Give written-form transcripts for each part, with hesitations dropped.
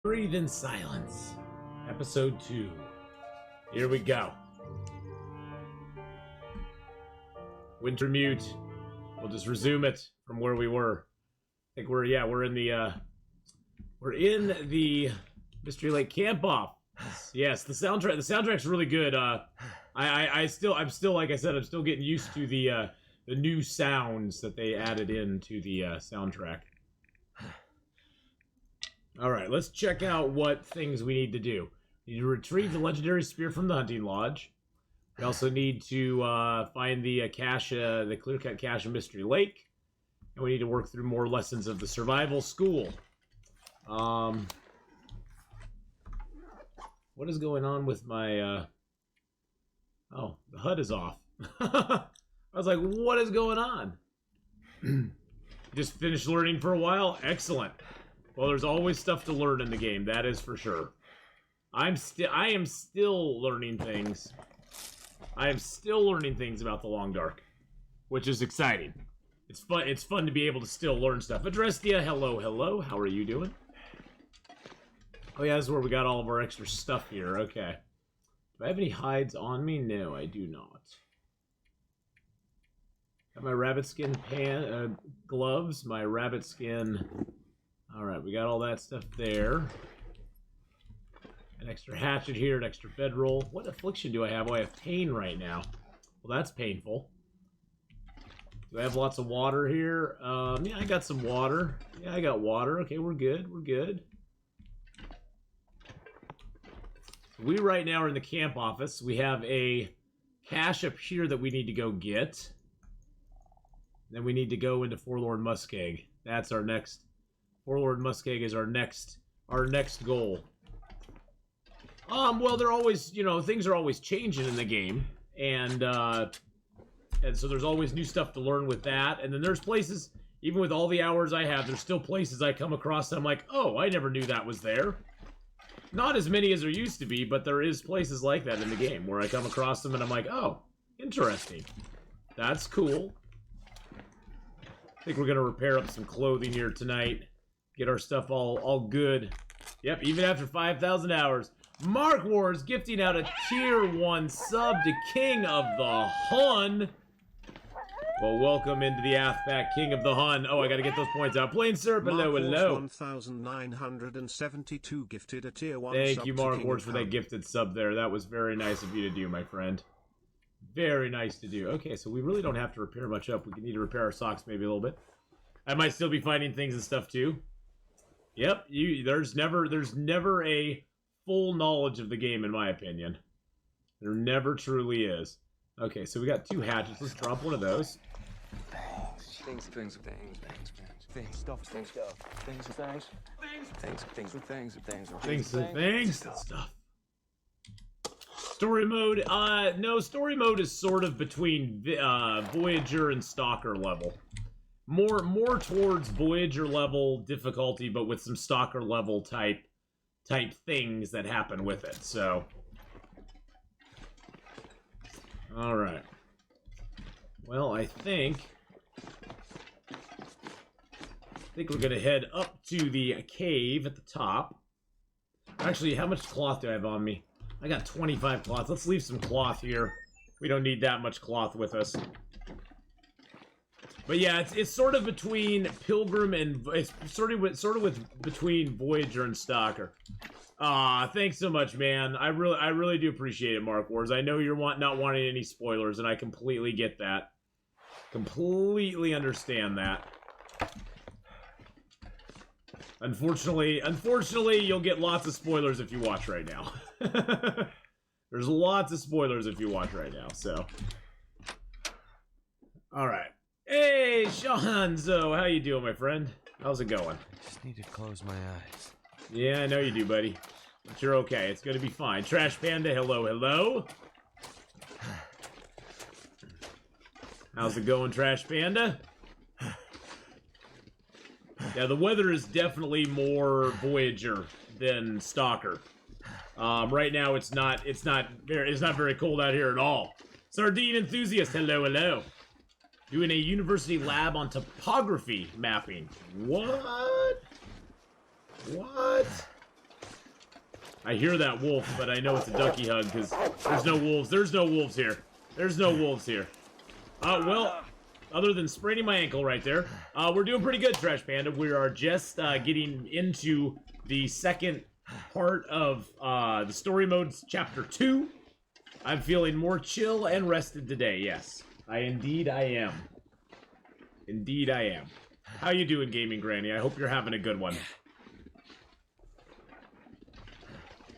Breathe in Silence, Episode 2. Here we go. Wintermute. We'll just resume it from where we were. I think we're in the Mystery Lake camp off. Yes, the soundtrack's really good. I'm still like I said, I'm still getting used to the new sounds that they added into the soundtrack. Alright, let's check out what things we need to do. We need to retrieve the legendary spear from the hunting lodge. We also need to find the clear-cut cache of Mystery Lake. And we need to work through more lessons of the survival school. What is going on with my... Oh, the HUD is off. I was like, what is going on? Just finished learning for a while? Excellent. Well, there's always stuff to learn in the game, that is for sure. I am still learning things. I am still learning things about the Long Dark, which is exciting. It's fun to be able to still learn stuff. Adrestia, hello. How are you doing? Oh yeah, this is where we got all of our extra stuff here. Okay. Do I have any hides on me? No, I do not. Got my rabbit skin gloves, my rabbit skin... Alright, we got all that stuff there. An extra hatchet here, an extra bedroll. What affliction do I have? Oh, I have pain right now. Well, that's painful. Do I have lots of water here? Yeah, I got some water. Yeah, I got water. Okay, we're good. We're good. We right now are in the camp office. We have a cache up here that we need to go get. Then we need to go into Forlorn Muskeg. That's our next... Forlorn Muskeg is our next goal. Well, they're always, things are always changing in the game, and so there's always new stuff to learn with that. And then there's places, even with all the hours I have, there's still places I come across that I'm like, oh, I never knew that was there. Not as many as there used to be, but there is places like that in the game where I come across them and I'm like, oh, interesting. That's cool. I think we're gonna repair up some clothing here tonight. Get our stuff all good. Yep, even after 5,000 hours. Mark Wars gifting out a tier 1 sub to King of the Hun. Well, welcome into the Athpack, King of the Hun. Oh, I gotta get those points out. Plain Syrup, hello. 1972 gifted a tier 1 Thank sub you, Mark Wars, for that gifted sub there. That was very nice of you to do, my friend. Very nice to do. Okay, so we really don't have to repair much up. We need to repair our socks maybe a little bit. I might still be finding things and stuff too. Yep, there's never a full knowledge of the game, in my opinion. There never truly is. Okay, so we got 2 hatchets. Let's drop one of those. Things. Stuff. Story mode. No, story mode is sort of between Voyager and Stalker level. More towards Voyager level difficulty, but with some Stalker level type things that happen with it. So, all right. Well, I think we're gonna head up to the cave at the top. Actually, how much cloth do I have on me? I got 25 cloth. Let's leave some cloth here. We don't need that much cloth with us. But yeah, it's sort of between Pilgrim and it's sort of between Voyager and Stalker. Thanks so much, man. I really do appreciate it, Mark Wars. I know you're not wanting any spoilers, and I completely get that. Completely understand that. Unfortunately, you'll get lots of spoilers if you watch right now. There's lots of spoilers if you watch right now. So, all right. Hey, Shanzo, how you doing, my friend? How's it going? Just need to close my eyes. Yeah, I know you do, buddy. But you're okay. It's gonna be fine. Trash Panda, hello. How's it going, Trash Panda? Yeah, the weather is definitely more Voyager than Stalker. Right now, it's not very cold out here at all. Sardine Enthusiast, hello. Doing a university lab on topography mapping. What? I hear that wolf, but I know it's a ducky hug because there's no wolves. There's no wolves here. There's no wolves here. Well, other than spraining my ankle right there, we're doing pretty good, Trash Panda. We are just getting into the second part of the story modes, chapter 2. I'm feeling more chill and rested today, yes. Indeed I am. Indeed I am. How you doing, Gaming Granny? I hope you're having a good one.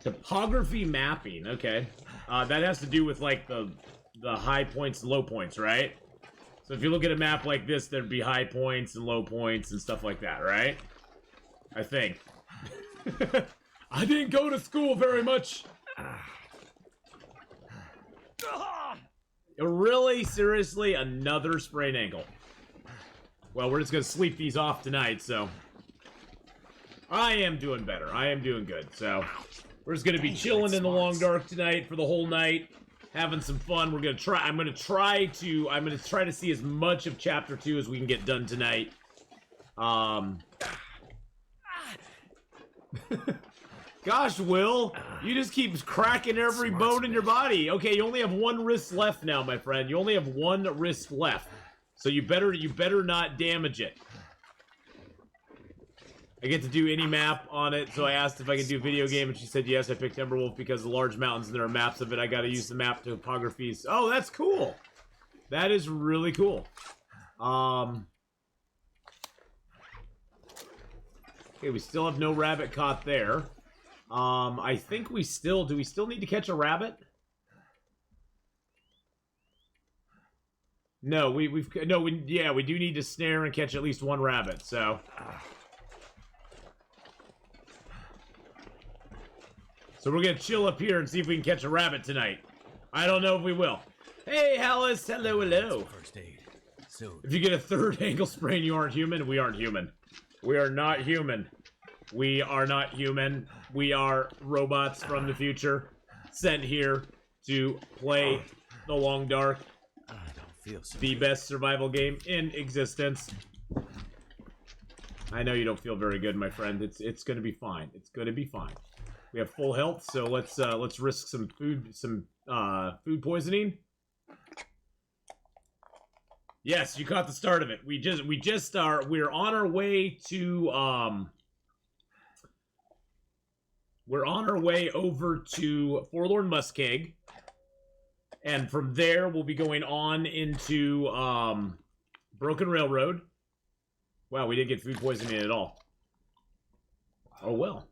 Topography mapping, okay. That has to do with, like, the high points and low points, right? So if you look at a map like this, there'd be high points and low points and stuff like that, right? I think. I didn't go to school very much. Really? Seriously? Another sprained ankle. Well, we're just gonna sleep these off tonight, so... I am doing better. I am doing good, so... We're just gonna be chilling in the long dark tonight for the whole night, having some fun. We're gonna try. I'm gonna try to see as much of chapter 2 as we can get done tonight. Gosh, Will, you just keep cracking every bone in your body. Okay, you only have one wrist left now, my friend. You only have one wrist left, so you better not damage it. I get to do any map on it, so I asked if I could do a video game, and she said yes. I picked Timberwolf because of the large mountains, and there are maps of it. I gotta use the map topographies. Oh, that's cool. That is really cool. Okay, we still have no rabbit caught there. I think do we still need to catch a rabbit? No, we do need to snare and catch at least one rabbit, so... So we're gonna chill up here and see if we can catch a rabbit tonight. I don't know if we will. Hey, Alice, hello, hello. First aid. So If you get a third ankle sprain, you aren't human. We aren't human. We are not human. We are not human. We are robots from the future, sent here to play the Long Dark, I don't feel so the good. best survival game in existence. I know you don't feel very good, my friend. It's gonna be fine. It's gonna be fine. We have full health, so let's risk some food poisoning. Yes, you caught the start of it. We're on our way to we're on our way over to Forlorn Muskeg, and from there we'll be going on into Broken Railroad. Wow, we didn't get food poisoning at all. Oh well.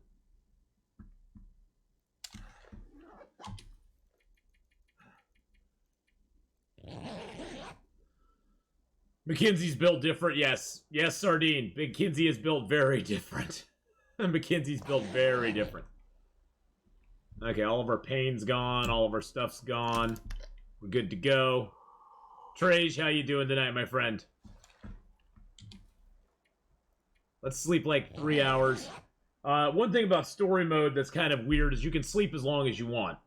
Mackenzie's built different, yes. Yes, Sardine. Mackenzie is built very different. Mackenzie's built very different. Okay, all of our pain's gone. All of our stuff's gone. We're good to go. Trage, how you doing tonight, my friend? Let's sleep like 3 hours. One thing about story mode that's kind of weird is you can sleep as long as you want.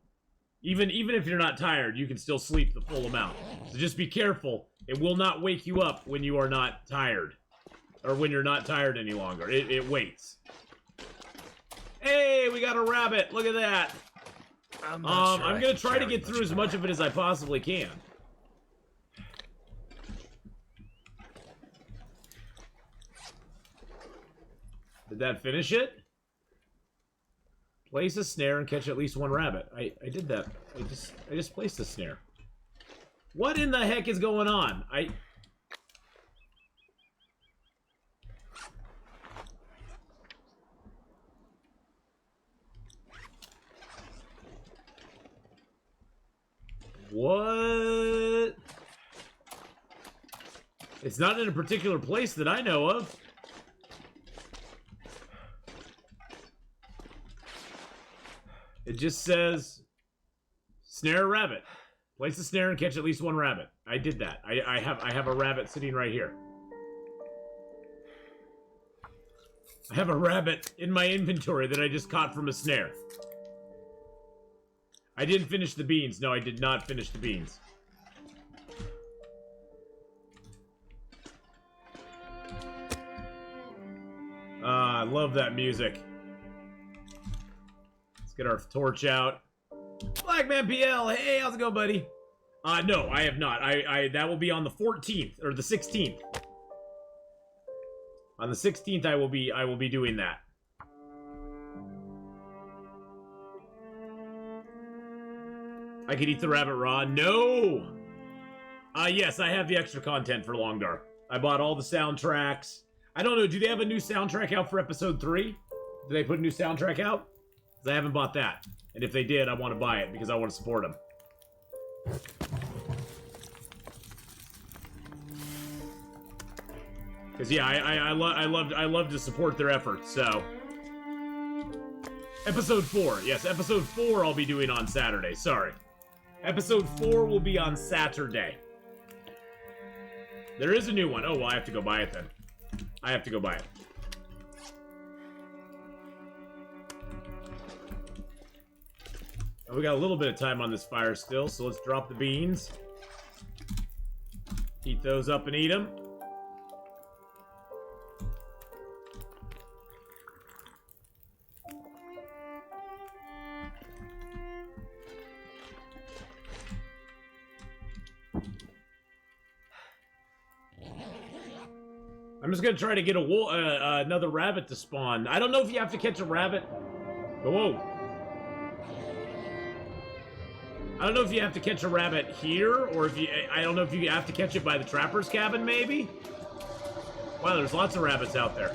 Even if you're not tired, you can still sleep the full amount. So just be careful. It will not wake you up when you are not tired. Or when you're not tired any longer. It waits. Hey, we got a rabbit. Look at that. I'm gonna try to get through as much of it as I possibly can. Did that finish it? Place a snare and catch at least one rabbit. I did that. I just placed a snare. What in the heck is going on? What? It's not in a particular place that I know of. It just says, snare a rabbit. Place a snare and catch at least one rabbit. I did that. I have a rabbit sitting right here. I have a rabbit in my inventory that I just caught from a snare. I didn't finish the beans. No, I did not finish the beans. I love that music. It's get our torch out. Blackman PL, hey, how's it going, buddy? No, I have not. That will be on the 14th or the 16th. On the 16th, I will be doing that. I could eat the rabbit raw. No. Yes, I have the extra content for Long Dark. I bought all the soundtracks. I don't know. Do they have a new soundtrack out for episode 3? Do they put a new soundtrack out? Because I haven't bought that. And if they did, I want to buy it because I want to support them. Because yeah, I love to support their efforts. So episode 4, yes, episode 4 I'll be doing on Saturday. Sorry, episode 4 will be on Saturday. There is a new one. Oh well, I have to go buy it then. I have to go buy it. Oh, we got a little bit of time on this fire still, so let's drop the beans. Heat those up and eat them. I'm just gonna try to get another rabbit to spawn. I don't know if you have to catch a rabbit. Whoa. I don't know if you have to catch a rabbit here, or if you... I don't know if you have to catch it by the trapper's cabin, maybe? Wow, there's lots of rabbits out there.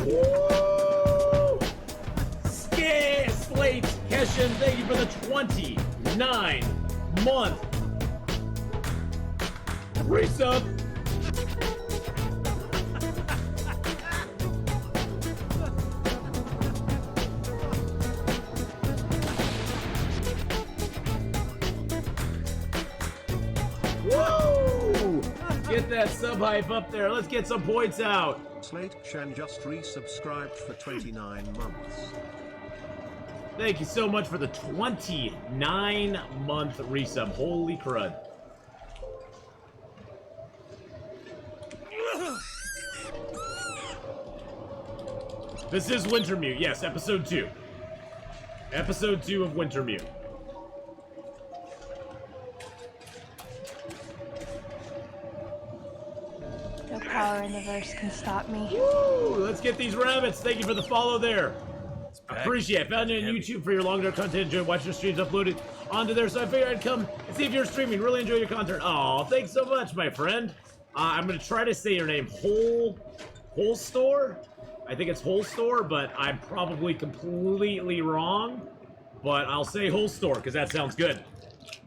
Woo! Slate Keshin, thank you for the 29-month resub. Woo! Get that sub hype up there. Let's get some points out. Slate Shan just resubscribed for 29 months. Thank you so much for the 29-month resub. Holy crud. This is Wintermute. Yes, episode 2. Episode 2 of Wintermute. No power in the verse can stop me. Woo! Let's get these rabbits. Thank you for the follow there. Appreciate it. Found you on YouTube for your long dark content. Enjoy watching your streams uploaded onto there. So I figured I'd come and see if you're streaming. Really enjoy your content. Oh, thanks so much, my friend. I'm gonna try to say your name. Whole Store? I think it's Whole Store, but I'm probably completely wrong. But I'll say Whole Store because that sounds good.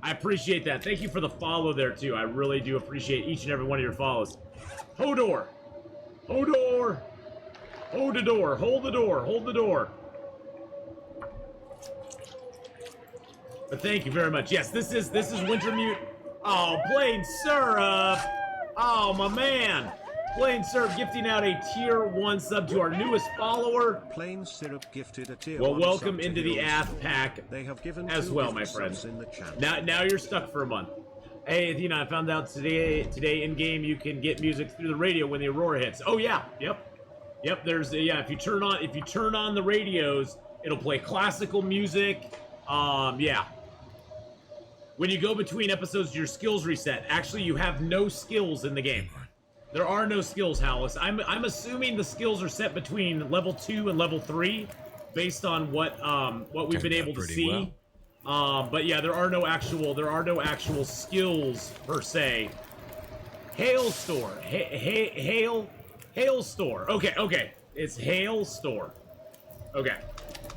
I appreciate that. Thank you for the follow there too. I really do appreciate each and every one of your follows. Hodor. Hodor. Hold the door. Hold the door. Hold the door. But thank you very much. Yes, this is Wintermute. Oh, Plain Syrup. Oh, my man. Plain Syrup gifting out a tier 1 sub to our newest follower. Plain Syrup gifted a tier 1 well, welcome sub into the Ath pack they have given as well, my friend. In the chat. Now you're stuck for a month. Hey, Athena, I found out today in game you can get music through the radio when the aurora hits. Oh yeah, yep. There's yeah. If you turn on the radios, it'll play classical music. Yeah. When you go between episodes, your skills reset. Actually, you have no skills in the game. There are no skills, Hallis. I'm assuming the skills are set between level 2 and level 3, based on what we've been able to see. Well. But yeah, there are no actual skills per se. Hail Store. Hail Store. Okay. It's Hail Store. Okay.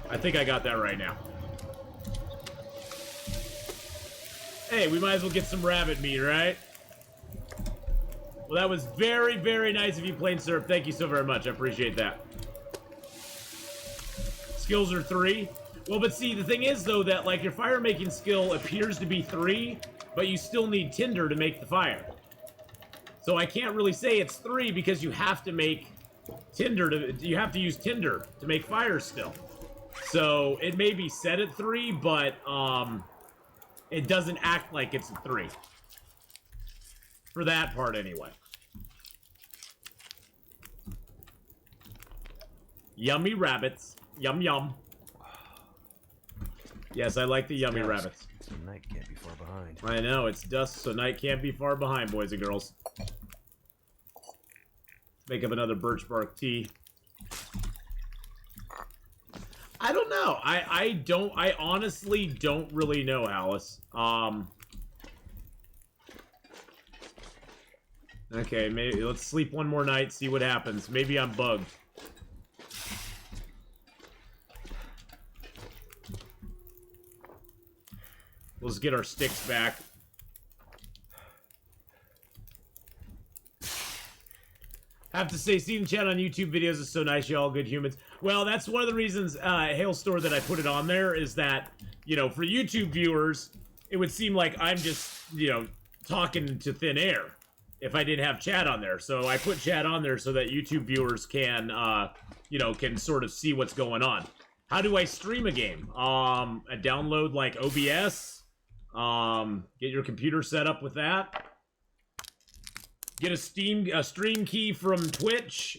I think I got that right now. Hey, we might as well get some rabbit meat, right? Well, that was very, very nice of you, Plain Syrup. Thank you so very much. I appreciate that. Skills are 3. Well, but see, the thing is, though, that, like, your fire-making skill appears to be 3, but you still need tinder to make the fire. So I can't really say it's 3 because you have to make tinder you have to use tinder to make fire still. So it may be set at 3, but, it doesn't act like it's a 3. For that part, anyway. Yummy rabbits. Yum yum. Yes, I like the yummy rabbits. So night can't be far behind. I know, it's dusk, so night can't be far behind, boys and girls. Make up another birch bark tea. I don't know. I honestly don't really know, Alice. Okay, maybe let's sleep one more night, see what happens. Maybe I'm bugged. Let's get our sticks back. Have to say, seeing chat on YouTube videos is so nice, y'all good humans. Well, that's one of the reasons, Hailstore, that I put it on there, is that, you know, for YouTube viewers, it would seem like I'm just, you know, talking to thin air if I didn't have chat on there. So I put chat on there so that YouTube viewers can, you know, can sort of see what's going on. How do I stream a game? I download, like, OBS, get your computer set up with that. Get a stream key from Twitch,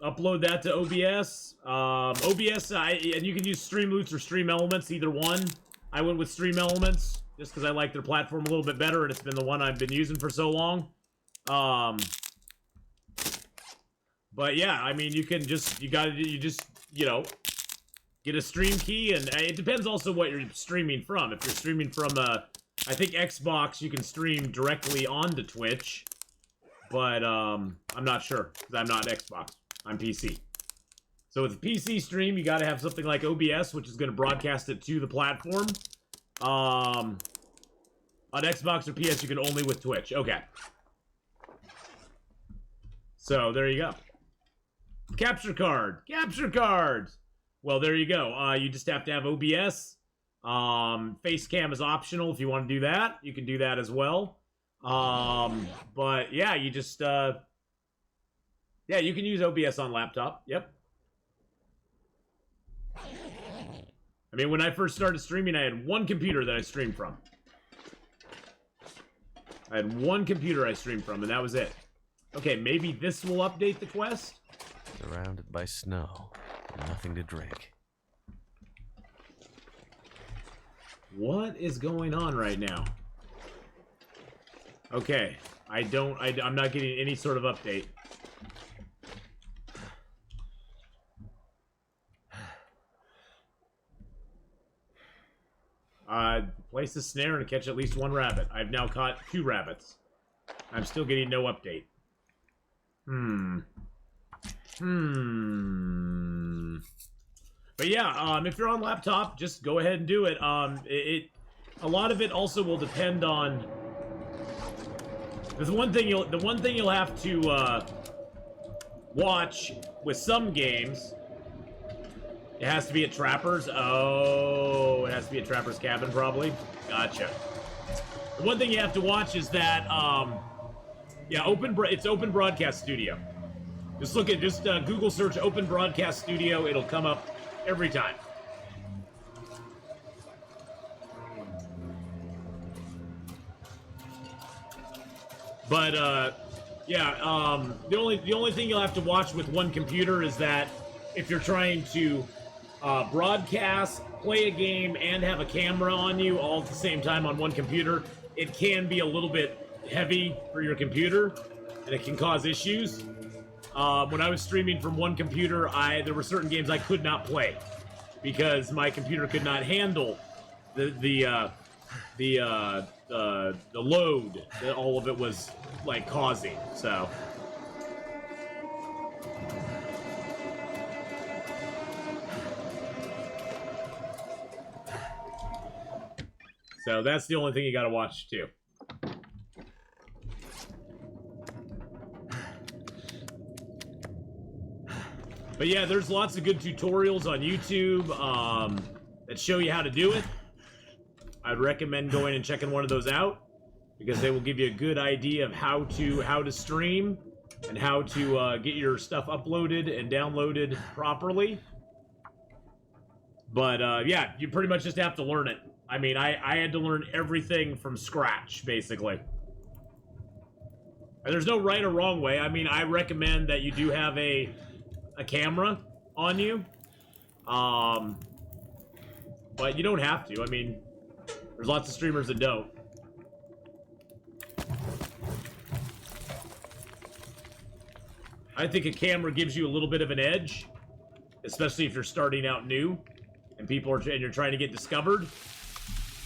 upload that to OBS. OBS, and you can use Streamloots or Stream Elements, either one. I went with Stream Elements, just because I like their platform a little bit better, and it's been the one I've been using for so long. But yeah, I mean, you can just, you know, get a stream key, and it depends also what you're streaming from. If you're streaming from, I think Xbox, you can stream directly onto Twitch. But, I'm not sure, because I'm not Xbox. I'm PC. So with a PC stream, you gotta have something like OBS, which is gonna broadcast it to the platform. On Xbox or PS, you can only with Twitch. Okay. So, there you go. Capture card! Capture card! Well, there you go. You just have to have OBS. Face cam is optional if you want to do that. You can do that as well. But yeah, you just, yeah, you can use OBS on laptop. Yep. I mean, when I first started streaming, I had one computer that I streamed from. I had one computer I streamed from, and that was it. Okay, maybe this will update the quest? Surrounded by snow. Nothing to drink. What is going on right now? Okay, I'm not getting any sort of update. Place a snare and catch at least one rabbit. I've now caught 2 rabbits. I'm still getting no update. But yeah, if you're on laptop, just go ahead and do it. A lot of it also will depend on. There's the one thing you'll have to watch with some games. It has to be at Trapper's. Oh, it has to be at Trapper's Cabin, probably. Gotcha. The one thing you have to watch is that, yeah, it's Open Broadcast Studio. Just Google search Open Broadcast Studio. It'll come up every time. But, yeah, the only thing you'll have to watch with one computer is that if you're trying to broadcast, play a game, and have a camera on you all at the same time on one computer, it can be a little bit heavy for your computer, and it can cause issues. When I was streaming from one computer, there were certain games I could not play because my computer could not handle the load that all of it was like causing. So that's the only thing you gotta watch too. But yeah, there's lots of good tutorials on YouTube that show you how to do it. I'd recommend going and checking one of those out because they will give you a good idea of how to stream and how to get your stuff uploaded and downloaded properly. But yeah, you pretty much just have to learn it. I mean, I had to learn everything from scratch, basically. And there's no right or wrong way. I mean, I recommend that you do have a camera on you. But you don't have to. I mean, there's lots of streamers that don't. I think a camera gives you a little bit of an edge, especially if you're starting out new and you're trying to get discovered.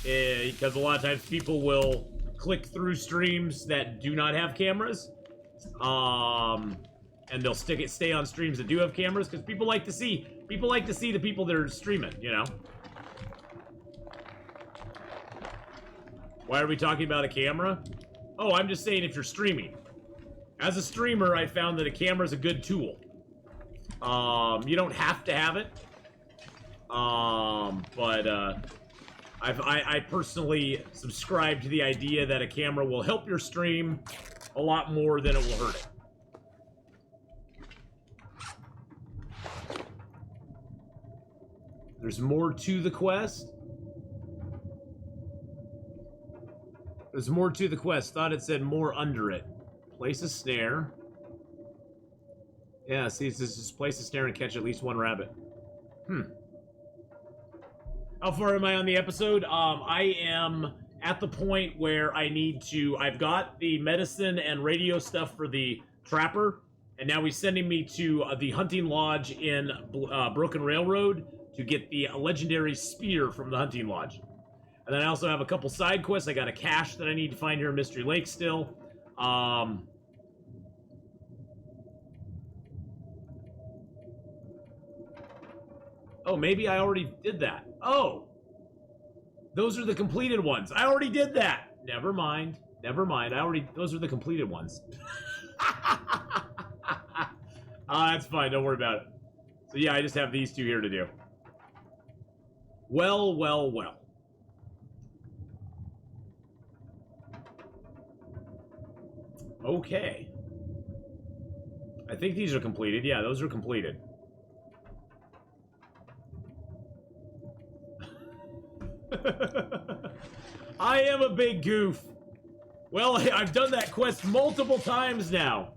Because a lot of times people will click through streams that do not have cameras. And they'll stay on streams that do have cameras because people like to see the people that are streaming, you know. Why are we talking about a camera? Oh, I'm just saying if you're streaming. As a streamer, I found that a camera is a good tool. You don't have to have it. But I personally subscribe to the idea that a camera will help your stream a lot more than it will hurt it. There's more to the quest. There's more to the quest. Thought it said more under it. Place a snare. Yeah, see, this is place a snare and catch at least one rabbit. How far am I on the episode? I am at the point where I've got the medicine and radio stuff for the trapper, and now he's sending me to the hunting lodge in Broken Railroad to get the legendary spear from the hunting lodge. And then I also have a couple side quests. I got a cache that I need to find here in Mystery Lake still. Oh, maybe I already did that. Oh! Those are the completed ones. I already did that! Never mind. Never mind. Those are the completed ones. That's fine. Don't worry about it. So yeah, I just have these two here to do. Well, well, well. Okay. I think these are completed. Yeah, those are completed. I am a big goof. Well, I've done that quest multiple times now.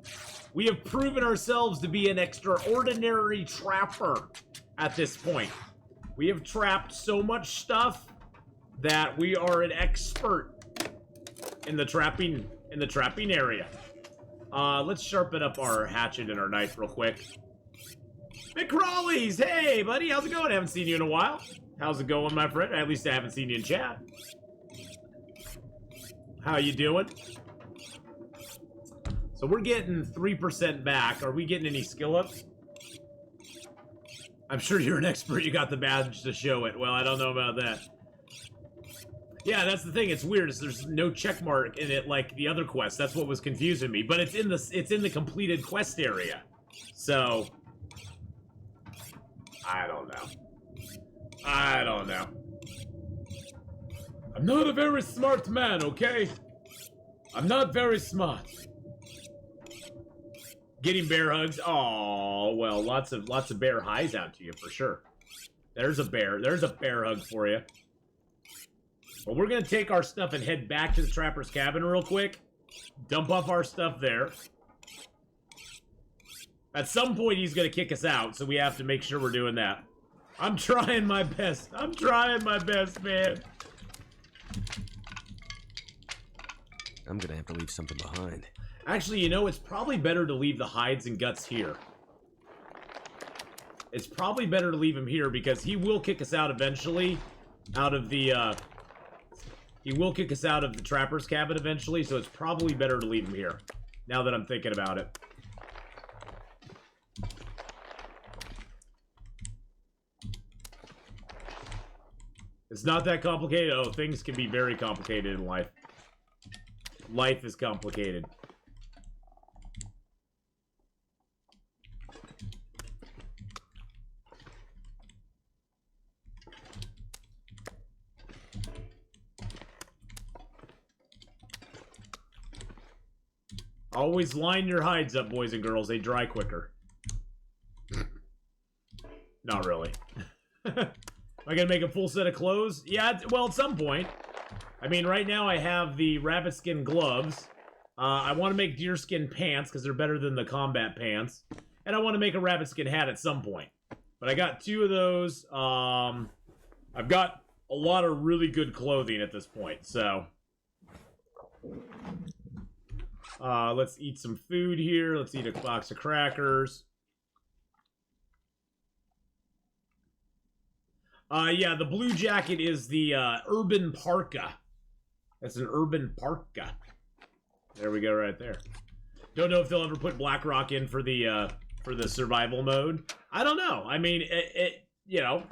We have proven ourselves to be an extraordinary trapper at this point. We have trapped so much stuff that we are an expert in the trapping area. Let's sharpen up our hatchet and our knife real quick. McCrawleys, hey buddy, how's it going? I haven't seen you in a while. How's it going, my friend? At least I haven't seen you in chat. How you doing? So we're getting 3% back. Are we getting any skill ups? I'm sure you're an expert. You got the badge to show it. Well, I don't know about that. Yeah, that's the thing. It's weird. There's no check mark in it like the other quests. That's what was confusing me. But it's in the completed quest area. So I don't know. I don't know. I'm not a very smart man, okay? I'm not very smart. Getting bear hugs. Oh, well, lots of bear highs out to you for sure. There's a bear hug for you. Well, we're gonna take our stuff and head back to the trapper's cabin real quick. Dump off our stuff there. At some point, he's gonna kick us out, so we have to make sure we're doing that. I'm trying my best. I'm trying my best, man. I'm gonna have to leave something behind. Actually, you know, it's probably better to leave the hides and guts here. It's probably better to leave him here because he will kick us out eventually. He will kick us out of the trapper's cabin eventually, so it's probably better to leave him here. Now that I'm thinking about it. It's not that complicated. Oh, things can be very complicated in life. Life is complicated. Always line your hides up, boys and girls. They dry quicker. Not really. Am I gonna make a full set of clothes? Yeah, well, at some point. I mean, right now I have the rabbit skin gloves. I want to make deerskin pants because they're better than the combat pants. And I want to make a rabbit skin hat at some point. But I got 2 of those. I've got a lot of really good clothing at this point, so... let's eat some food here. Let's eat a box of crackers. Yeah, the blue jacket is the urban parka. That's an urban parka. There we go, right there. Don't know if they'll ever put BlackRock in for the survival mode. I don't know. I mean, you know,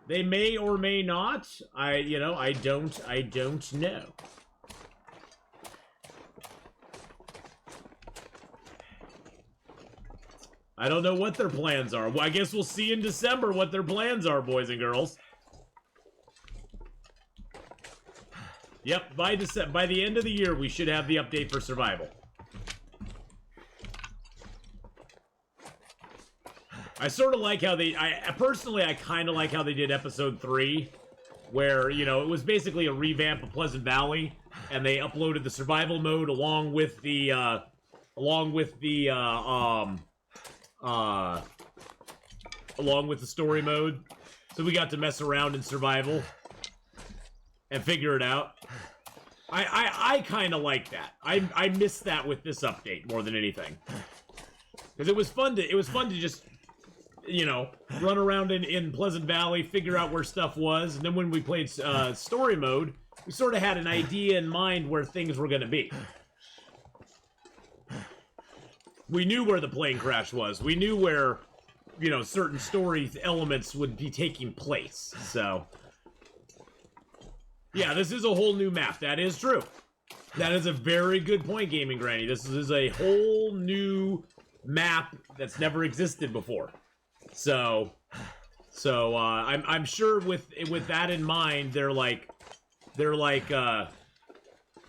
they may or may not. I don't know. I don't know what their plans are. Well, I guess we'll see in December what their plans are, boys and girls. Yep, by the end of the year, we should have the update for survival. I sort of like how they... personally, I kind of like how they did episode 3, where, you know, it was basically a revamp of Pleasant Valley, and they uploaded the survival mode along with the story mode. So we got to mess around in survival and figure it out. I kind of like that. I miss that with this update more than anything. Because it was fun to just, you know, run around in Pleasant Valley, figure out where stuff was, and then when we played story mode, we sort of had an idea in mind where things were going to be. We knew where the plane crash was. We knew where, you know, certain story elements would be taking place. So, yeah, this is a whole new map. That is true. That is a very good point, Gaming Granny. This is a whole new map that's never existed before. So I'm sure with that in mind, they're like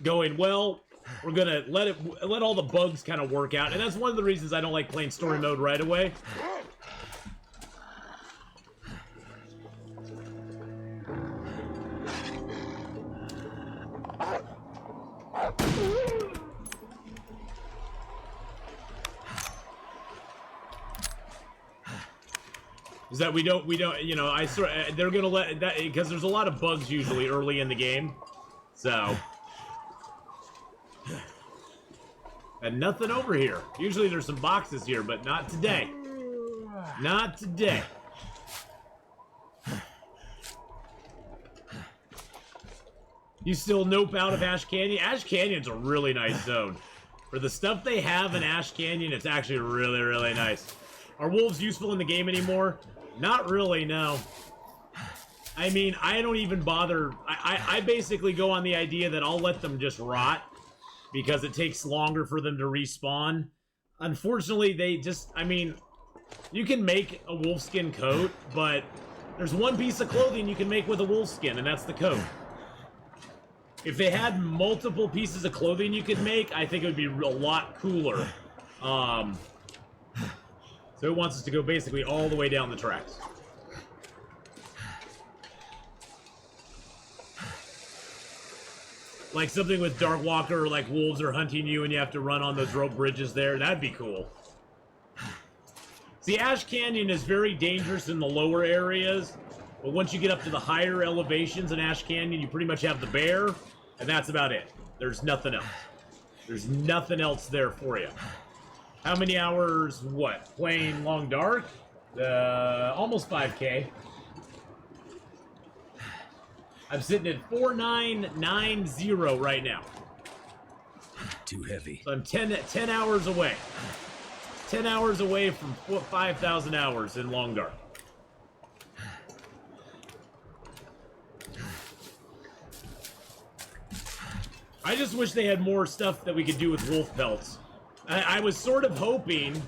going, well, we're gonna let all the bugs kind of work out, and that's one of the reasons I don't like playing story mode right away. Is that we don't, you know, they're gonna let that, because there's a lot of bugs usually early in the game, so. And nothing over here. Usually there's some boxes here, but not today. Not today. You still nope out of Ash Canyon? Ash Canyon's a really nice zone. For the stuff they have in Ash Canyon, it's actually really, really nice. Are wolves useful in the game anymore? Not really, no. I mean, I don't even bother. I basically go on the idea that I'll let them just rot, because it takes longer for them to respawn. Unfortunately, they just, I mean, you can make a wolfskin coat, but there's one piece of clothing you can make with a wolfskin, and that's the coat. If they had multiple pieces of clothing you could make, I think it would be a lot cooler. So it wants us to go basically all the way down the tracks. Like something with Darkwalker, like wolves are hunting you and you have to run on those rope bridges there. That'd be cool. See, Ash Canyon is very dangerous in the lower areas, but once you get up to the higher elevations in Ash Canyon, you pretty much have the bear, and that's about it. There's nothing else. There's nothing else there for you. How many hours, what, playing Long Dark? Almost 5K. I'm sitting at 4990 right now. Too heavy. So I'm 10 hours away. 10 hours away from 5,000 hours in Long Dark. I just wish they had more stuff that we could do with wolf pelts. I was sort of hoping,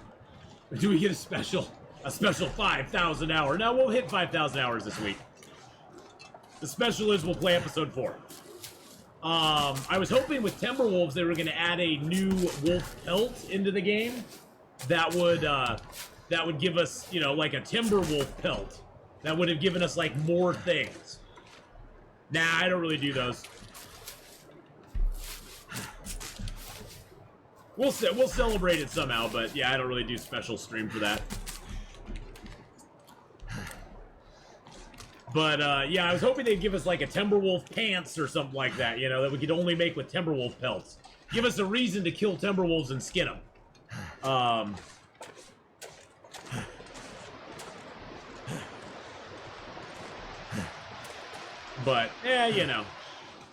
do we get a special 5,000 hour? No, we'll hit 5,000 hours this week. The special is we'll play episode 4. I was hoping with Timberwolves they were going to add a new wolf pelt into the game that would give us, you know, like a Timberwolf pelt. That would have given us like more things. Nah, I don't really do those. We'll celebrate it somehow, but yeah, I don't really do special stream for that. But yeah, I was hoping they'd give us like a Timberwolf pants or something like that, you know, that we could only make with Timberwolf pelts. Give us a reason to kill Timberwolves and skin them. But, you know,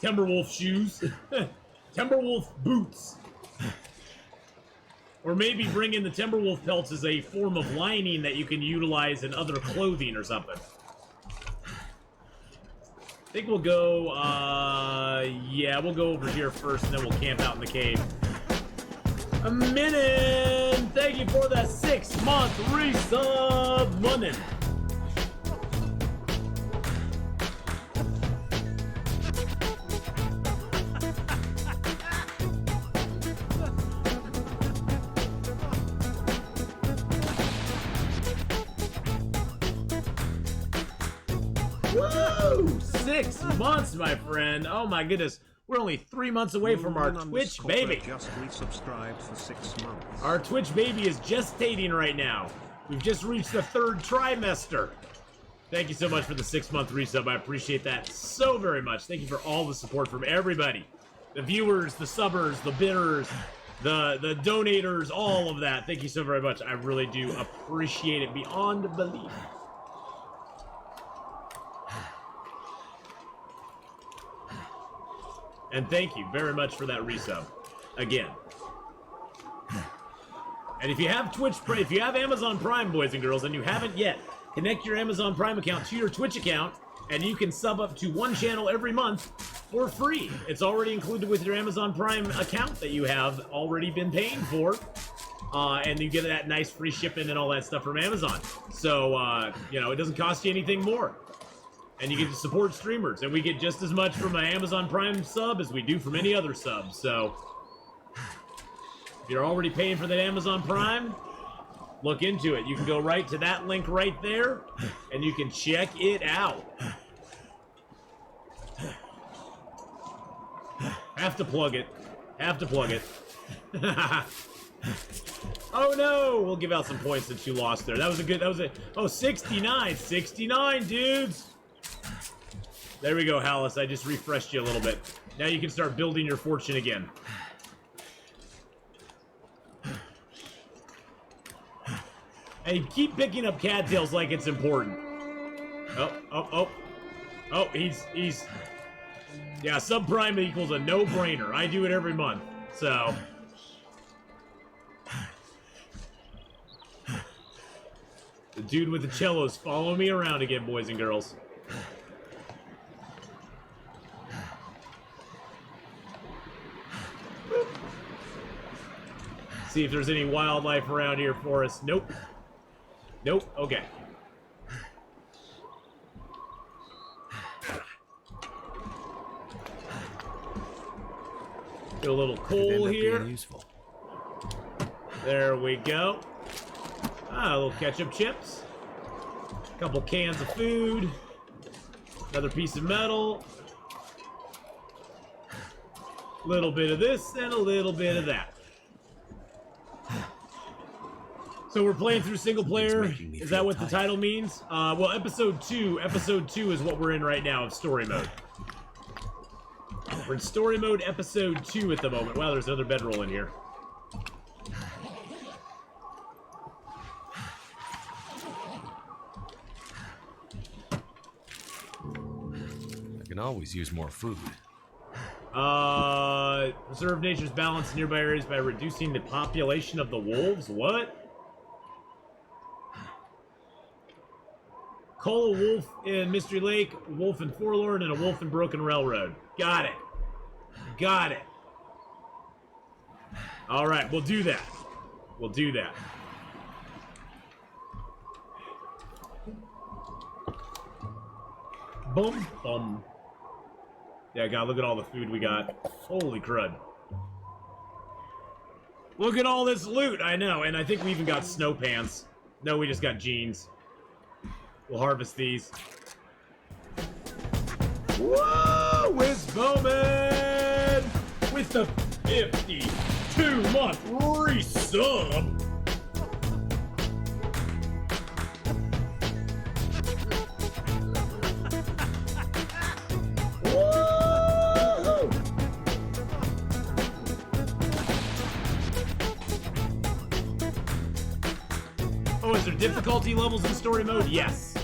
Timberwolf shoes, Timberwolf boots. Or maybe bring in the Timberwolf pelts as a form of lining that you can utilize in other clothing or something. I think we'll go, yeah, we'll go over here first and then we'll camp out in the cave. A minute! Thank you for that 6-month resub money. Woo! 6 months, my friend. Oh my goodness. We're only 3 months away from our Twitch baby. Just resubscribed for 6 months. Our Twitch baby is gestating right now. We've just reached the 3rd trimester. Thank you so much for the 6-month resub. I appreciate that so very much. Thank you for all the support from everybody. The viewers, the subbers, the bidders, the donators, all of that. Thank you so very much. I really do appreciate it beyond belief. And thank you very much for that resub. Again. And if you have if you have Amazon Prime, boys and girls, and you haven't yet, connect your Amazon Prime account to your Twitch account, and you can sub up to 1 channel every month for free. It's already included with your Amazon Prime account that you have already been paying for. And you get that nice free shipping and all that stuff from Amazon. So, you know, it doesn't cost you anything more. And you get to support streamers, and we get just as much from an Amazon Prime sub as we do from any other sub. So, if you're already paying for that Amazon Prime, look into it. You can go right to that link right there, and you can check it out. Have to plug it. Have to plug it. Oh no! We'll give out some points since you lost there. That was a good, oh, 69. 69, dudes! There we go, Hallis. I just refreshed you a little bit. Now you can start building your fortune again. And keep picking up cattails like it's important. Oh, he's... Yeah, subprime equals a no-brainer. I do it every month, so... The dude with the cello's following me around again, boys and girls. See if there's any wildlife around here for us. Nope. Nope. Okay. Get a little coal here. There we go. Ah, a little ketchup chips. A couple cans of food. Another piece of metal. A little bit of this and a little bit of that. So we're playing through single player. Is that what the title means? Well, episode 2 is what we're in right now of story mode. We're in story mode episode 2 at the moment. Wow, there's another bedroll in here. I can always use more food. Preserve nature's balance in nearby areas by reducing the population of the wolves? What? Call a wolf in Mystery Lake, a wolf in Forlorn, and a wolf in Broken Railroad. Got it. Got it. Alright, we'll do that. We'll do that. Boom, boom. Yeah, God, look at all the food we got. Holy crud. Look at all this loot, I know, and I think we even got snow pants. No, we just got jeans. We'll harvest these. Whoa! Wiz Bowman! With the 52-month resub! difficulty levels in story mode? Yes.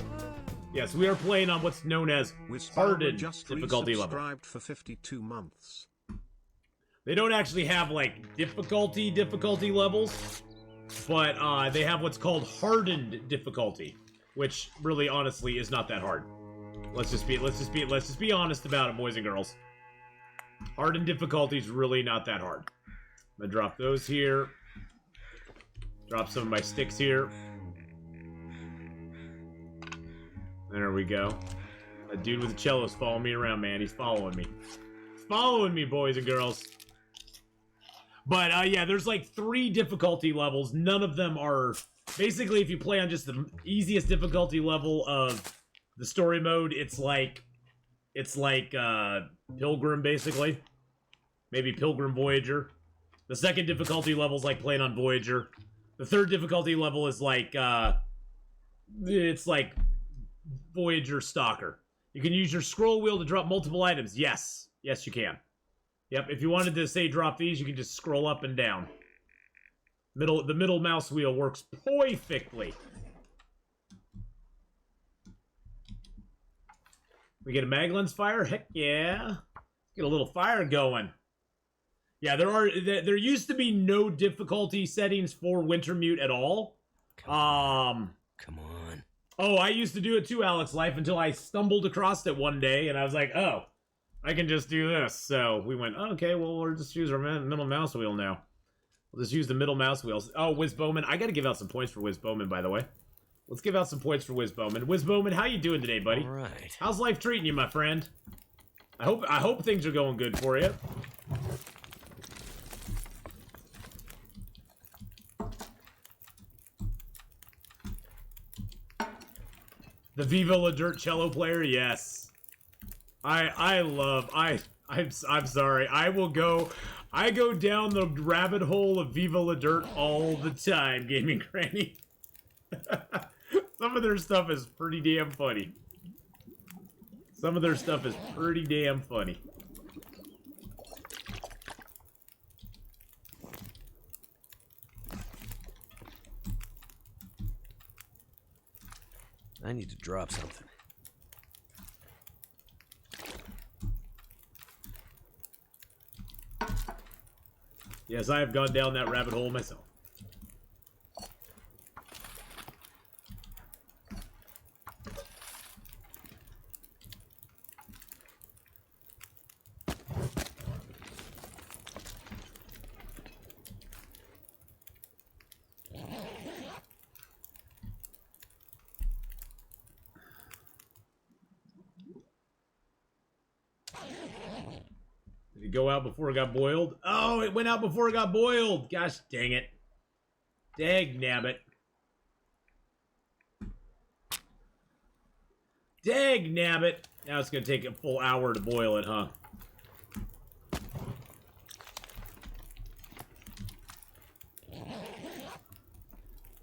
Yes, we are playing on what's known as hardened difficulty level. For 52 months. They don't actually have like difficulty levels, but they have what's called hardened difficulty, which really honestly is not that hard. Let's just be honest about it, boys and girls. Hardened difficulty is really not that hard. I'm gonna drop those here. Drop some of my sticks here. There we go. That dude with the cello's following me around, man. He's following me. He's following me, boys and girls. But, yeah, there's like 3 difficulty levels. None of them are... Basically, if you play on just the easiest difficulty level of the story mode, it's like Pilgrim, basically. Maybe Pilgrim Voyager. The second difficulty level is like playing on Voyager. The third difficulty level is like, it's like Voyager Stalker. You can use your scroll wheel to drop multiple items. Yes. Yes, you can. Yep, if you wanted to, say, drop these, you can just scroll up and down. The middle mouse wheel works perfectly. We get a mag lens fire? Heck yeah. Get a little fire going. Yeah, there used to be no difficulty settings for Wintermute at all. Come on. Oh, I used to do it too, Alex Life, until I stumbled across it one day, and I was like, oh, I can just do this. So we went, oh, okay, well, we'll just use our middle mouse wheel now. We'll just use the middle mouse wheels. Oh, Wiz Bowman. I gotta give out some points for Wiz Bowman, by the way. Let's give out some points for Wiz Bowman. Wiz Bowman, how you doing today, buddy? All right. How's life treating you, my friend? I hope things are going good for you. The Viva La Dirt cello player, yes. I'm sorry. I go down the rabbit hole of Viva La Dirt all the time, Gaming Granny. Some of their stuff is pretty damn funny. I need to drop something. Yes, I have gone down that rabbit hole myself. Did it go out before it got boiled? Oh, it went out before it got boiled. Gosh dang it. Dag nabbit. Dag nabbit. Now it's going to take a full hour to boil it, huh?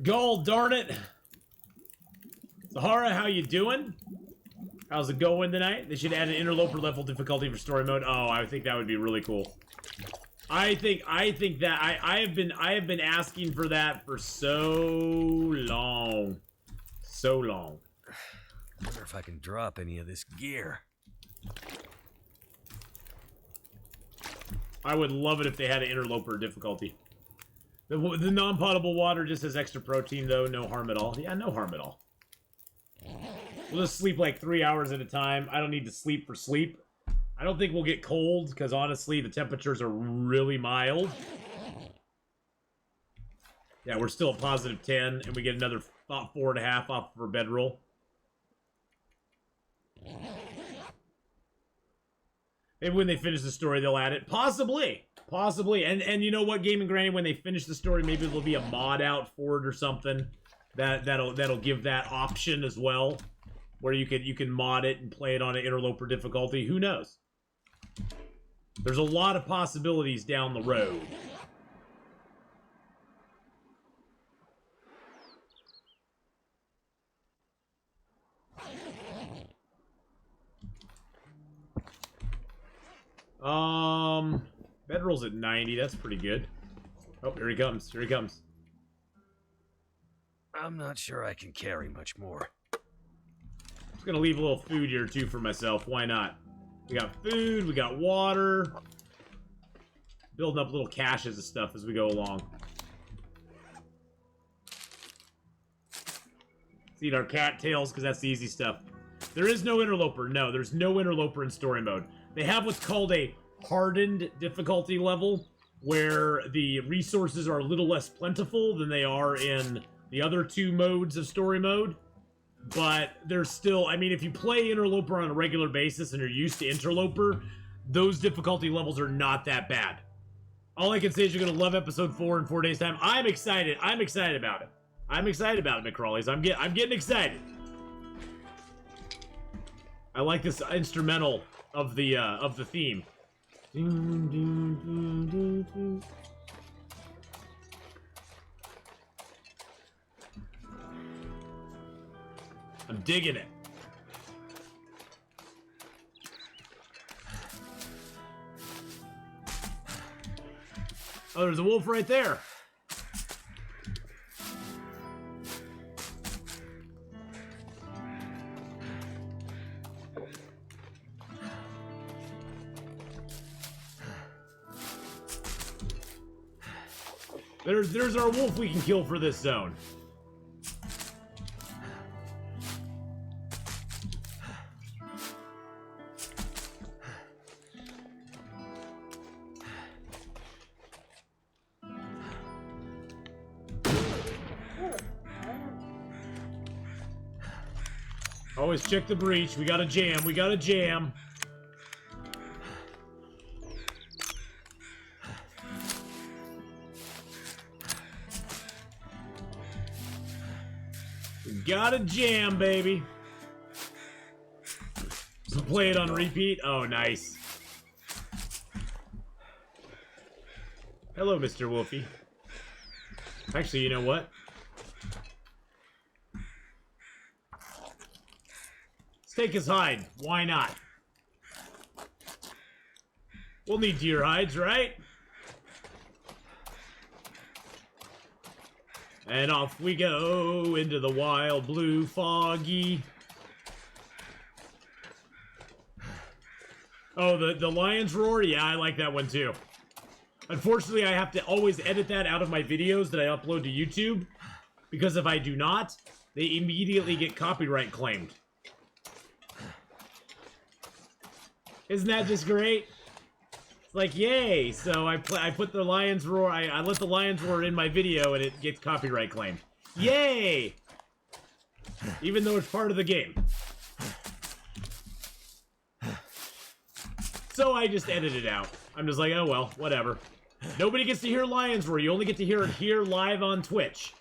Gall darn it. Sahara, how you doing? How's it going tonight? They should add an interloper level difficulty for story mode. Oh, I think that would be really cool. I think that I have been asking for that for so long. So long. I wonder if I can drop any of this gear. I would love it if they had an interloper difficulty. The non-potable water just has extra protein, though. No harm at all. Yeah, no harm at all. We'll just sleep like 3 hours at a time. I don't need to sleep for sleep. I don't think we'll get cold, because honestly, the temperatures are really mild. Yeah, we're still at positive 10, and we get another 4.5 off of our bedroll. Maybe when they finish the story, they'll add it. Possibly. Possibly. And you know what, Gaming Granny, when they finish the story, maybe there'll be a mod out for it or something. That'll give that option as well, where you can mod it and play it on an interloper difficulty. Who knows? There's a lot of possibilities down the road. Bedroll's at 90. That's pretty good. Oh, here he comes. Here he comes. I'm not sure I can carry much more. Just gonna leave a little food here too for myself. Why not? We got food, we got water. Building up little caches of stuff as we go along. Let's eat our cattails because that's the easy stuff. There is no interloper. No, there's no interloper in story mode. They have what's called a hardened difficulty level, where the resources are a little less plentiful than they are in the other two modes of story mode. But there's still, I mean, if you play interloper on a regular basis and you're used to interloper, those difficulty levels are not that bad. All I can say is you're gonna love episode 4 in 4 days time. I'm excited. I'm excited about it. I'm excited about it, McCrawleys. I'm getting excited. I like this instrumental of the theme. I'm digging it. Oh, there's a wolf right there. There's our wolf we can kill for this zone. Always check the breach. We got a jam. We got a jam. We got a jam, baby. So play it on repeat. Oh, nice. Hello, Mr. Wolfie. Actually, you know what? Let's take his hide. Why not? We'll need deer hides, right? And off we go into the wild blue foggy. Oh, the lion's roar? Yeah, I like that one too. Unfortunately, I have to always edit that out of my videos that I upload to YouTube, because if I do not, they immediately get copyright claimed. Isn't that just great? It's like, yay! So I put the lion's roar, I let the lion's roar in my video and it gets copyright claimed. Yay! Even though it's part of the game. So I just edit it out. I'm just like, oh well, whatever. Nobody gets to hear lion's roar. You only get to hear it here live on Twitch.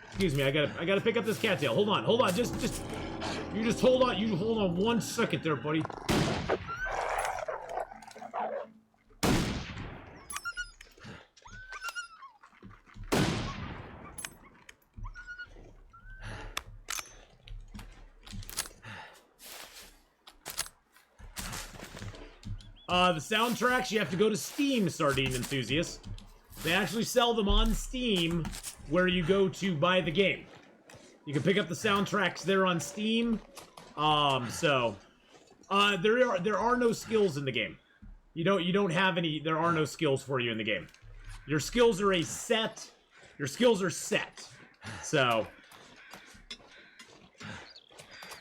Excuse me, I gotta pick up this cattail. Hold on, just you just hold on. You hold on 1 second there, buddy. The soundtracks, you have to go to Steam, Sardine Enthusiast. They actually sell them on Steam, where you go to buy the game. You can pick up the soundtracks there on Steam. There are no skills in the game. You don't have any. There are no skills for you in the game. Your skills are set. Your skills are set. So,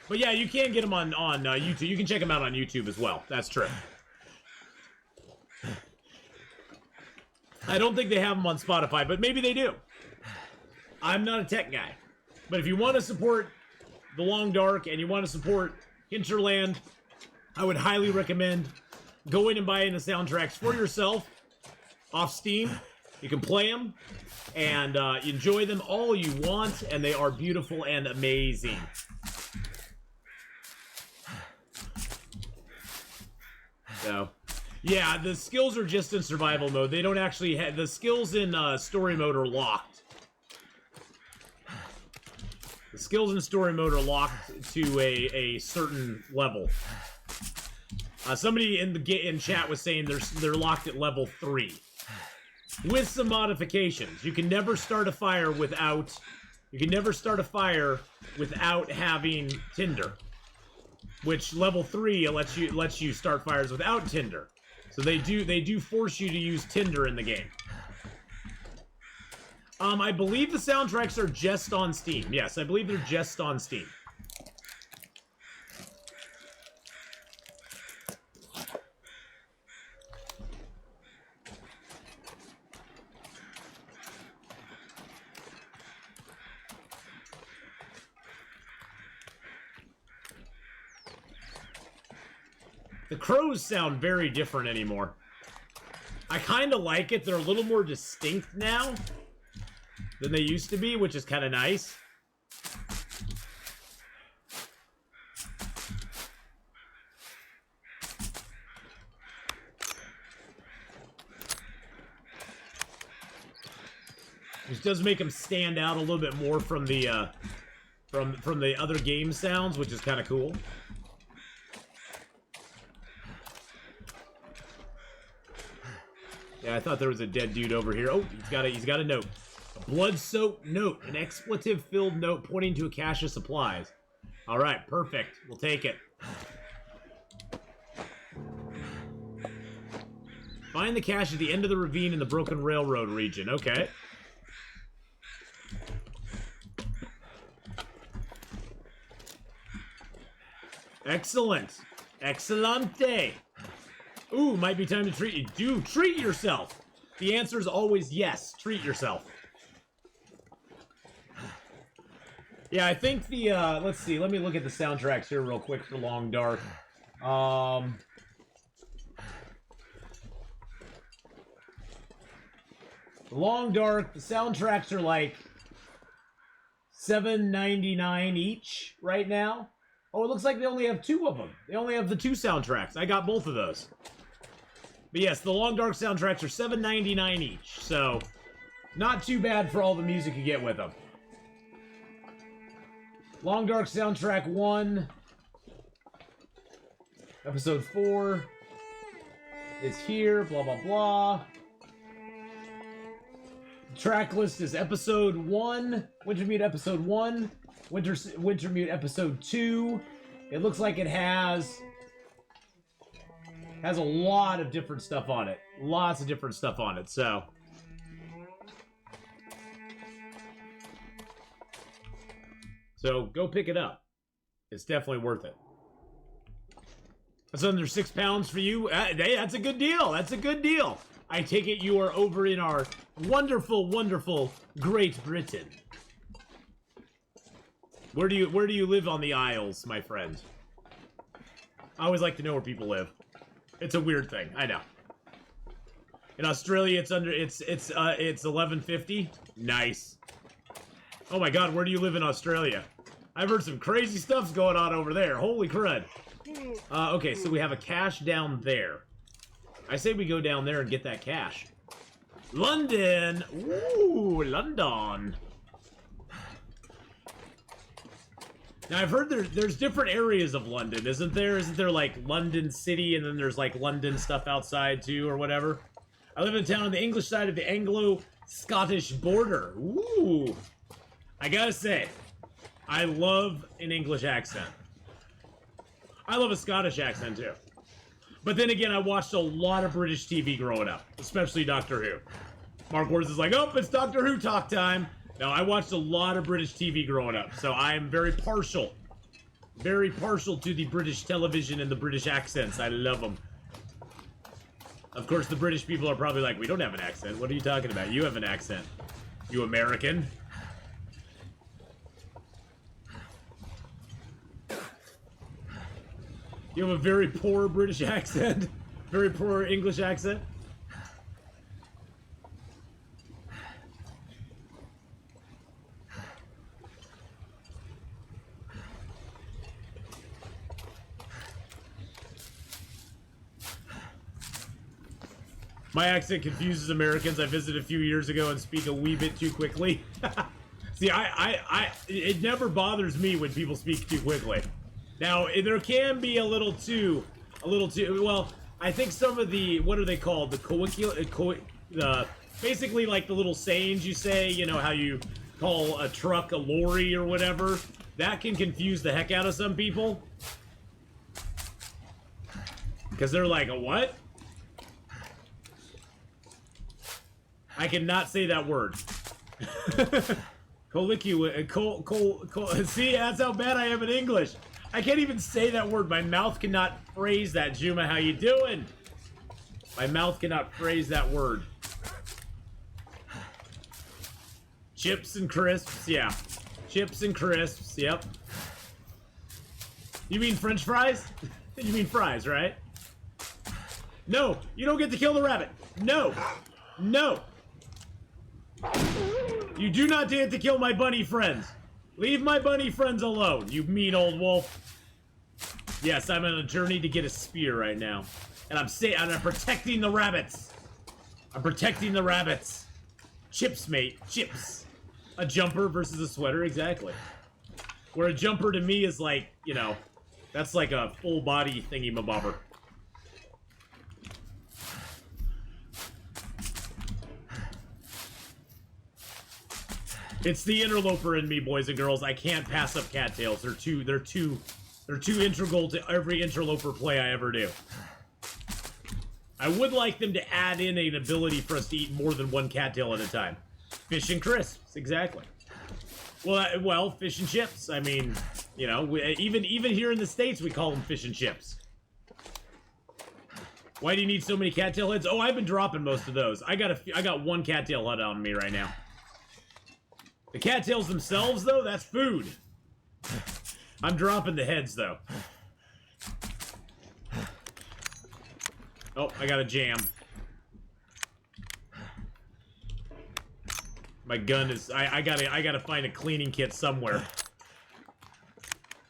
but yeah, you can get them on YouTube. You can check them out on YouTube as well. That's true. I don't think they have them on Spotify, but maybe they do. I'm not a tech guy. But if you want to support The Long Dark and you want to support Hinterland, I would highly recommend going and buying the soundtracks for yourself off Steam. You can play them and enjoy them all you want, and they are beautiful and amazing. So, yeah, the skills are just in survival mode. They don't actually have... The skills in story mode are locked. The skills in story mode are locked to a certain level. Somebody in chat was saying they're locked at level 3. with some modifications. You can never start a fire without. You can never start a fire without having tinder. Which level 3 lets you start fires without tinder. So they do force you to use tinder in the game. I believe the soundtracks are just on Steam. Yes, I believe they're just on Steam. The crows sound very different anymore. I kind of like it. They're a little more distinct now than they used to be, which is kind of nice. Which does make them stand out a little bit more from the from the other game sounds, which is kind of cool. Yeah, I thought there was a dead dude over here. Oh, he's got a note. A blood-soaked note. An expletive-filled note pointing to a cache of supplies. Alright, perfect. We'll take it. Find the cache at the end of the ravine in the Broken Railroad region. Okay. Excellent. Excellente. Ooh, might be time to treat you. Do treat yourself. The answer is always yes. Treat yourself. Yeah, I think the, let's see. Let me look at the soundtracks here real quick for Long Dark. Long Dark, the soundtracks are like $7.99 each right now. Oh, it looks like they only have 2 of them. They only have the 2 soundtracks. I got both of those. But yes, the Long Dark soundtracks are $7.99 each, so not too bad for all the music you get with them. Long Dark soundtrack 1, episode 4 is here, blah, blah, blah. The track list is episode 1, Wintermute episode 1, Wintermute episode 2. It looks like it has a lot of different stuff on it. Lots of different stuff on it, so. So, go pick it up. It's definitely worth it. That's under £6 for you. Hey, that's a good deal. That's a good deal. I take it you are over in our wonderful, wonderful Great Britain. Where do you live on the Isles, my friend? I always like to know where people live. It's a weird thing, I know. In Australia, it's 11:50. Nice. Oh my God, where do you live in Australia? I've heard some crazy stuff's going on over there. Holy crud. Okay, so we have a cache down there. I say we go down there and get that cache. London. Ooh, London. Now, I've heard there's different areas of London, isn't there? Isn't there, like, London City, and then there's, like, London stuff outside, too, or whatever? I live in a town on the English side of the Anglo-Scottish border. Ooh. I gotta say, I love an English accent. I love a Scottish accent, too. But then again, I watched a lot of British TV growing up, especially Doctor Who. Mark Wars is like, oh, it's Doctor Who talk time. No, I watched a lot of British TV growing up, so I am very partial to the British television and the British accents. I love them. Of course, the British people are probably like, we don't have an accent. What are you talking about? You have an accent. You American. You have a very poor British accent. Very poor English accent. My accent confuses Americans. I visited a few years ago and speak a wee bit too quickly. See, it never bothers me when people speak too quickly. Now, there can be a little too, well, I think some of the, what are they called? The basically like the little sayings you say, you know, how you call a truck a lorry or whatever. That can confuse the heck out of some people. Because they're like, a what? I cannot say that word. See, that's how bad I am in English. I can't even say that word. My mouth cannot phrase that. Juma, how you doing? My mouth cannot phrase that word. Chips and crisps, yeah. Chips and crisps, yep. You mean French fries? You mean fries, right? No, you don't get to kill the rabbit. No, no. You do not get to kill my bunny friends. Leave my bunny friends alone, you mean old wolf. Yes, I'm on a journey to get a spear right now. And I'm protecting the rabbits. I'm protecting the rabbits. Chips, mate, chips. A jumper versus a sweater, exactly. Where a jumper to me is like, you know, that's like a full body thingy-mabobber. It's the interloper in me, boys and girls. I can't pass up cattails. They're too integral to every interloper play I ever do. I would like them to add in an ability for us to eat more than one cattail at a time. Fish and crisps, exactly. Well, fish and chips. I mean, you know, even here in the States, we call them fish and chips. Why do you need so many cattail heads? Oh, I've been dropping most of those. I got one cattail head on me right now. The cattails themselves, though, that's food. I'm dropping the heads, though. Oh, I got a jam. My gun is... I gotta find a cleaning kit somewhere.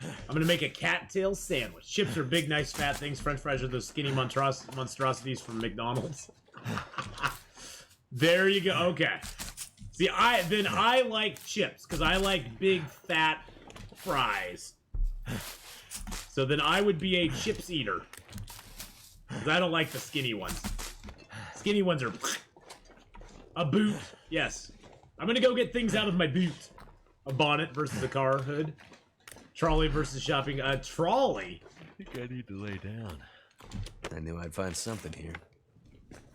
I'm gonna make a cattail sandwich. Chips are big, nice, fat things. French fries are those skinny monstrosities from McDonald's. There you go. Okay. See, I like chips, because I like big, fat fries. So then I would be a chips eater. Because I don't like the skinny ones. Skinny ones are... A boot. Yes. I'm gonna go get things out of my boot. A bonnet versus a car hood. Trolley versus shopping. A trolley? I think I need to lay down. I knew I'd find something here.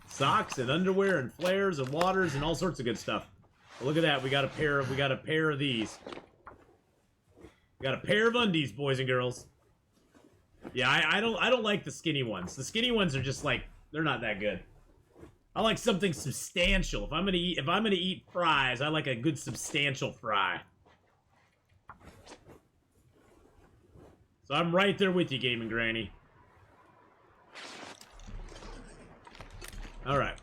Socks and underwear and flares and waters and all sorts of good stuff. Well, look at that. We got a pair of these. We got a pair of undies, boys and girls. Yeah, I don't like the skinny ones. The skinny ones are just like, they're not that good. I like something substantial. If I'm gonna eat fries, I like a good substantial fry. So I'm right there with you, Gaming Granny. All right.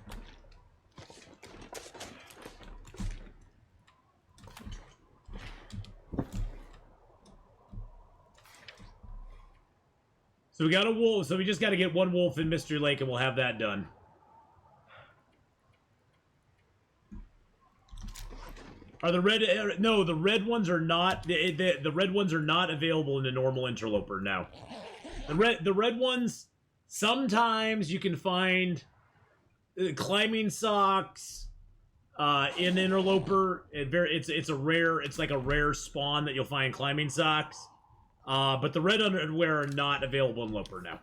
So we got a wolf, so we just got to get one wolf in Mystery Lake and we'll have that done. Are the red... no, the red ones are not... The red ones are not available in the normal interloper now. The red ones, sometimes you can find climbing socks in interloper. It's like a rare spawn that you'll find climbing socks. But the red underwear are not available in Loper now.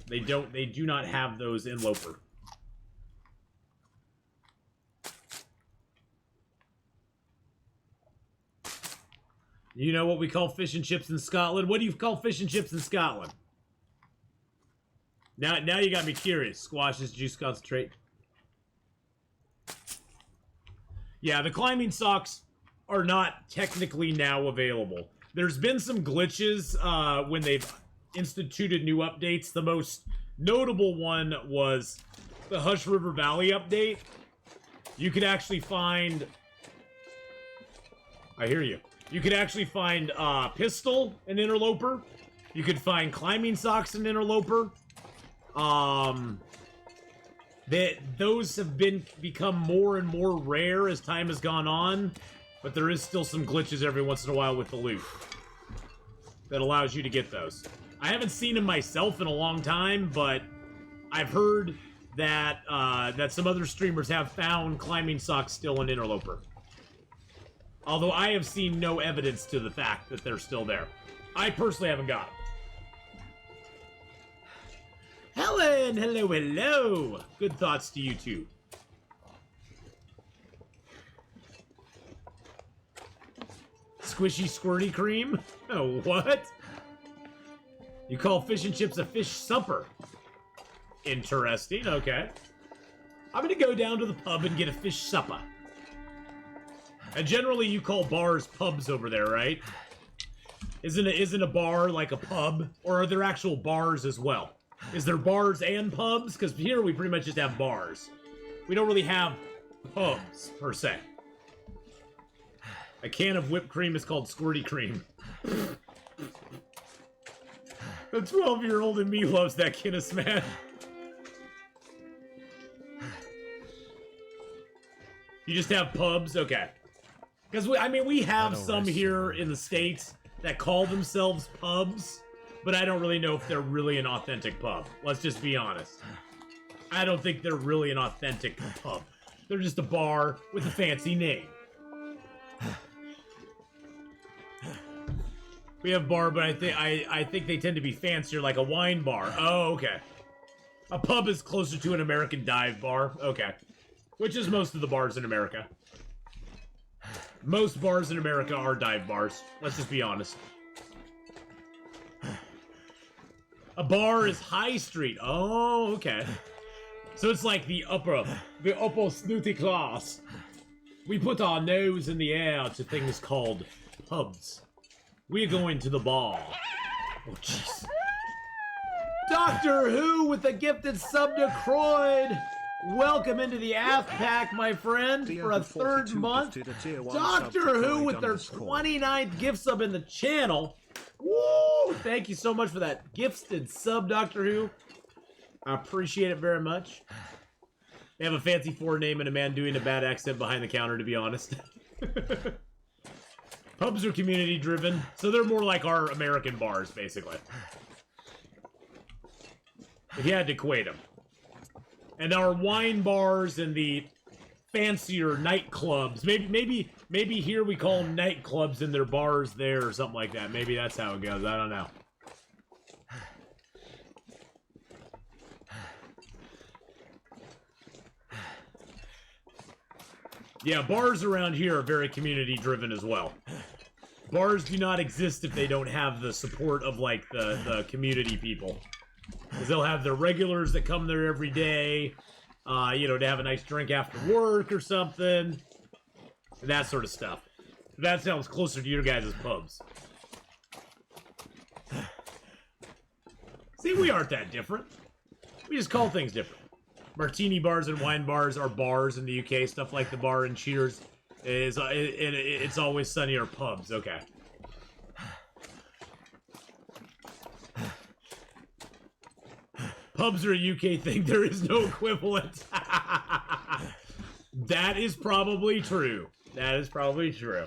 They do not have those in Loper. You know what we call fish and chips in Scotland? What do you call fish and chips in Scotland? Now you got me curious. Squashes, juice concentrate. Yeah, the climbing socks are not technically now available. There's been some glitches when they've instituted new updates. The most notable one was the Hush River Valley update. You could actually find... I hear you. You could actually find pistol in Interloper. You could find climbing socks in Interloper. Those have become more and more rare as time has gone on. But there is still some glitches every once in a while with the loot that allows you to get those. I haven't seen them myself in a long time, but I've heard that that some other streamers have found climbing socks still in Interloper. Although I have seen no evidence to the fact that they're still there. I personally haven't got them. Helen, hello, hello. Good thoughts to you too. Squishy squirty cream? Oh, what? You call fish and chips a fish supper? Interesting, okay. I'm gonna go down to the pub and get a fish supper. And generally you call bars pubs over there, right? Isn't a bar like a pub? Or are there actual bars as well? Is there bars and pubs? Because here we pretty much just have bars. We don't really have pubs, per se. A can of whipped cream is called squirty cream. The 12-year-old in me loves that Guinness, man. You just have pubs? Okay. Because, we have some here in the States that call themselves pubs, but I don't really know if they're really an authentic pub. Let's just be honest. I don't think they're really an authentic pub. They're just a bar with a fancy name. We have bar, but I think they tend to be fancier, like a wine bar. Oh, okay. A pub is closer to an American dive bar. Okay. Which is most of the bars in America. Most bars in America are dive bars. Let's just be honest. A bar is high street. Oh, okay. So it's like the upper snooty class. We put our nose in the air to things called pubs. We're going to the bar. Oh, jeez. Doctor Who with the gifted sub to Croyd. Welcome into the Ath Pack, my friend, for a third month. Doctor Who with their 29th gift sub in the channel. Woo! Thank you so much for that gifted sub, Doctor Who. I appreciate it very much. They have a fancy forename and a man doing a bad accent behind the counter, to be honest. Pubs are community-driven, so they're more like our American bars, basically. If you had to equate them. And our wine bars and the fancier nightclubs. Maybe here we call them nightclubs and their bars there or something like that. Maybe that's how it goes. I don't know. Yeah, bars around here are very community-driven as well. Bars do not exist if they don't have the support of, like, the community people. Because they'll have their regulars that come there every day, you know, to have a nice drink after work or something. That sort of stuff. That sounds closer to your guys' pubs. See, we aren't that different. We just call things different. Martini bars and wine bars are bars in the UK. Stuff like the bar in Cheers is it's always sunny or pubs. Okay. Pubs are a UK thing. There is no equivalent. That is probably true. That is probably true.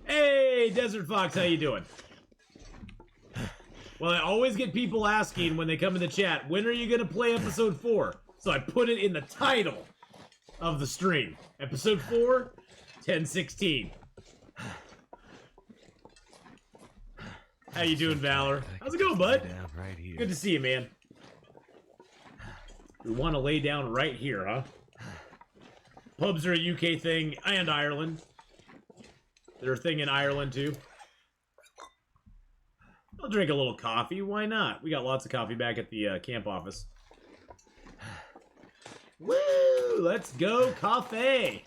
Hey, Desert Fox, how you doing? Well, I always get people asking when they come in the chat, when are you going to play episode 4? So I put it in the title of the stream. Episode 4, 10/16. How you doing, Valor? How's it going, bud? Right here. Good to see you, man. We want to lay down right here, huh? Pubs are a UK thing, and Ireland. They're a thing in Ireland, too. I'll drink a little coffee. Why not? We got lots of coffee back at the camp office. Woo! Let's go coffee!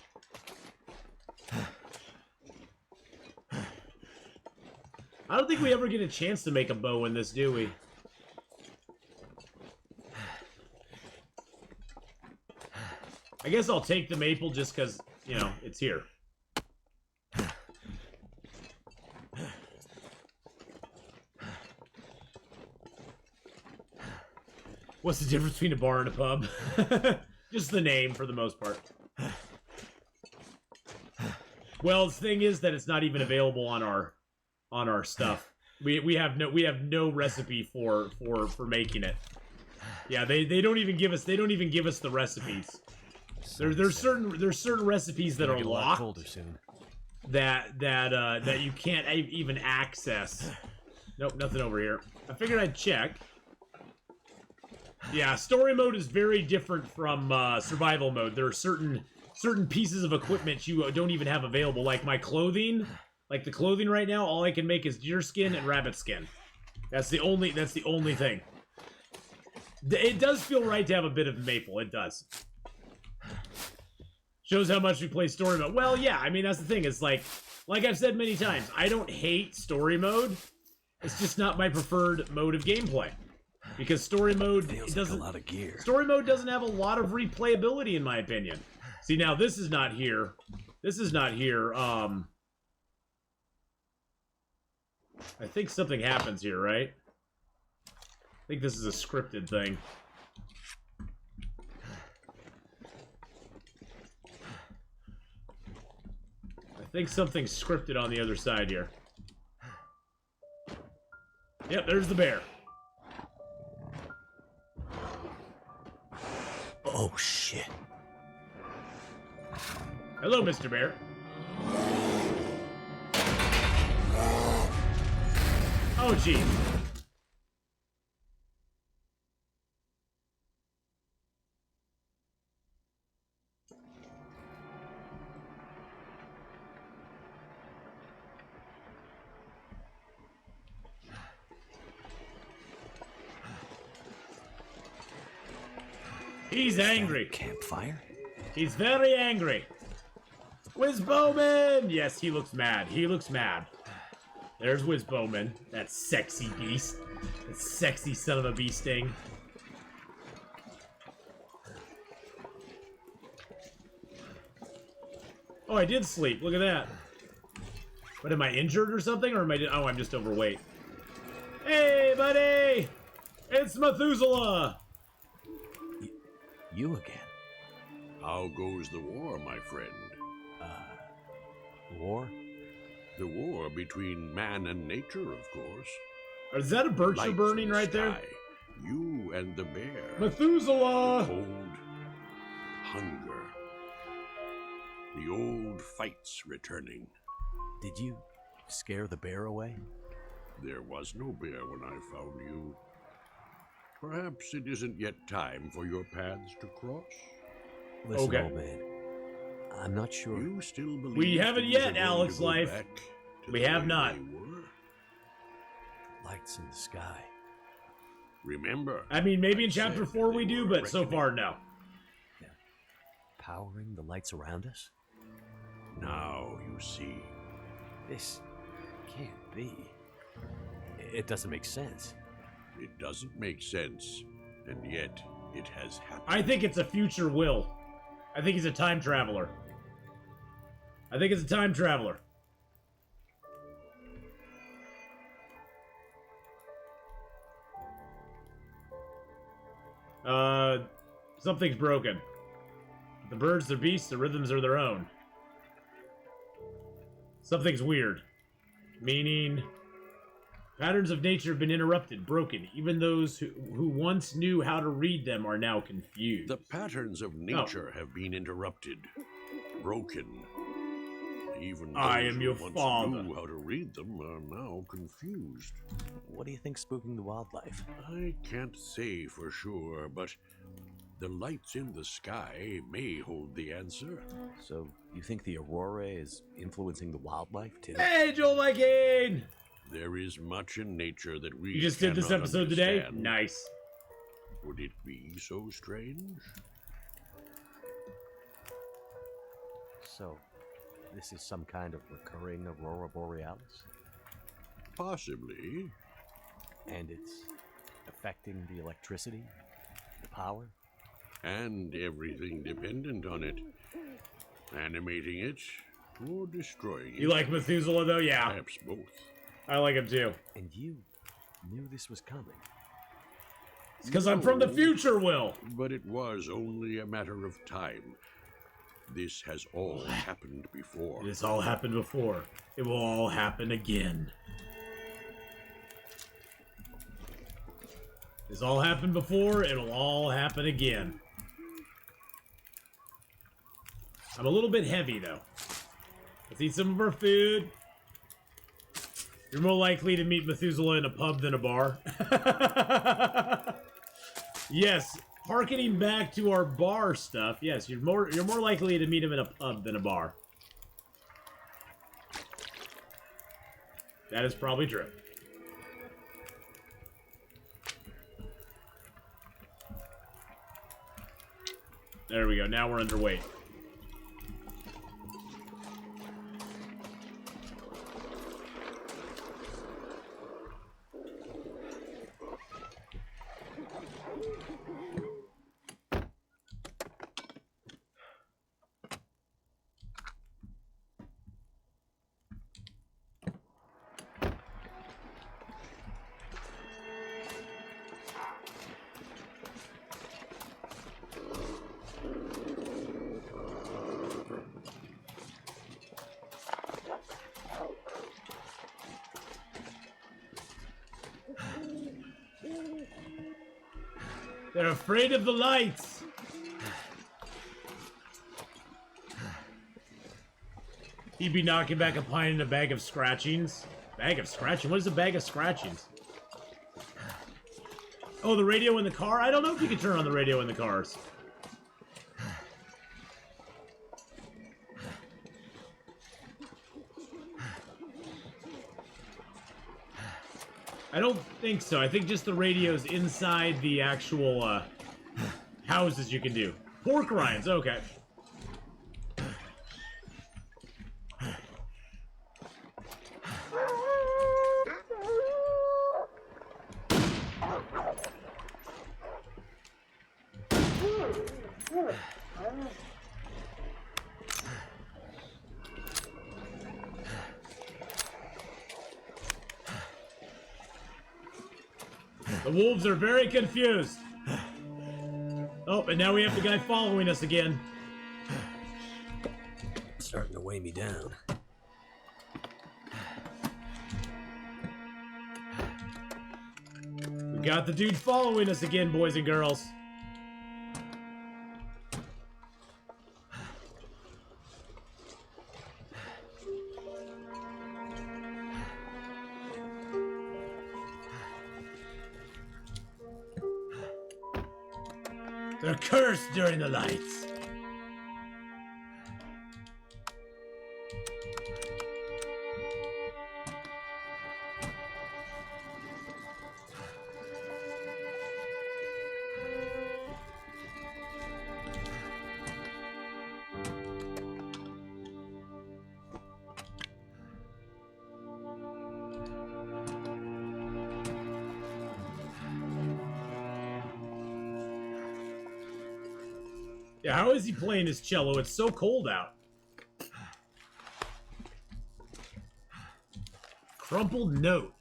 I don't think we ever get a chance to make a bow in this, do we? I guess I'll take the maple just because, you know, it's here. What's the difference between a bar and a pub? Just the name, for the most part. Well, the thing is that it's not even available on our stuff. We have no recipe for making it. Yeah, they don't even give us the recipes. There's certain recipes that are Get a lot colder locked soon. that you can't even access. Nope, nothing over here. I figured I'd check. Yeah, story mode is very different from survival mode. There are certain pieces of equipment you don't even have available, like my clothing. Like the clothing right now, all I can make is deer skin and rabbit skin. That's the only thing. It does feel right to have a bit of maple. It does. Shows how much we play story mode. Well, yeah, I mean that's the thing. It's like I've said many times, I don't hate story mode. It's just not my preferred mode of gameplay. Because story mode doesn't. Like a lot of gear. Story mode doesn't have a lot of replayability, in my opinion. See, now this is not here. This is not here. I think something happens here, right? I think this is a scripted thing. I think something's scripted on the other side here. Yep, there's the bear. Oh, shit. Hello, Mr. Bear. Oh, geez. He's angry. Campfire? He's very angry. Wiz Bowman! Yes, he looks mad. He looks mad. There's Wiz Bowman. That sexy beast. That sexy son of a bee sting. Oh, I did sleep. Look at that. But am I injured or something? Or am I... Oh, I'm just overweight. Hey, buddy! It's Methuselah! You again? How goes the war, my friend? War? The war between man and nature, of course. Is that a birch you're Lights burning in the right there? sky, You and the bear. Methuselah! Cold, hunger. The old fights returning. Did you scare the bear away? There was no bear when I found you. Perhaps it isn't yet time for your paths to cross. Listen, Okay. old man. I'm not sure. You still believe We haven't things yet, are going Alex to go Life. back to We the have way not. they were? Lights in the sky. Remember. I mean, maybe in I said chapter 4 they we do, were but so reckoning. far, no. Powering the lights around us? Now you see. This can't be. It doesn't make sense. It doesn't make sense, and yet it has happened. I think it's a future Will. I think he's a time traveler. I think it's a time traveler. Something's broken. The birds, their beasts, the rhythms are their own. Something's weird. Meaning, patterns of nature have been interrupted, broken. Even those who once knew how to read them are now confused. The patterns of nature have been interrupted, broken. Even those I am who your once father. knew how to read them are now confused. What do you think's spooking the wildlife? I can't say for sure, but the lights in the sky may hold the answer. So, you think the aurora is influencing the wildlife too? Hey, Joel Viking! There is much in nature that we You just did this cannot episode today? understand. Nice. Would it be so strange? So, this is some kind of recurring aurora borealis? Possibly. And it's affecting the electricity? The power? And everything dependent on it. Animating it or destroying it. You like Methuselah, though? Yeah. Perhaps both. I like him, too. And you knew this was coming? It's because I'm from the No, future, Will. But it was only a matter of time. This has all happened before. This all happened before. It will all happen again. This all happened before, it'll all happen again. I'm a little bit heavy, though. Let's eat some of our food. You're more likely to meet Methuselah in a pub than a bar. Yes, harkening back to our bar stuff. Yes, you're more likely to meet him in a pub than a bar. That is probably true. There we go. Now we're underweight. They're afraid of the lights. He'd be knocking back a pine in a bag of scratchings. Bag of scratching? What is a bag of scratchings? Oh, the radio in the car? I don't know if you can turn on the radio in the cars. I don't think so. I think just the radios inside the actual houses you can do. Pork rinds, okay. The wolves are very confused. Oh, and now we have the guy following us again. Starting to weigh me down. We got the dude following us again, boys and girls. They're cursed during the lights. Yeah, how is he playing his cello? It's so cold out. Crumpled note.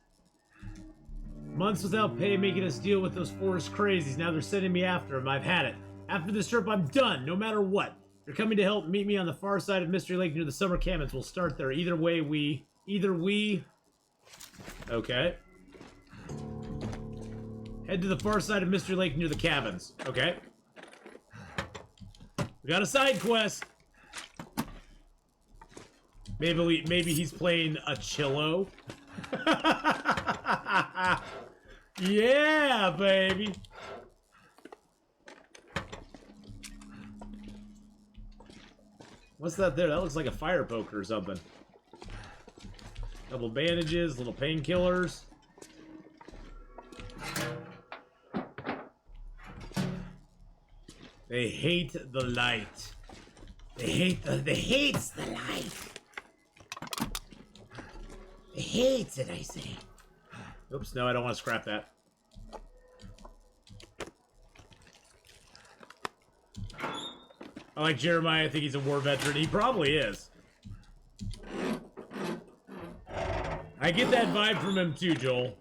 Months without pay making us deal with those forest crazies. Now they're sending me after them. I've had it. After this trip, I'm done, no matter what. You're coming to help meet me on the far side of Mystery Lake near the summer cabins. We'll start there. Either we... Okay. Head to the far side of Mystery Lake near the cabins. Okay. We got a side quest. Maybe he's playing a cello. Yeah, baby. What's that there? That looks like a fire poker or something. Couple bandages, little painkillers. They hate the light. They hates the light. They hates it, I say. Oops, no, I don't want to scrap that. I like Jeremiah. I think he's a war veteran. He probably is. I get that vibe from him too, Joel.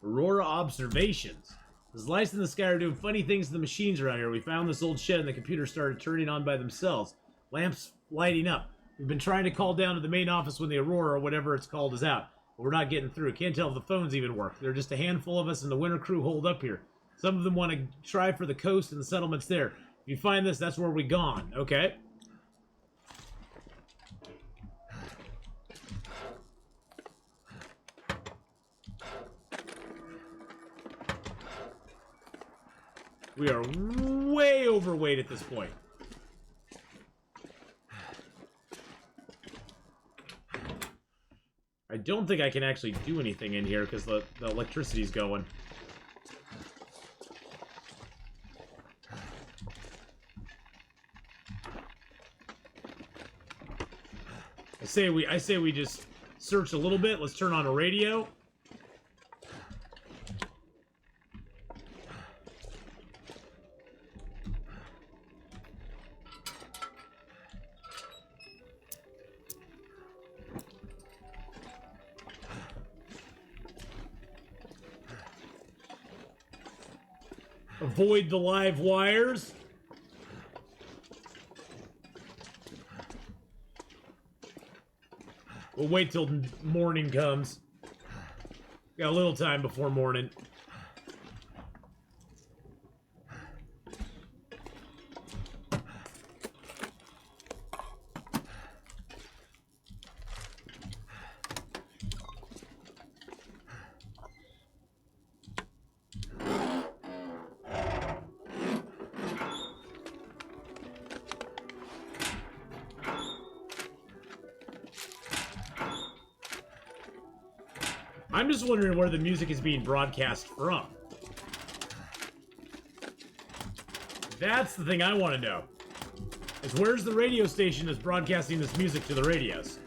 Aurora observations. Those lights in the sky are doing funny things to the machines around here. We found this old shed and the computers started turning on by themselves. Lamps lighting up. We've been trying to call down to the main office when the Aurora or whatever it's called is out. But we're not getting through. Can't tell if the phones even work. There are just a handful of us and the winter crew holed up here. Some of them want to try for the coast and the settlements there. If you find this, that's where we gone. Okay. We are way overweight at this point. I don't think I can actually do anything in here because the electricity's going. I say we just search a little bit. Let's turn on a radio. Avoid the live wires. We'll wait till morning comes. Got a little time before morning. I'm just wondering where the music is being broadcast from. That's the thing I want to know. Is where's the radio station that's broadcasting this music to the radios?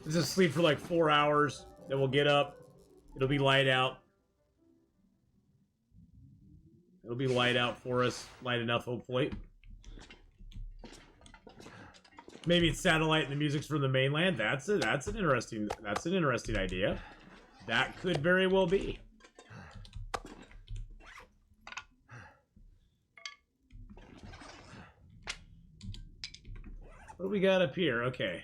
Let's just sleep for like 4 hours, then we'll get up. It'll be light out. It'll be light out for us. Light enough, hopefully. Maybe it's satellite and the music's from the mainland. That's an interesting idea. That could very well be. What do we got up here? Okay.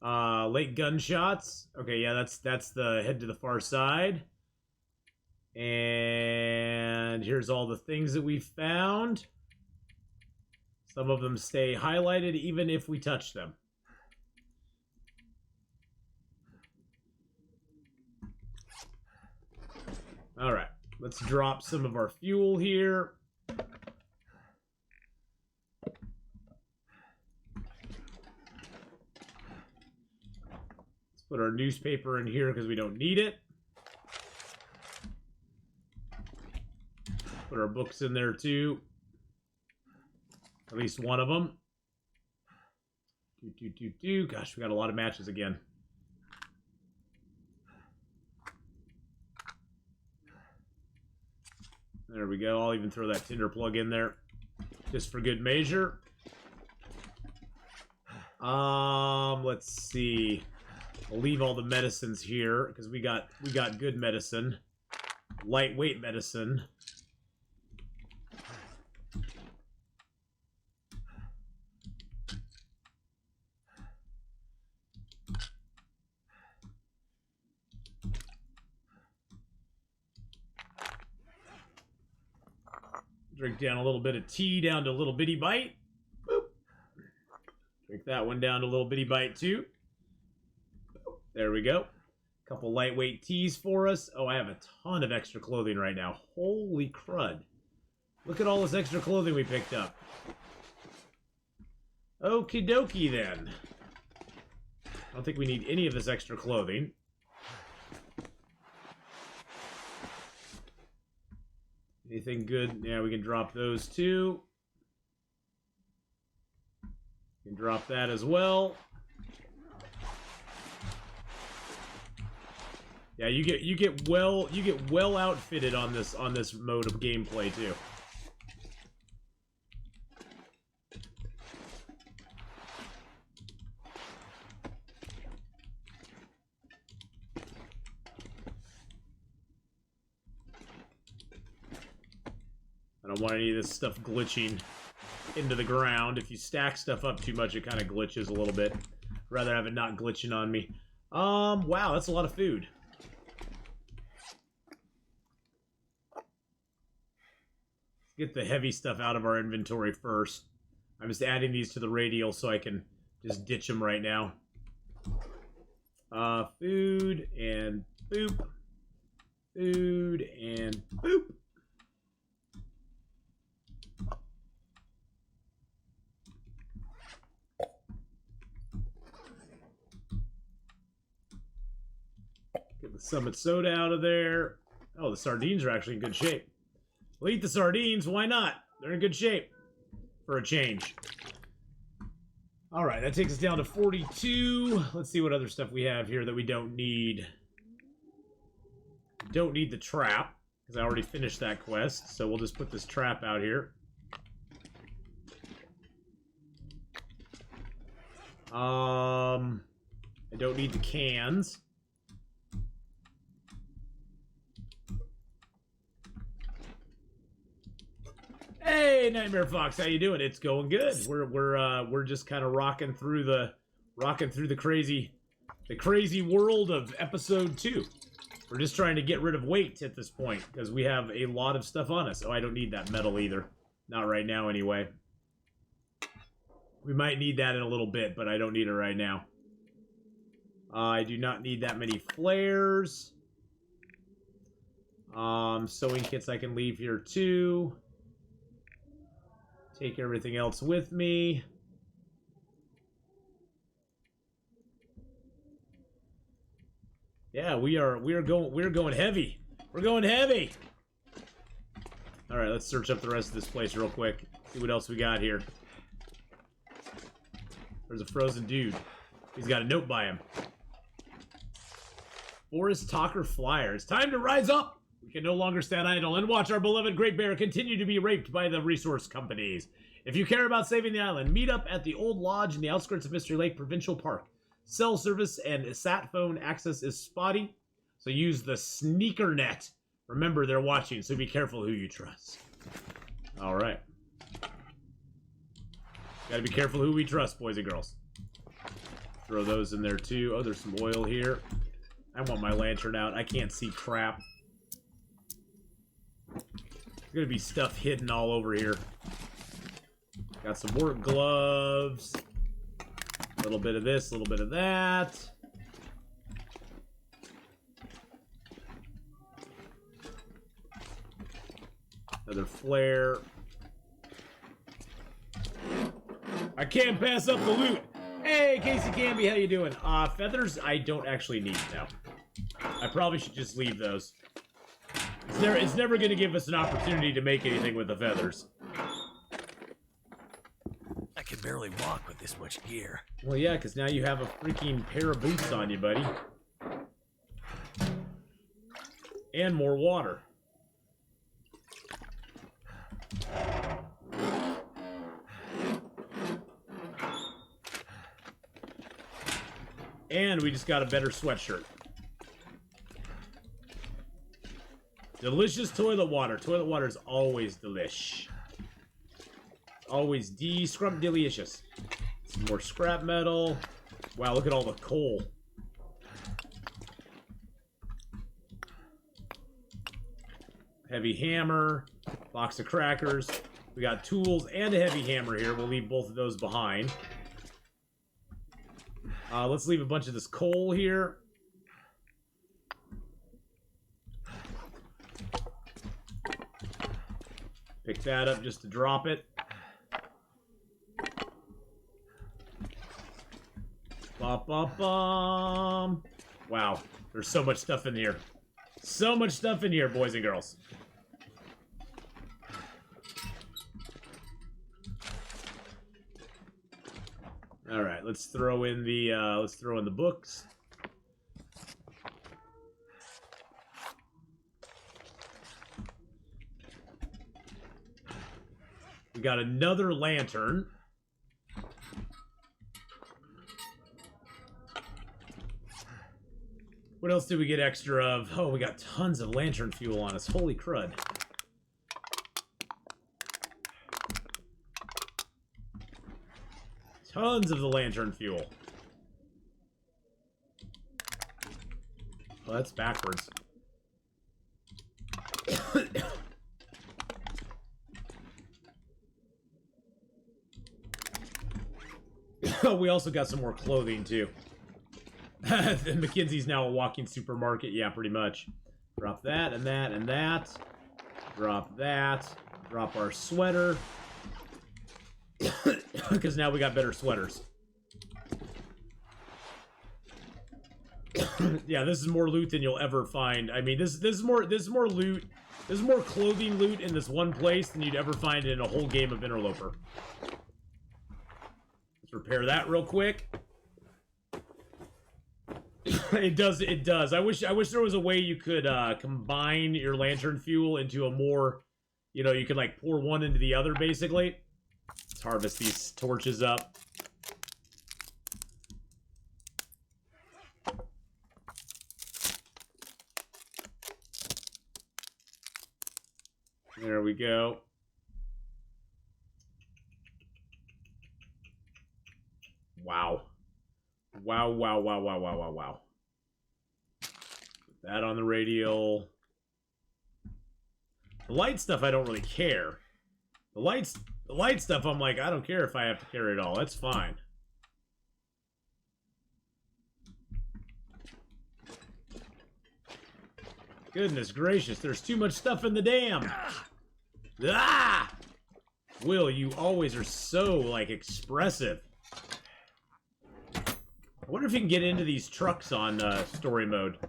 Late gunshots. Okay, yeah, that's the head to the far side. And here's all the things that we found. Some of them stay highlighted even if we touch them. All right, let's drop some of our fuel here. Put our newspaper in here because we don't need it. Put our books in there too. At least one of them. Gosh, we got a lot of matches again. There we go. I'll even throw that tinder plug in there just for good measure. Let's see. We'll leave all the medicines here because we got good medicine, lightweight medicine. Drink down a little bit of tea down to a little bitty bite. Boop. Drink that one down to a little bitty bite too. There we go. A couple lightweight teas for us. Oh, I have a ton of extra clothing right now. Holy crud. Look at all this extra clothing we picked up. Okie dokie then. I don't think we need any of this extra clothing. Anything good? Yeah, we can drop those too. We can drop that as well. Yeah, you get well outfitted on this mode of gameplay too. I don't want any of this stuff glitching into the ground. If you stack stuff up too much, it kind of glitches a little bit. Rather have it not glitching on me. Wow, that's a lot of food. Get the heavy stuff out of our inventory first. I'm just adding these to the radial so I can just ditch them right now. Food and boop. Food and boop. Get the Summit Soda out of there. Oh, the sardines are actually in good shape. We'll eat the sardines, why not? They're in good shape. For a change. Alright, that takes us down to 42. Let's see what other stuff we have here that we don't need. Don't need the trap, because I already finished that quest, so we'll just put this trap out here. I don't need the cans. Hey, Nightmare Fox, how you doing? It's going good. We're just kind of rocking through the crazy world of episode 2. We're just trying to get rid of weight at this point because we have a lot of stuff on us. Oh, I don't need that metal either. Not right now, anyway. We might need that in a little bit, but I don't need it right now. I do not need that many flares. Sewing kits I can leave here too. Take everything else with me. Yeah, we're going heavy. We're going heavy. All right, let's search up the rest of this place real quick. See what else we got here. There's a frozen dude. He's got a note by him. Forest Talker Flyer. It's time to rise up. We can no longer stand idle and watch our beloved Great Bear continue to be raped by the resource companies. If you care about saving the island, meet up at the Old Lodge in the outskirts of Mystery Lake Provincial Park. Cell service and sat phone access is spotty, so use the sneaker net. Remember, they're watching, so be careful who you trust. All right. Gotta be careful who we trust, boys and girls. Throw those in there, too. Oh, there's some oil here. I want my lantern out. I can't see crap. There's gonna be stuff hidden all over here. Got some work gloves. A little bit of this, a little bit of that. Another flare. I can't pass up the loot. Hey, Casey Canby, how you doing? Feathers I don't actually need now. I probably should just leave those. It's never going to give us an opportunity to make anything with the feathers. I can barely walk with this much gear. Well, yeah, because now you have a freaking pair of boots on you, buddy. And more water. And we just got a better sweatshirt. Delicious toilet water. Toilet water is always delish. Always scrub delicious. Some more scrap metal. Wow, look at all the coal. Heavy hammer. Box of crackers. We got tools and a heavy hammer here. We'll leave both of those behind. Let's leave a bunch of this coal here. Pick that up just to drop it. Ba-ba-bum. Wow, there's so much stuff in here. So much stuff in here, boys and girls. All right, let's throw in the books. We got another lantern. What else did we get extra of? Oh, we got tons of lantern fuel on us. Holy crud. Tons of the lantern fuel. Oh, that's backwards. We also got some more clothing, too. And Mackenzie's now a walking supermarket. Yeah, pretty much. Drop that and that and that. Drop that. Drop our sweater. Because now we got better sweaters. Yeah, this is more loot than you'll ever find. I mean, this is more loot. This is more clothing loot in this one place than you'd ever find in a whole game of Interloper. Let's repair that real quick. It does. I wish there was a way you could combine your lantern fuel into a more, you know, you could like pour one into the other basically. Let's harvest these torches up. There we go. Wow. Wow, wow, wow, wow, wow, wow, wow. Put that on the radial. The light stuff, I don't really care. The light stuff, I'm like, I don't care if I have to carry it all. That's fine. Goodness gracious, there's too much stuff in the dam. Ah! Will, you always are so, like, expressive. I wonder if you can get into these trucks on story mode.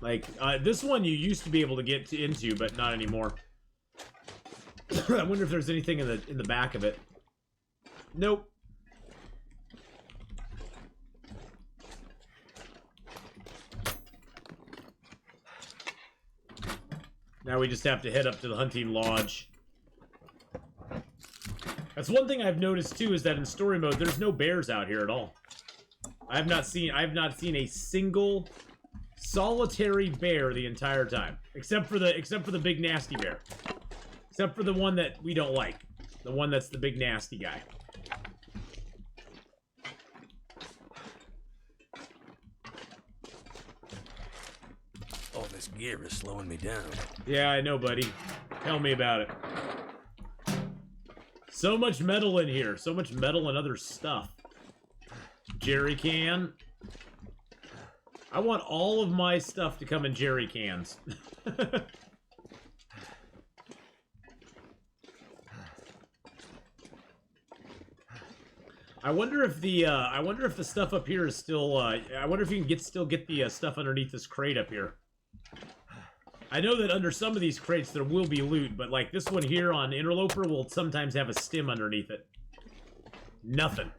Like, this one you used to be able to get into, but not anymore. I wonder if there's anything in the back of it. Nope. Now we just have to head up to the hunting lodge. That's one thing I've noticed too, is that in story mode there's no bears out here at all. I have not seen a single solitary bear the entire time, except for the big nasty bear. Except for the one that we don't like. The one that's the big nasty guy. All this gear is slowing me down. Yeah, I know, buddy. Tell me about it. So much metal in here. So much metal and other stuff. Jerry can. I want all of my stuff to come in jerry cans. I wonder if the stuff up here is still. I wonder if you can still get the stuff underneath this crate up here. I know that under some of these crates there will be loot, but like this one here on Interloper will sometimes have a stim underneath it. Nothing.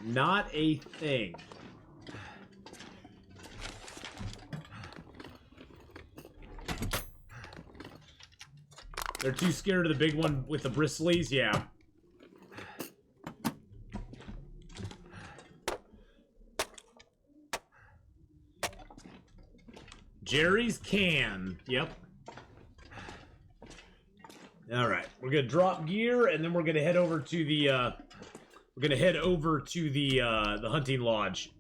Not a thing. They're too scared of the big one with the bristlies? Yeah. Jerry's can. Yep. All right, we're gonna drop gear, and then we're gonna head over to the the hunting lodge.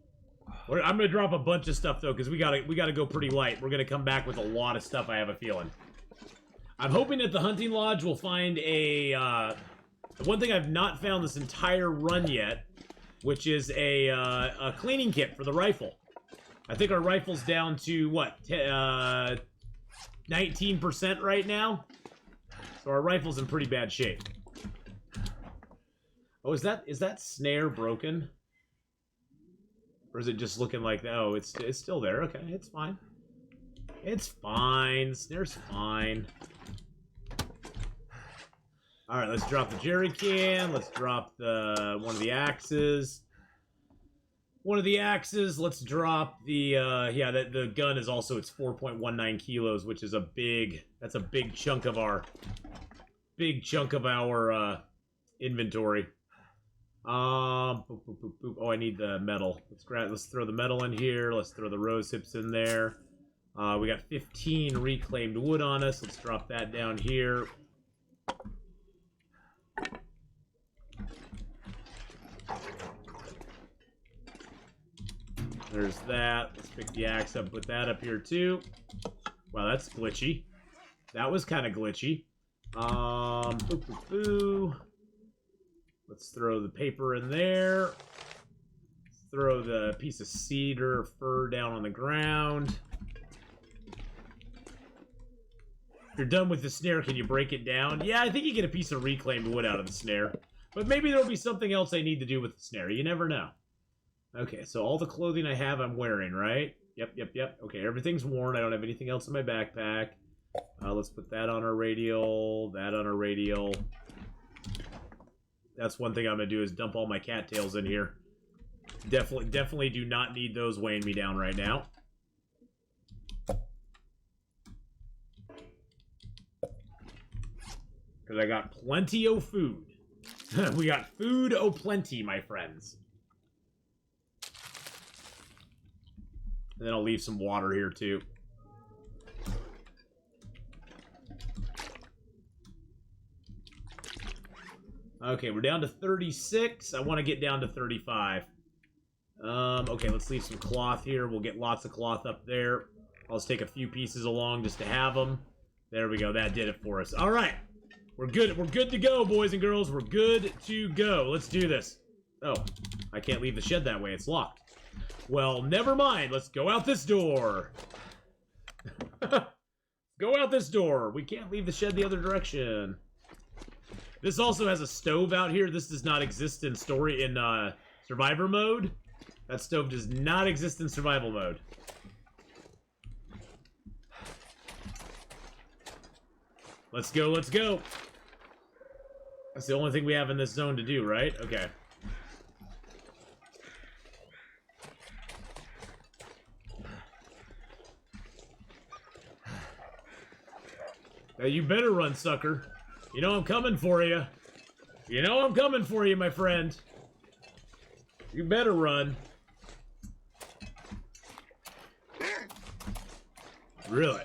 I'm gonna drop a bunch of stuff though, because we gotta go pretty light. We're gonna come back with a lot of stuff. I have a feeling. I'm hoping at the hunting lodge we'll find a The one thing I've not found this entire run yet, which is a cleaning kit for the rifle. I think our rifle's down to, what, 19% right now? So our rifle's in pretty bad shape. Oh, is that snare broken? Or is it just looking like that? Oh, it's still there. Okay, it's fine. It's fine. The snare's fine. Alright, let's drop the jerry can. Let's drop one of the axes. One of the axes. Let's drop the the gun is also, it's 4.19 kilos, which is that's a big chunk of our inventory. Oh, I need the metal. Let's throw the metal in here. Let's throw the rose hips in there. We got 15 reclaimed wood on us. Let's drop that down here. There's that. Let's pick the axe up, put that up here too. Wow, that's glitchy. That was kind of glitchy. Let's throw the paper in there. Let's throw the piece of cedar fir down on the ground. If you're done with the snare, can you break it down? Yeah, I think you get a piece of reclaimed wood out of the snare. But maybe there'll be something else I need to do with the snare. You never know. Okay, so all the clothing I have, I'm wearing, right? Yep. Okay, everything's worn. I don't have anything else in my backpack. Let's put that on our radial, that on our radial. That's one thing I'm going to do is dump all my cattails in here. Definitely do not need those weighing me down right now. Because I got plenty of food. We got food plenty, my friends. And then I'll leave some water here, too. Okay, we're down to 36. I want to get down to 35. Okay, let's leave some cloth here. We'll get lots of cloth up there. I'll just take a few pieces along just to have them. There we go. That did it for us. All right. We're good. We're good to go, boys and girls. We're good to go. Let's do this. Oh, I can't leave the shed that way. It's locked. Well, never mind. Let's go out this door. Go out this door. We can't leave the shed the other direction. This also has a stove out here. This does not exist in survivor mode. That stove does not exist in survival mode. Let's go, let's go. That's the only thing we have in this zone to do, right? Okay. Now you better run, sucker. You know I'm coming for you. You know I'm coming for you, my friend. You better run. Really?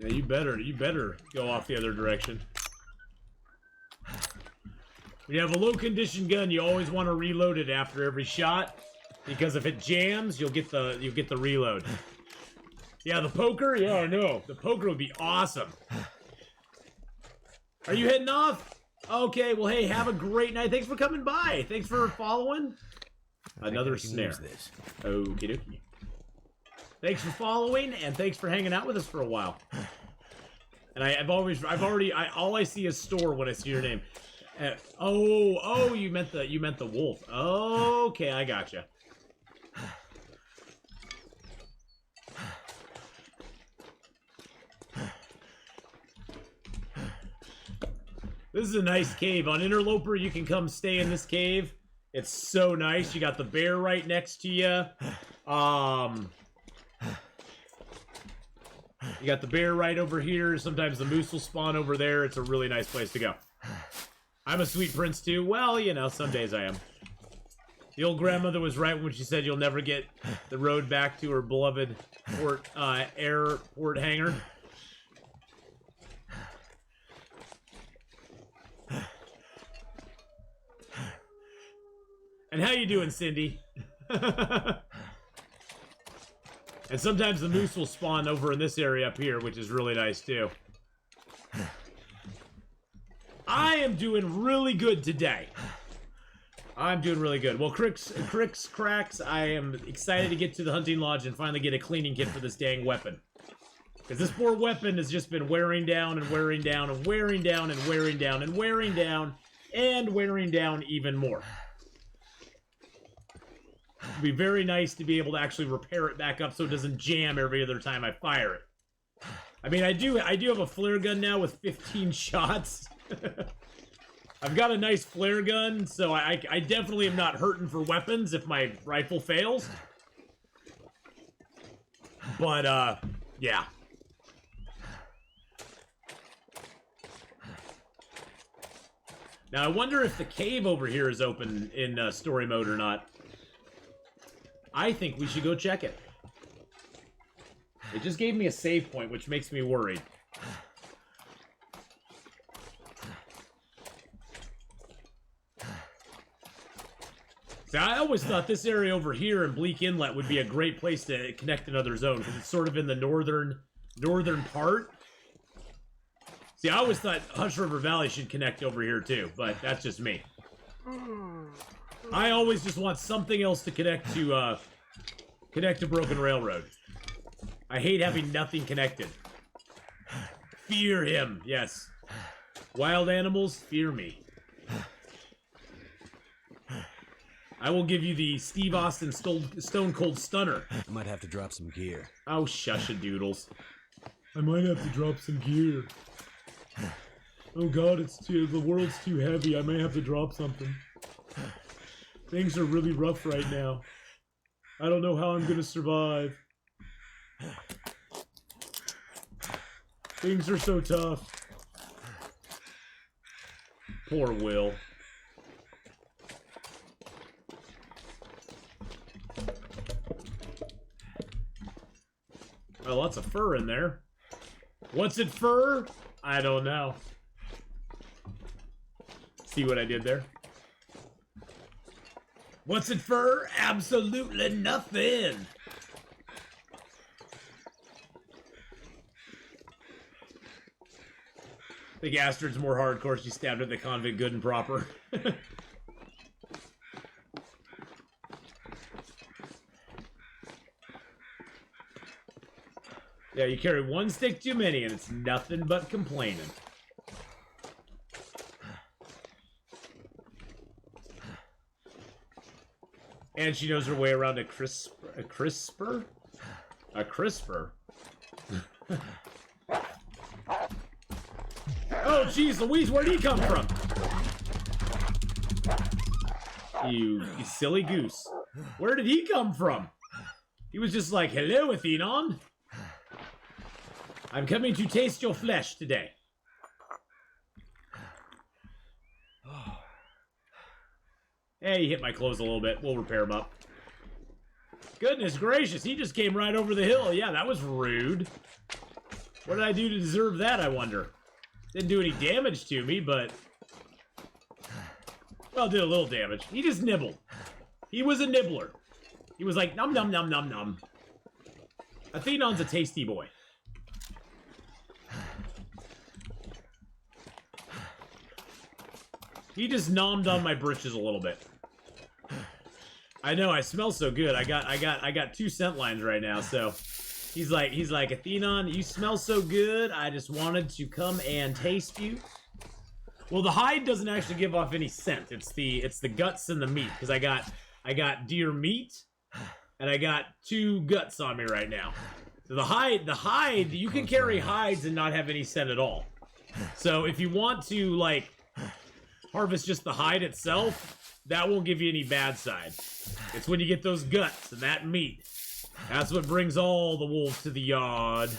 Yeah, you better go off the other direction. When you have a low condition gun, you always want to reload it after every shot, because if it jams, you'll get the reload. Yeah, the poker? Yeah, I know. The poker would be awesome. Are you heading off? Okay, well, hey, have a great night. Thanks for coming by. Thanks for following. Another snare. Okie dokie. Thanks for following, and thanks for hanging out with us for a while. And all I see is store when I see your name. Oh, you meant the wolf. Okay, I gotcha. This is a nice cave. On Interloper, you can come stay in this cave. It's so nice. You got the bear right next to you. You got the bear right over here. Sometimes the moose will spawn over there. It's a really nice place to go. I'm a sweet prince too. Well, you know, some days I am. The old grandmother was right when she said you'll never get the road back to her beloved airport hangar. And how you doing, Cindy? And sometimes the moose will spawn over in this area up here, which is really nice, too. I am doing really good today. I'm doing really good. Well, Cracks, I am excited to get to the hunting lodge and finally get a cleaning kit for this dang weapon. Because this poor weapon has just been wearing down and wearing down and wearing down and wearing down and wearing down and wearing down even more. It'd be very nice to be able to actually repair it back up so it doesn't jam every other time I fire it. I mean, I do have a flare gun now with 15 shots. I've got a nice flare gun, so I definitely am not hurting for weapons if my rifle fails. But, yeah. Now, I wonder if the cave over here is open in story mode or not. I think we should go check it. It just gave me a save point, which makes me worried. See, I always thought this area over here in Bleak Inlet would be a great place to connect another zone, because it's sort of in the northern part. See, I always thought Hush River Valley should connect over here too, but that's just me. I always just want something else to connect to Broken Railroad. I hate having nothing connected. Fear him, yes. Wild animals, fear me. I will give you the Steve Austin Stone Cold Stunner. I might have to drop some gear. Oh, shush-a-doodles. I might have to drop some gear. Oh god, the world's too heavy. I may have to drop something. Things are really rough right now. I don't know how I'm gonna survive. Things are so tough. Poor Will. Oh, lots of fur in there. What's it fur? I don't know. See what I did there? What's it fur? Absolutely nothing. The Astrid's more hardcore. She stabbed at the convict good and proper. Yeah, you carry one stick too many and it's nothing but complaining. And she knows her way around a crisper? A crisper? Oh, jeez, Louise, where'd he come from? You silly goose. Where did he come from? He was just like, hello, Atheenon. I'm coming to taste your flesh today. Hey, he hit my clothes a little bit. We'll repair them up. Goodness gracious, he just came right over the hill. Yeah, that was rude. What did I do to deserve that, I wonder? Didn't do any damage to me, but... well, did a little damage. He just nibbled. He was a nibbler. He was like, num num num num num. Atheenon's a tasty boy. He just nommed on my britches a little bit. I know, I smell so good. I got 2 scent lines right now, so he's like, Atheenon, you smell so good. I just wanted to come and taste you. Well, the hide doesn't actually give off any scent. It's the guts and the meat, because I got deer meat and I got 2 guts on me right now. So the hide, you can carry hides and not have any scent at all. So if you want to like harvest just the hide itself, that won't give you any bad side. It's when you get those guts and that meat. That's what brings all the wolves to the yard.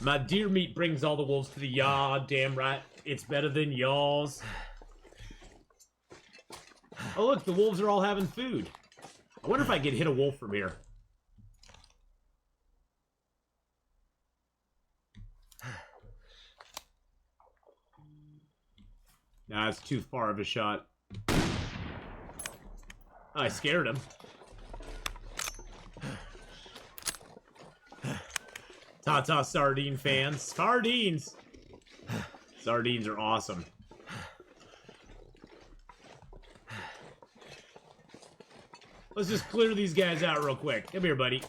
My deer meat brings all the wolves to the yard, damn right. It's better than y'all's. Oh look, the wolves are all having food. I wonder if I could hit a wolf from here. Nah, it's too far of a shot. I scared him. Tata sardine fans. Sardines! Sardines are awesome. Let's just clear these guys out real quick. Come here, buddy.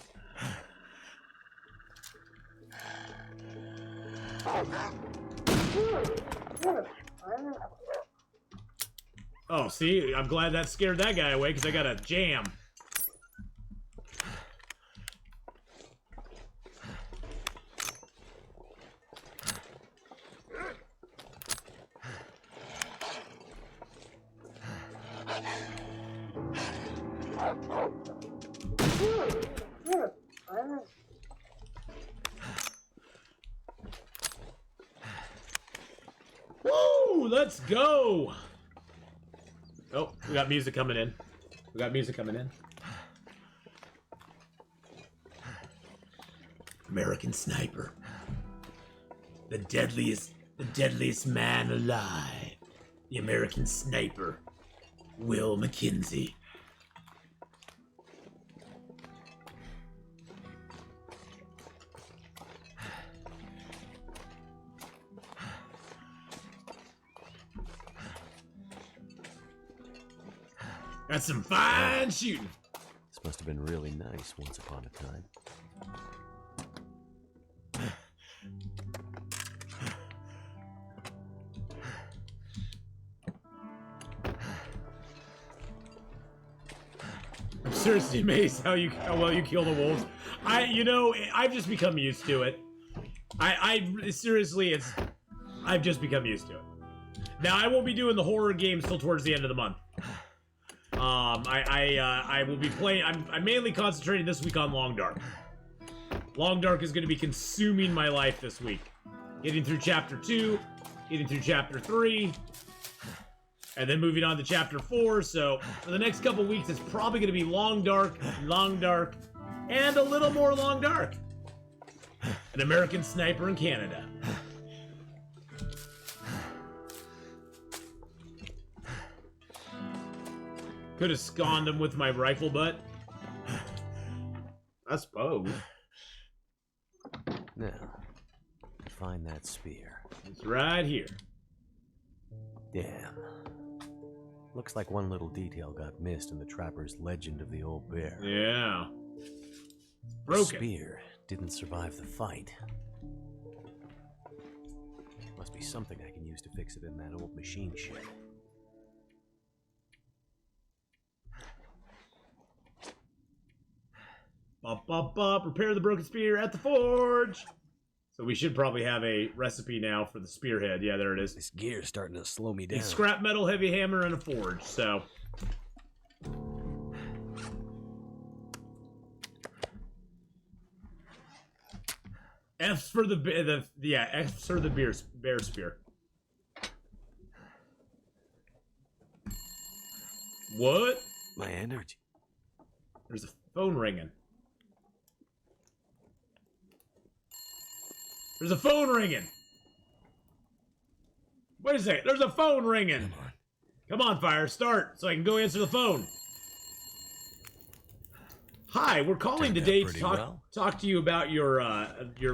Oh, see? I'm glad that scared that guy away because I got a jam. Woo! Let's go! Oh, we got music coming in. We got music coming in. American Sniper. The deadliest man alive. The American Sniper. Will McKenzie. That's some fine shooting. This must have been really nice once upon a time. I'm seriously amazed how well you kill the wolves. I've just become used to it. Seriously, I've just become used to it. Now I won't be doing the horror games till towards the end of the month. I will be playing. I'm mainly concentrating this week on Long Dark. Long Dark is going to be consuming my life this week. Getting through Chapter 2, getting through Chapter 3, and then moving on to Chapter 4. So for the next couple weeks, it's probably going to be Long Dark, and a little more Long Dark. An American Sniper in Canada. Could have sconned him with my rifle butt. I suppose. Now, find that spear. It's right here. Damn. Looks like one little detail got missed in the trapper's legend of the old bear. Yeah. The Broken. spear didn't survive the fight. Must be something I can use to fix it in that old machine shed. Bop, bop, bop. Prepare the broken spear at the forge. So we should probably have a recipe now for the spearhead. Yeah, there it is. This gear's starting to slow me down. A scrap metal heavy hammer and a forge. So F's for F's for the bear spear. What? My energy. There's a phone ringing. There's a phone ringing. Wait a second. There's a phone ringing. Come on. Come on, Fire. Start so I can go answer the phone. Hi, we're calling Turned out today to pretty talk well. talk to you about your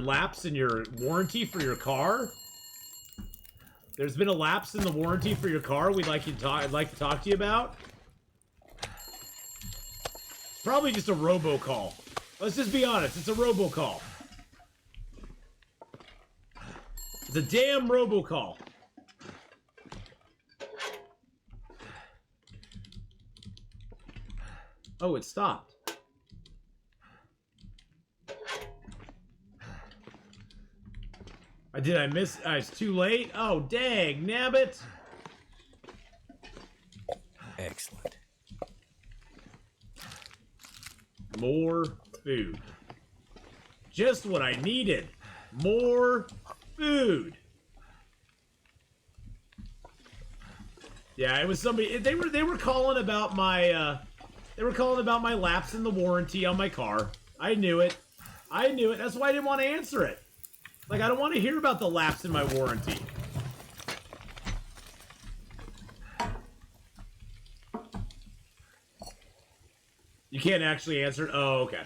lapse in your warranty for your car. There's been a lapse in the warranty for your car. I'd like to talk to you about. Probably just a robocall. Let's just be honest. It's a robocall. It's a damn robocall. Oh, it stopped. Did I miss? It's too late? Oh, dang, nabbit. Excellent. More food. Just what I needed. More food. Yeah, it was somebody. They were calling about my lapse in the warranty on my car. I knew it. That's why I didn't want to answer it. Like, I don't want to hear about the lapse in my warranty. You can't actually answer it? Oh, okay.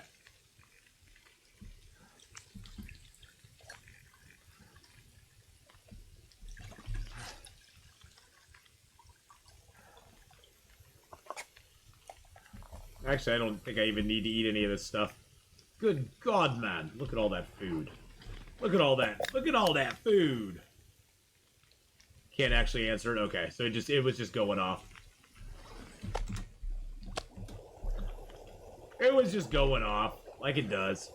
Actually, I don't think I even need to eat any of this stuff. Good God, man. Look at all that food. Look at all that. Look at all that food. Can't actually answer it? Okay, so it was just going off. It was just going off, like it does.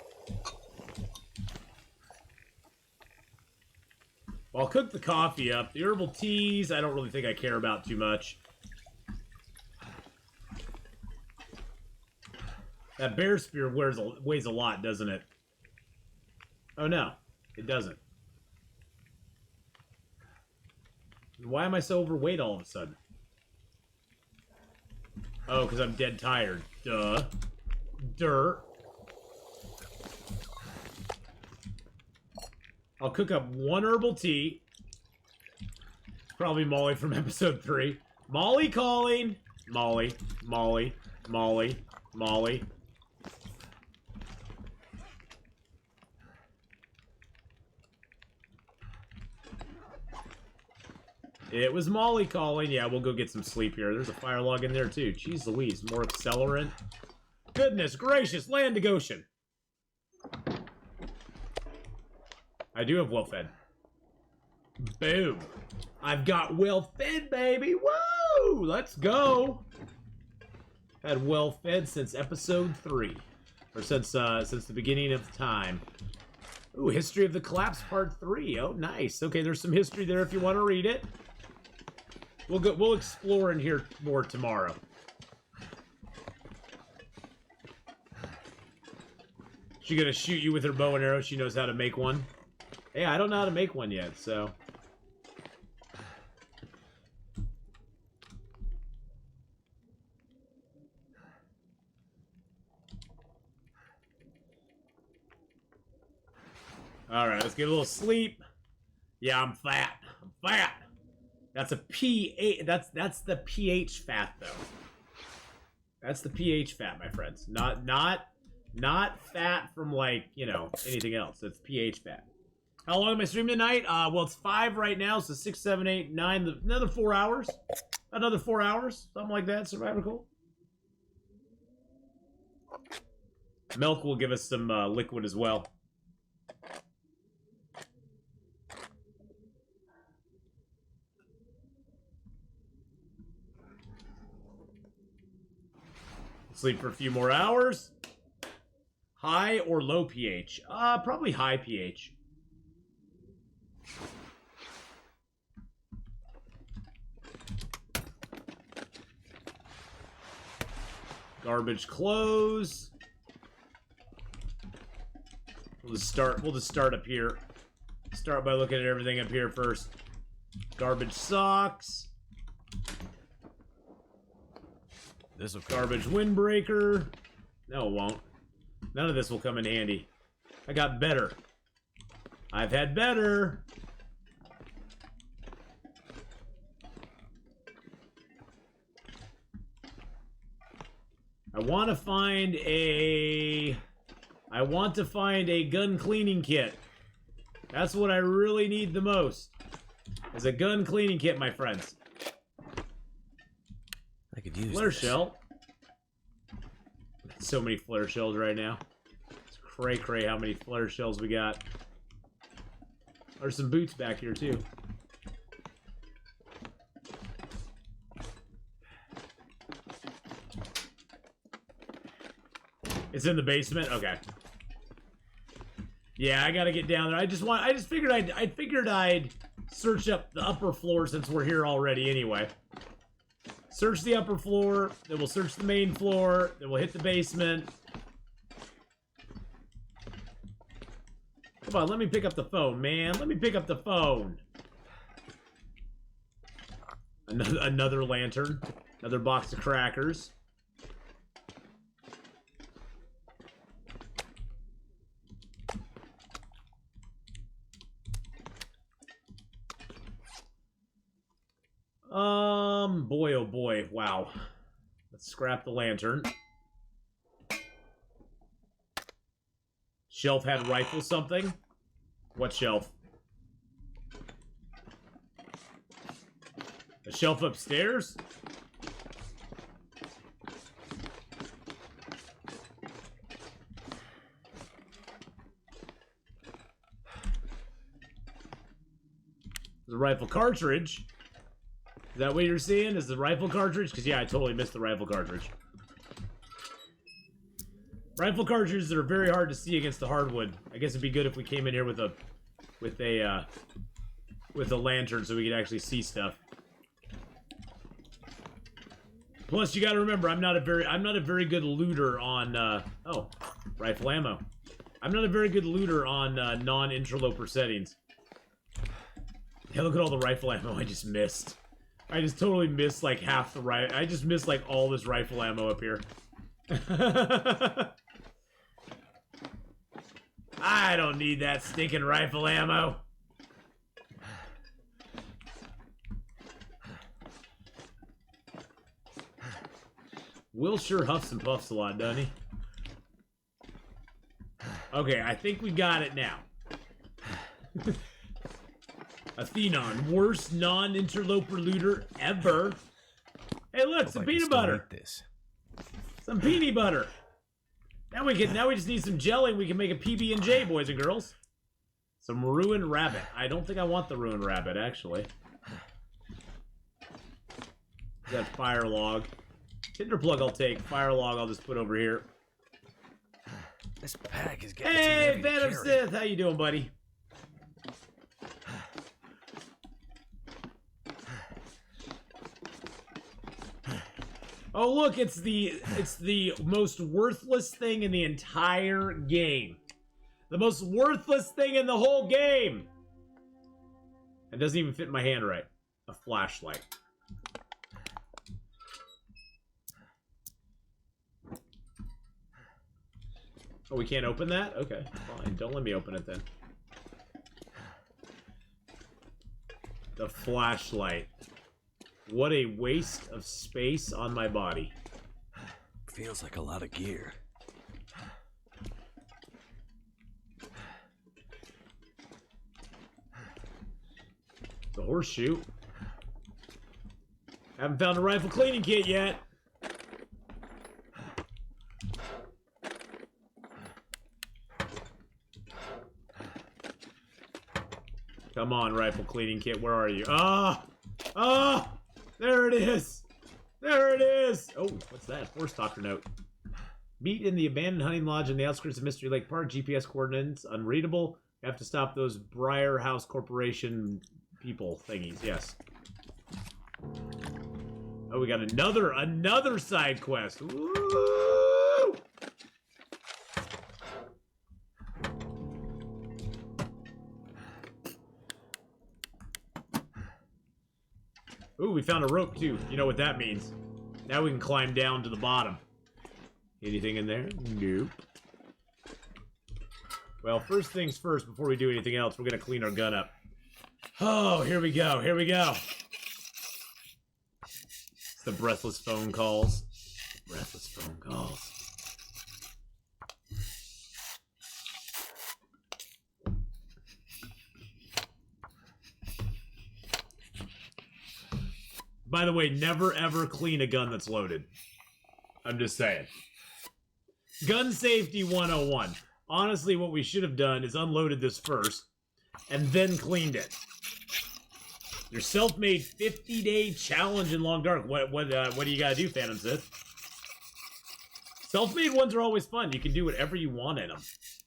Well, I'll cook the coffee up. The herbal teas, I don't really think I care about too much. That bear spear weighs a lot, doesn't it? Oh, no. It doesn't. Why am I so overweight all of a sudden? Oh, because I'm dead tired. Duh. Dirt. I'll cook up one herbal tea. Probably Molly from episode 3. Molly calling. Molly. Molly. Molly. Molly. It was Molly calling. Yeah, we'll go get some sleep here. There's a fire log in there, too. Jeez Louise, more accelerant. Goodness gracious, land to Goshen. I do have well-fed. Boom. I've got well-fed, baby. Woo! Let's go. Had well-fed since episode 3. Or since the beginning of time. Ooh, History of the Collapse Part 3. Oh, nice. Okay, there's some history there if you want to read it. We'll explore in here more tomorrow. She gonna shoot you with her bow and arrow? She knows how to make one. Hey, I don't know how to make one yet, so. Alright, let's get a little sleep. Yeah, I'm fat. I'm fat. That's a pH. That's the pH fat, though. That's the pH fat, my friends. Not fat from, like, you know, anything else. It's pH fat. How long am I streaming tonight? Well, it's 5 right now, so 6, 7, 8, 9. Another 4 hours. Another 4 hours. Something like that. Survivor Cool. Milk will give us some liquid as well. Sleep for a few more hours. High or low pH? Probably high pH. Garbage clothes. We'll just start up here. Start by looking at everything up here first. Garbage socks. This'll Garbage windbreaker. No, it won't. None of this will come in handy. I got better. I've had better. I want to find a gun cleaning kit. That's what I really need the most. Is a gun cleaning kit, my friends. I could use Flare this. shell. So many flare shells right now. It's cray how many flare shells we got. There's some boots back here too. It's in the basement? Okay. Yeah, I gotta get down there. I just figured I'd search up the upper floor since we're here already anyway. Search the upper floor, then we'll search the main floor, then we'll hit the basement. Come on, let me pick up the phone, man. Let me pick up the phone. Another lantern. Another box of crackers. Boy, oh boy, wow. Let's scrap the lantern. Shelf had rifle something? What shelf? A shelf upstairs? The rifle cartridge. Is that what you're seeing? Is the rifle cartridge? Because yeah, I totally missed the rifle cartridge. Rifle cartridges are very hard to see against the hardwood. I guess it'd be good if we came in here with a lantern so we could actually see stuff. Plus, you got to remember, I'm not a very good looter on oh, rifle ammo. I'm not a very good looter on non-interloper settings. Hey, look at all the rifle ammo I just missed. I just totally missed like half the I just missed like all this rifle ammo up here. I don't need that stinking rifle ammo. Will sure huffs and puffs a lot, doesn't he? Okay, I think we got it now. Atheenon, worst non-interloper looter ever. Hey, look, some peanut butter. Some peanut butter. Now we just need some jelly and we can make a PB&J, boys and girls. Some ruined rabbit. I don't think I want the ruined rabbit, actually. Got fire log. Tinder plug I'll take. Fire log I'll just put over here. This pack is getting Hey, Phantom Sith, how you doing, buddy? Oh look, it's the most worthless thing in the entire game. The most worthless thing in the whole game. It doesn't even fit in my hand right. A flashlight. Oh, we can't open that? Okay, fine. Don't let me open it then. The flashlight. What a waste of space on my body. Feels like a lot of gear. The horseshoe. Haven't found a rifle cleaning kit yet. Come on, rifle cleaning kit. Where are you? Ah! Ah! There it is! There it is! Oh, what's that? Force Doctor note. Meet in the abandoned hunting lodge on the outskirts of Mystery Lake Park. GPS coordinates unreadable. You have to stop those Briar House Corporation people thingies. Yes. Oh, we got another side quest. Woo! Ooh, we found a rope too. You know what that means. Now we can climb down to the bottom. Anything in there? Nope. Well, first things first, before we do anything else, we're gonna clean our gun up. Oh, here we go, here we go. It's the breathless phone calls. Breathless phone calls. By the way, never ever clean a gun that's loaded. I'm just saying. Gun safety 101. Honestly, what we should have done is unloaded this first, and then cleaned it. Your self-made 50-day challenge in Long Dark. What do you gotta do, Phantom Sith? Self-made ones are always fun. You can do whatever you want in them,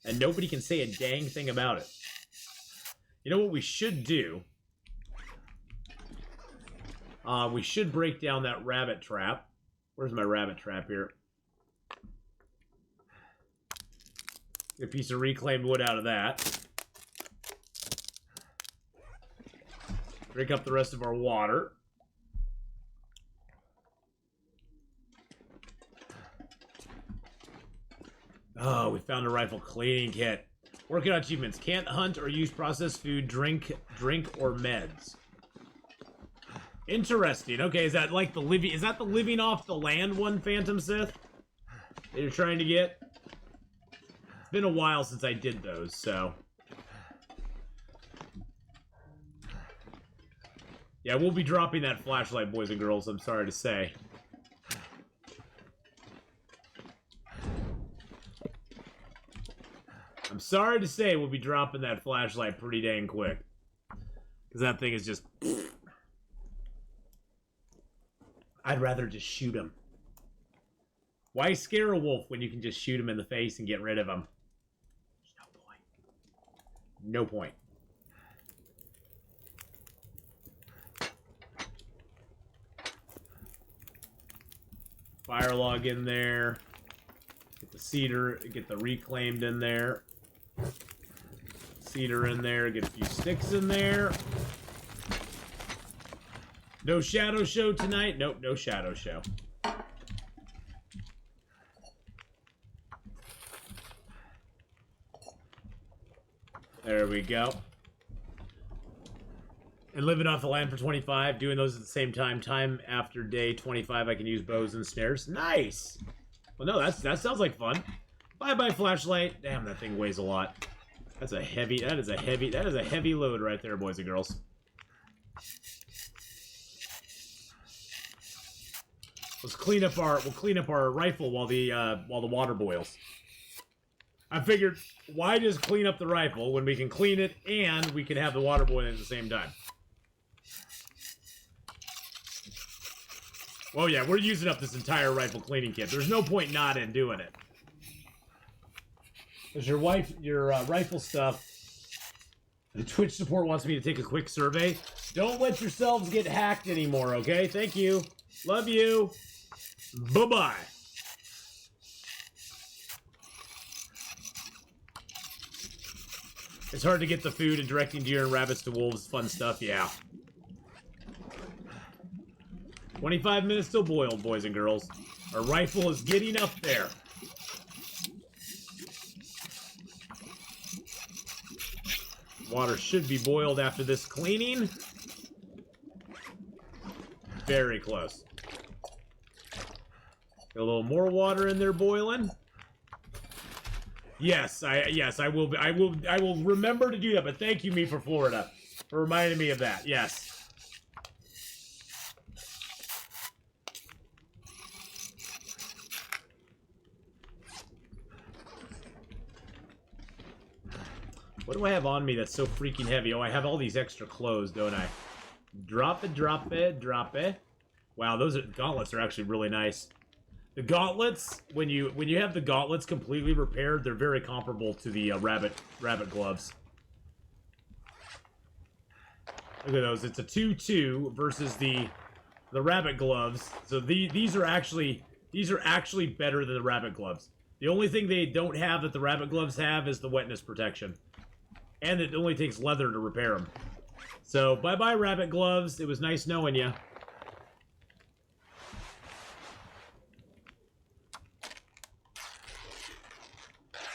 and nobody can say a dang thing about it. You know what we should do? We should break down that rabbit trap. Where's my rabbit trap here? Get a piece of reclaimed wood out of that. Drink up the rest of our water. Oh, we found a rifle cleaning kit. Working on achievements. Can't hunt or use processed food, drink or meds. Interesting. Okay, is that like the living? Is that the living off the land one, Phantom Sith? That you're trying to get? been a while since I did those, so. Yeah, we'll be dropping that flashlight, boys and girls, I'm sorry to say. I'm sorry to say we'll be dropping that flashlight pretty dang quick. Because that thing is just... I'd rather just shoot him. Why scare a wolf when you can just shoot him in the face and get rid of him? There's no point. No point. Fire log in there. Get the cedar, get the reclaimed in there. Cedar in there, get a few sticks in there. No shadow show tonight? Nope, no shadow show. There we go. And living off the land for 25, doing those at the same time. Time after day 25, I can use bows and snares. Nice! Well, no, that sounds like fun. Bye-bye flashlight. Damn, that thing weighs a lot. That is a heavy load right there, boys and girls. We'll clean up our rifle while the water boils. I figured, why just clean up the rifle when we can clean it and we can have the water boiling at the same time? Well, yeah, we're using up this entire rifle cleaning kit. There's no point not in doing it. Because your rifle stuff, the Twitch support wants me to take a quick survey. Don't let yourselves get hacked anymore, okay? Thank you. Love you. Bye-bye. It's hard to get the food and directing deer and rabbits to wolves. Fun stuff, yeah. 25 minutes till boiled, boys and girls. Our rifle is getting up there. Water should be boiled after this cleaning. Very close. Get a little more water in there boiling. Yes, I will remember to do that, but thank you, Me for Florida, for reminding me of that. Yes. What do I have on me that's so freaking heavy? Oh, I have all these extra clothes, don't I? Drop it, drop it, drop it. Wow, those gauntlets are actually really nice. The gauntlets, when you have the gauntlets completely repaired, they're very comparable to the rabbit gloves. Look at those. It's a 2-2 versus the rabbit gloves. So these are actually better than the rabbit gloves. The only thing they don't have that the rabbit gloves have is the wetness protection. And it only takes leather to repair them. So, bye-bye, rabbit gloves. It was nice knowing you.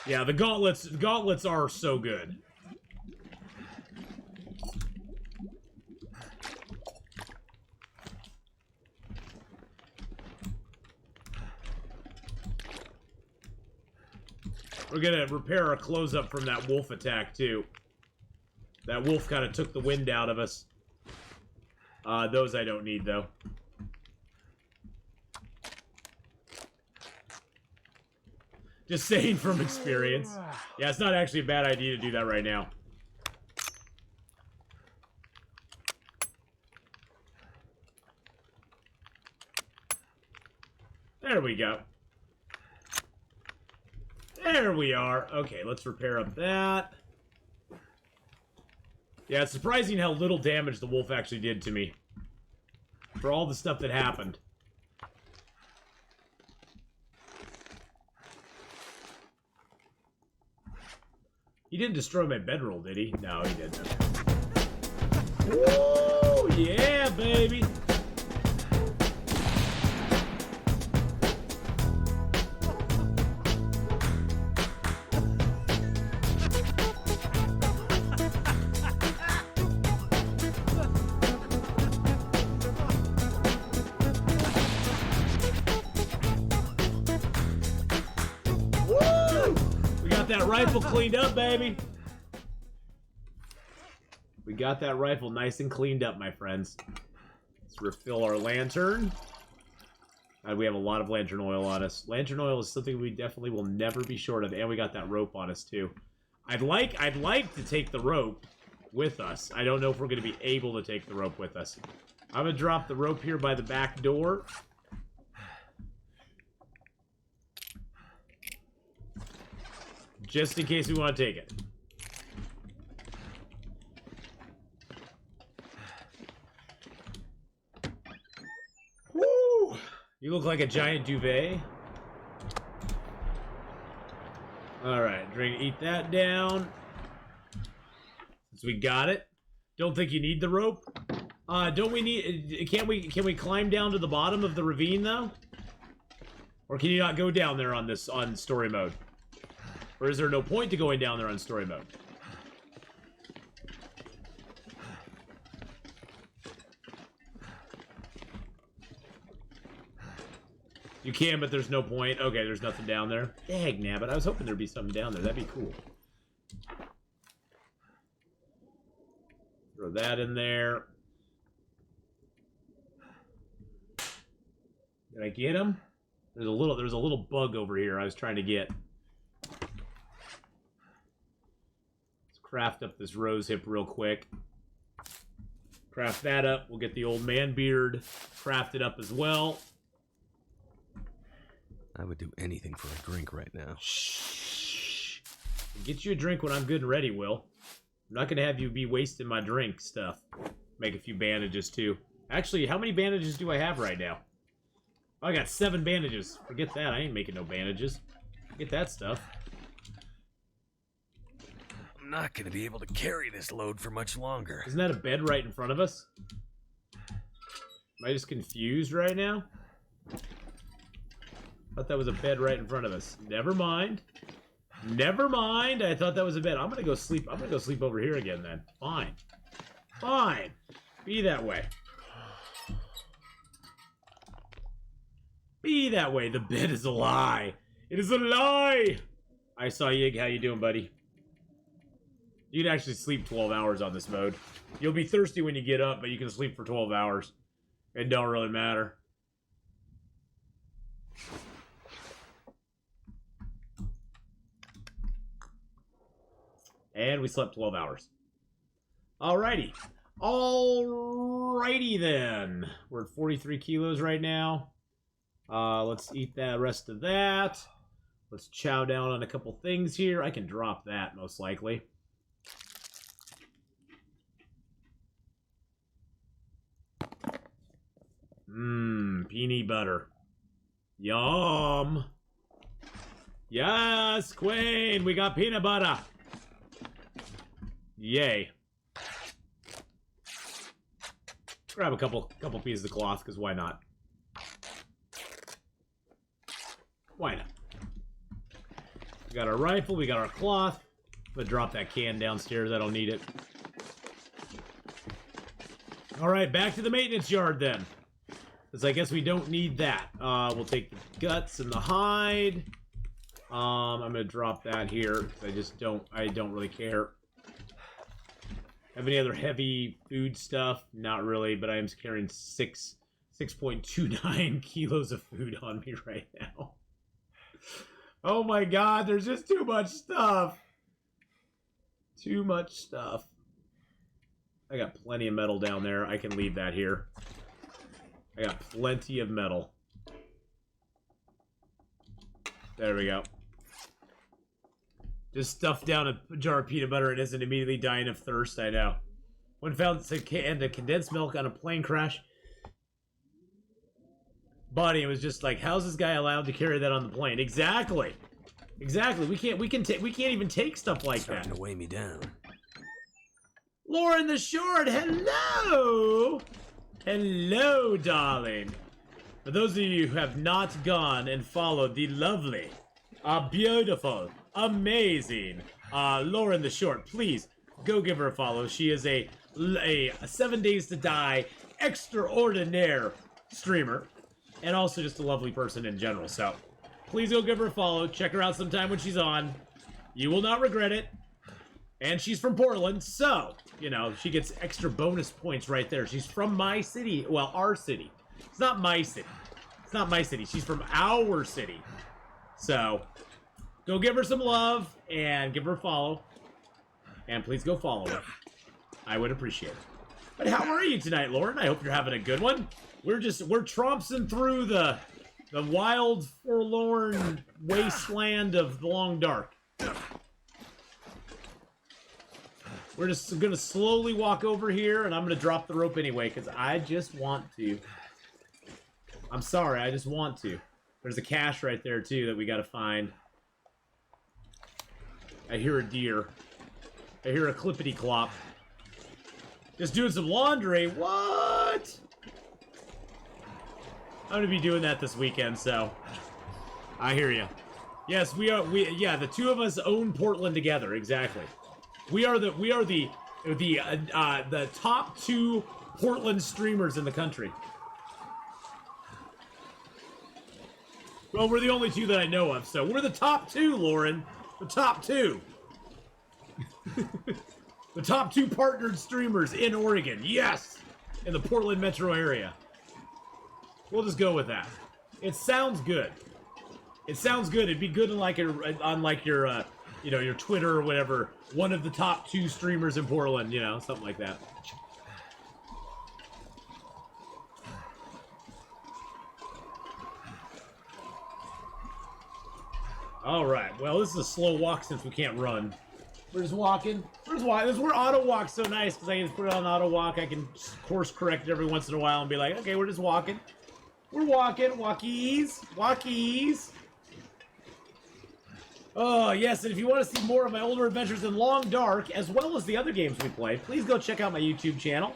Yeah, the gauntlets are so good. We're gonna repair our close-up from that wolf attack, too. That wolf kind of took the wind out of us. Those I don't need, though. Just saying from experience. Yeah, it's not actually a bad idea to do that right now. There we go. There we are. Okay, let's repair up that. Yeah, it's surprising how little damage the wolf actually did to me. For all the stuff that happened. He didn't destroy my bedroll, did he? No, he didn't. Woo! Yeah, baby! that rifle cleaned up, baby. We got that rifle nice and cleaned up, my friends. Let's refill our lantern. We have a lot of lantern oil on us. Lantern oil is something we definitely will never be short of, and we got that rope on us too. I'd like to take the rope with us. I don't know if we're going to be able to take the rope with us. I'm going to drop the rope here by the back door. Just in case we want to take it. Woo! You look like a giant duvet. Alright, eat that down. Since we got it. Don't think you need the rope. Don't we need... Can we climb down to the bottom of the ravine, though? Or can you not go down there on story mode? Or is there no point to going down there on story mode? You can, but there's no point. Okay, there's nothing down there. Dang, nabbit. I was hoping there'd be something down there. That'd be cool. Throw that in there. Did I get him? There's a little bug over here I was trying to get. Let's craft up this rose hip real quick. Craft that up. We'll get the old man beard crafted up as well. I would do anything for a drink right now. Shh. I'll get you a drink when I'm good and ready, Will. I'm not going to have you be wasting my drink stuff. Make a few bandages, too. Actually, how many bandages do I have right now? Oh, I got 7 bandages. Forget that. I ain't making no bandages. Get that stuff. I'm not going to be able to carry this load for much longer. Isn't that a bed right in front of us? Am I just confused right now? Thought that was a bed right in front of us. Never mind. Never mind. I thought that was a bed. I'm gonna go sleep. I'm gonna go sleep over here again then. Fine. Fine. Be that way. Be that way. The bed is a lie. It is a lie. I saw Yig. How you doing, buddy? You can actually sleep 12 hours on this mode. You'll be thirsty when you get up, but you can sleep for 12 hours. It don't really matter. And we slept 12 hours. Alrighty. Alrighty then. We're at 43 kilos right now. Let's eat the rest of that. Let's chow down on a couple things here. I can drop that, most likely. Peanut butter. Yum. Yes, Queen, we got peanut butter. Yay. Grab a couple pieces of cloth, because why not? Why not? We got our rifle, we got our cloth. I'm gonna drop that can downstairs, I don't need it. Alright, back to the maintenance yard then. Because I guess we don't need that. We'll take the guts and the hide. I'm gonna drop that here. I don't really care. Have any other heavy food stuff? Not really, but I am carrying 6.29 kilos of food on me right now. Oh my god, there's just too much stuff. Too much stuff. I got plenty of metal down there. I can leave that here. I got plenty of metal. There we go. Just stuff down a jar of peanut butter and isn't immediately dying of thirst, I know. When found to condensed milk on a plane crash. Buddy, it was just like, how's this guy allowed to carry that on the plane? Exactly. Exactly. We can't even take stuff like that. Starting to weigh me down. Lauren the Short, hello! Hello, darling. For those of you who have not gone and followed the lovely, beautiful, amazing Lauren the Short, please go give her a follow. She is a 7 Days to Die extraordinaire streamer and also just a lovely person in general. So please go give her a follow. Check her out sometime when she's on. You will not regret it. And she's from Portland, so, you know, she gets extra bonus points right there. She's from my city. Well, our city. It's not my city. It's not my city. She's from our city. So, go give her some love and give her a follow. And please go follow her. I would appreciate it. But how are you tonight, Lauren? I hope you're having a good one. We're trompsing through the wild, forlorn wasteland of the Long Dark. We're just gonna slowly walk over here, and I'm gonna drop the rope anyway, because I just want to. I'm sorry, I just want to. There's a cache right there, too, that we gotta find. I hear a deer. I hear a clippity-clop. Just doing some laundry? What? I'm gonna be doing that this weekend, so... I hear you. Yes, yeah, the two of us own Portland together, exactly. We are the top 2 Portland streamers in the country. Well, we're the only 2 that I know of, so we're the top 2, Lauren. The top 2. The top 2 partnered streamers in Oregon. Yes! In the Portland metro area. We'll just go with that. It sounds good. It sounds good. It'd be good on like your you know, your Twitter or whatever. One of the top 2 streamers in Portland, you know, something like that. Alright, well, this is a slow walk since we can't run. We're just walking. We're just walking. This is where auto walk's so nice, because I can just put it on auto walk. I can course correct it every once in a while and be like, okay, we're just walking. We're walking. Walkies. Walkies. Oh, yes, and if you want to see more of my older adventures in Long Dark, as well as the other games we play, please go check out my YouTube channel.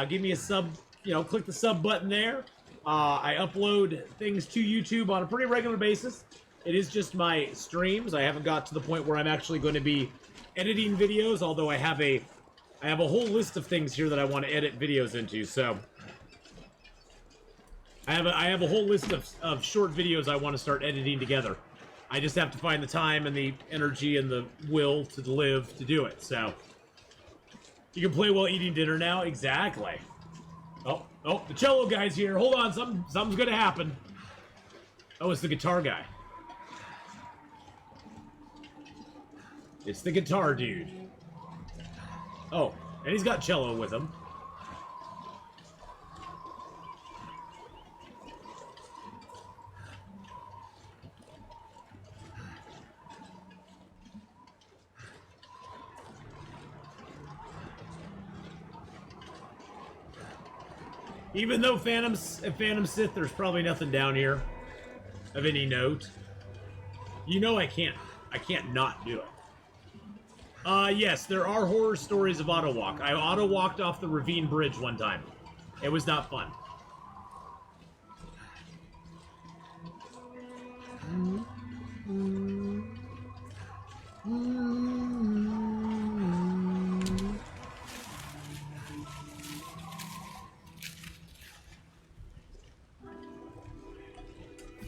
Give me a sub, you know, click the sub button there. I upload things to YouTube on a pretty regular basis. It is just my streams. I haven't got to the point where I'm actually going to be editing videos, although I have a whole list of things here that I want to edit videos into, so... I have a whole list of short videos I want to start editing together. I just have to find the time and the energy and the will to live to do it, so... You can play while eating dinner now? Exactly. Oh, the cello guy's here. Hold on, something's gonna happen. Oh, it's the guitar guy. It's the guitar dude. Oh, and he's got cello with him. Even though Phantom Sith, there's probably nothing down here of any note. You know I can't not do it. Yes, there are horror stories of auto walk. I auto walked off the Ravine Bridge one time. It was not fun.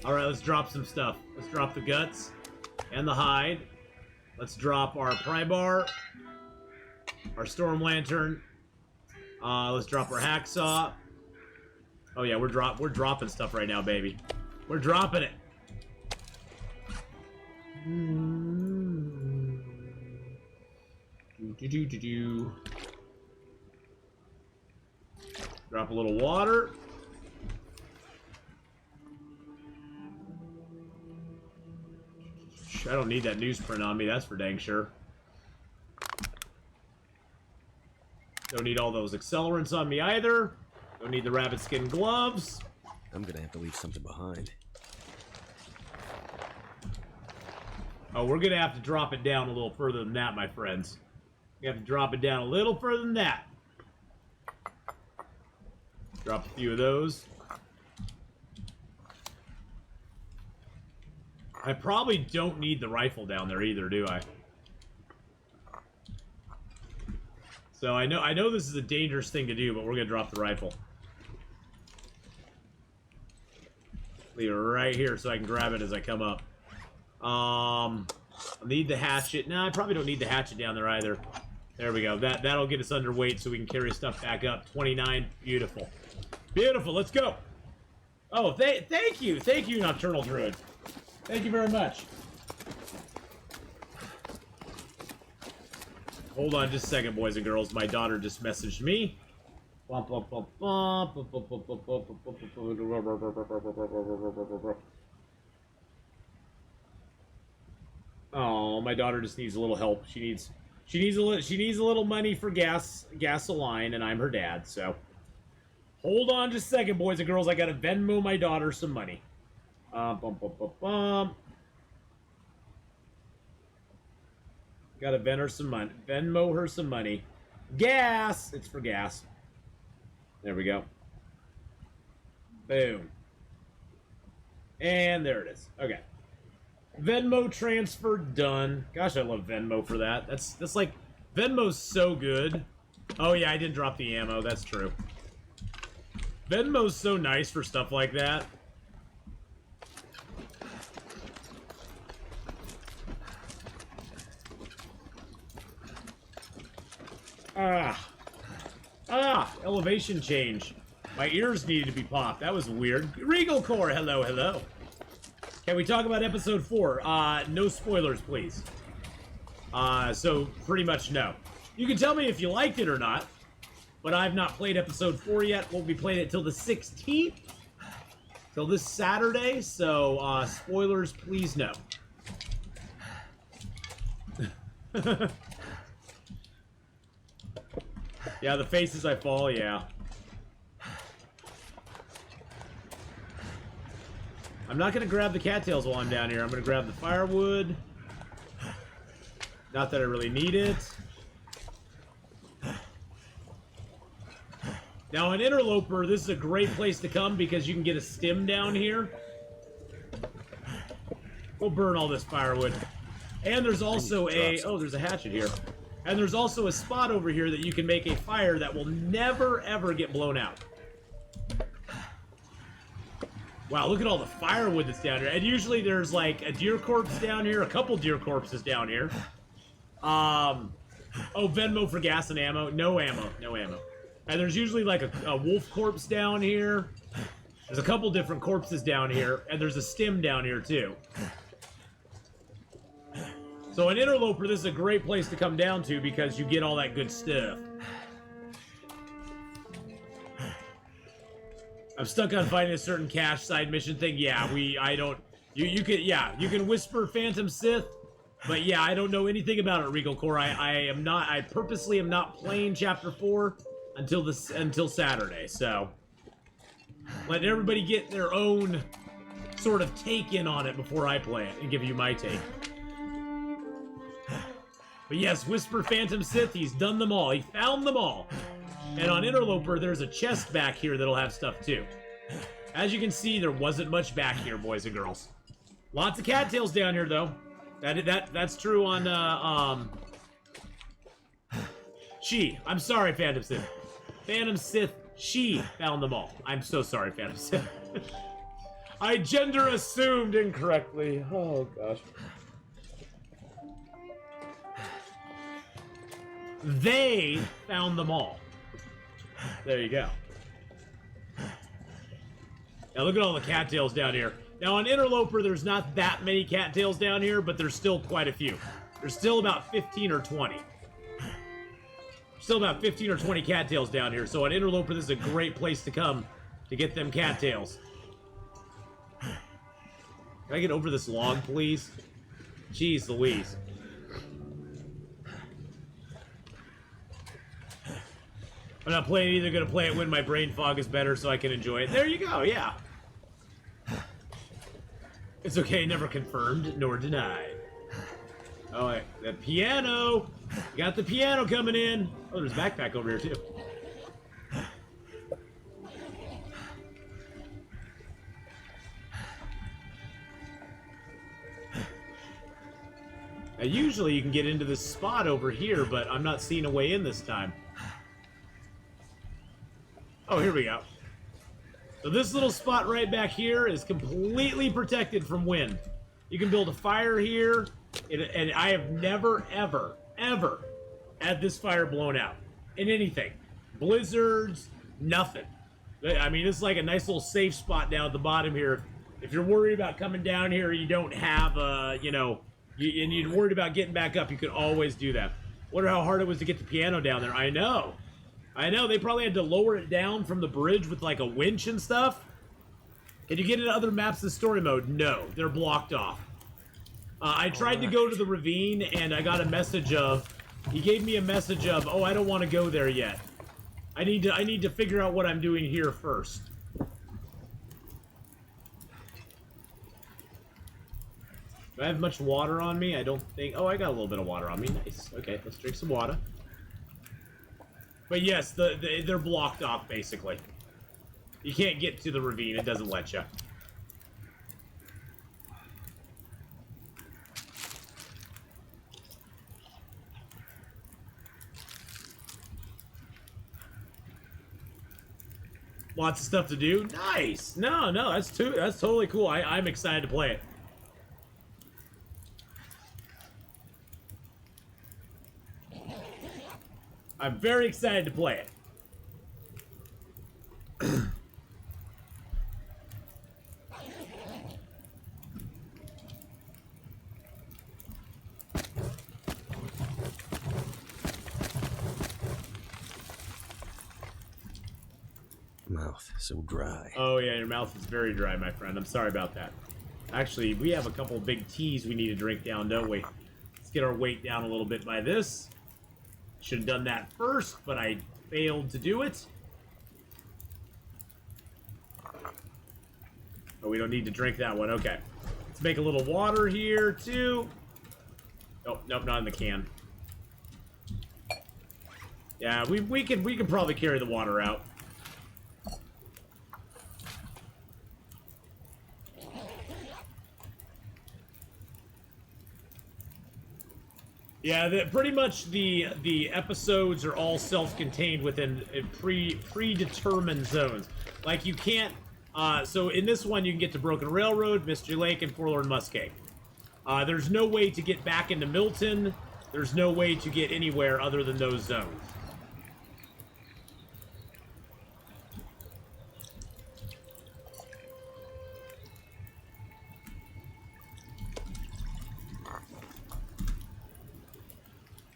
Alright, let's drop some stuff. Let's drop the guts and the hide. Let's drop our pry bar, our storm lantern. Let's drop our hacksaw. Oh yeah, we're dropping stuff right now, baby. We're dropping it. Drop a little water. I don't need that newsprint on me, that's for dang sure. Don't need all those accelerants on me either. Don't need the rabbit skin gloves. I'm gonna have to leave something behind. Oh, we're gonna have to drop it down a little further than that, my friends. We have to drop it down a little further than that. Drop a few of those. I probably don't need the rifle down there either, do I? So I know this is a dangerous thing to do, but we're gonna drop the rifle. Leave it right here so I can grab it as I come up. I need the hatchet. No, I probably don't need the hatchet down there either. There we go. That'll get us underweight so we can carry stuff back up. 29. Beautiful. Beautiful. Let's go. Oh, thank you. Thank you, Nocturnal Druid. Thank you very much. Hold on just a second, boys and girls. My daughter just messaged me. Oh, my daughter just needs a little help. She needs a little money for gasoline, and I'm her dad. So, hold on just a second, boys and girls. I gotta Venmo my daughter some money. Gotta Venmo her some money. Gas! It's for gas. There we go. Boom. And there it is. Okay. Venmo transfer done. Gosh, I love Venmo for that. That's like, Venmo's so good. Oh yeah, I didn't drop the ammo. That's true. Venmo's so nice for stuff like that. Elevation change. My ears needed to be popped. That was weird. Regal Core, hello, hello. Can we talk about episode 4? No spoilers, please. So pretty much no. You can tell me if you liked it or not, but I've not played episode 4 yet. Won't be playing it till the 16th. Till this Saturday, so spoilers, please no. Yeah, the faces I fall, yeah. I'm not going to grab the cattails while I'm down here. I'm going to grab the firewood. Not that I really need it. Now, an interloper, this is a great place to come because you can get a stim down here. We'll burn all this firewood. And there's also a... Oh, there's a hatchet here. And there's also a spot over here that you can make a fire that will never, ever get blown out. Wow, look at all the firewood that's down here. And usually there's like a deer corpse down here, a couple deer corpses down here. Oh, Venmo for gas and ammo. No ammo, no ammo. And there's usually like a wolf corpse down here. There's a couple different corpses down here. And there's a stim down here too. So an interloper, this is a great place to come down to because you get all that good stuff. I'm stuck on finding a certain cache side mission thing. Yeah, you can whisper Phantom Sith, but yeah, I don't know anything about it, Regal Core. I purposely am not playing Chapter 4 until Saturday, so let everybody get their own sort of take in on it before I play it and give you my take. But yes, Whisper Phantom Sith, he's done them all. He found them all. And on Interloper, there's a chest back here that'll have stuff too. As you can see, there wasn't much back here, boys and girls. Lots of cattails down here, though. That's true on, She. I'm sorry, Phantom Sith. Phantom Sith, she found them all. I'm so sorry, Phantom Sith. I gender assumed incorrectly. Oh, gosh. They found them all. There you go. Now look at all the cattails down here. Now on Interloper, there's not that many cattails down here, but there's still quite a few. There's still about 15 or 20. Still about 15 or 20 cattails down here. So on Interloper, this is a great place to come to get them cattails. Can I get over this log, please? Jeez Louise. I'm not playing either. Going to play it when my brain fog is better so I can enjoy it. There you go, yeah. It's okay, never confirmed nor denied. Oh, the piano. Got the piano coming in. Oh, there's a backpack over here, too. Now, usually you can get into this spot over here, but I'm not seeing a way in this time. Oh, here we go. So this little spot right back here is completely protected from wind. You can build a fire here. And I have never, ever, ever had this fire blown out in anything. Blizzards, nothing. I mean, it's like a nice little safe spot down at the bottom here. If you're worried about coming down here, you don't have, and you're worried about getting back up, you could always do that. Wonder how hard it was to get the piano down there. I know. They probably had to lower it down from the bridge with like a winch and stuff. Can you get into other maps in story mode? No, they're blocked off. I tried to go to the ravine, and I got a message of, he gave me a message of, oh, I don't want to go there yet. I need to figure out what I'm doing here first. Do I have much water on me? I don't think... Oh, I got a little bit of water on me. Nice. Okay, let's drink some water. But yes, they're blocked off, basically. You can't get to the ravine. It doesn't let you. Lots of stuff to do. Nice. No, that's totally cool. I'm excited to play it. I'm very excited to play it. Mouth so dry. Oh yeah, your mouth is very dry, my friend. I'm sorry about that. Actually, we have a couple of big teas we need to drink down, don't we? Let's get our weight down a little bit by this. Should have done that first, but I failed to do it. Oh, we don't need to drink that one. Okay. Let's make a little water here, too. Oh, nope, not in the can. Yeah, we can probably carry the water out. Yeah, pretty much the episodes are all self-contained within predetermined zones. Like you can't. So in this one, you can get to Broken Railroad, Mystery Lake, and Forlorn Muskeg. There's no way to get back into Milton. There's no way to get anywhere other than those zones.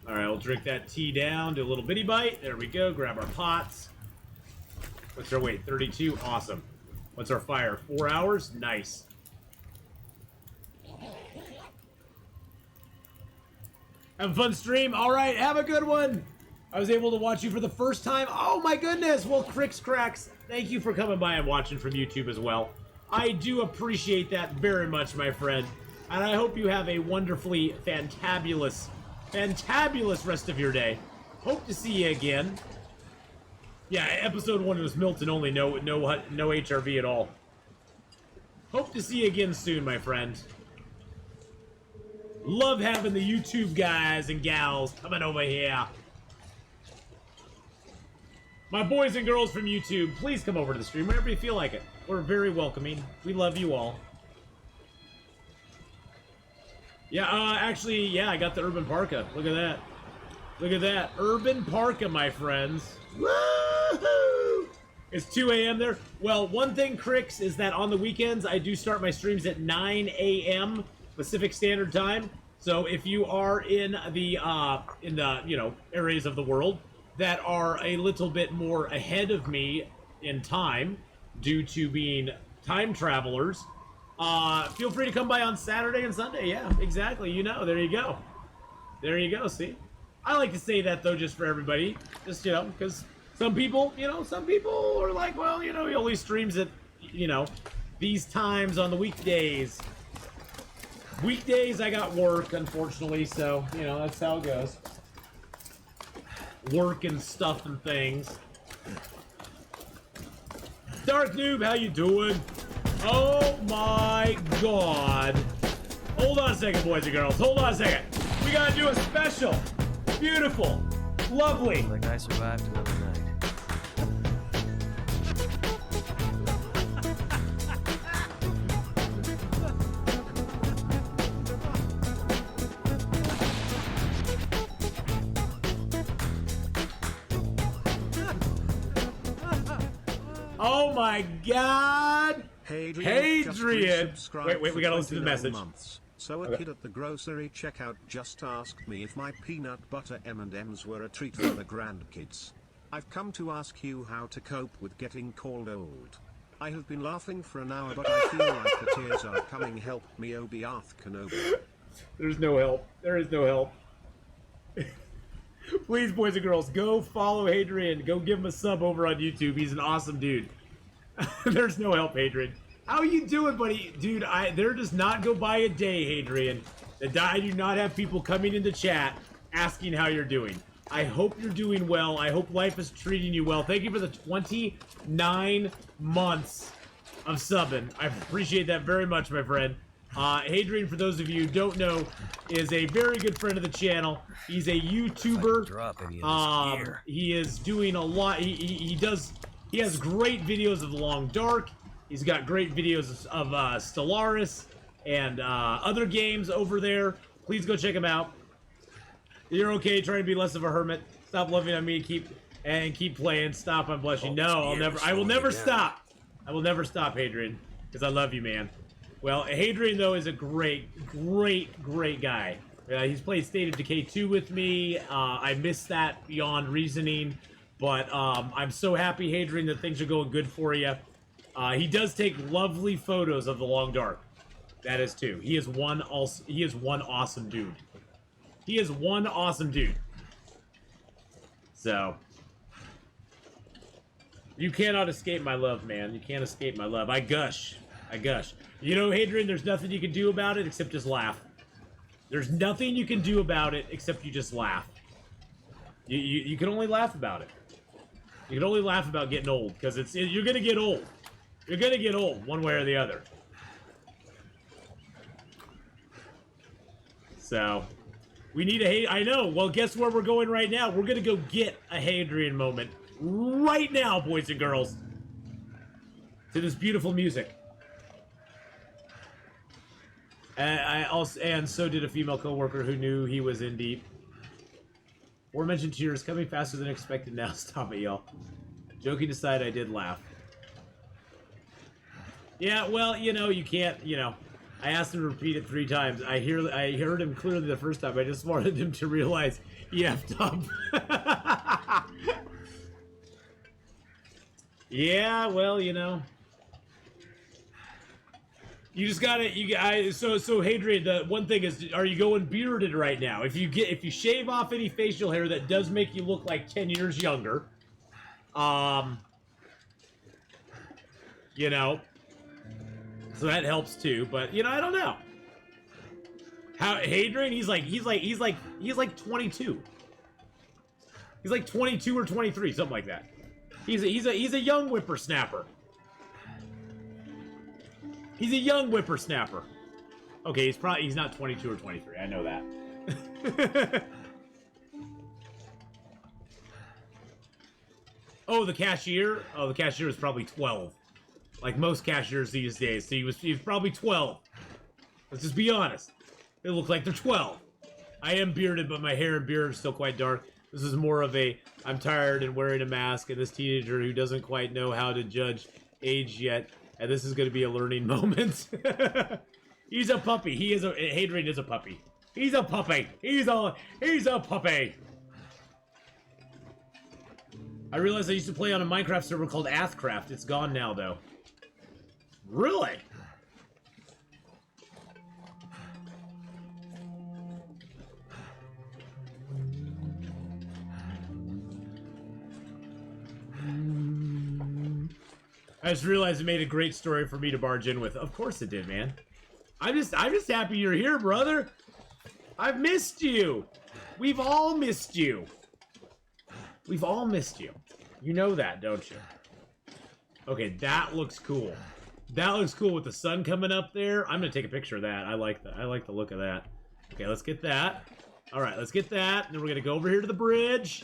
Alright, we'll drink that tea down, do a little bitty bite. There we go, grab our pots. What's our weight? 32? Awesome. What's our fire? 4 hours? Nice. Have a fun stream? Alright, have a good one! I was able to watch you for the first time. Oh my goodness! Well, Cricks Cracks, thank you for coming by and watching from YouTube as well. I do appreciate that very much, my friend. And I hope you have a wonderfully fantabulous rest of your day. Hope to see you again. Yeah, episode 1 was Milton only, no HRV at all. Hope to see you again soon, my friend. Love having the YouTube guys and gals coming over here. My boys and girls from YouTube, please come over to the stream whenever you feel like it. We're very welcoming. We love you all. Yeah, actually, yeah, I got the Urban Parka. Look at that. Look at that. Urban Parka, my friends. Woohoo! It's 2 a.m. there. Well, one thing, Cricks, is that on the weekends, I do start my streams at 9 a.m. Pacific Standard Time. So if you are in the areas of the world that are a little bit more ahead of me in time, due to being time travelers, feel free to come by on Saturday and Sunday. Yeah, exactly. There you go. There you go, see? I like to say that, though, just for everybody. Just, because some people are like, well, he only streams at, these times on the weekdays. Weekdays, I got work, unfortunately, so, that's how it goes. Work and stuff and things. Dark Noob, how you doing? Oh my god. Hold on a second, boys and girls. Hold on a second. We gotta do a special. Beautiful. Lovely. Like I survived another night. Oh my God! Hadrian! Wait, we gotta listen to the message. Months. So a kid at the grocery checkout just asked me if my peanut butter M&Ms were a treat for the grandkids. I've come to ask you how to cope with getting called old. I have been laughing for an hour, but I feel like the tears are coming. Help me, Obi-Arth Kenobi. There's no help. There is no help. Please, boys and girls, go follow Hadrian. Go give him a sub over on YouTube. He's an awesome dude. There's no help, Hadrian. How you doing, buddy? Dude, there does not go by a day, Hadrian, that I do not have people coming into chat asking how you're doing. I hope you're doing well. I hope life is treating you well. Thank you for the 29 months of subbing. I appreciate that very much, my friend. Hadrian, for those of you who don't know, is a very good friend of the channel. He's a YouTuber. He is doing a lot. He has great videos of The Long Dark. He's got great videos of Stellaris and other games over there. Please go check him out. You're okay. Trying to be less of a hermit. Stop loving on me. Keep playing. Stop. I'm blushing. No, I will never stop. I will never stop, Hadrian, because I love you, man. Well, Hadrian, though, is a great guy. He's played State of Decay 2 with me. I missed that beyond reasoning, but I'm so happy, Hadrian, that things are going good for you. He does take lovely photos of The Long Dark. That is too. He is one awesome dude. He is one awesome dude. So, you cannot escape my love, man. You can't escape my love. I gush. You know, Hadrian, there's nothing you can do about it except just laugh. There's nothing you can do about it except you just laugh. You can only laugh about it. You can only laugh about getting old, because you're gonna get old. You're gonna get old, one way or the other. So, we need I know. Well, guess where we're going right now? We're gonna go get a Hadrian moment right now, boys and girls. To this beautiful music. And so did a female coworker who knew he was in deep. Aforementioned tears coming faster than expected now. Stop it, y'all. Joking aside, I did laugh. Yeah, well, you know, you can't, you know. I asked him to repeat it 3 times. I heard him clearly the first time. I just wanted him to realize he effed up. Yeah, well, you know. You just gotta, so Hadrian, the one thing is, are you going bearded right now? If you shave off any facial hair, that does make you look like 10 years younger. You know, so that helps too, but, you know, I don't know. How, Hadrian, he's like 22. He's like 22 or 23, something like that. He's a young whippersnapper. He's a young whippersnapper. Okay, he's not 22 or 23. I know that. Oh, the cashier? Oh, the cashier was probably 12. Like most cashiers these days. So he was probably 12. Let's just be honest. They look like they're 12. I am bearded, but my hair and beard are still quite dark. This is more of a, I'm tired and wearing a mask, and this teenager who doesn't quite know how to judge age yet. And this is going to be a learning moment. He's a puppy. Hadrian is a puppy. He's a puppy. He's a puppy. I realized I used to play on a Minecraft server called Athcraft. It's gone now, though. Really? I just realized it made a great story for me to barge in with. Of course it did, man. I'm just happy you're here, brother. I've missed you. We've all missed you. We've all missed you. You know that, don't you? Okay, that looks cool. That looks cool with the sun coming up there. I'm gonna take a picture of that. I like that. I like the look of that. Okay, let's get that. All right, let's get that. And then we're gonna go over here to the bridge.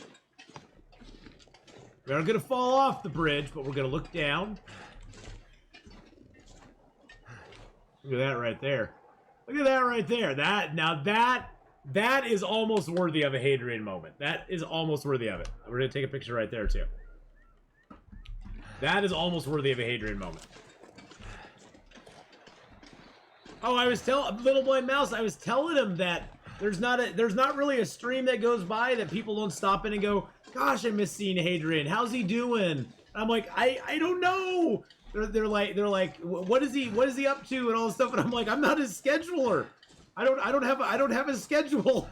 We aren't gonna fall off the bridge, but we're gonna look down. Look at that right there. Look at that right there. That is almost worthy of a Hadrian moment. That is almost worthy of it. We're gonna take a picture right there too. That is almost worthy of a Hadrian moment. Oh, I was telling Little Blind Mouse, I was telling him that there's not really a stream that goes by that people don't stop in and go, gosh, I miss seeing Hadrian. How's he doing? And I'm like, I don't know. They're like, what is he up to and all this stuff? And I'm like, I'm not his scheduler. I don't have a schedule.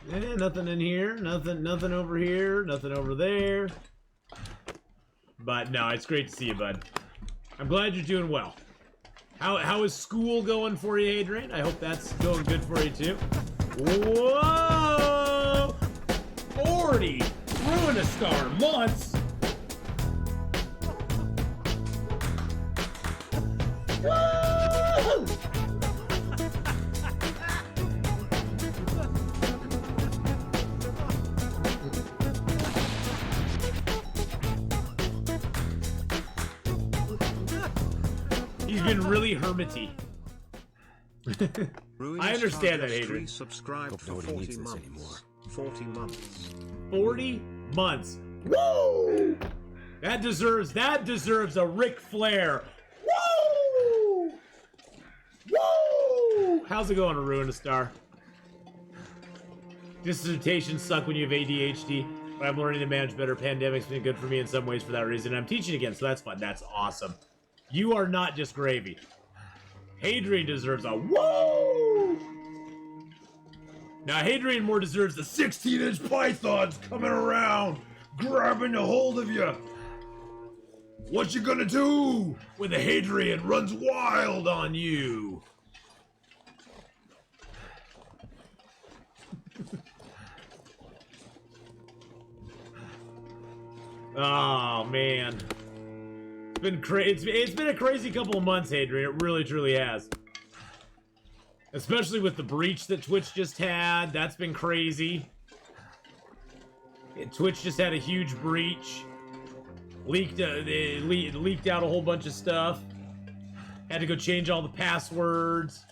Yeah, nothing in here, nothing over here, nothing over there. But no, it's great to see you, bud. I'm glad you're doing well. How is school going for you, Adrian? I hope that's going good for you too. Whoa! 40 Ruin-A-Star months. Woo! He's been really hermity. I understand that, Adrian. Subscribed for 40 months. 40 months. 40 months. Woo! That deserves a Ric Flair. Woo! Woo! How's it going, to Ruin-A-Star? Dissertations suck when you have ADHD, but I'm learning to manage better. Pandemic's been good for me in some ways for that reason. I'm teaching again, so that's fun. That's awesome. You are not just gravy. Hadrian deserves a woo! Now, Hadrian more deserves the 16-inch pythons coming around, grabbing a hold of you. What you gonna do when the Hadrian runs wild on you? Oh, man. It's been a crazy couple of months, Hadrian. It really, truly has. Especially with the breach that Twitch just had. That's been crazy. Twitch just had a huge breach. They leaked out a whole bunch of stuff. Had to go change all the passwords.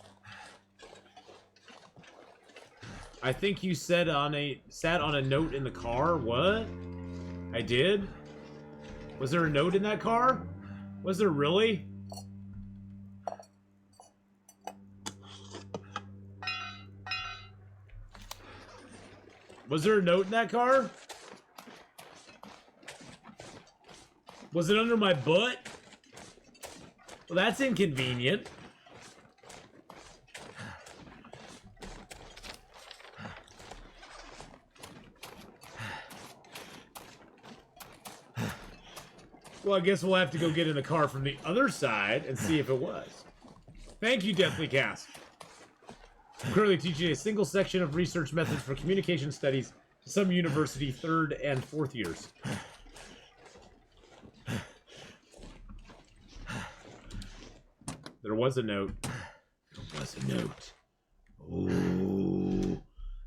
I think you sat on a note in the car. What? I did? Was there a note in that car? Was there really? Was there a note in that car? Was it under my butt? Well, that's inconvenient. Well, I guess we'll have to go get in the car from the other side and see if it was. Thank you, Deathly Cast. I'm currently teaching a single section of research methods for communication studies to some university 3rd and 4th years. There was a note. There was a note. Oh.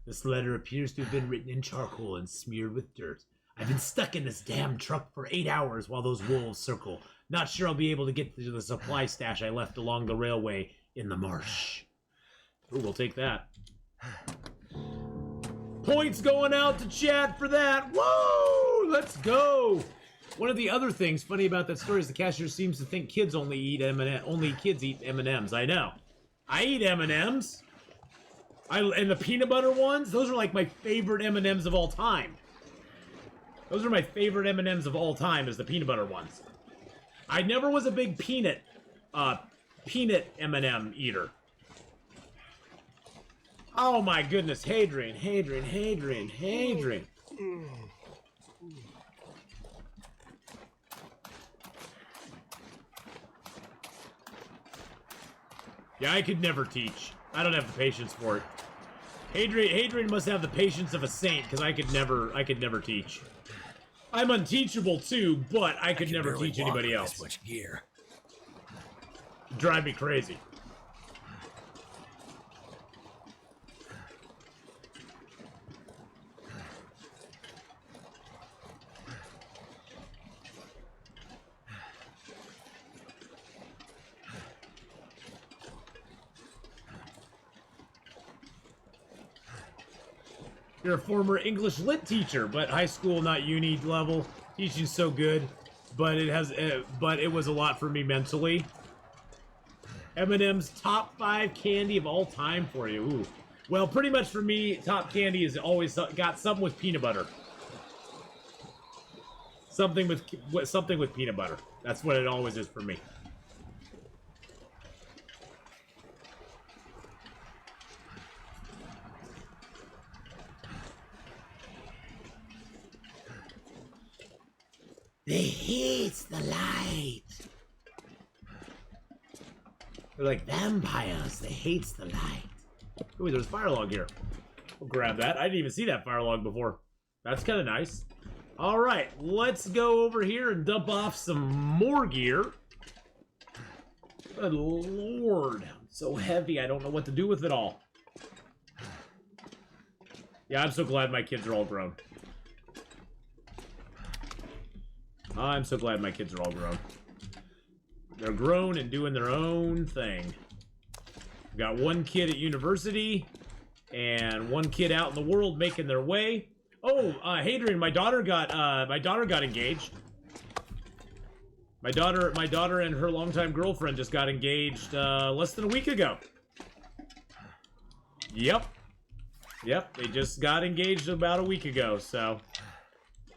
This letter appears to have been written in charcoal and smeared with dirt. I've been stuck in this damn truck for 8 hours while those wolves circle. Not sure I'll be able to get to the supply stash I left along the railway in the marsh. Ooh, we'll take that. Points going out to chat for that. Whoa! Let's go! One of the other things funny about that story is the cashier seems to think kids only eat M&M. Only kids eat M&Ms. I know. I eat M&Ms. And the peanut butter ones, those are like my favorite M&Ms of all time. Those are my favorite M&Ms of all time, is the peanut butter ones. I never was a big peanut M&M eater. Oh my goodness, Hadrian. Yeah, I could never teach. I don't have the patience for it. Hadrian must have the patience of a saint, because I could never teach. I'm unteachable too, but I could never teach anybody else. This much gear. Drive me crazy. You're a former English lit teacher, but high school, not uni level. Teaching's so good, but it was a lot for me mentally. M&M's top 5 candy of all time for you. Ooh. Well, pretty much for me, top candy is always got something with peanut butter. Something with peanut butter. That's what it always is for me. They hate the light. They're like vampires. They hate the light. Ooh, there's a fire log here. We'll grab that. I didn't even see that fire log before. That's kind of nice. All right, let's go over here and dump off some more gear. Good lord. I'm so heavy. I don't know what to do with it all. Yeah, I'm so glad my kids are all grown. I'm so glad my kids are all grown. They're grown and doing their own thing. We've got one kid at university and one kid out in the world making their way. Oh, Hadrian, my daughter got engaged. My daughter and her longtime girlfriend just got engaged less than a week ago. Yep, they just got engaged about a week ago, so.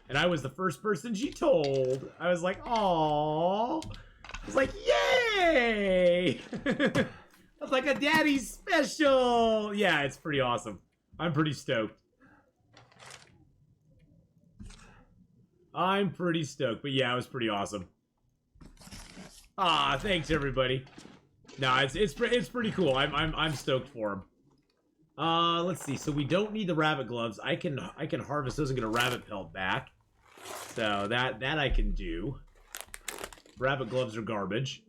And I was the first person she told. I was like, aww. I was like, yay! That's like a daddy special! Yeah, it's pretty awesome. I'm pretty stoked. But yeah, it was pretty awesome. Ah, thanks everybody. No, it's pretty cool. I'm stoked for him. Let's see. So we don't need the rabbit gloves. I can harvest those and get a rabbit pelt back. So that I can do. Rabbit gloves are garbage.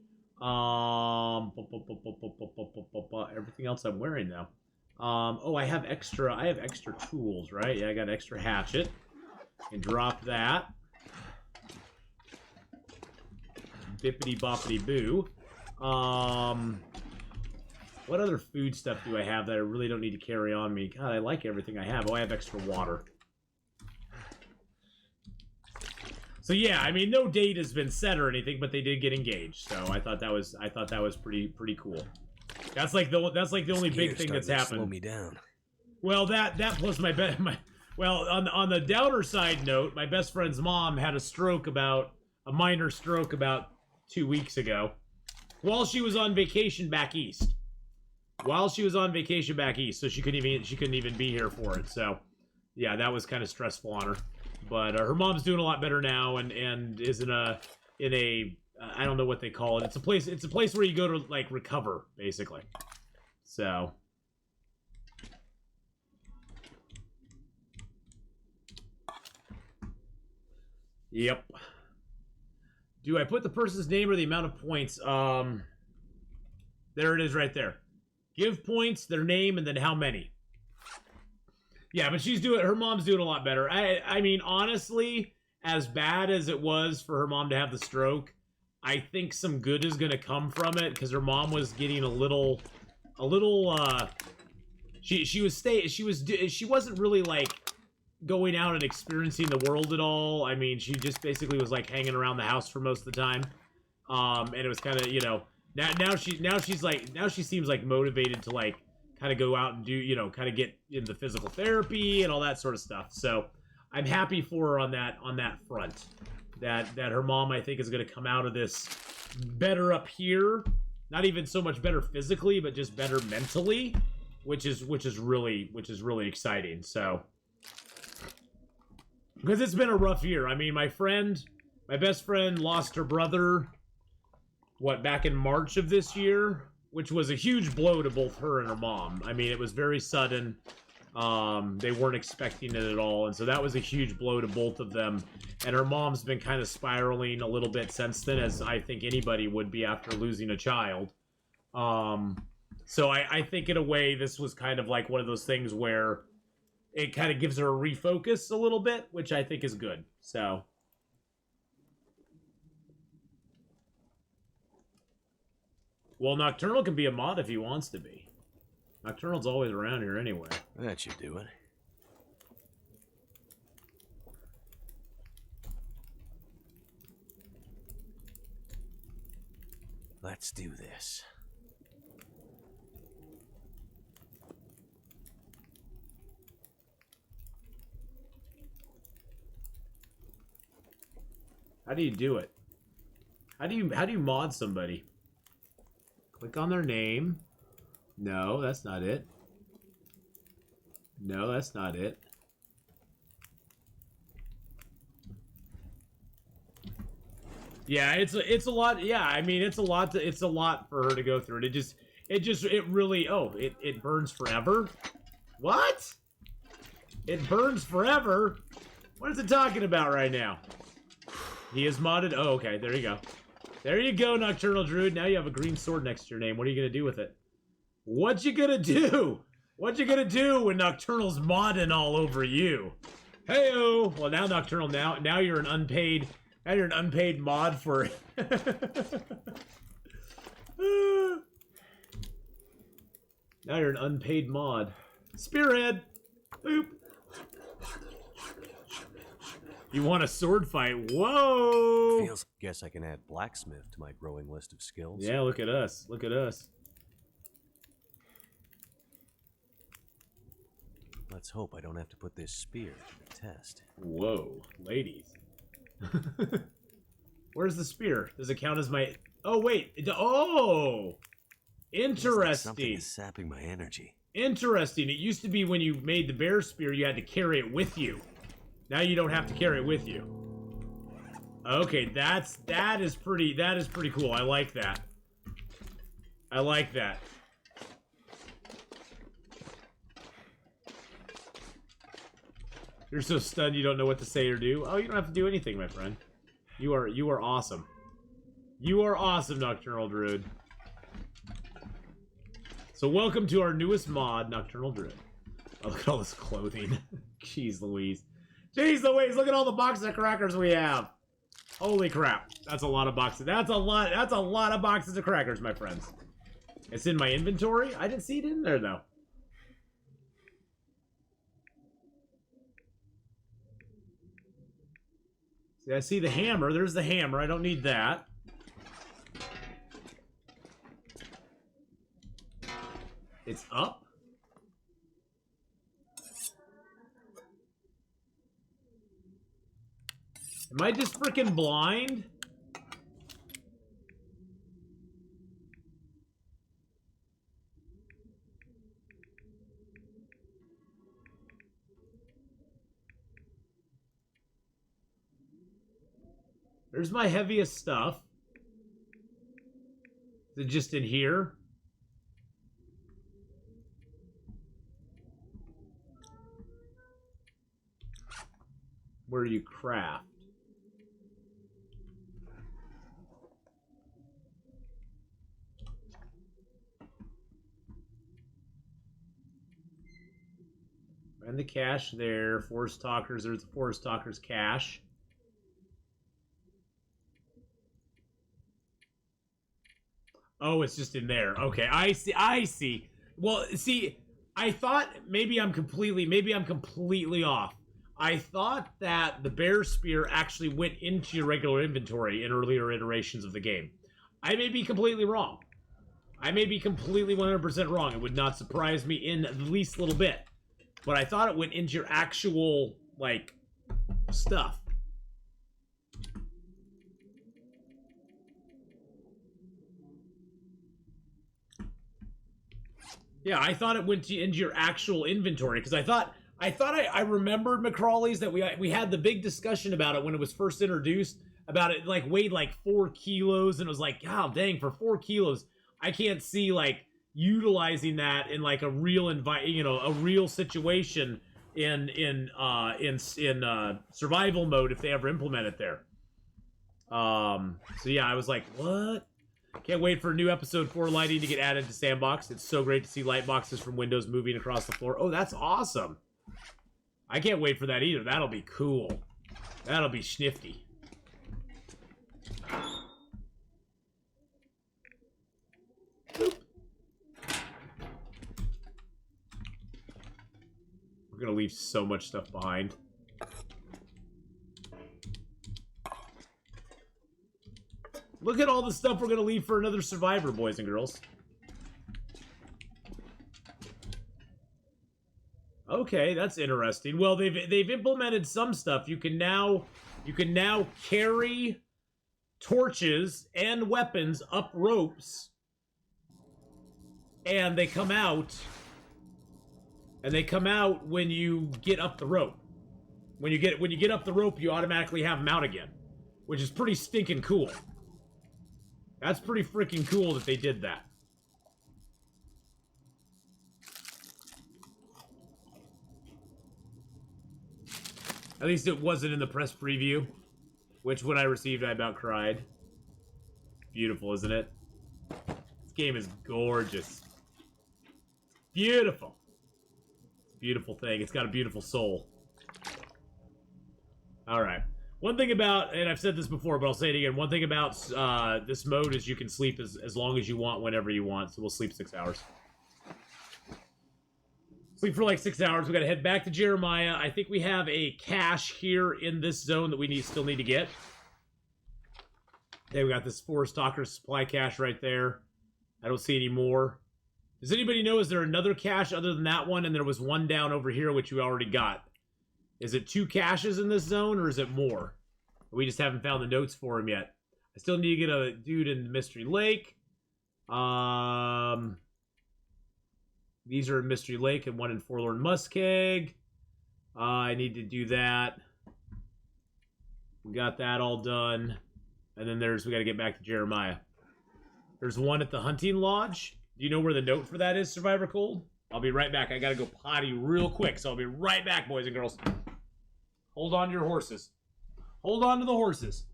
Everything else I'm wearing now. Oh, I have extra tools, right? Yeah, I got an extra hatchet. And drop that. Bippity boppity boo. What other food stuff do I have that I really don't need to carry on me? God, I like everything I have. Oh, I have extra water. So yeah, I mean, no date has been set or anything, but they did get engaged. So I thought that was pretty cool. That's like the only big thing that's happened. Slow me down. Well, that plus well, on the downer side note, my best friend's mom had a minor stroke about 2 weeks ago, while she was on vacation back east. So she couldn't even be here for it. So, yeah, that was kind of stressful on her. But her mom's doing a lot better now, and is in a I don't know what they call it. It's a place where you go to like recover, basically. So. Yep. Do I put the person's name or the amount of points? There it is right there. Give points, their name, and then how many. Yeah, but her mom's doing a lot better. I mean, honestly, as bad as it was for her mom to have the stroke, I think some good is going to come from it, because her mom was getting she wasn't really like going out and experiencing the world at all. I mean, she just basically was like hanging around the house for most of the time. And it was kind of, you know, now she seems like motivated to like kind of go out and do, you know, kind of get into physical therapy and all that sort of stuff. So I'm happy for her on that front. That her mom, I think, is going to come out of this better up here. Not even so much better physically, but just better mentally, which is really exciting. So, because it's been a rough year. I mean, my best friend lost her brother, back in March of this year, which was a huge blow to both her and her mom. I mean, it was very sudden. They weren't expecting it at all, and so that was a huge blow to both of them. And her mom's been kind of spiraling a little bit since then, as I think anybody would be after losing a child. So I think in a way this was kind of like one of those things where it kind of gives her a refocus a little bit, which I think is good. So. Well, Nocturnal can be a mod if he wants to be. Nocturnal's always around here anyway. That should do it. Let's do this. How do you do it? How do you mod somebody? Click on their name. No, that's not it. No, that's not it. Yeah, it's a lot. Yeah, I mean it's a lot for her to go through. It really it burns forever. What? It burns forever? What is it talking about right now? He is modded. Oh, okay, there you go. There you go, Nocturnal Druid. Now you have a green sword next to your name. What are you gonna do with it? What you gonna do? What you gonna do when Nocturnal's modding all over you? Hey-o! Well, now Nocturnal, now you're an unpaid. Now you're an unpaid mod for. Now you're an unpaid mod. Spearhead. Boop. You want a sword fight? Whoa! Guess I can add blacksmith to my growing list of skills. Yeah, look at us. Look at us. Let's hope I don't have to put this spear to the test. Whoa, ladies. Where's the spear? Does it count as my... Oh, wait. Oh! Interesting. Something is sapping my energy. Interesting. It used to be when you made the bear spear, you had to carry it with you. Now you don't have to carry it with you. Okay, that is pretty cool. I like that. I like that. You're so stunned you don't know what to say or do. Oh, you don't have to do anything, my friend. You are awesome. You are awesome, Nocturnal Druid. So welcome to our newest mod, Nocturnal Druid. Oh, look at all this clothing. Jeez Louise. Jeez Louise, look at all the boxes of crackers we have. Holy crap. That's a lot of boxes. That's a lot of boxes of crackers, my friends. It's in my inventory? I didn't see it in there, though. See, I see the hammer. There's the hammer. I don't need that. It's up. Am I just freaking blind? There's my heaviest stuff. Is it just in here? Where do you craft? And the cache there. Forest Talkers. There's the Forest Talkers cache. Oh, it's just in there. Okay, I see. I see. Well, see, I thought maybe I'm completely off. I thought that the bear spear actually went into your regular inventory in earlier iterations of the game. I may be completely wrong. I may be completely 100% wrong. It would not surprise me in the least little bit. But I thought it went into your actual, like, stuff. Yeah, I thought it went into your actual inventory, because I remembered, McCrawley's, that we had the big discussion about it when it was first introduced, about it, like, weighed, like, 4 kilos, and it was like, God dang, for 4 kilos, I can't see, like, utilizing that in, like, a real a real situation in survival mode if they ever implement it there. So yeah, I was like, what? Can't wait for new episode 4 lighting to get added to Sandbox. It's so great to see light boxes from windows moving across the floor. Oh, that's awesome. I can't wait for that either. That'll be cool. That'll be schnifty. Boop. We're gonna leave so much stuff behind. Look at all the stuff we're gonna leave for another survivor, boys and girls. Okay, that's interesting. Well, they've implemented some stuff. You can now carry torches and weapons up ropes, and they come out. And they come out when you get up the rope. When you get up the rope, you automatically have them out again, which is pretty stinking cool. That's pretty freaking cool that they did that. At least it wasn't in the press preview, which when I received, I about cried. Beautiful, isn't it? This game is gorgeous. Beautiful. Beautiful thing. It's got a beautiful soul. Alright. One thing about, and I've said this before, but I'll say it again. One thing about this mode is you can sleep as long as you want, whenever you want. So we'll sleep 6 hours. Sleep for like 6 hours. We gotta head back to Jeremiah. I think we have a cache here in this zone that we still need to get. Okay, we got this Forest Stalker supply cache right there. I don't see any more. Does anybody know, is there another cache other than that one? And there was one down over here, which we already got. Is it 2 caches in this zone, or is it more? We just haven't found the notes for him yet. I still need to get a dude in Mystery Lake. These are in Mystery Lake and one in Forlorn Muskeg. I need to do that. We got that all done. And then we got to get back to Jeremiah. There's one at the Hunting Lodge. Do you know where the note for that is, Survivor Cold? I'll be right back. I gotta go potty real quick, so I'll be right back, boys and girls. Hold on to your horses. Hold on to the horses.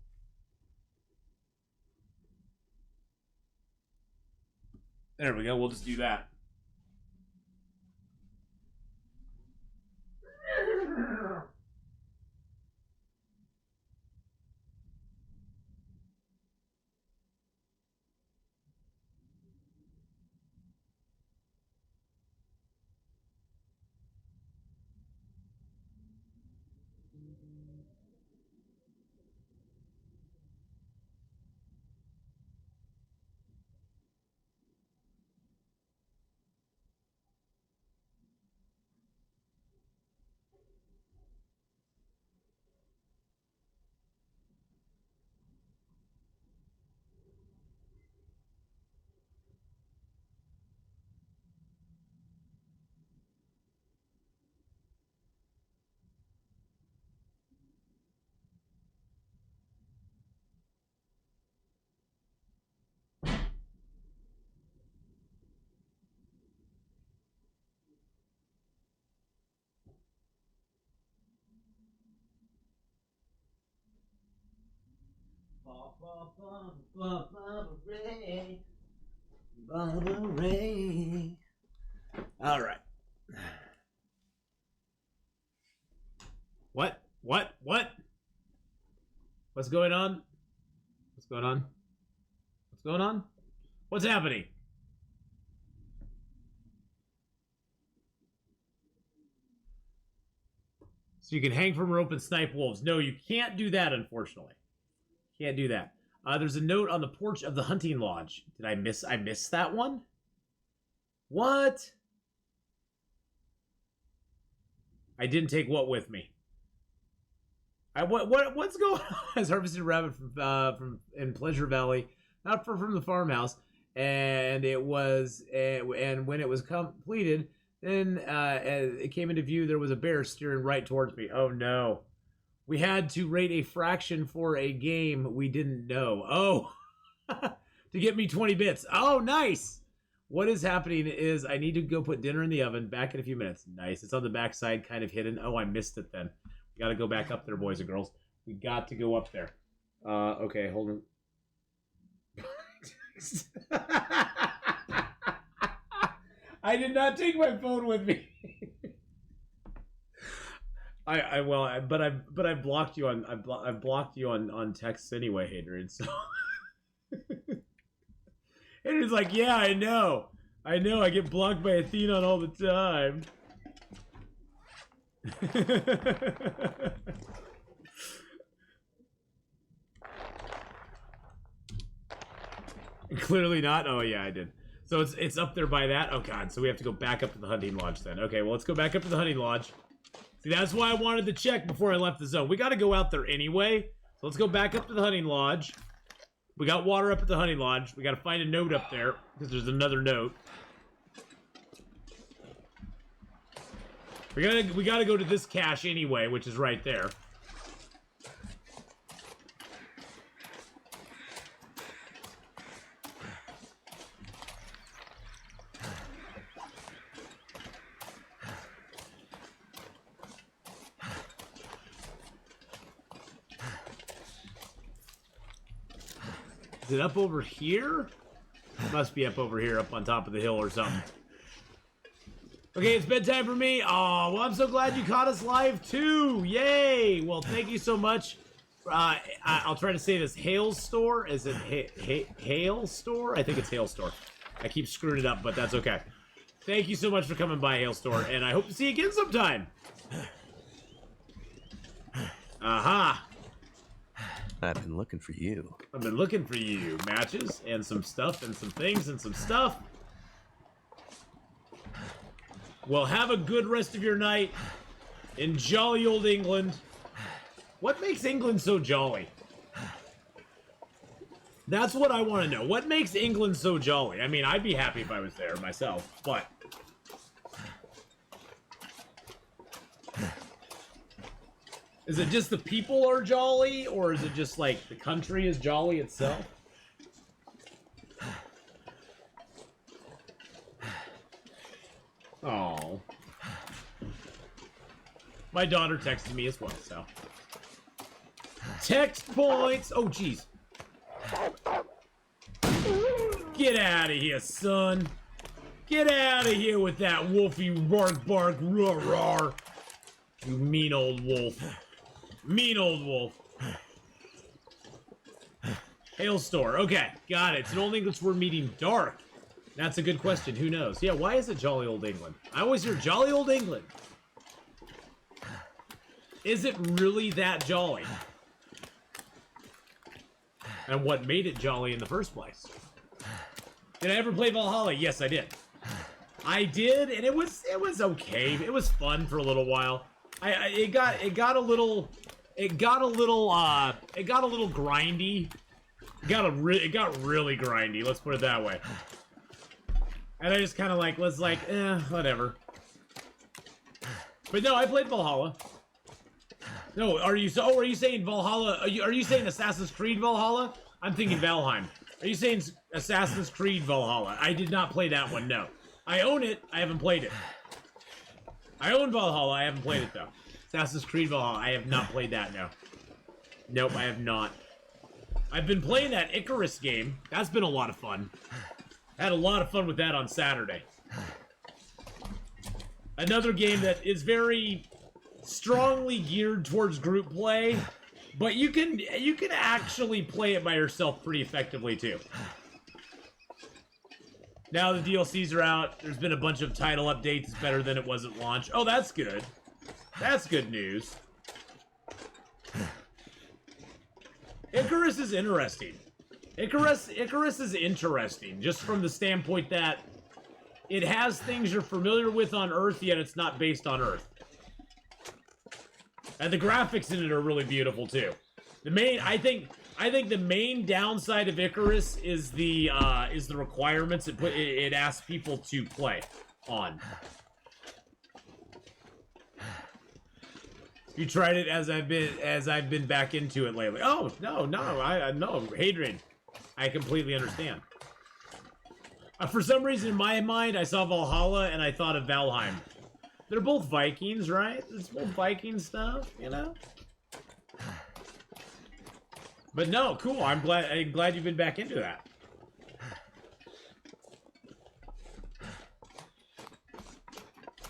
There we go. We'll just do that. All right. What? What's going on? What's going on? What's going on? What's happening? So you can hang from a rope and snipe wolves. No, you can't do that, unfortunately. Can't do that. There's a note on the porch of the Hunting Lodge. Did I miss that one? What? I didn't take what with me? What's going on? I harvested a rabbit from in Pleasure Valley, not from the farmhouse, and it was and when it was completed, then it came into view. There was a bear steering right towards me. Oh no! We had to rate a fraction for a game we didn't know. Oh, to get me 20 bits. Oh, nice. What is happening is I need to go put dinner in the oven. Back in a few minutes. Nice. It's on the back side, kind of hidden. Oh, I missed it then. We got to go back up there, boys and girls. We got to go up there. Okay, hold on. I did not take my phone with me. But I blocked you on I've blocked you on texts anyway, Hadrian. So Hadrian's like, yeah, I know. I get blocked by Atheenon all the time. Clearly not. Oh yeah, I did. So it's up there by that. Oh god. So we have to go back up to the hunting lodge then. Okay, well let's go back up to the hunting lodge. See, that's why I wanted to check before I left the zone. We got to go out there anyway. So let's go back up to the hunting lodge. We got water up at the hunting lodge. We got to find a note up there because there's another note. We gotta go to this cache anyway, which is right there. Is it up over here? It must be up over here, up on top of the hill or something. Okay, it's bedtime for me. Oh, well, I'm so glad you caught us live, too. Yay! Well, thank you so much. I'll try to say this. Hail Store? Is it Hail Store? I think it's Hail Store. I keep screwing it up, but that's okay. Thank you so much for coming by, Hail Store, and I hope to see you again sometime. Aha! I've been looking for you. I've been looking for you. Matches, and some stuff, and some things, and some stuff. Well, have a good rest of your night in jolly old England. What makes England so jolly? That's what I want to know. What makes England so jolly? I mean, I'd be happy if I was there myself, but... Is it just the people are jolly, or is it just, like, the country is jolly itself? Oh. My daughter texted me as well, so. Text points! Oh, jeez. Get out of here, son. Get out of here with that wolfy bark bark roar roar. You mean old wolf. Mean old wolf. Hail Store. Okay, got it. It's an old English word meaning dark. That's a good question. Who knows? Yeah, why is it jolly old England? I always hear jolly old England. Is it really that jolly? And what made it jolly in the first place? Did I ever play Valhalla? Yes, I did. I did, and it was okay. It was fun for a little while. It got a little grindy. It got really grindy. Let's put it that way. And I just kind of was like, whatever. But no, I played Valhalla. No, are you saying Valhalla? Are you saying Assassin's Creed Valhalla? I'm thinking Valheim. Are you saying Assassin's Creed Valhalla? I did not play that one, no. I own it, I haven't played it. I own Valhalla, I haven't played it though. Assassin's Creed Valhalla, I have not played that, no. Nope, I have not. I've been playing that Icarus game. That's been a lot of fun. I had a lot of fun with that on Saturday. Another game that is very strongly geared towards group play, but you can actually play it by yourself pretty effectively too. Now the DLCs are out. There's been a bunch of title updates. It's better than it was at launch. Oh, that's good. That's good news. Icarus is interesting. Icarus is interesting, just from the standpoint that it has things you're familiar with on Earth, yet it's not based on Earth. And the graphics in it are really beautiful too. I think the main downside of Icarus is the requirements it asks people to play on. You tried it as I've been back into it lately. Oh no, Hadrian. I completely understand. For some reason in my mind, I saw Valhalla and I thought of Valheim. They're both Vikings, right? It's both Viking stuff, you know? But no, cool. I'm glad you've been back into that.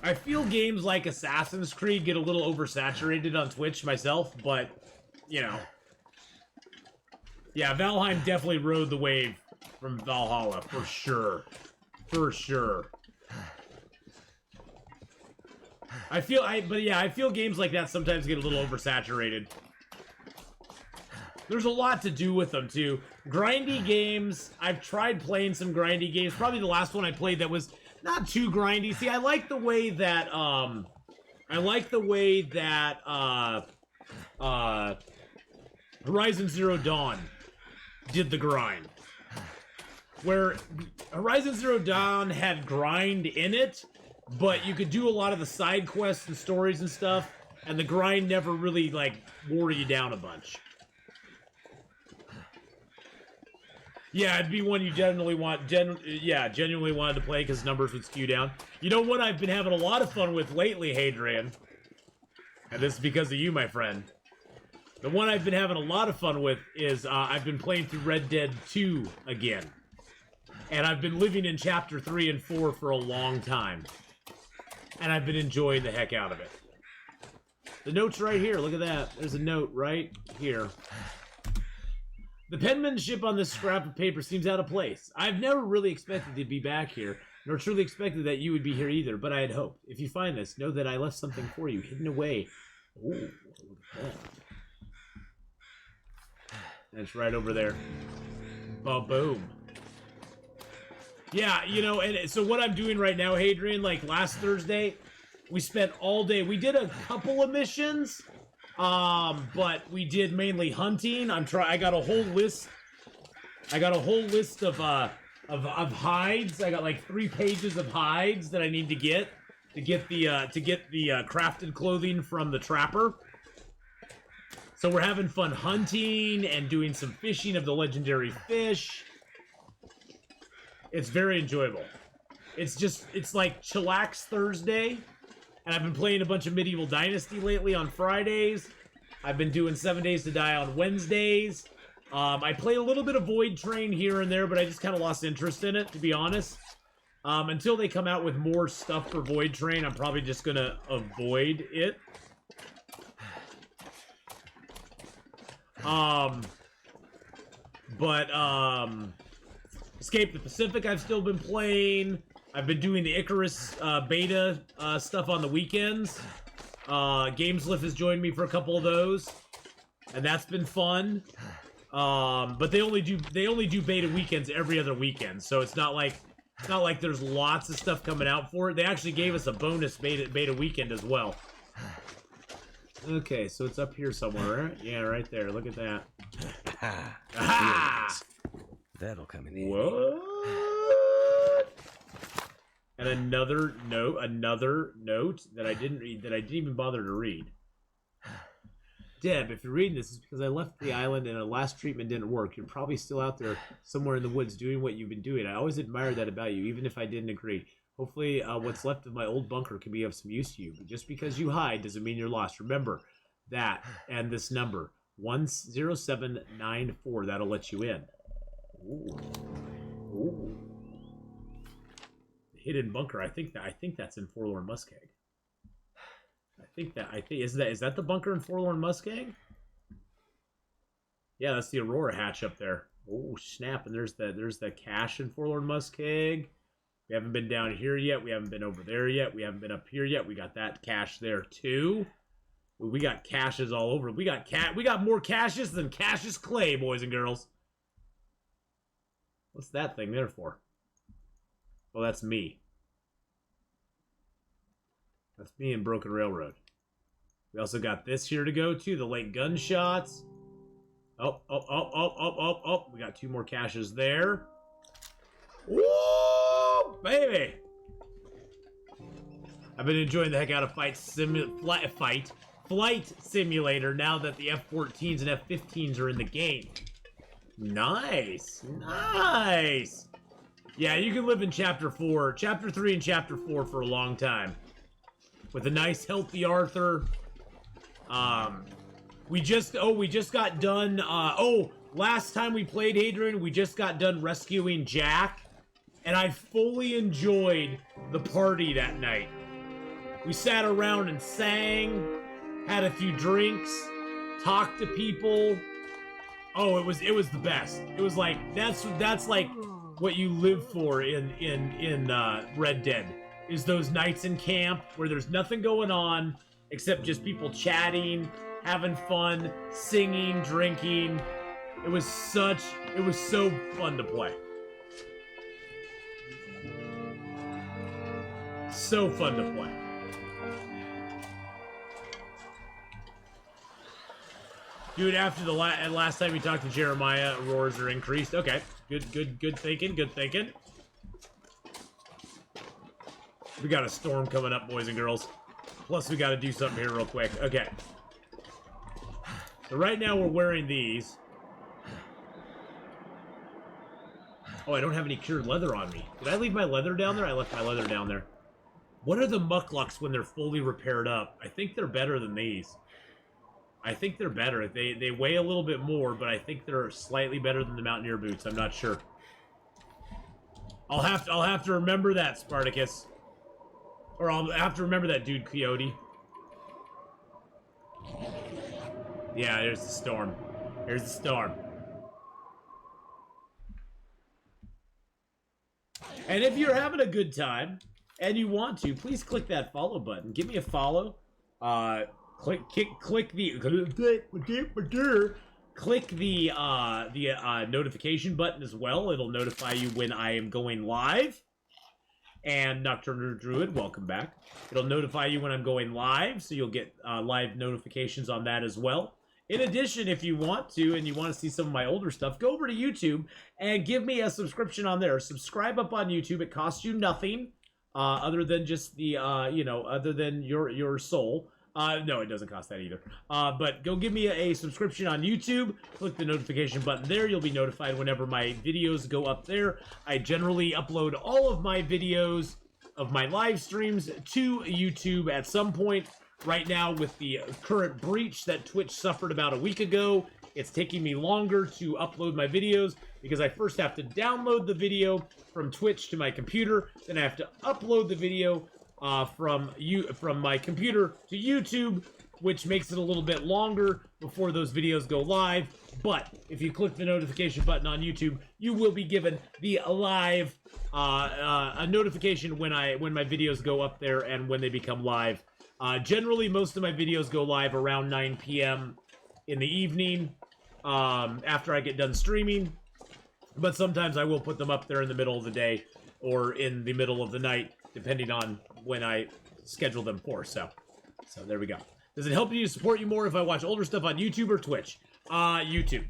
I feel games like Assassin's Creed get a little oversaturated on Twitch myself, but, you know. Yeah, Valheim definitely rode the wave from Valhalla, for sure. For sure. I feel games like that sometimes get a little oversaturated. There's a lot to do with them, too. Grindy games, I've tried playing some grindy games. Probably the last one I played that was not too grindy. See, I like the way that, Horizon Zero Dawn did the grind. Where Horizon Zero Dawn had grind in it, but you could do a lot of the side quests and stories and stuff, and the grind never really, like, wore you down a bunch. Yeah, it'd be one you genuinely wanted to play because numbers would skew down. You know what I've been having a lot of fun with lately, Hadrian? And this is because of you, my friend. The one I've been having a lot of fun with is I've been playing through Red Dead 2 again. And I've been living in Chapter 3 and 4 for a long time. And I've been enjoying the heck out of it. The note's right here. Look at that. There's a note right here. The penmanship on this scrap of paper seems out of place. I've never really expected to be back here, nor truly expected that you would be here either, but I had hoped. If you find this, know that I left something for you, hidden away. Ooh, look at that. That's right over there. Ba-boom. Yeah, you know, and so what I'm doing right now, Hadrian, like last Thursday, we spent all day. We did a couple of missions, but we did mainly hunting. I got a whole list. I got a whole list of hides. I got like 3 pages of hides that I need to get the crafted clothing from the trapper. So we're having fun hunting and doing some fishing of the legendary fish. It's very enjoyable. It's like chillax Thursday. And I've been playing a bunch of Medieval Dynasty lately on Fridays. I've been doing 7 Days to Die on Wednesdays. I play a little bit of Void Train here and there, but I just kind of lost interest in it, to be honest. Until they come out with more stuff for Void Train, I'm probably just going to avoid it. Escape the Pacific I've still been playing. I've been doing the Icarus beta stuff on the weekends. Gameslift has joined me for a couple of those, and that's been fun. But they only do beta weekends every other weekend, so it's not like there's lots of stuff coming out for it. They actually gave us a bonus beta weekend as well. Okay, so it's up here somewhere, right? Yeah, right there. Look at that. Aha! That'll come in handy. What? And another note that I didn't read, that I didn't even bother to read. Deb, if you're reading this, it's because I left the island and a last treatment didn't work. You're probably still out there somewhere in the woods doing what you've been doing. I always admired that about you, even if I didn't agree. Hopefully, what's left of my old bunker can be of some use to you. But just because you hide doesn't mean you're lost. Remember that and this number, 10794. That'll let you in. Ooh. Ooh. Hidden bunker. I think that's in Forlorn Muskeg. Is that the bunker in Forlorn Muskeg? Yeah, that's the Aurora hatch up there. Oh snap! And there's the cache in Forlorn Muskeg. We haven't been down here yet. We haven't been over there yet. We haven't been up here yet. We got that cache there too. We got caches all over. We got more caches than Cassius Clay, boys and girls. What's that thing there for? Oh, that's me. That's me in Broken Railroad. We also got this here to go to, the late gunshots. Oh. We got 2 more caches there. Whoa, baby! I've been enjoying the heck out of Flight Simulator now that the F-14s and F-15s are in the game. Nice. Nice. Yeah, you can live in Chapter 3 and Chapter 4 for a long time. With a nice, healthy Arthur. We just got done, last time we played Hadrian, we just got done rescuing Jack. And I fully enjoyed the party that night. We sat around and sang, had a few drinks, talked to people. Oh, it was the best. It was like, that's like what you live for in Red Dead. Is those nights in camp where there's nothing going on except just people chatting, having fun, singing, drinking, It was so fun to play. So fun to play. Dude, after the last time we talked to Jeremiah, roars are increased. Okay, good thinking, good thinking. We got a storm coming up, boys and girls. Plus, we got to do something here real quick. Okay. So right now we're wearing these. Oh, I don't have any cured leather on me. Did I leave my leather down there? I left my leather down there. What are the mucklucks when they're fully repaired up? I think they're better than these. I think they're better. They weigh a little bit more, but I think they're slightly better than the Mountaineer boots. I'm not sure. I'll have to remember that, Spartacus. Or I'll have to remember that, dude, Coyote. Yeah, there's the storm. Here's the storm. And if you're having a good time and you want to, please click that follow button. Give me a follow. Click the notification button as well. It'll notify you when I am going live. And Nocturnal Druid, welcome back. It'll notify you when I'm going live, so you'll get live notifications on that as well. In addition, if you want to, and you want to see some of my older stuff, go over to YouTube and give me a subscription on there. Subscribe up on YouTube. It costs you nothing, other than just the, other than your soul. No, it doesn't cost that either. But go give me a subscription on YouTube. Click the notification button there. You'll be notified whenever my videos go up there. I generally upload all of my videos of my live streams to YouTube at some point. Right now, with the current breach that Twitch suffered about a week ago, it's taking me longer to upload my videos because I first have to download the video from Twitch to my computer. Then I have to upload the video from my computer to YouTube, which makes it a little bit longer before those videos go live. But if you click the notification button on YouTube, you will be given the live a notification when my videos go up there and when they become live. Generally, most of my videos go live around 9 p.m. in the evening after I get done streaming. But sometimes I will put them up there in the middle of the day or in the middle of the night, depending on when I schedule them for. So there we go. Does it help you support you more if I watch older stuff on YouTube or Twitch? YouTube.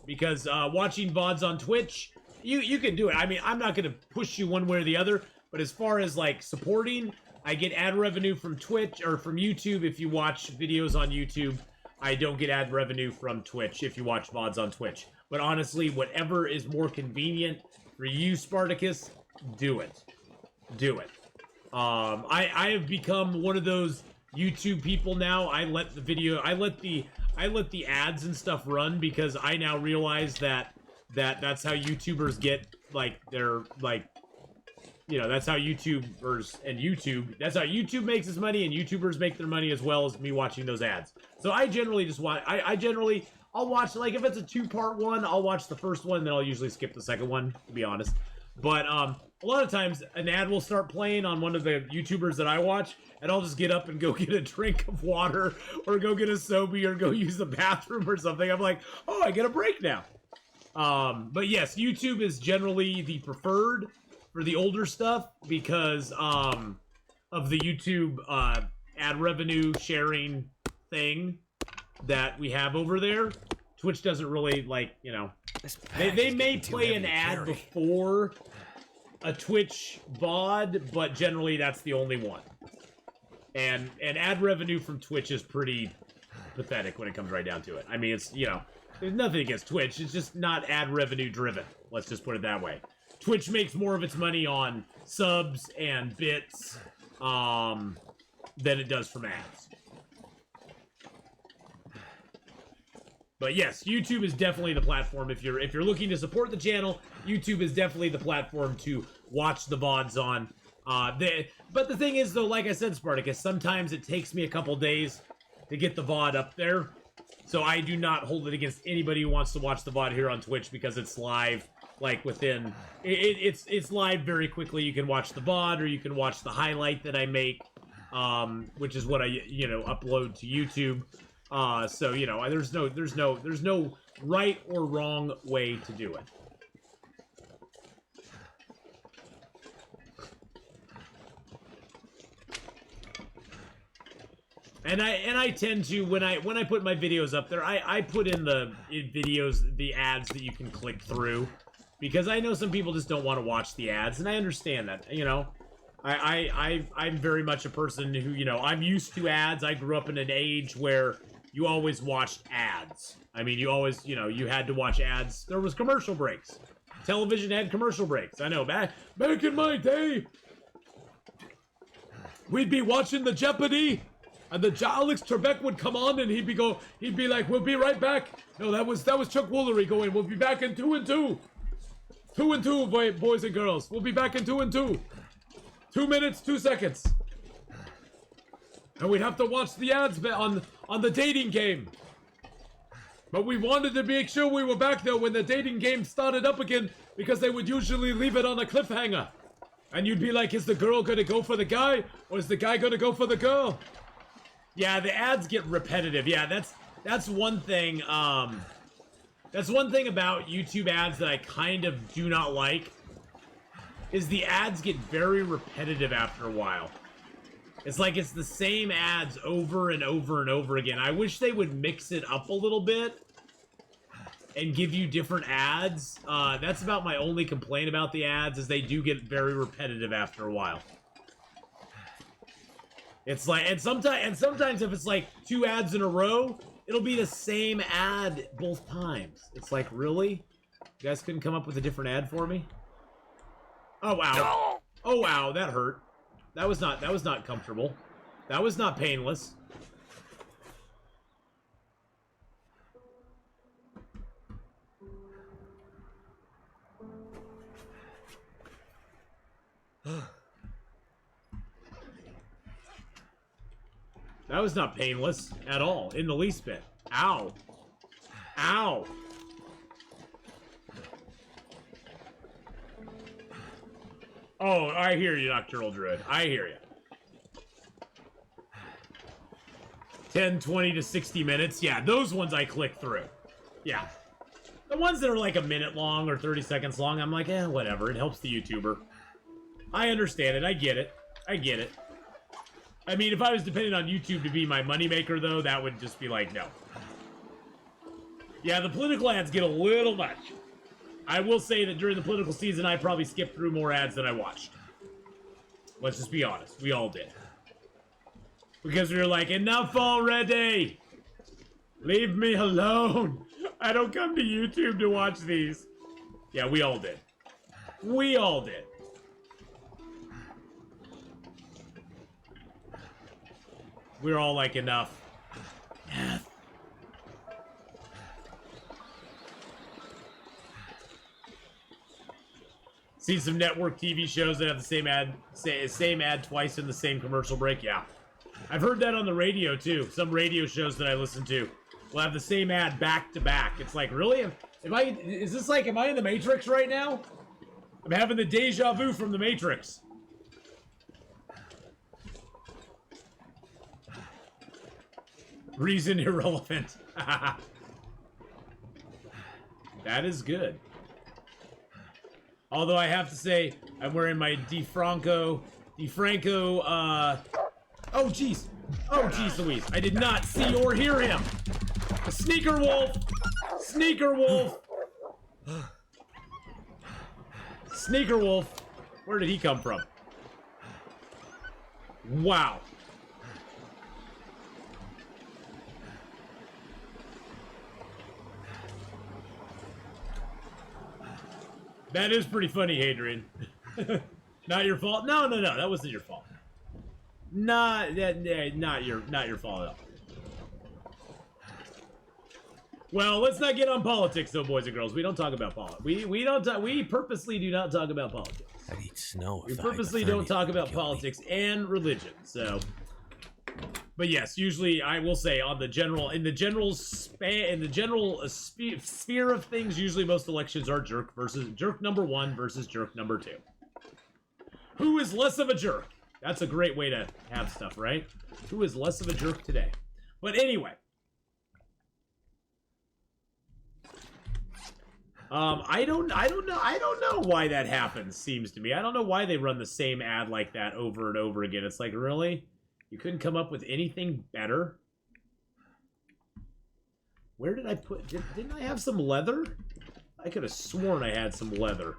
Because watching VODs on Twitch, you can do it. I mean, I'm not going to push you one way or the other, but as far as, like, supporting, I get ad revenue from Twitch, or from YouTube if you watch videos on YouTube. I don't get ad revenue from Twitch if you watch VODs on Twitch. But honestly, whatever is more convenient for you, Spartacus, do it. Do it. I have become one of those YouTube people now. I let the ads and stuff run because I now realize that's how YouTubers get, like, their, like, you know, that's how YouTubers and that's how YouTube makes its money, and YouTubers make their money as well as me watching those ads. So I generally just watch, I'll watch, like, if it's a 2-part one, I'll watch the first one, and then I'll usually skip the second one, to be honest. But, a lot of times, an ad will start playing on one of the YouTubers that I watch, and I'll just get up and go get a drink of water, or go get a Sobe, or go use the bathroom or something. I'm like, oh, I get a break now. But yes, YouTube is generally the preferred for the older stuff because, of the YouTube, ad revenue sharing thing that we have over there. Twitch doesn't really, like, you know, they may play an ad before a Twitch VOD, but generally that's the only one. And ad revenue from Twitch is pretty pathetic when it comes right down to it. I mean, it's, you know, there's nothing against Twitch. It's just not ad revenue driven. Let's just put it that way. Twitch makes more of its money on subs and bits than it does from ads. But yes, YouTube is definitely the platform. If you're looking to support the channel, YouTube is definitely the platform to watch the VODs on. But the thing is, though, like I said, Spartacus, sometimes it takes me a couple days to get the VOD up there. So I do not hold it against anybody who wants to watch the VOD here on Twitch because it's live, like, within... It's live very quickly. You can watch the VOD, or you can watch the highlight that I make, which is what I, you know, upload to YouTube. So you know, there's no right or wrong way to do it. And I tend to, when I put my videos up there, I put in the videos, the ads that you can click through, because I know some people just don't want to watch the ads, and I understand that. You know, I'm very much a person who, you know, I'm used to ads. I grew up in an age where you always watched ads. I mean, you always, you know, you had to watch ads. There was commercial breaks. Television had commercial breaks. I know, back in my day, we'd be watching the Jeopardy. And the Alex Trebek would come on, and he'd be like, "We'll be right back." No, that was Chuck Woolery going, "We'll be back in 2 and 2. 2 and 2, boys and girls. We'll be back in 2 and 2. 2 minutes, 2 seconds." And we'd have to watch the ads on the dating game. But we wanted to make sure we were back there when the dating game started up again, because they would usually leave it on a cliffhanger. And you'd be like, is the girl gonna go for the guy, or is the guy gonna go for the girl? Yeah, the ads get repetitive. Yeah, that's one thing. That's one thing about YouTube ads that I kind of do not like, is the ads get very repetitive after a while. It's like it's the same ads over and over and over again. I wish they would mix it up a little bit and give you different ads. That's about my only complaint about the ads, is they do get very repetitive after a while. It's like, and sometimes if it's like 2 ads in a row, it'll be the same ad both times. It's like, really? You guys couldn't come up with a different ad for me? Oh wow. Oh wow, that hurt. That was not comfortable. That was not painless. That was not painless at all, in the least bit. Ow. Ow. Oh, I hear you, Nocturnal Druid. I hear you. 10, 20 to 60 minutes. Yeah, those ones I click through. Yeah. The ones that are like a minute long or 30 seconds long, I'm like, whatever. It helps the YouTuber. I understand it. I get it. I get it. I mean, if I was depending on YouTube to be my moneymaker, though, that would just be like, no. Yeah, the political ads get a little much. I will say that during the political season, I probably skipped through more ads than I watched. Let's just be honest. We all did. Because we were like, enough already! Leave me alone! I don't come to YouTube to watch these. Yeah, we all did. We all did. We were all like, enough. Enough. Seen some network TV shows that have the same ad twice in the same commercial break. Yeah, I've heard that on the radio too. Some radio shows that I listen to will have the same ad back to back. It's like, really? Is this like, am I in the Matrix right now? I'm having the deja vu from the Matrix. Reason irrelevant. That is good. Although I have to say, I'm wearing my DeFranco, oh jeez. Oh jeez Louise, I did not see or hear him. A sneaker wolf. Sneaker wolf. Sneaker wolf. Where did he come from? Wow. That is pretty funny, Hadrian. Not your fault. No, that wasn't your fault. Not your fault at all. Well, let's not get on politics, though, boys and girls. We don't talk about politics. We purposely do not talk about politics. I'd eat snow. We purposely don't talk about politics and religion. So, but yes, usually I will say in the general sphere of things, usually most elections are jerk number 1 versus jerk number 2. Who is less of a jerk? That's a great way to have stuff, right? Who is less of a jerk today? But anyway, I don't know why that happens, seems to me. I don't know why they run the same ad like that over and over again. It's like, really? You couldn't come up with anything better? Where did I put... Didn't I have some leather? I could have sworn I had some leather.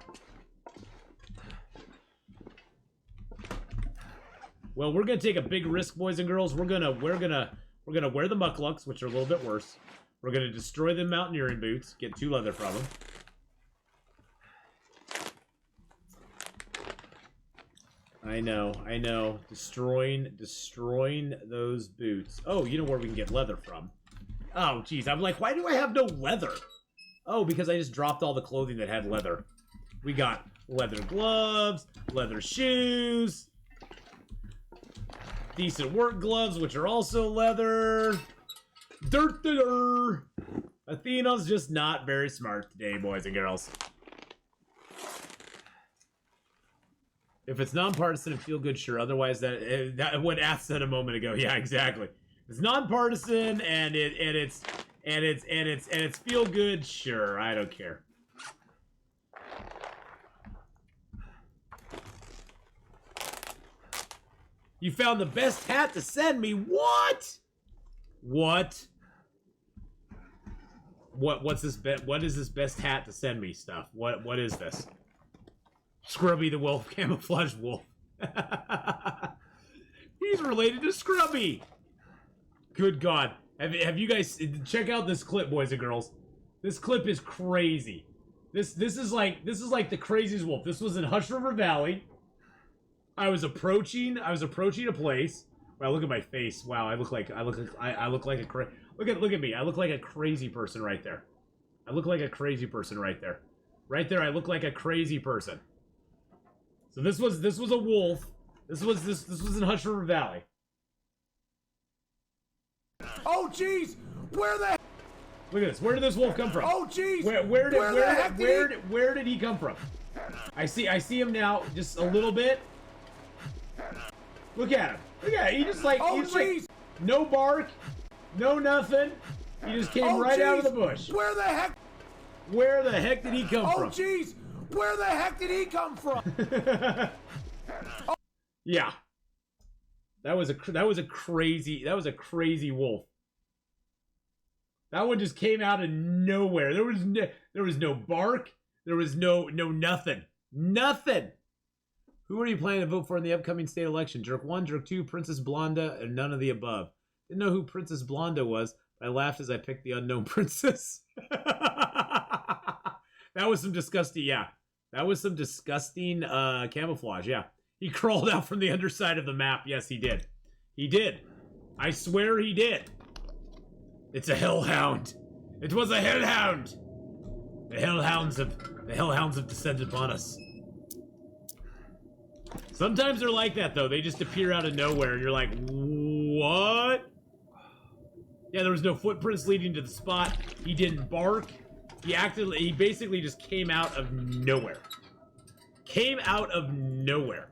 Well, we're gonna take a big risk, boys and girls. We're gonna wear the mucklucks, which are a little bit worse. We're gonna destroy the mountaineering boots, get 2 leather from them. I know. Destroying those boots. Oh, you know where we can get leather from. Oh, geez, I'm like, why do I have no leather? Oh, because I just dropped all the clothing that had leather. We got leather gloves, leather shoes, decent work gloves, which are also leather. Atheenon's just not very smart today, boys and girls. If it's nonpartisan and feel good, sure. Otherwise, that what Ath said a moment ago. Yeah, exactly. It's nonpartisan and it's feel good, sure. I don't care. You found the best hat to send me. What? What? What's this? What is this best hat to send me stuff? What is this? Scrubby the wolf, camouflage wolf. He's related to Scrubby. Good God. Have you guys check out this clip, boys and girls? This clip is crazy. This is like the craziest wolf. This was in Hush River Valley. I was approaching a place. Wow, look at my face. Wow, I look like a look at me. I look like a crazy person right there. I look like a crazy person right there. Right there, I look like a crazy person. So this was a wolf. This was in Hush River Valley. Oh jeez! Where the Look at this. Where did this wolf come from? Oh jeez! Where did he come from? I see him now just a little bit. Look at him. Look at him. He just like no bark, no nothing. He just came right out of the bush. Where the heck? Where the heck did he come from? Oh jeez! Where the heck did he come from? Yeah. That was a crazy wolf. That one just came out of nowhere. There was no bark. There was no nothing. Nothing. Who are you planning to vote for in the upcoming state election? Jerk 1, Jerk 2, Princess Blonda, and none of the above. Didn't know who Princess Blonda was, but I laughed as I picked the unknown princess. That was some disgusting, yeah. That was some disgusting camouflage, yeah. He crawled out from the underside of the map. Yes, he did. He did. I swear he did. It's a hellhound. It was a hellhound. The hellhounds have descended upon us. Sometimes they're like that, though. They just appear out of nowhere, and you're like, what? Yeah, there was no footprints leading to the spot. He didn't bark. He basically just came out of nowhere. Came out of nowhere.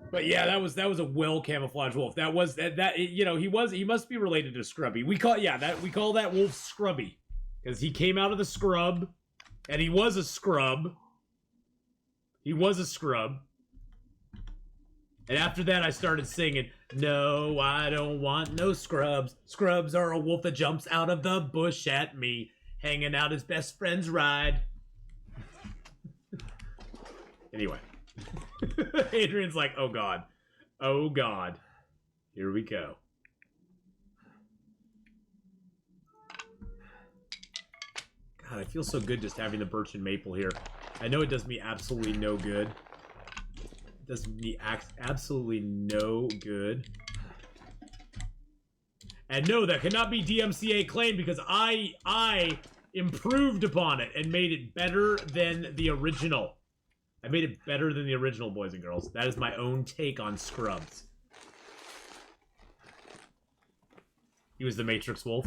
But yeah, that was a well camouflaged wolf. That you know, he must be related to Scrubby. We call that wolf Scrubby because he came out of the scrub, and he was a scrub. He was a scrub. And after that, I started singing, "No, I don't want no scrubs. Scrubs are a wolf that jumps out of the bush at me, hanging out his best friend's ride." Anyway. Adrian's like, oh god. Oh god. Here we go. God, I feel so good just having the birch and maple here. I know it does me absolutely no good. It does me absolutely no good. And no, that cannot be DMCA claimed because I improved upon it and made it better than the original. I made it better than the original, boys and girls. That is my own take on Scrubs. He was the Matrix Wolf.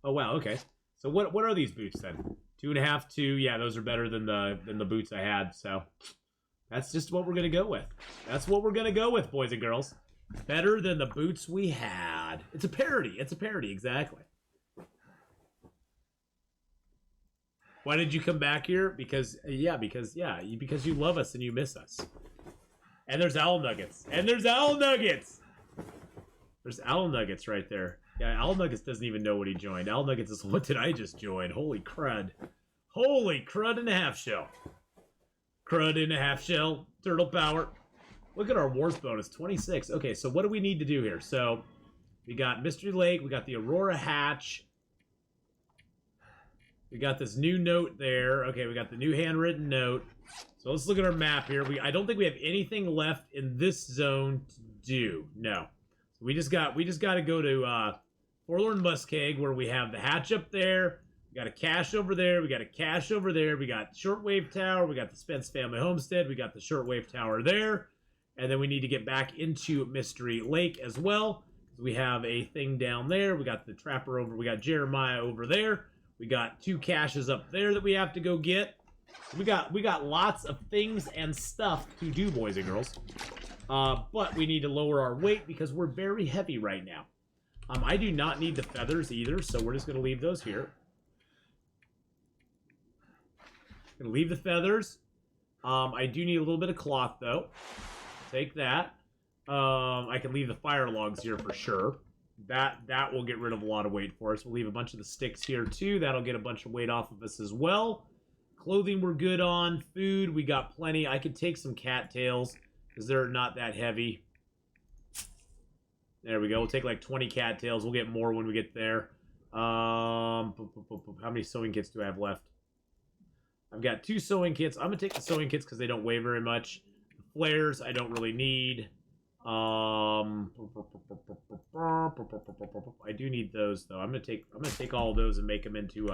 Oh wow, okay. So what are these boots then? 2.5, 2. Yeah, those are better than the boots I had. So that's just what we're gonna go with. That's what we're gonna go with, boys and girls. Better than the boots we had. It's a parody. It's a parody, exactly. Why did you come back here? Because because you love us and you miss us. And there's owl nuggets. And there's owl nuggets. There's owl nuggets right there. Yeah, owl nuggets doesn't even know what he joined. Owl nuggets is, what did I just join? Holy crud. Holy crud and a half shell. Crud in a half shell. Turtle power. Look at our warmth bonus, 26. Okay, so what do we need to do here? So we got Mystery Lake. We got the Aurora Hatch. We got this new note there. Okay, we got the new handwritten note. So let's look at our map here. I don't think we have anything left in this zone to do. No. So we just got to go to Forlorn Muskeg, where we have the hatch up there. We got a cache over there. We got a cache over there. We got Shortwave Tower. We got the Spence Family Homestead. We got the Shortwave Tower there. And then we need to get back into Mystery Lake as well. We have a thing down there. We got the Trapper over. We got Jeremiah over there. We got 2 caches up there that we have to go get. We got lots of things and stuff to do, boys and girls. But we need to lower our weight because we're very heavy right now. I do not need the feathers either, so we're just going to leave those here. Going to leave the feathers. I do need a little bit of cloth, though. Take that. I can leave the fire logs here for sure. That will get rid of a lot of weight for us. We'll leave a bunch of the sticks here too. That'll get a bunch of weight off of us as well. Clothing we're good on. Food, we got plenty. I could take some cattails because they're not that heavy. There we go. We'll take like 20 cattails. We'll get more when we get there. How many sewing kits do I have left? I've got 2 sewing kits. I'm going to take the sewing kits because they don't weigh very much. The flares I don't really need. I do need those though. I'm gonna take all of those and make them into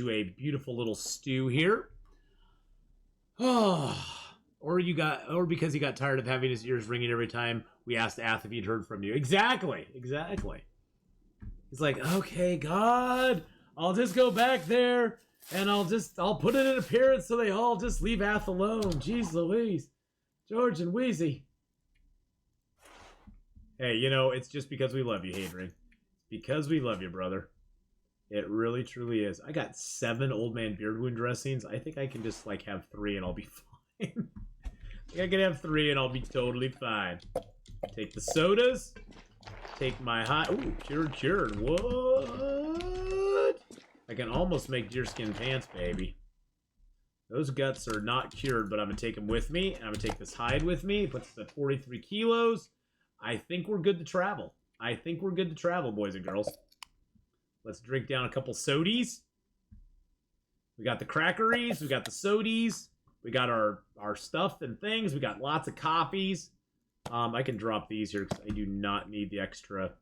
a beautiful little stew here. Or because he got tired of having his ears ringing every time we asked Ath if he'd heard from you. Exactly. He's like, okay, God, I'll just go back there and I'll put in an appearance so they all just leave Ath alone. Jeez Louise, George and Wheezy. Hey, you know, it's just because we love you, Hadrian. It's because we love you, brother. It really, truly is. I got 7 Old Man Beard Wound dressings. I think I can just, like, have 3 and I'll be fine. I can have 3 and I'll be totally fine. Take the sodas. Take my hot... Ooh, cured. What? I can almost make deerskin pants, baby. Those guts are not cured, but I'm going to take them with me. And I'm going to take this hide with me. It puts us at 43 kilos. I think we're good to travel. Boys and girls. Let's drink down a couple sodies. We got the crackeries. We got the sodies. We got our stuff and things. We got lots of coffees. I can drop these here because I do not need the extra.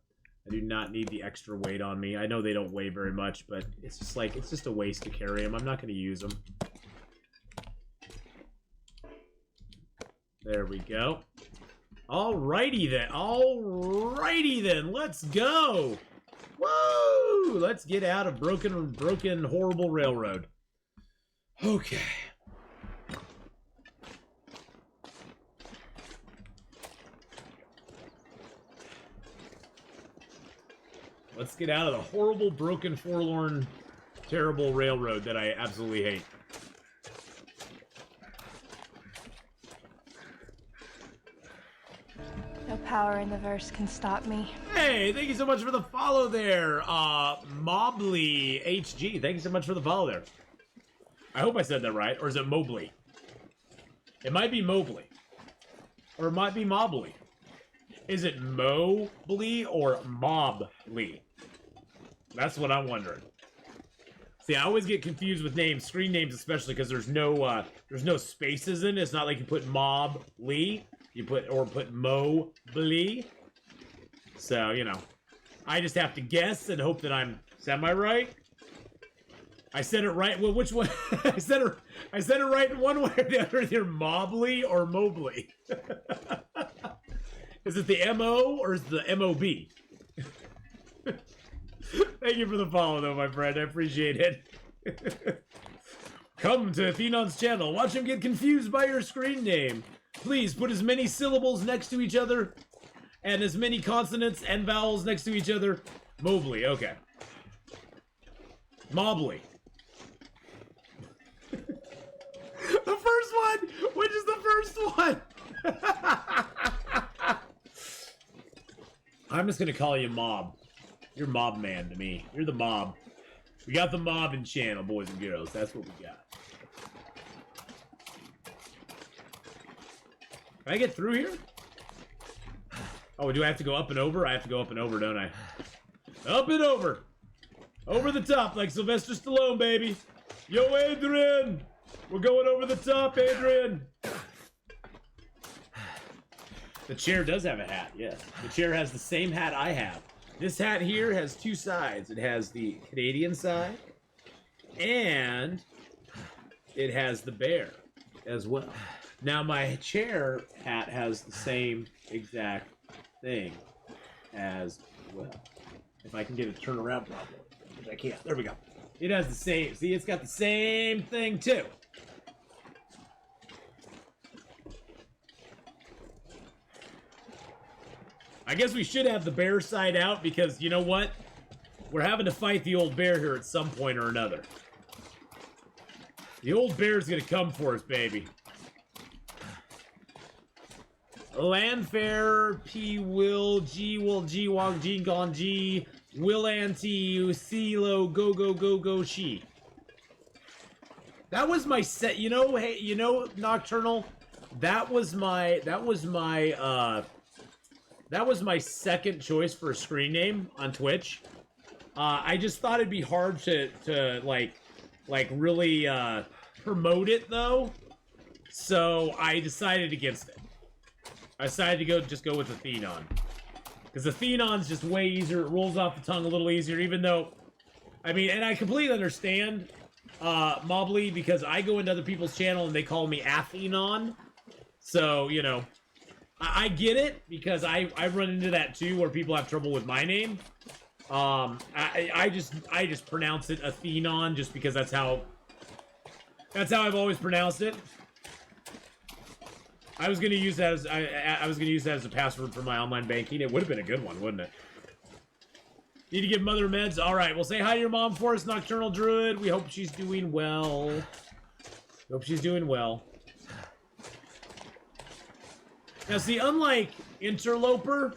I do not need the extra weight on me. I know they don't weigh very much, but it's just a waste to carry them. I'm not going to use them. There we go. Alrighty then, let's go! Woo! Let's get out of broken, horrible railroad. Okay. Let's get out of the horrible, broken, forlorn, terrible railroad that I absolutely hate. No power in the verse can stop me. Hey, thank you so much for the follow there, Mobley HG. Thank you so much for the follow there. I hope I said that right, or is it Mobley? It might be Mobley, or it might be Mobley. Is it Mobley or Mobley? That's what I'm wondering. See, I always get confused with names, screen names especially, because there's no spaces in it. It's not like you put Mobley. You put Mobley. So, you know, I just have to guess and hope that I'm semi-right. I said it right. Well, which one? I said it right in one way or the other. Either Mobley or Mobley. Is it the M-O or is it the M-O-B? Thank you for the follow, though, my friend. I appreciate it. Come to Atheenon's channel. Watch him get confused by your screen name. Please put as many syllables next to each other and as many consonants and vowels next to each other. Mobley, okay. Mobley. The first one! Which is the first one? I'm just gonna call you Mob. You're Mob Man to me. You're the Mob. We got the mobbing channel, boys and girls. That's what we got. Can I get through here? Oh, do I have to go up and over? I have to go up and over, don't I? Up and over! Over the top, like Sylvester Stallone, baby! Yo, Adrian! We're going over the top, Adrian! The chair does have a hat, yes. The chair has the same hat I have. This hat here has two sides. It has the Canadian side, and it has the bear as well. Now, my chair hat has the same exact thing as well. If I can get it to turn around properly, which I can't. There we go. It has the same, see, it's got the same thing too. I guess we should have the bear side out because, you know what? We're having to fight the old bear here at some point or another. The old bear's gonna come for us, baby. Landfair, P. Will, G. Will, G. Wong, G. Gong, G. Will, Anti, Silo, Go, Go, Go, Go, She. That was my set, you know, hey, you know, Nocturnal? That was my second choice for a screen name on Twitch. I just thought it'd be hard to like really promote it though, so I decided against it. I decided to just go with Atheenon, because Atheenon's just way easier. It rolls off the tongue a little easier, even though, I mean, and I completely understand Mobley, because I go into other people's channel and they call me Atheenon, so you know. I get it, because I run into that too, where people have trouble with my name. I just pronounce it Atheenon, just because that's how I've always pronounced it. I was gonna use that as I was gonna use that as a password for my online banking. It would have been a good one, wouldn't it? Need to give mother meds. All right, well, say hi to your mom for us, Nocturnal Druid. We hope she's doing well. Hope she's doing well. Now, see, unlike Interloper,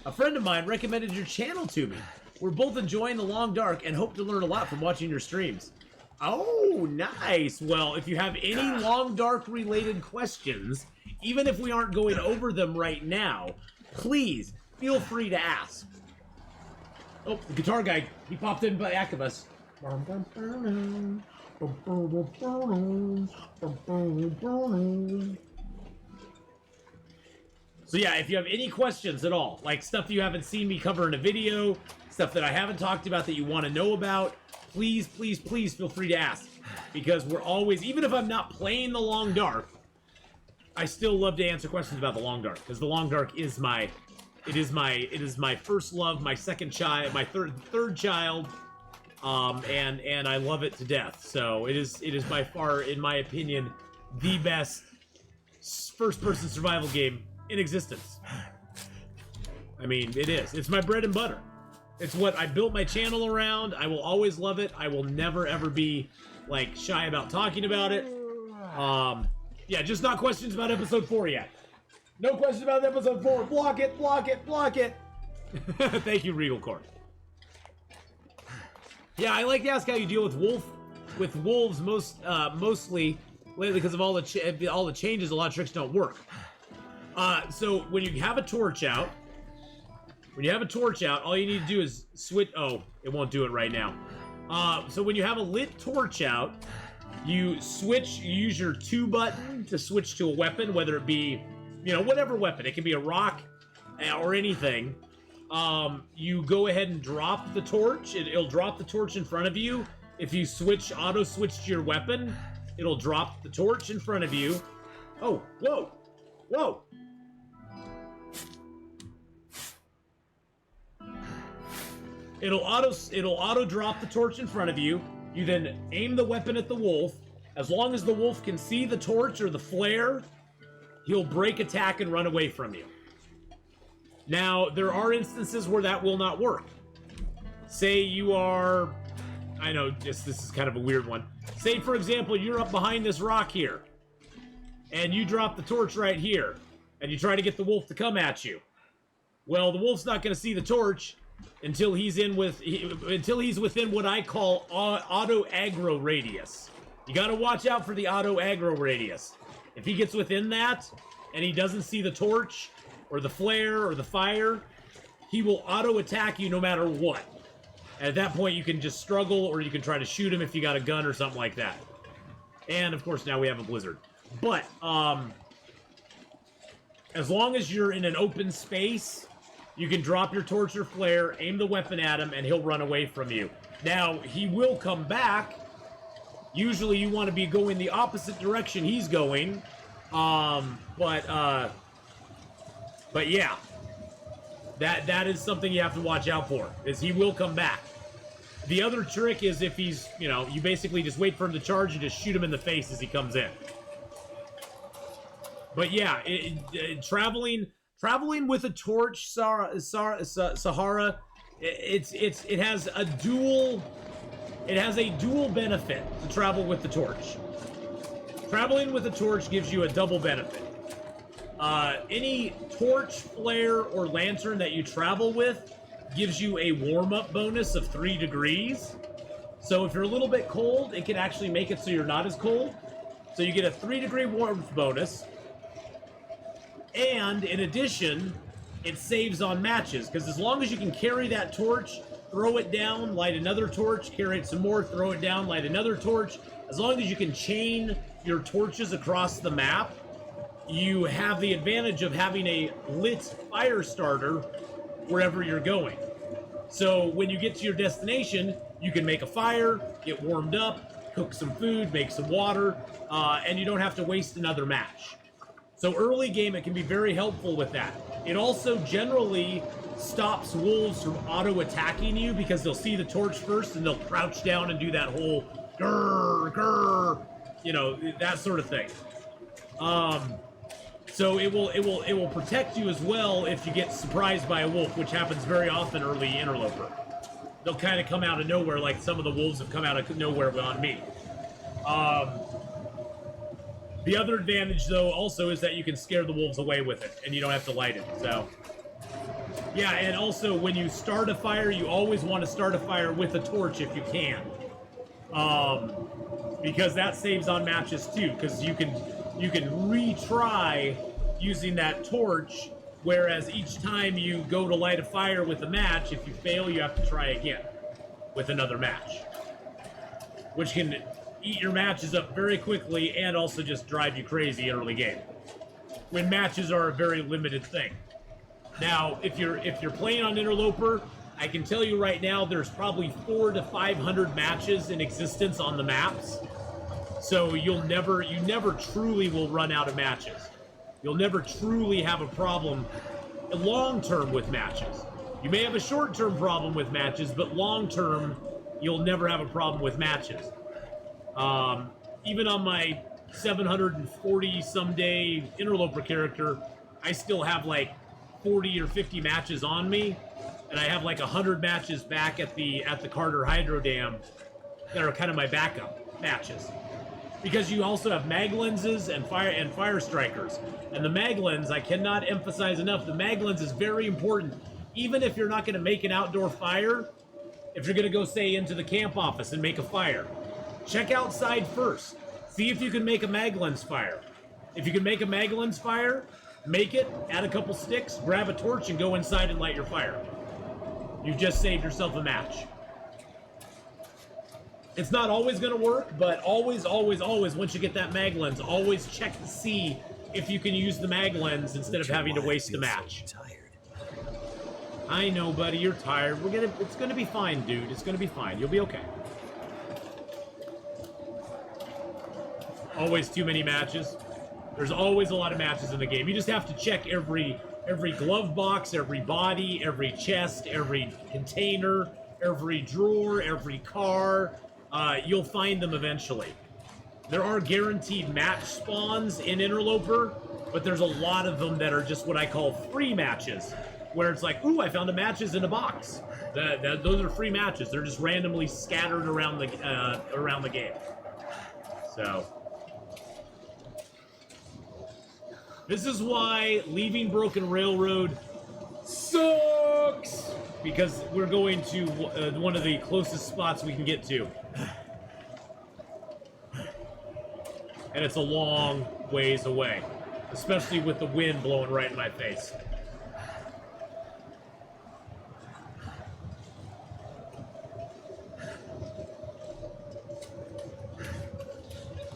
a friend of mine recommended your channel to me. We're both enjoying the Long Dark and hope to learn a lot from watching your streams. Oh, nice. Well, if you have any Long Dark related questions, even if we aren't going over them right now, please feel free to ask. Oh, the guitar guy, he popped in back of us. So yeah, if you have any questions at all, like stuff you haven't seen me cover in a video, stuff that I haven't talked about that you want to know about, please, please, please feel free to ask. Because we're always, even if I'm not playing the Long Dark, I still love to answer questions about the Long Dark, because the Long Dark is my first love, my second child, my third child, and I love it to death. So it is by far, in my opinion, the best first-person survival game in existence. I mean, it is. It's my bread and butter. It's what I built my channel around. I will always love it. I will never ever be like shy about talking about it. Yeah, just not questions about episode 4 yet. No questions about episode 4. Block it, block it, block it. Thank you, Regal Court. Yeah, I like to ask how you deal with wolves mostly lately, because of all the changes. A lot of tricks don't work. So when you have a torch out, all you need to do is switch. Oh, it won't do it right now. So when you have a lit torch out, you use your 2 button to switch to a weapon, whether it be, you know, whatever weapon. It can be a rock or anything. You go ahead and drop the torch. It'll drop the torch in front of you. If you auto switch to your weapon, it'll drop the torch in front of you. Oh, whoa, whoa. It'll auto drop the torch in front of you. You then aim the weapon at the wolf. As long as the wolf can see the torch or the flare, he'll break attack and run away from you. Now, there are instances where that will not work. Say you are I know, this is kind of a weird one. Say, for example, you're up behind this rock here, and you drop the torch right here, and you try to get the wolf to come at you. Well, the wolf's not going to see the torch until he's within what I call auto aggro radius. You got to watch out for the auto aggro radius. If he gets within that, and he doesn't see the torch, or the flare, or the fire, he will auto attack you no matter what. At that point, you can just struggle, or you can try to shoot him if you got a gun or something like that. And, of course, now we have a blizzard. But, as long as you're in an open space, you can drop your torch or flare, aim the weapon at him, and he'll run away from you. Now, he will come back. Usually, you want to be going the opposite direction he's going. But yeah. That is something you have to watch out for, is he will come back. The other trick is if he's, you basically just wait for him to charge and just shoot him in the face as he comes in. But yeah, traveling with a torch, Sahara, it has a dual benefit to travel with the torch. Traveling with a torch gives you a double benefit. Any torch, flare, or lantern that you travel with gives you a warm-up bonus of 3 degrees. So if you're a little bit cold, it can actually make it so you're not as cold. So you get a 3-degree warmth bonus. And in addition, it saves on matches, because as long as you can carry that torch, throw it down, light another torch, carry it some more, throw it down, light another torch, as long as you can chain your torches across the map, you have the advantage of having a lit fire starter wherever you're going. So when you get to your destination, you can make a fire, get warmed up, cook some food, make some water, and you don't have to waste another match. So early game, it can be very helpful with that. It also generally stops wolves from auto-attacking you because they'll see the torch first and they'll crouch down and do that whole grrr, grrr, that sort of thing. So it will protect you as well if you get surprised by a wolf, which happens very often early Interloper. They'll kind of come out of nowhere, like some of the wolves have come out of nowhere on me. The other advantage, though, also is that you can scare the wolves away with it, and you don't have to light it, so. Yeah, and also, when you start a fire, you always want to start a fire with a torch if you can. Because that saves on matches, too, because you can retry using that torch, whereas each time you go to light a fire with a match, if you fail, you have to try again with another match. Which can eat your matches up very quickly and also just drive you crazy early game, when matches are a very limited thing. Now, if you're playing on Interloper, I can tell you right now there's probably 400 to 500 matches in existence on the maps. So you never truly will run out of matches. You'll never truly have a problem long-term with matches. You may have a short-term problem with matches, but long-term, you'll never have a problem with matches. Even on my 740-some-day Interloper character, I still have like 40 or 50 matches on me, and I have like 100 matches back at the Carter Hydro Dam that are kind of my backup matches. Because you also have mag lenses and fire strikers. And the mag lens, I cannot emphasize enough, the mag lens is very important. Even if you're not going to make an outdoor fire, if you're going to go, say, into the camp office and make a fire, check outside first. See if you can make a mag lens fire. If you can make a mag lens fire, make it, add a couple sticks, grab a torch, and go inside and light your fire. You've just saved yourself a match. It's not always going to work, but always, once you get that mag lens, always check to see if you can use the mag lens instead of having to waste a match. I know, buddy, you're tired. It's gonna be fine, dude. It's gonna be fine. You'll be okay. Always too many matches. There's always a lot of matches in the game. You just have to check every glove box, every body, every chest, every container, every drawer, every car. You'll find them eventually. There are guaranteed match spawns in Interloper, but there's a lot of them that are just what I call free matches. where it's like, ooh, I found a matches in a box. Those are free matches. They're just randomly scattered around the game. So this is why leaving Broken Railroad sucks, because we're going to one of the closest spots we can get to, and it's a long ways away, especially with the wind blowing right in my face.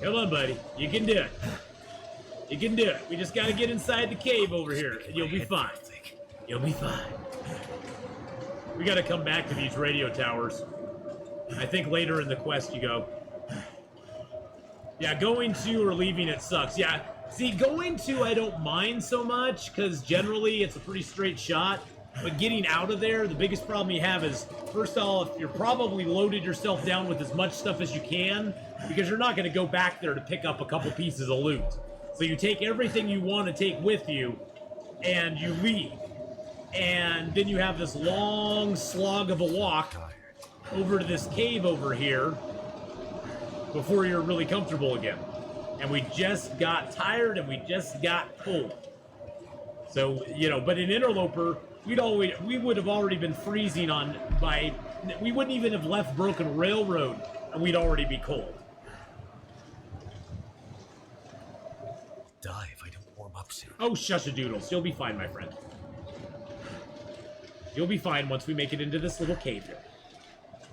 Come on, buddy. You can do it. You can do it. We just gotta get inside the cave over here, and you'll be fine. You'll be fine. We gotta come back to these radio towers. I think later in the quest you go. Yeah, going to or leaving it sucks. Yeah, see, going to I don't mind so much, because generally it's a pretty straight shot. But getting out of there, the biggest problem you have is, first off, you're probably loaded yourself down with as much stuff as you can, because you're not going to go back there to pick up a couple pieces of loot. So you take everything you want to take with you, and you leave. And then you have this long slog of a walk over to this cave over here before you're really comfortable again. And we just got tired and we just got cold. So, you know, but in Interloper, we would have already been freezing we wouldn't even have left Broken Railroad and we'd already be cold. Die if I don't warm up soon. Oh, shush-a-doodles. You'll be fine, my friend. You'll be fine once we make it into this little cave here.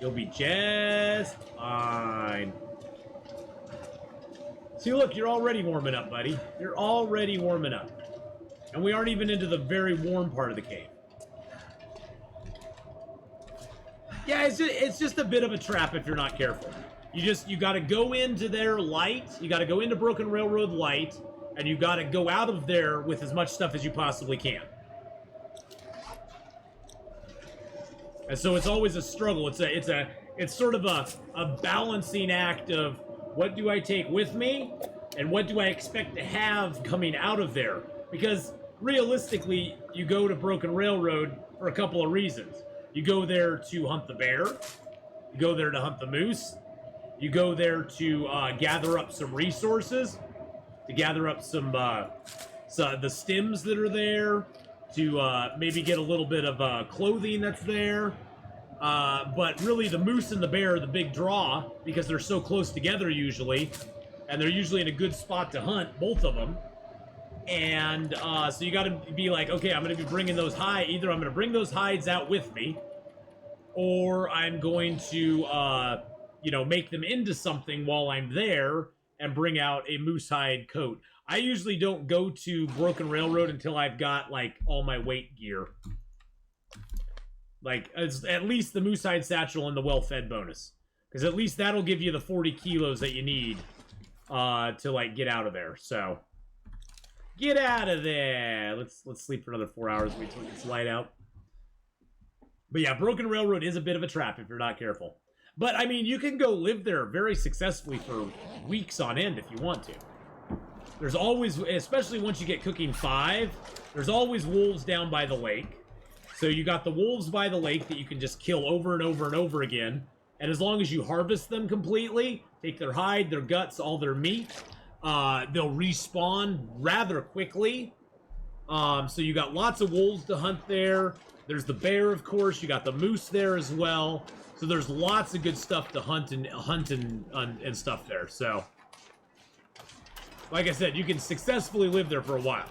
You'll be just fine. See, look, you're already warming up, buddy. You're already warming up. And we aren't even into the very warm part of the cave. Yeah, it's just a bit of a trap if you're not careful. You gotta go into their light, you gotta go into Broken Railroad light, and you gotta go out of there with as much stuff as you possibly can. And so it's always a struggle. It's sort of a balancing act of what do I take with me and what do I expect to have coming out of there? Because realistically, you go to Broken Railroad for a couple of reasons. You go there to hunt the bear, you go there to hunt the moose, you go there to gather up some resources, to gather up some the stems that are there, to maybe get a little bit of clothing that's there. But really the moose and the bear are the big draw because they're so close together usually, and they're usually in a good spot to hunt, both of them. And so you got to be like, okay, I'm going to be bringing those either I'm going to bring those hides out with me, or I'm going to, make them into something while I'm there and bring out a moose hide coat. I usually don't go to Broken Railroad until I've got, like, all my weight gear. Like, it's at least the moose hide satchel and the well-fed bonus. Because at least that'll give you the 40 kilos that you need to, like, get out of there. So, get out of there! Let's sleep for another 4 hours, wait till it gets light out. But yeah, Broken Railroad is a bit of a trap if you're not careful. But, I mean, you can go live there very successfully for weeks on end if you want to. There's always, especially once you get cooking 5, there's always wolves down by the lake. So you got the wolves by the lake that you can just kill over and over and over again. And as long as you harvest them completely, take their hide, their guts, all their meat, they'll respawn rather quickly. So you got lots of wolves to hunt there. There's the bear, of course. You got the moose there as well. So there's lots of good stuff to hunt and stuff there. So, like I said, you can successfully live there for a while.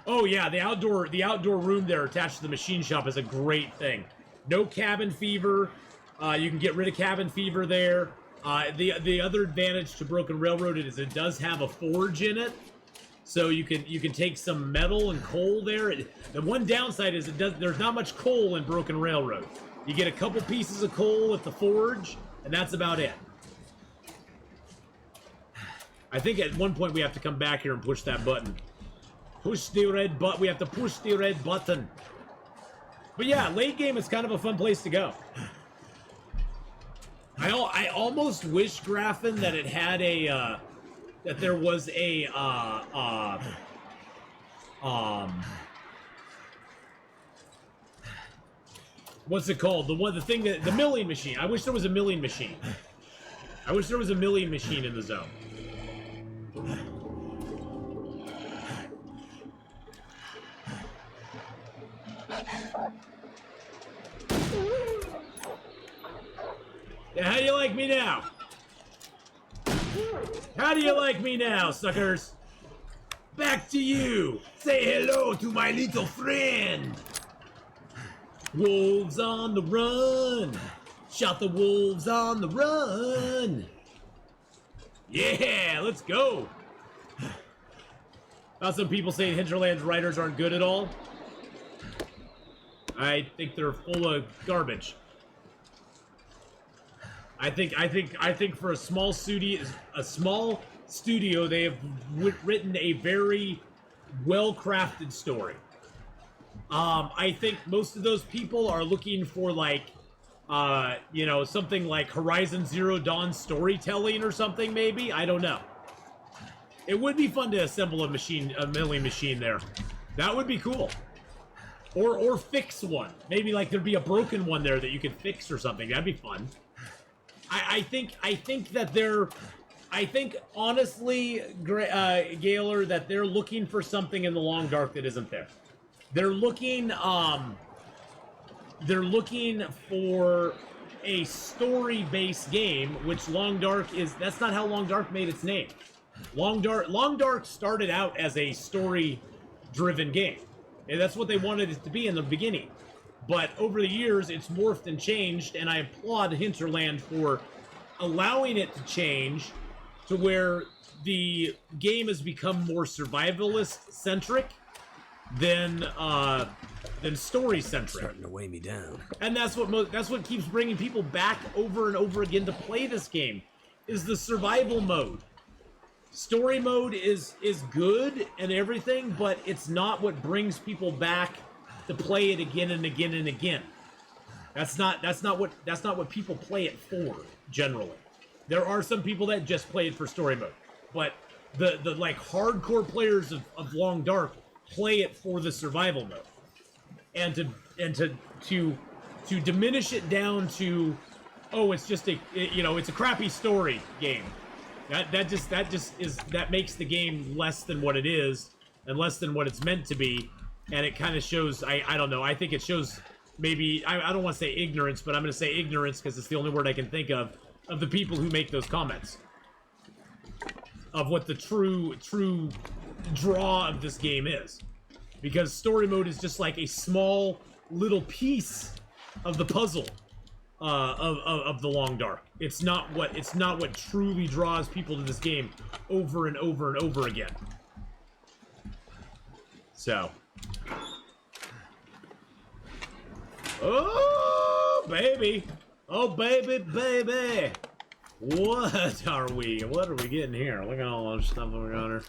Oh yeah, the outdoor room there attached to the machine shop is a great thing. No cabin fever. You can get rid of cabin fever there. The other advantage to Broken Railroad is it does have a forge in it, so you can take some metal and coal there. The one downside is there's not much coal in Broken Railroad. You get a couple pieces of coal at the forge, and that's about it. I think at one point we have to come back here and push that button. Push the red button. We have to push the red button. But yeah, late game is kind of a fun place to go. I almost wish, Graffin, that it had a that there was a What's it called? The milling machine. I wish there was a milling machine. I wish there was a milling machine in the zone. Yeah, how do you like me now? How do you like me now, suckers? Back to you. Say hello to my little friend. Wolves on the run. Shot the wolves on the run. Yeah, let's go. Now some people saying Hinterland's writers aren't good at all. I think they're full of garbage. I think for a small studio, they have written a very well-crafted story. I think most of those people are looking for like, you know, something like Horizon Zero Dawn storytelling or something. Maybe, I don't know. It would be fun to assemble a milling machine there. That would be cool. Or fix one. Maybe like there'd be a broken one there that you could fix or something. That'd be fun. I think honestly, Gaylor, that they're looking for something in the Long Dark that isn't there. They're looking for a story-based game, which Long Dark is. That's not how Long Dark made its name. Long Dark started out as a story-driven game, and that's what they wanted it to be in the beginning. But over the years, it's morphed and changed, and I applaud Hinterland for allowing it to change to where the game has become more survivalist-centric than story-centric. Starting to weigh me down. And that's what keeps bringing people back over and over again to play this game, is the survival mode. Story mode is good and everything, but it's not what brings people back to play it again and again and again. That's not what people play it for, generally. There are some people that just play it for story mode, but the like hardcore players of Long Dark play it for the survival mode. And to diminish it down to, oh, it's just it's a crappy story game. That makes the game less than what it is and less than what it's meant to be. And it kind of shows, I don't know, I think it shows maybe, I don't want to say ignorance, but I'm going to say ignorance because it's the only word I can think of the people who make those comments. Of what the true draw of this game is. Because story mode is just like a small little piece of the puzzle of the Long Dark. It's not what truly draws people to this game over and over and over again. So... oh, baby. Oh, baby, baby. What are we getting here? Look at all this stuff we got here.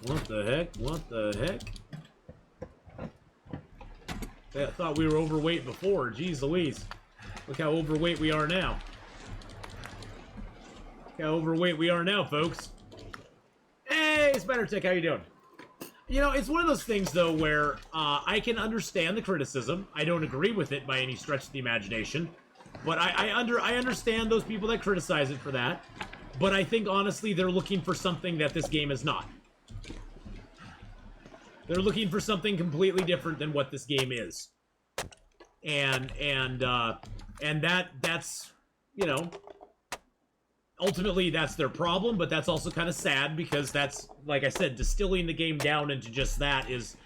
What the heck? What the heck? I thought we were overweight before. Jeez Louise. Look how overweight we are now. Look how overweight we are now, folks. Hey, Spider-Tick, how you doing? You know, it's one of those things, though, where I can understand the criticism. I don't agree with it by any stretch of the imagination. But I understand those people that criticize it for that. But I think, honestly, they're looking for something that this game is not. They're looking for something completely different than what this game is. And that's, you know... ultimately, that's their problem, but that's also kind of sad because that's, like I said, distilling the game down into just that is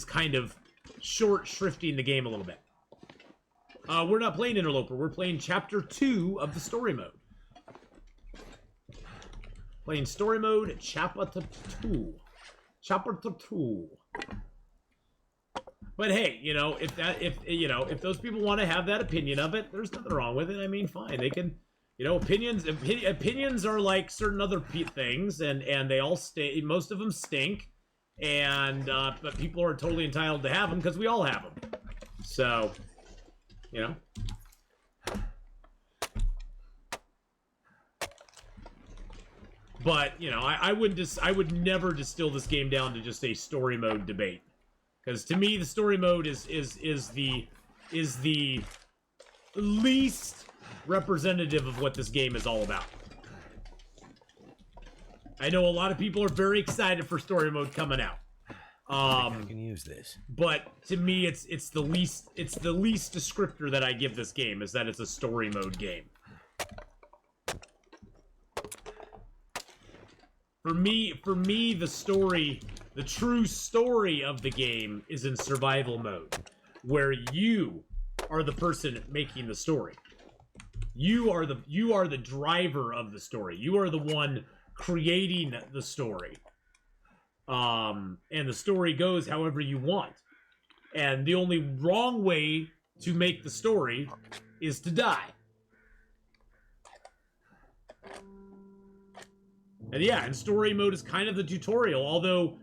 kind of short-shrifting the game a little bit. We're not playing Interloper. We're playing Chapter 2 of the story mode. Playing story mode, Chapter 2. Chapter 2. But hey, you know, if those people want to have that opinion of it, there's nothing wrong with it. I mean, fine, they can. You know, opinions are like certain other things, and they all most of them stink, and but people are totally entitled to have them because we all have them. So, you know. But you know, I would never distill this game down to just a story mode debate. Because to me, the story mode is the least representative of what this game is all about. I know a lot of people are very excited for story mode coming out. I can use this. But to me, it's the least descriptor that I give this game is that it's a story mode game. For me, the true story of the game is in survival mode, where you are the person making the story. You are the driver of the story. You are the one creating the story. And the story goes however you want. And the only wrong way to make the story is to die. And yeah, and story mode is kind of the tutorial, although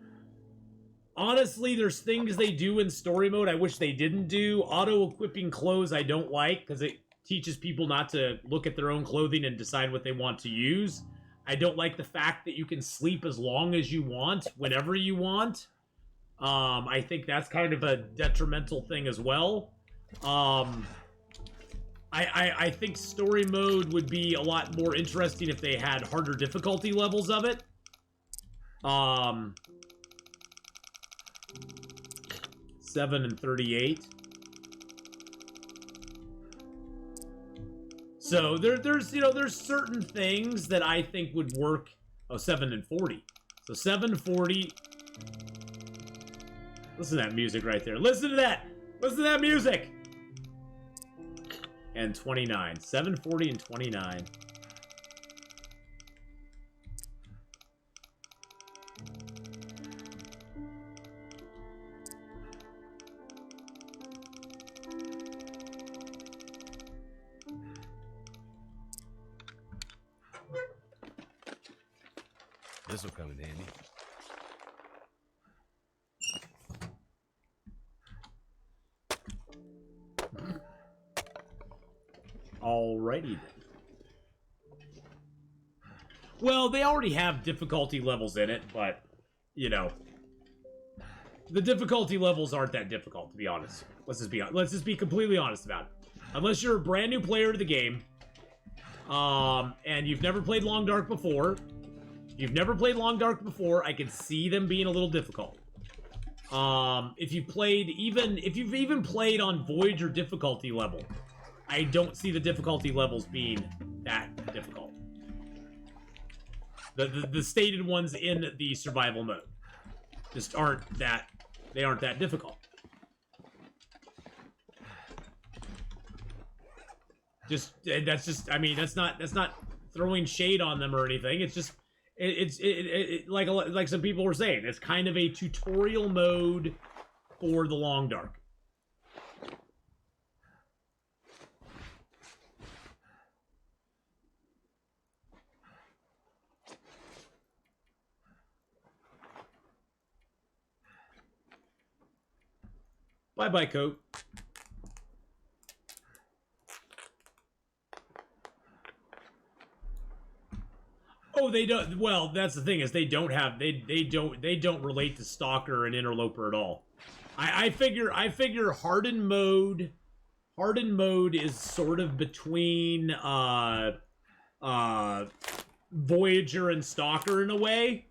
honestly, there's things they do in story mode I wish they didn't do. Auto-equipping clothes I don't like, because it teaches people not to look at their own clothing and decide what they want to use. I don't like the fact that you can sleep as long as you want, whenever you want. I think that's kind of a detrimental thing as well. I think story mode would be a lot more interesting if they had harder difficulty levels of it. 7 and 38. So there's certain things that I think would work. Oh, 7 and 40. So 740. Listen to that music right there. Listen to that. Listen to that music. And 29. 740 and 29. This will come in handy. Alrighty then. Well, they already have difficulty levels in it, but, you know, the difficulty levels aren't that difficult, to be honest. Let's just be completely honest about it. Unless you're a brand new player to the game, and you've never played Long Dark before, I can see them being a little difficult. If you've even played on Voyager difficulty level, I don't see the difficulty levels being that difficult. The stated ones in the survival mode just aren't that difficult. That's not throwing shade on them or anything. It's just it's like some people were saying, it's kind of a tutorial mode for the Long Dark. Bye-bye, Coat. Oh, they don't. Well, that's the thing, is they don't relate to Stalker and Interloper at all. I figure hardened mode is sort of between Voyager and Stalker in a way.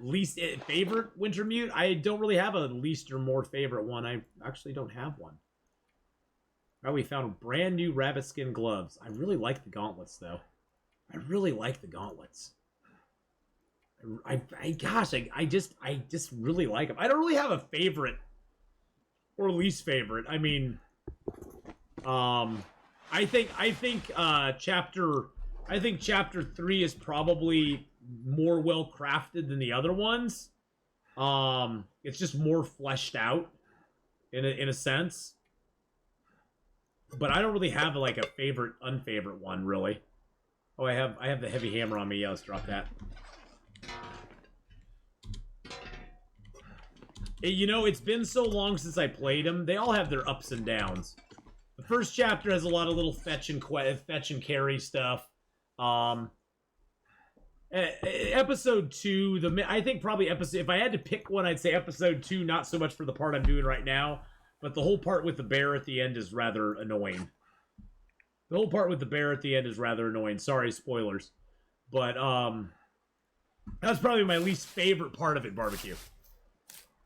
Least favorite Wintermute? I don't really have a least or more favorite one. I actually don't have one. Oh, we found brand new rabbit skin gloves. I really like the gauntlets though. I really like the gauntlets. I just really like them. I don't really have a favorite or least favorite. I mean, I think chapter 3 is probably more well crafted than the other ones. It's just more fleshed out in a sense. But I don't really have like a favorite, unfavorite one really. Oh, I have the heavy hammer on me. Yeah, let's drop that. You know, it's been so long since I played them. They all have their ups and downs. The first chapter has a lot of little fetch and carry stuff. Episode 2, I think probably episode, if I had to pick one, I'd say episode 2, not so much for the part I'm doing right now, but the whole part with the bear at the end is rather annoying. The whole part with the bear at the end is rather annoying. Sorry, spoilers. But, that's probably my least favorite part of it, Barbecue.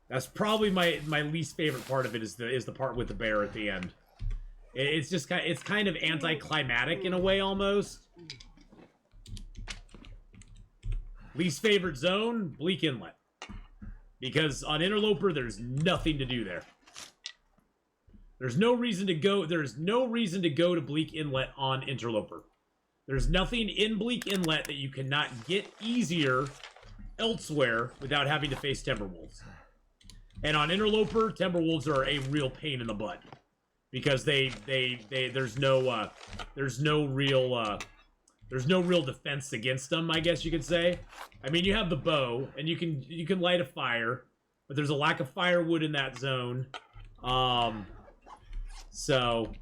That's probably my least favorite part of it is the part with the bear at the end. It's just kind of anticlimactic in a way, almost. Least favorite zone, Bleak Inlet. Because on Interloper, there's nothing to do there. There's no reason to go to Bleak Inlet on Interloper. There's nothing in Bleak Inlet that you cannot get easier elsewhere without having to face Timberwolves. And on Interloper, Timberwolves are a real pain in the butt. Because there's no real defense against them, I guess you could say. I mean, you have the bow, and you can light a fire, but there's a lack of firewood in that zone. So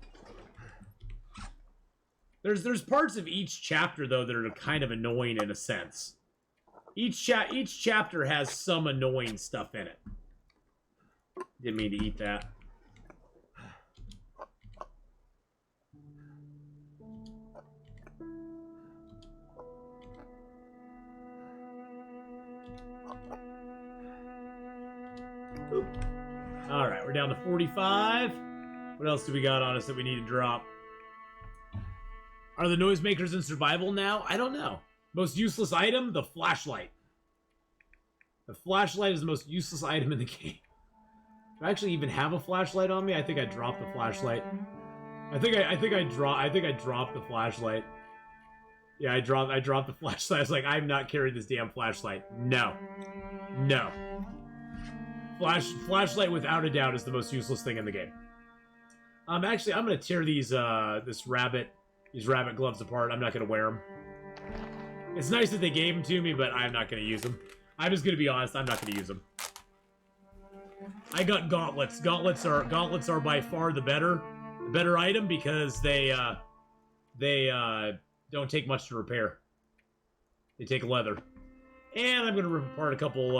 there's parts of each chapter though that are kind of annoying in a sense. Each chapter has some annoying stuff in it. Didn't mean to eat that. Alright, we're down to 45. What else do we got on us that we need to drop? Are the noisemakers in survival now? I don't know. Most useless item? The flashlight. The flashlight is the most useless item in the game. Do I actually even have a flashlight on me? I think I dropped the flashlight. I think I dropped the flashlight. Yeah, I dropped the flashlight. I was like, I'm not carrying this damn flashlight. No. No. Flashlight without a doubt is the most useless thing in the game. Actually, I'm gonna tear these rabbit gloves apart. I'm not gonna wear them. It's nice that they gave them to me, but I'm not gonna use them. I'm just gonna be honest. I'm not gonna use them. I got gauntlets. Gauntlets are by far the better item because they don't take much to repair. They take leather. And I'm gonna rip apart a couple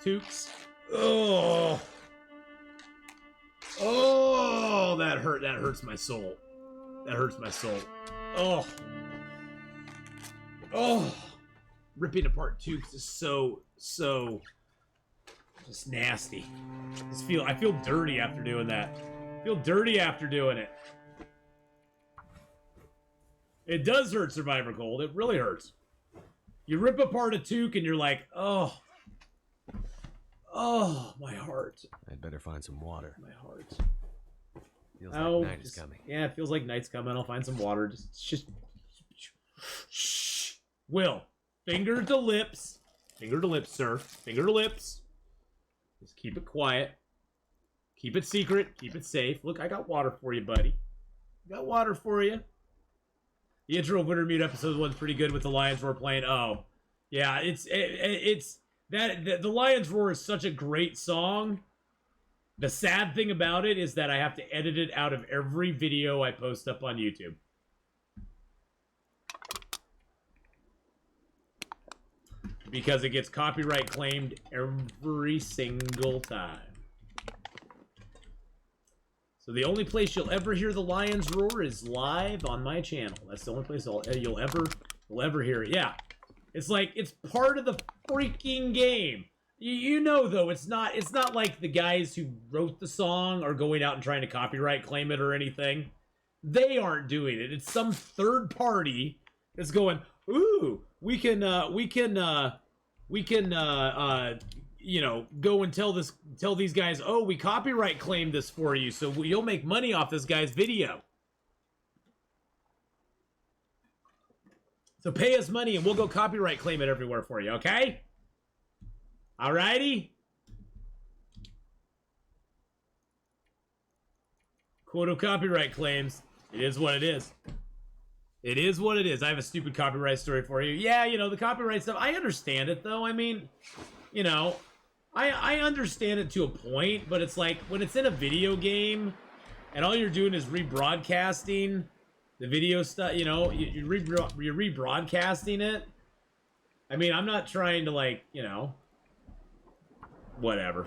toques. Oh, that hurts my soul. That hurts my soul. Oh, ripping apart toques is so just nasty. I feel dirty after doing that. I feel dirty after doing it. It does hurt, Survivor Cold. It really hurts. You rip apart a toque and you're like, oh, my heart. I'd better find some water. My heart. Feels like night is coming. Yeah, it feels like night's coming. I'll find some water. Just shh. Will, finger to lips. Finger to lips, sir. Finger to lips. Just keep it quiet. Keep it secret. Keep it safe. Look, I got water for you, buddy. Got water for you. The intro of Wintermute episode 1's pretty good with the Lions Roar playing. Oh, yeah, the Lions Roar is such a great song. The sad thing about it is that I have to edit it out of every video I post up on YouTube. Because it gets copyright claimed every single time. So the only place you'll ever hear the Lions Roar is live on my channel. That's the only place you'll ever hear it. Yeah. It's like, it's part of the freaking game. You know, though, it's not like the guys who wrote the song are going out and trying to copyright claim it or anything. They aren't doing it. It's some third party that's going, ooh, we can you know, go and tell these guys, oh, we copyright claimed this for you, so you'll make money off this guy's video. So pay us money and we'll go copyright claim it everywhere for you, okay? Alrighty? Quote of copyright claims. It is what it is. It is what it is. I have a stupid copyright story for you. Yeah, you know, the copyright stuff, I understand it, though. I mean, you know, I understand it to a point, but it's like, when it's in a video game, and all you're doing is rebroadcasting the video stuff, you know, you're rebroadcasting it. I mean, I'm not trying to, like, you know, whatever.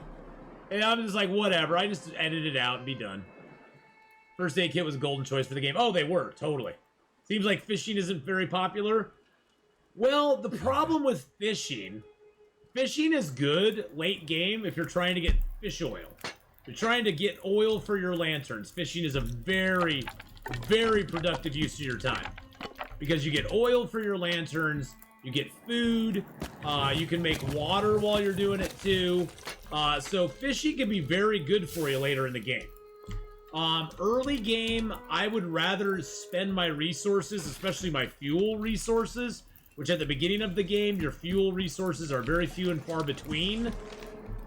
And I'm just like, whatever. I just edit it out and be done. First aid kit was a golden choice for the game. Oh, they were, totally. Seems like fishing isn't very popular. Well, the problem with fishing is good late game if you're trying to get fish oil. If you're trying to get oil for your lanterns, fishing is a very, very productive use of your time. Because you get oil for your lanterns, you get food, you can make water while you're doing it too. So fishing can be very good for you later in the game. Early game, I would rather spend my resources, especially my fuel resources, which at the beginning of the game, your fuel resources are very few and far between.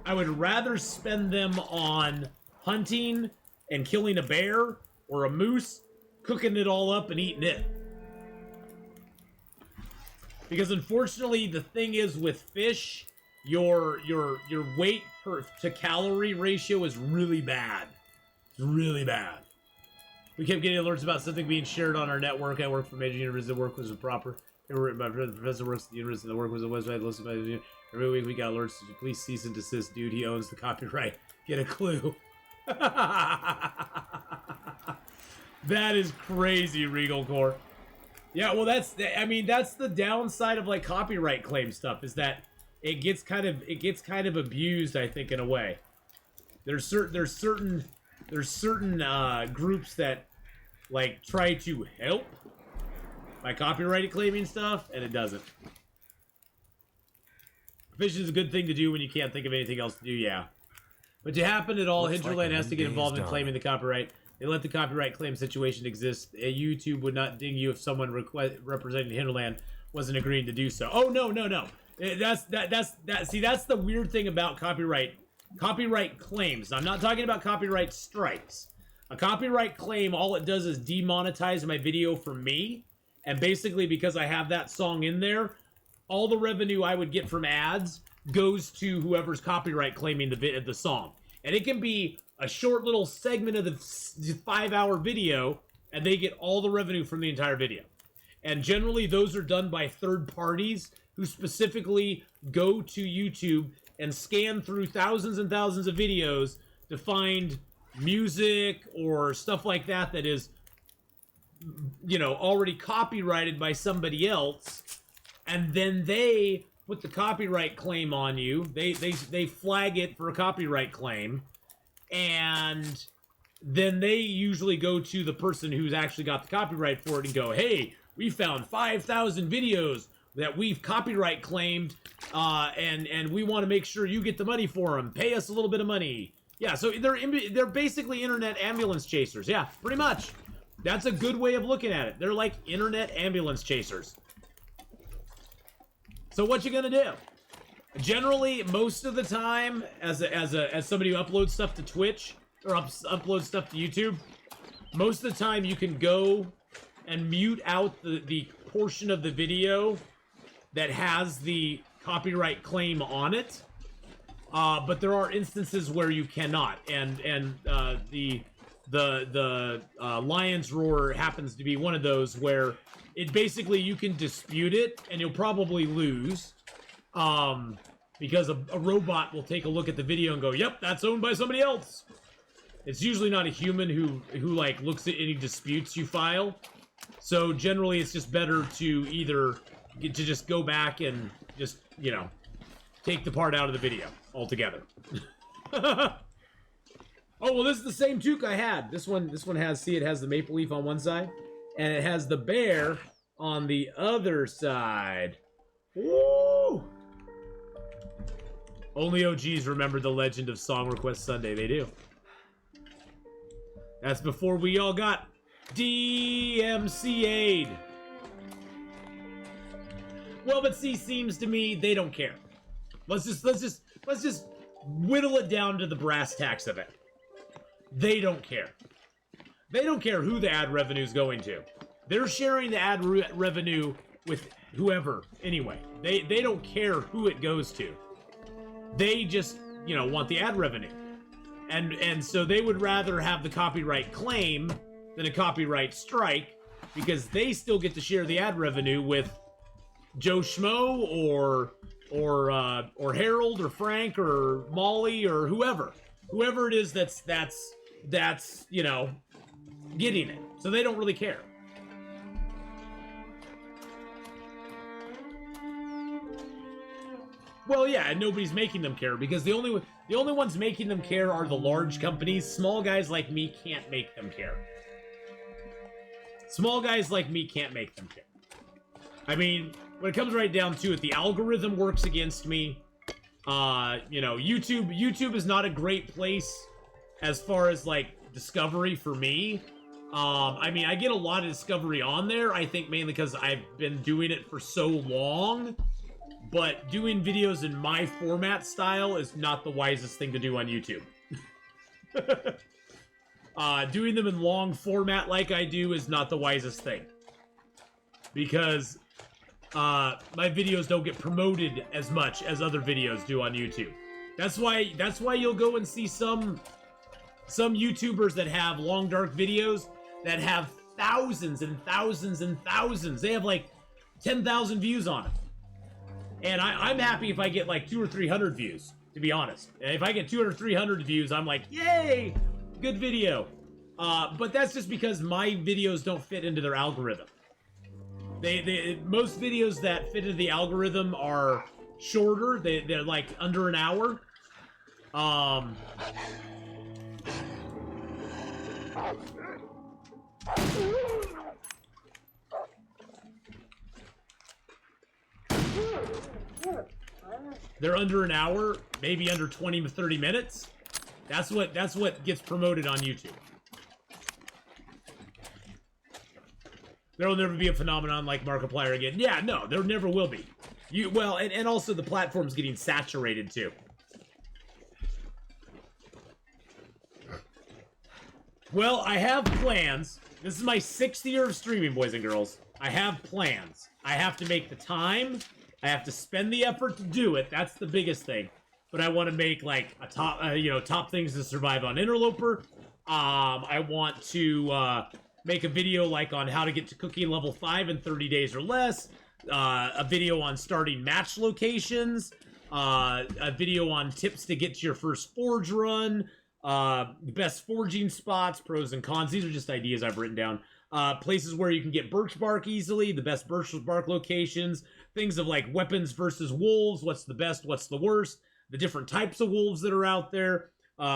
I would rather spend them on hunting and killing a bear or a moose, cooking it all up and eating it. Because unfortunately, the thing is with fish, your weight to calorie ratio is really bad. It's really bad. We kept getting alerts about something being shared on our network. I work for a major university. The work was improper. My professor works at the university. The work was a website listed by the. Every week we got alerts. Please cease and desist, dude. He owns the copyright. Get a clue. That is crazy, Regal Core. Yeah, well, that's the downside of like copyright claim stuff is that it gets kind of abused, I think, in a way. There's certain groups that like try to help by copyright claiming stuff, and it doesn't. Fishing is a good thing to do when you can't think of anything else to do, yeah. But to happen at all, Hinterland has to get involved in claiming the copyright. They let the copyright claim situation exist. YouTube would not ding you if someone representing Hinterland wasn't agreeing to do so. Oh, no. That's the weird thing about copyright claims. I'm not talking about copyright strikes. A copyright claim, all it does is demonetize my video for me. And basically, because I have that song in there, all the revenue I would get from ads goes to whoever's copyright claiming the song. And it can be a short little segment of the 5-hour video, and they get all the revenue from the entire video. And generally, those are done by third parties who specifically go to YouTube and scan through thousands and thousands of videos to find music or stuff like that that is, you know, already copyrighted by somebody else, and then they put the copyright claim on you. They flag it for a copyright claim, and then they usually go to the person who's actually got the copyright for it and go, hey, we found 5,000 videos that we've copyright claimed, and we want to make sure you get the money for them. Pay us a little bit of money. Yeah, so they're basically internet ambulance chasers. Yeah, pretty much. That's a good way of looking at it. They're like internet ambulance chasers. So what you gonna do? Generally, most of the time, as somebody who uploads stuff to Twitch or uploads stuff to YouTube, most of the time you can go and mute out the portion of the video that has the copyright claim on it. But there are instances where you cannot, and the Lion's Roar happens to be one of those where it basically you can dispute it and you'll probably lose, because a robot will take a look at the video and go, "Yep, that's owned by somebody else." It's usually not a human who like looks at any disputes you file. So generally, it's just better to either just go back and just, you know, take the part out of the video altogether. Oh, well, this is the same toque I had. This one has, see, it has the maple leaf on one side, and it has the bear on the other side. Woo! Only OGs remember the legend of Song Request Sunday. They do. That's before we all got DMCA'd. Well, but see, seems to me they don't care. Let's just whittle it down to the brass tacks of it. They don't care. They don't care who the ad revenue is going to. They're sharing the ad revenue with whoever anyway. They don't care who it goes to. They just, you know, want the ad revenue. And so they would rather have the copyright claim than a copyright strike, because they still get to share the ad revenue with Joe Schmo or Harold or Frank or Molly or whoever it is that's you know, getting it. So they don't really care. Well, yeah, and nobody's making them care because the only ones making them care are the large companies. Small guys like me can't make them care. Small guys like me can't make them care. I mean, when it comes right down to it, the algorithm works against me. You know, YouTube is not a great place as far as like discovery for me. I mean, I get a lot of discovery on there. I think mainly because I've been doing it for so long. But doing videos in my format style is not the wisest thing to do on YouTube. Doing them in long format like I do is not the wisest thing. Because my videos don't get promoted as much as other videos do on YouTube. That's why you'll go and see some YouTubers that have long dark videos that have thousands and thousands and thousands. They have like 10,000 views on it. And I'm happy if I get like 200 or 300 views, to be honest. And if I get 200 or 300 views, I'm like, yay, good video. But that's just because my videos don't fit into their algorithm. Most videos that fit into the algorithm are shorter. They're like under an hour. They're under an hour, maybe under 20 to 30 minutes. That's what gets promoted on YouTube. There will never be a phenomenon like Markiplier again. Yeah, no, there never will be. And also the platform's getting saturated too. Well, I have plans. This is my 6th year of streaming, boys and girls. I have plans. I have to make the time. I have to spend the effort to do it. That's the biggest thing. But I want to make like a top, top things to survive on Interloper. I want to make a video like on how to get to cooking level 5 in 30 days or less. A video on starting match locations. A video on tips to get to your first forge run. Best forging spots, pros and cons. These are just ideas I've written down. Places where you can get birch bark easily, the best birch bark locations, things of like weapons versus wolves, what's the best, what's the worst, the different types of wolves that are out there,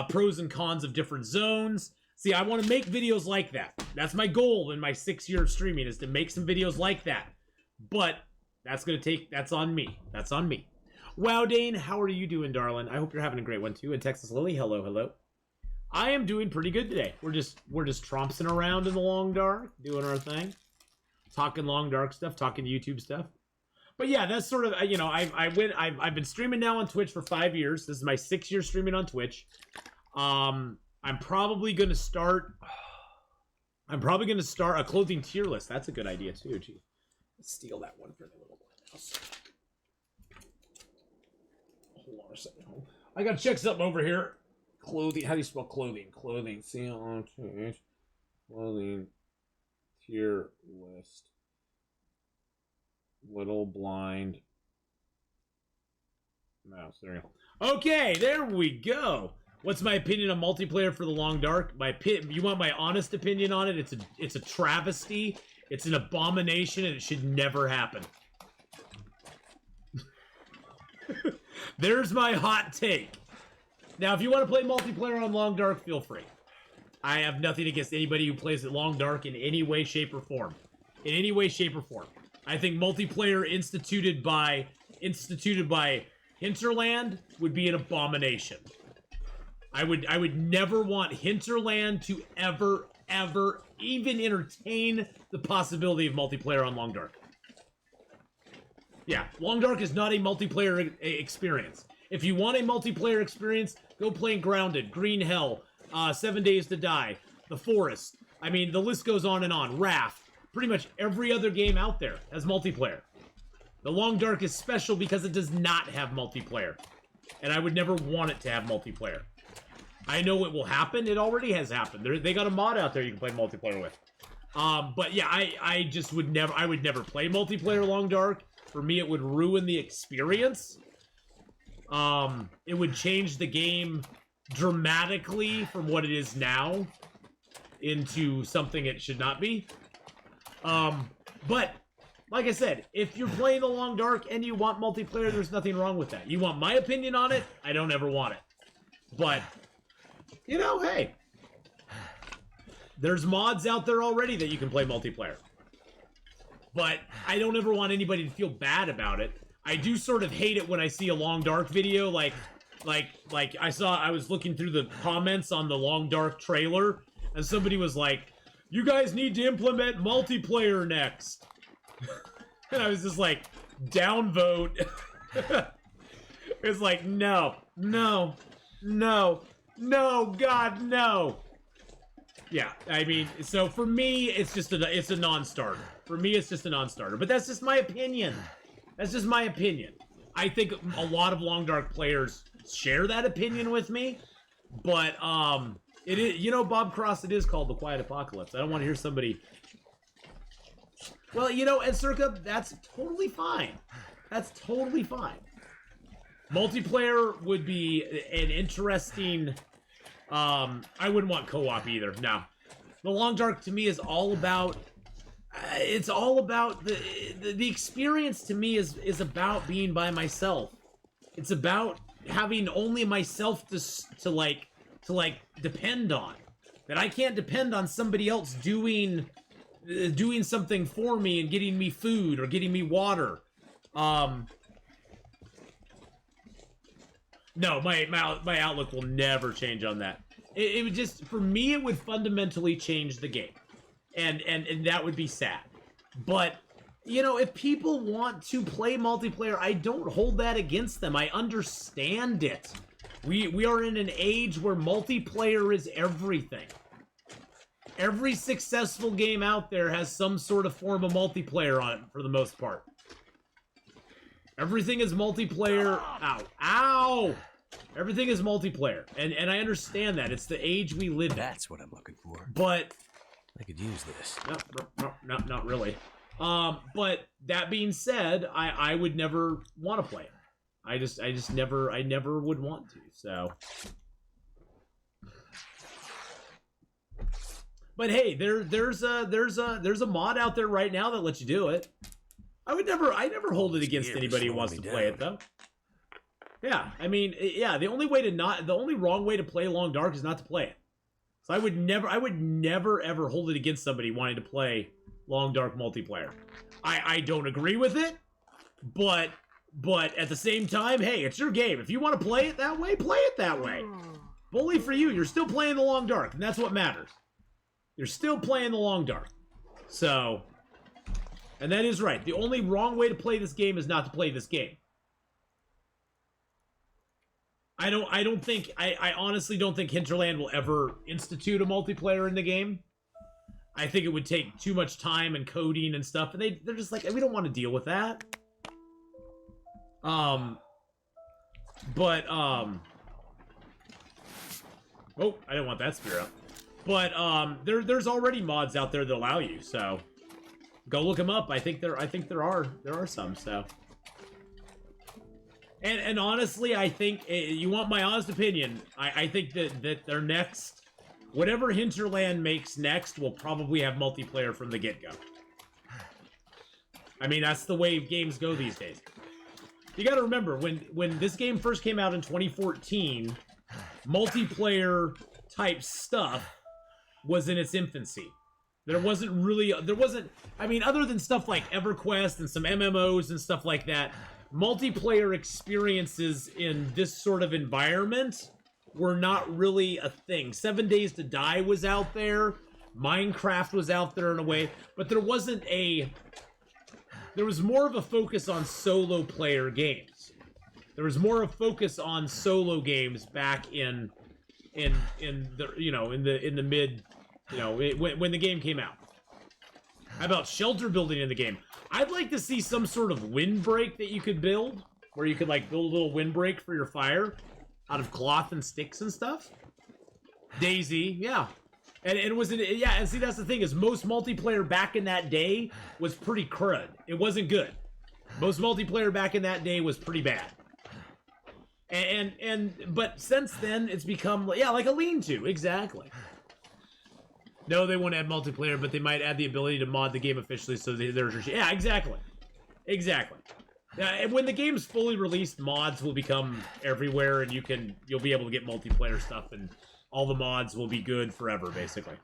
pros and cons of different zones. See, I want to make videos like that. That's my goal in my 6 year of streaming, is to make some videos like that. But that's on me. That's on me. Wow, Dane, how are you doing, darling? I hope you're having a great one too. And Texas Lily, hello, hello. I am doing pretty good today. We're just trompsing around in the long dark, doing our thing, talking long dark stuff, talking YouTube stuff. But yeah, that's sort of, you know, I've been streaming now on Twitch for 5 years. This is my 6th year streaming on Twitch. I'm probably gonna start a clothing tier list. That's a good idea too. Gee, let's steal that one for the little house. Hold on a second. I gotta check something over here. Clothing. How do you spell clothing? Clothing. C-O-T-H. Clothing tier list. Little blind mouse. There you go. Okay, there we go. What's my opinion on multiplayer for the long dark? You want my honest opinion on it? It's a travesty. It's an abomination, and it should never happen. There's my hot take. Now, if you want to play multiplayer on long dark, feel free. I have nothing against anybody who plays it long dark in any way, shape, or form. In any way, shape, or form. I think multiplayer instituted by Hinterland would be an abomination. I would never want Hinterland to ever even entertain the possibility of multiplayer on long dark. Yeah, long dark is not a multiplayer experience. If you want a multiplayer experience, go play Grounded, Green Hell, 7 Days to Die, The Forest. I mean, the list goes on and on. Raft. Pretty much every other game out there has multiplayer. The Long Dark is special because it does not have multiplayer. And I would never want it to have multiplayer. I know it will happen. It already has happened. They got a mod out there you can play multiplayer with. But yeah, I would never play multiplayer Long Dark. For me, it would ruin the experience. It would change the game dramatically from what it is now into something it should not be. But like I said, if you're playing The Long Dark and you want multiplayer, there's nothing wrong with that. You want my opinion on it? I don't ever want it. But, you know, hey. There's mods out there already that you can play multiplayer. But I don't ever want anybody to feel bad about it. I do sort of hate it when I see a Long Dark video, like I was looking through the comments on the Long Dark trailer, and somebody was like, "You guys need to implement multiplayer next." And I was just like, downvote. It's like, no, God, no. Yeah, I mean, so for me, it's a non-starter. For me, it's just a non-starter. But that's just my opinion. That's just my opinion. I think a lot of Long Dark players share that opinion with me. But, it is, you know, Bob Cross, it is called The Quiet Apocalypse. I don't want to hear somebody... Well, you know, and Circa, that's totally fine. That's totally fine. Multiplayer would be an interesting... I wouldn't want co-op either, no. The Long Dark, to me, is all about... it's all about... The experience, to me, is about being by myself. It's about having only myself to depend on. That I can't depend on somebody else doing something for me and getting me food or getting me water. No, my outlook will never change on that. It would just, for me, it would fundamentally change the game. And that would be sad. But, you know, if people want to play multiplayer, I don't hold that against them. I understand it. We are in an age where multiplayer is everything. Every successful game out there has some sort of form of multiplayer on it, for the most part. Everything is multiplayer. Ow. Ow! Everything is multiplayer. And I understand that. It's the age we live in. That's what I'm looking for. But... I could use this. No, not really. But that being said, I would never want to play it. I never would want to, so... But hey, there's a mod out there right now that lets you do it. I never hold it against anybody who wants to play it though. Yeah, I mean, yeah, the only wrong way to play Long Dark is not to play it. So I would never ever hold it against somebody wanting to play Long Dark multiplayer. I don't agree with it, but at the same time, hey, it's your game. If you want to play it that way, play it that way. Bully for you, you're still playing the Long Dark, and that's what matters. You're still playing the Long Dark. So, and that is right. The only wrong way to play this game is not to play this game. I honestly don't think Hinterland will ever institute a multiplayer in the game. I think it would take too much time and coding and stuff, and they're just like, we don't want to deal with that. Oh, I didn't want that spear up. But there's already mods out there that allow you, so go look them up. I think there are some, so. And honestly, I think you want my honest opinion. I think that their next, whatever Hinterland makes next, will probably have multiplayer from the get-go. I mean, that's the way games go these days. You got to remember when this game first came out in 2014, multiplayer type stuff was in its infancy. There wasn't, I mean, other than stuff like EverQuest and some MMOs and stuff like that, multiplayer experiences in this sort of environment were not really a thing. 7 Days to Die was out there, Minecraft was out there in a way, but there was more of a focus on solo player games. There was more of a focus on solo games back in the mid, when the game came out. How about shelter building in the game? I'd like to see some sort of windbreak that you could build, where you could like build a little windbreak for your fire out of cloth and sticks and stuff. Daisy, yeah. And it was, and see, that's the thing, is most multiplayer back in that day was pretty crud. It wasn't good. Most multiplayer back in that day was pretty bad. But since then, it's become, yeah, like a lean-to, exactly. No, they won't add multiplayer, but they might add the ability to mod the game officially so there's... Yeah, exactly. Exactly. And when the game's fully released, mods will become everywhere, and you'll be able to get multiplayer stuff, and all the mods will be good forever, basically.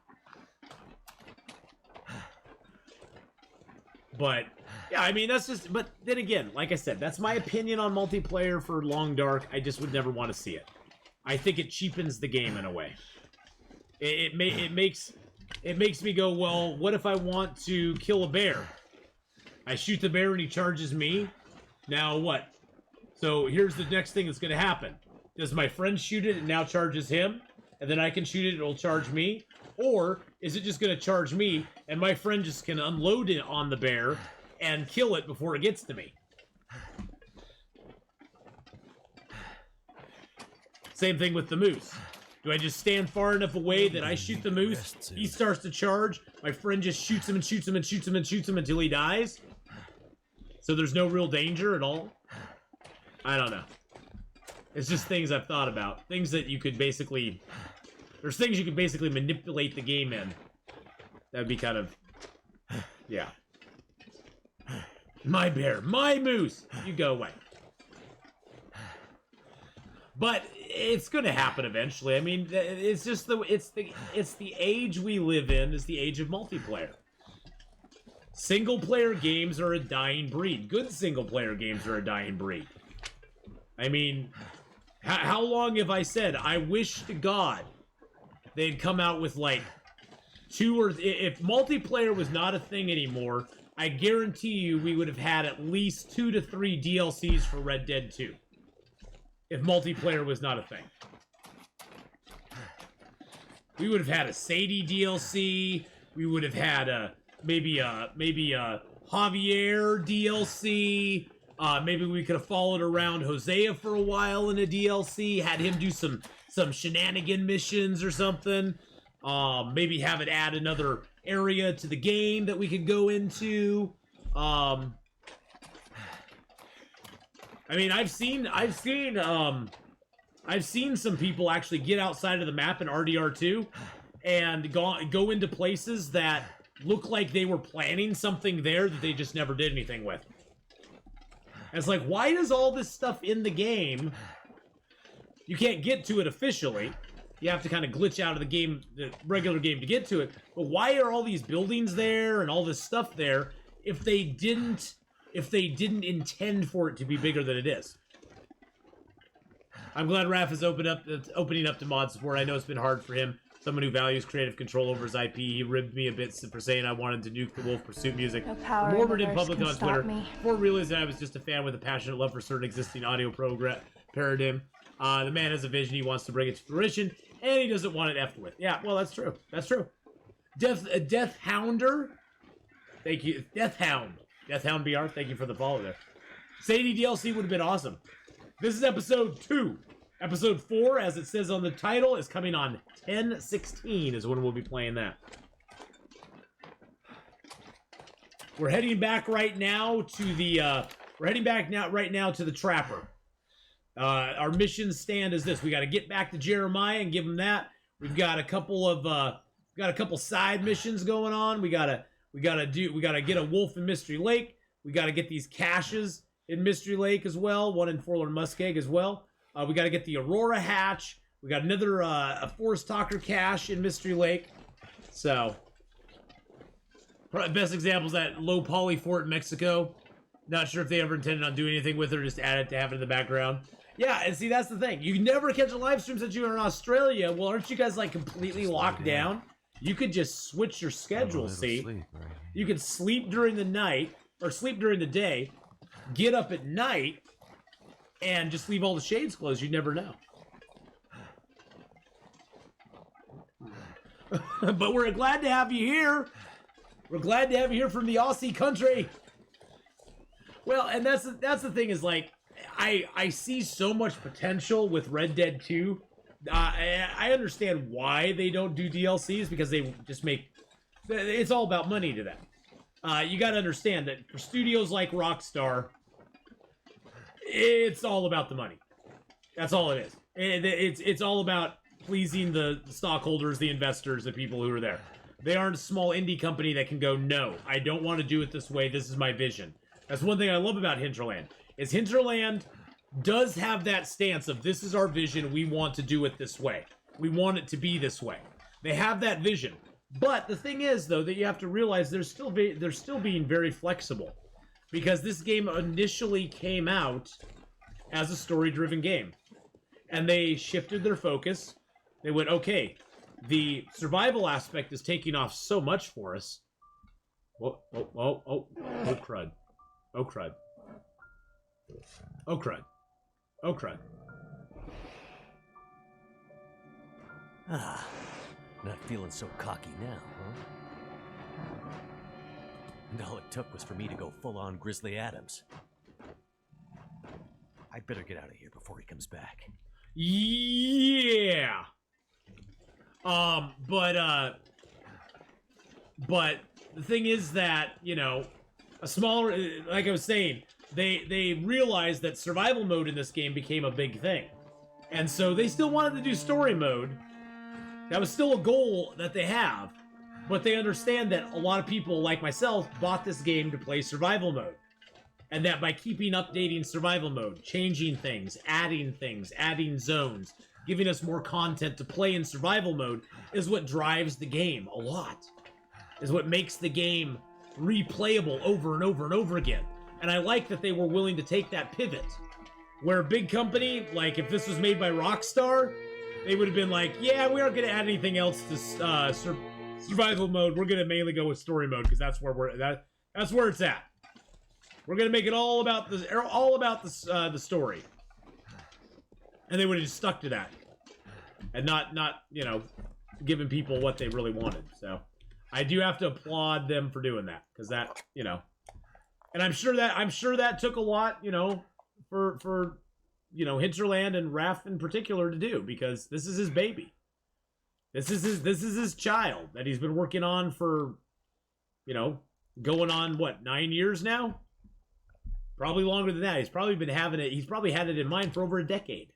But, yeah, I mean, that's just... But then again, like I said, that's my opinion on multiplayer for Long Dark. I just would never want to see it. I think it cheapens the game in a way. It makes me go, well, what if I want to kill a bear? I shoot the bear and he charges me. Now what? So here's the next thing that's going to happen. Does my friend shoot it and now charges him? And then I can shoot it, it'll charge me? Or is it just going to charge me and my friend just can unload it on the bear and kill it before it gets to me? Same thing with the moose. Do I just stand far enough away that I shoot the moose, he starts to charge, my friend just shoots him and shoots him and shoots him and shoots him until he dies? So there's no real danger at all? I don't know. It's just things I've thought about. Things that you could basically... There's things you could basically manipulate the game in. That'd be kind of... Yeah. My bear, my moose! You go away. But it's going to happen eventually. I mean, it's just it's the age we live in is the age of multiplayer. Single-player games are a dying breed. Good single-player games are a dying breed. I mean, how long have I said, I wish to God they'd come out with, like, if multiplayer was not a thing anymore, I guarantee you we would have had at least 2 to 3 DLCs for Red Dead 2. If multiplayer was not a thing. We would have had a Sadie DLC. We would have had maybe a Javier DLC. Maybe we could have followed around Hosea for a while in a DLC. Had him do some shenanigan missions or something. Maybe have it add another area to the game that we could go into. I mean, I've seen some people actually get outside of the map in RDR2 and go into places that look like they were planning something there that they just never did anything with. And it's like, why does all this stuff in the game, you can't get to it officially, you have to kind of glitch out of the game, the regular game to get to it, but why are all these buildings there and all this stuff there if they didn't intend for it to be bigger than it is? I'm glad Raph is opening up to mod support. I know it's been hard for him. Someone who values creative control over his IP. He ribbed me a bit for saying I wanted to nuke the Wolf Pursuit music. No power Morbid in in the public verse on can Twitter. stop me. Before realizing I was just a fan with a passionate love for certain existing audio paradigm. The man has a vision. He wants to bring it to fruition, and he doesn't want it effed with. Yeah, well, that's true. That's true. Death Hounder. Thank you. Death Hound BR, thank you for the follow there. Sadie DLC would have been awesome. This is episode 2. Episode 4, as it says on the title, is coming on 10/16 is when we'll be playing that. We're heading back right now to the Trapper. Our mission stand is this. We got to get back to Jeremiah and give him that. We've got a couple side missions going on. We gotta get a wolf in Mystery Lake. We gotta get these caches in Mystery Lake as well. One in Forlorn Muskeg as well. We gotta get the Aurora Hatch. We got another a Forest Talker cache in Mystery Lake. So, probably best example is that low poly fort in Mexico. Not sure if they ever intended on doing anything with it or just add it to have it in the background. Yeah, and see, that's the thing. You never catch a live stream since you were in Australia. Well, aren't you guys, like, completely locked down? You could just switch your schedule, see? You could sleep during the night, or sleep during the day, get up at night, and just leave all the shades closed. You'd never know. But we're glad to have you here. We're glad to have you here from the Aussie country. Well, and that's the thing is, like, I see so much potential with Red Dead 2. I understand why they don't do DLCs, because they just make... It's all about money to them. You got to understand that for studios like Rockstar, it's all about the money. That's all it is. It's all about pleasing the stockholders, the investors, the people who are there. They aren't a small indie company that can go, no, I don't want to do it this way. This is my vision. That's one thing I love about Hinterland, is Hinterland does have that stance of, this is our vision, we want to do it this way. We want it to be this way. They have that vision. But the thing is, though, that you have to realize they're still being very flexible. Because this game initially came out as a story-driven game. And they shifted their focus. They went, okay, the survival aspect is taking off so much for us. Oh, crud. Oh, crud. Oh, crud. Oh, crud. Ah, not feeling so cocky now, huh? And all it took was for me to go full-on Grizzly Adams. I'd better get out of here before he comes back. Yeah. But the thing is that, you know, a smaller, like I was saying, they realized that survival mode in this game became a big thing. And so they still wanted to do story mode. That was still a goal that they have. But they understand that a lot of people, like myself, bought this game to play survival mode. And that by keeping updating survival mode, changing things, adding zones, giving us more content to play in survival mode is what drives the game a lot. Is what makes the game replayable over and over and over again. And I like that they were willing to take that pivot. Where a big company, like if this was made by Rockstar, they would have been like, yeah, we aren't going to add anything else to survival mode. We're going to mainly go with story mode because that's where that's where it's at. We're going to make it all about the story. And they would have just stuck to that. And not you know, giving people what they really wanted. So I do have to applaud them for doing that, because that, you know, and I'm sure that took a lot, you know, for you know, Hinterland and Raph in particular to do, because this is his baby. This is his child that he's been working on for, you know, going on what, 9 years now? Probably longer than that. He's probably been having it. He's probably had it in mind for over a decade.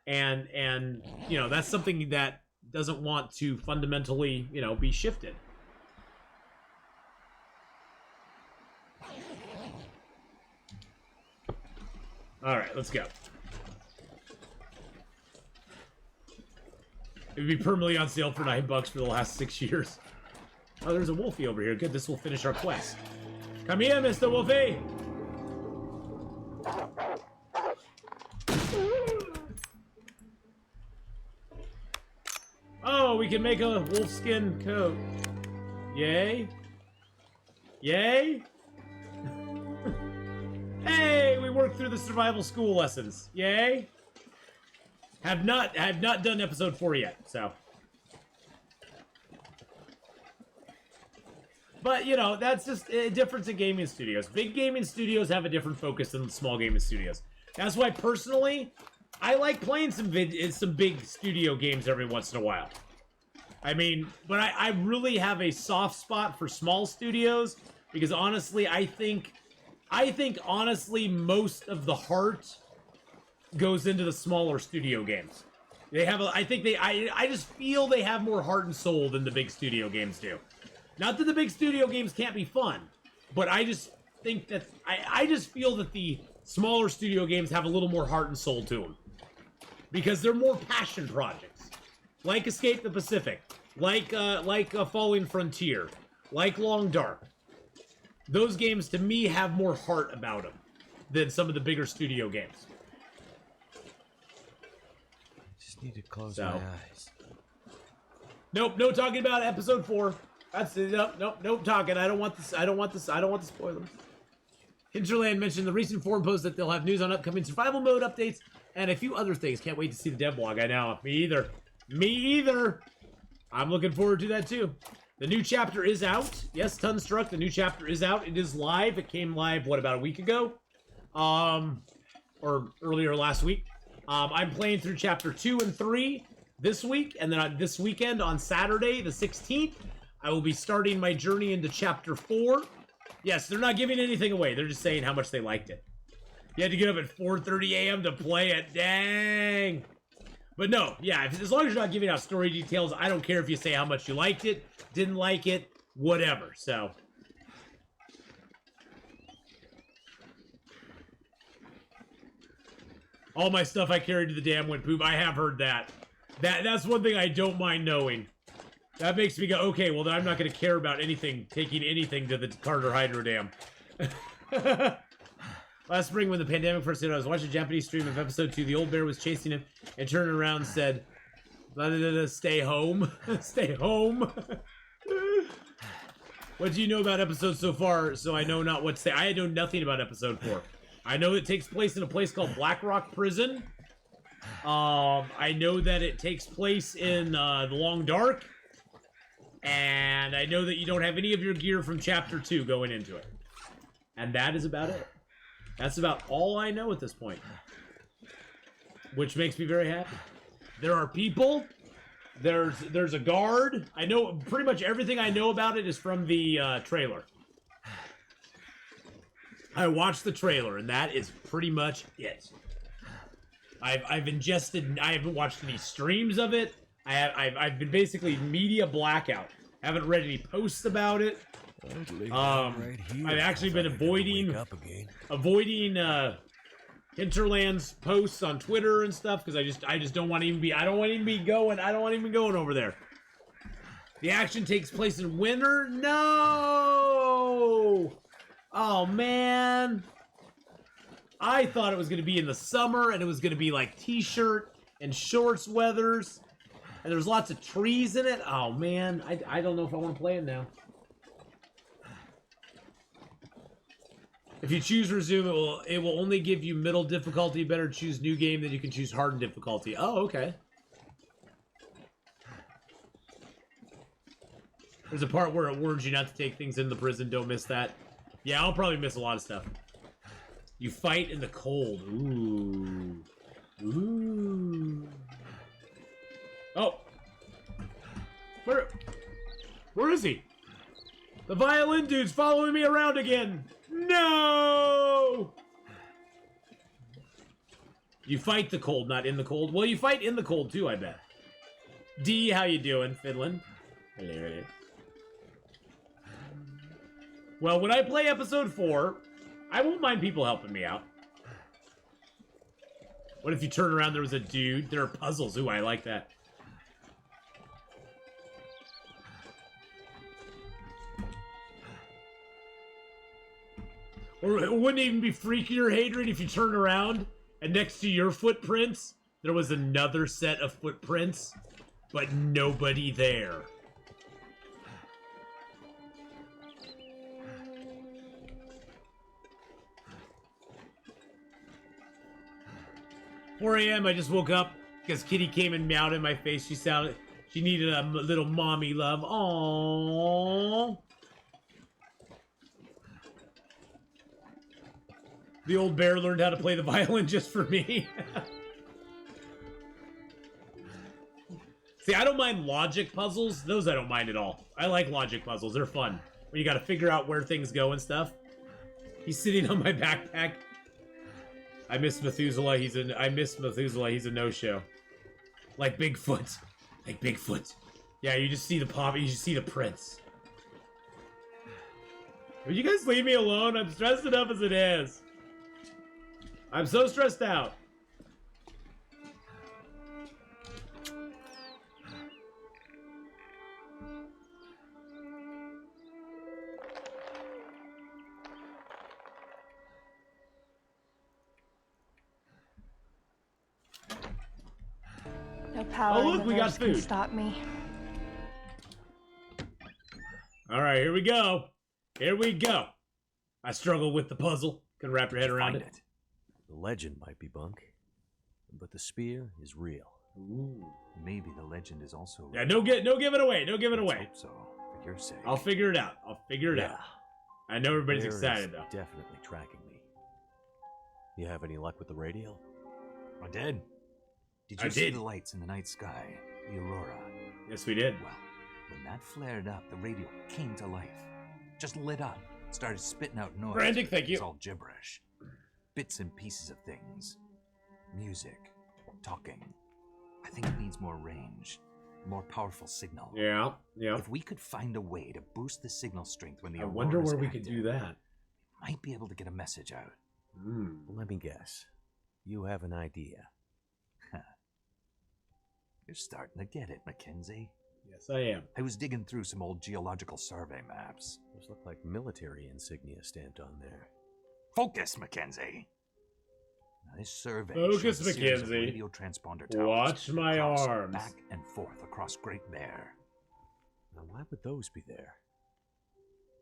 And you know, that's something that doesn't want to fundamentally, you know, be shifted. All right, let's go. It would be permanently on sale for $9 for the last 6 years. Oh, there's a Wolfie over here. Good, this will finish our quest. Come here, Mr. Wolfie. Oh, we can make a wolfskin coat. Yay. Yay. Hey, we worked through the survival school lessons. Yay. Have not done episode 4 yet, so. But, you know, that's just a difference in gaming studios. Big gaming studios have a different focus than small gaming studios. That's why, personally, I like playing some big studio games every once in a while. I mean, but I really have a soft spot for small studios, because honestly, I think honestly most of the heart goes into the smaller studio games. They have I just feel they have more heart and soul than the big studio games do. Not that the big studio games can't be fun, but I just think that I just feel that the smaller studio games have a little more heart and soul to them, because they're more passion projects, like Escape the Pacific, like Falling Frontier, like Long Dark. Those games to me have more heart about them than some of the bigger studio games. Just need to close my eyes. Nope, no talking about episode 4. That's it. Nope talking. I don't want the spoilers. Hinterland mentioned the recent forum post that they'll have news on upcoming survival mode updates and a few other things. Can't wait to see the devlog. I know. Me either. I'm looking forward to that too. The new chapter is out. Yes, Tunstruck, the new chapter is out. It is live. It came live, what, about a week ago? Or earlier last week. I'm playing through chapter 2 and 3 this week, and then this weekend on Saturday, the 16th, I will be starting my journey into chapter 4. Yes, they're not giving anything away. They're just saying how much they liked it. You had to get up at 4:30 a.m. to play it. Dang. But no, yeah, as long as you're not giving out story details, I don't care if you say how much you liked it, didn't like it, whatever. So. All my stuff I carried to the dam went poop. I have heard that. That's one thing I don't mind knowing. That makes me go, okay, well then I'm not going to care about anything, taking anything to the Carter Hydro Dam. Last spring when the pandemic first hit, I was watching a Japanese stream of episode 2. The old bear was chasing him and turning around and said, stay home. Stay home. What do you know about episode so far? So I know not what to say. I know nothing about episode 4. I know it takes place in a place called Black Rock Prison. I know that it takes place in the Long Dark. And I know that you don't have any of your gear from Chapter 2 going into it. And that is about it. That's about all I know at this point. Which makes me very happy. There are people. There's a guard. I know pretty much everything I know about it is from the trailer. I watched the trailer, and that is pretty much it. I've ingested. I haven't watched any streams of it. I've been basically media blackout. Haven't read any posts about it. I've actually been avoiding Hinterland's posts on Twitter and stuff because I just don't want to even be. I don't want to even be going. I don't want to even going over there. The action takes place in winter. No. Oh man. I thought it was going to be in the summer and it was going to be like t-shirt and shorts weathers. And there's lots of trees in it. Oh man, I don't know if I want to play it now. If you choose resume, it will only give you middle difficulty. Better choose new game than you can choose hardened difficulty. Oh, okay. There's a part where it warns you not to take things in the prison. Don't miss that. Yeah, I'll probably miss a lot of stuff. You fight in the cold. Ooh. Ooh. Oh. Where is he? The violin dude's following me around again. No! You fight the cold, not in the cold. Well, you fight in the cold too, I bet. D, how you doing, Finland? Hello. Well, when I play episode 4, I won't mind people helping me out. What if you turn around, there was a dude? There are puzzles. Ooh, I like that. Or it wouldn't even be freakier, Hadrian, if you turn around and next to your footprints, there was another set of footprints, but nobody there. "4 a.m. I just woke up because Kitty came and meowed in my face. She needed a little mommy love. Aww. The old bear learned how to play the violin just for me." See, I don't mind logic puzzles. Those I don't mind at all. I like logic puzzles. They're fun. When you gotta figure out where things go and stuff. He's sitting on my backpack. I miss Methuselah. He's a no-show. Like Bigfoot. Like Bigfoot. Yeah, you just see the pop. You just see the prints. Will you guys leave me alone? I'm stressed enough as it is. I'm so stressed out. No power Oh, look, in we the got verse can food. stop me. All right, here we go. Here we go. I struggle with the puzzle. Can wrap your head around Find it. it. The legend might be bunk, but the spear is real. Ooh. Maybe the legend is also Yeah, no give it away. No give it Let's away. hope so, for your sake. I'll figure it out. I'll figure it out. I know everybody's Bear excited is though. Definitely tracking me. You have any luck with the radio? I did. Did I you see did. the lights in the night sky? The aurora. Yes, we did. Well, when that flared up, the radio came to life. Just lit up. Started spitting out noise. Brandick, thank you. It's all gibberish. bits and pieces of things. Music, talking. I think it needs more range, more powerful signal. Yeah, yeah. If we could find a way to boost the signal strength when the I wonder Aurora's where we could active, do that. might be able to get a message out. Let me guess. You have an idea. You're starting to get it, Mackenzie. Yes, I am. I was digging through some old geological survey maps. Those look like military insignia stamped on there. Focus, Mackenzie. Now, this survey Focus, shows a series of Mackenzie. radio transponder towers. Watch my across, arms. Back and forth across Great Bear. Now, why would those be there?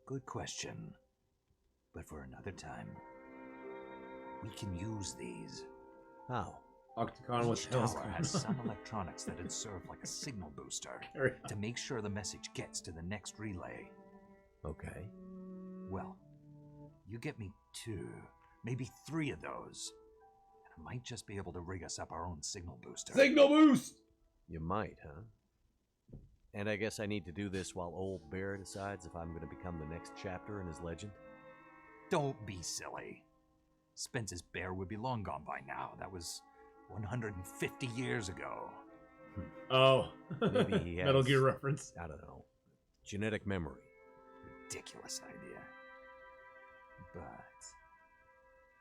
Good question. But for another time, we can use these. How? Octagon with Each tower has some electronics that'd serve like a signal booster to make sure the message gets to the next relay. Okay. Well, you get me 2, maybe 3 of those, and I might just be able to rig us up our own signal booster. Signal boost! You might, huh? And I guess I need to do this while old Bear decides if I'm going to become the next chapter in his legend? Don't be silly. Spence's bear would be long gone by now. That was 150 years ago. Oh. Maybe he has, Metal Gear reference. I don't know, genetic memory. Ridiculous idea. But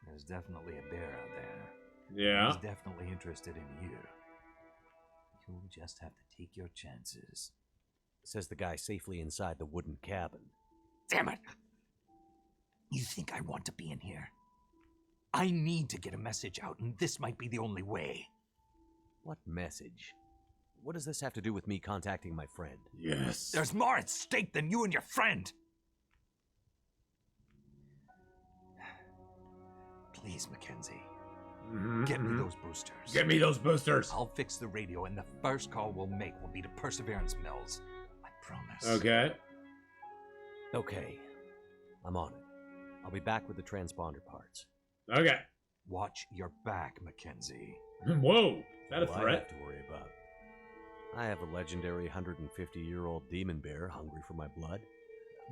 there's definitely a bear out there. Yeah. He's definitely interested in you. You'll just have to take your chances. Says the guy safely inside the wooden cabin. Damn it! You think I want to be in here? I need to get a message out, and this might be the only way. What message? What does this have to do with me contacting my friend? Yes. There's more at stake than you and your friend. Please, Mackenzie. Get me those boosters. Get me those boosters. I'll fix the radio, and the first call we'll make will be to Perseverance Mills. I promise. Okay. Okay. I'm on it. I'll be back with the transponder parts. Okay. Watch your back, Mackenzie. Whoa. Is that a What do I threat? have to worry about? I have a legendary 150-year-old demon bear hungry for my blood.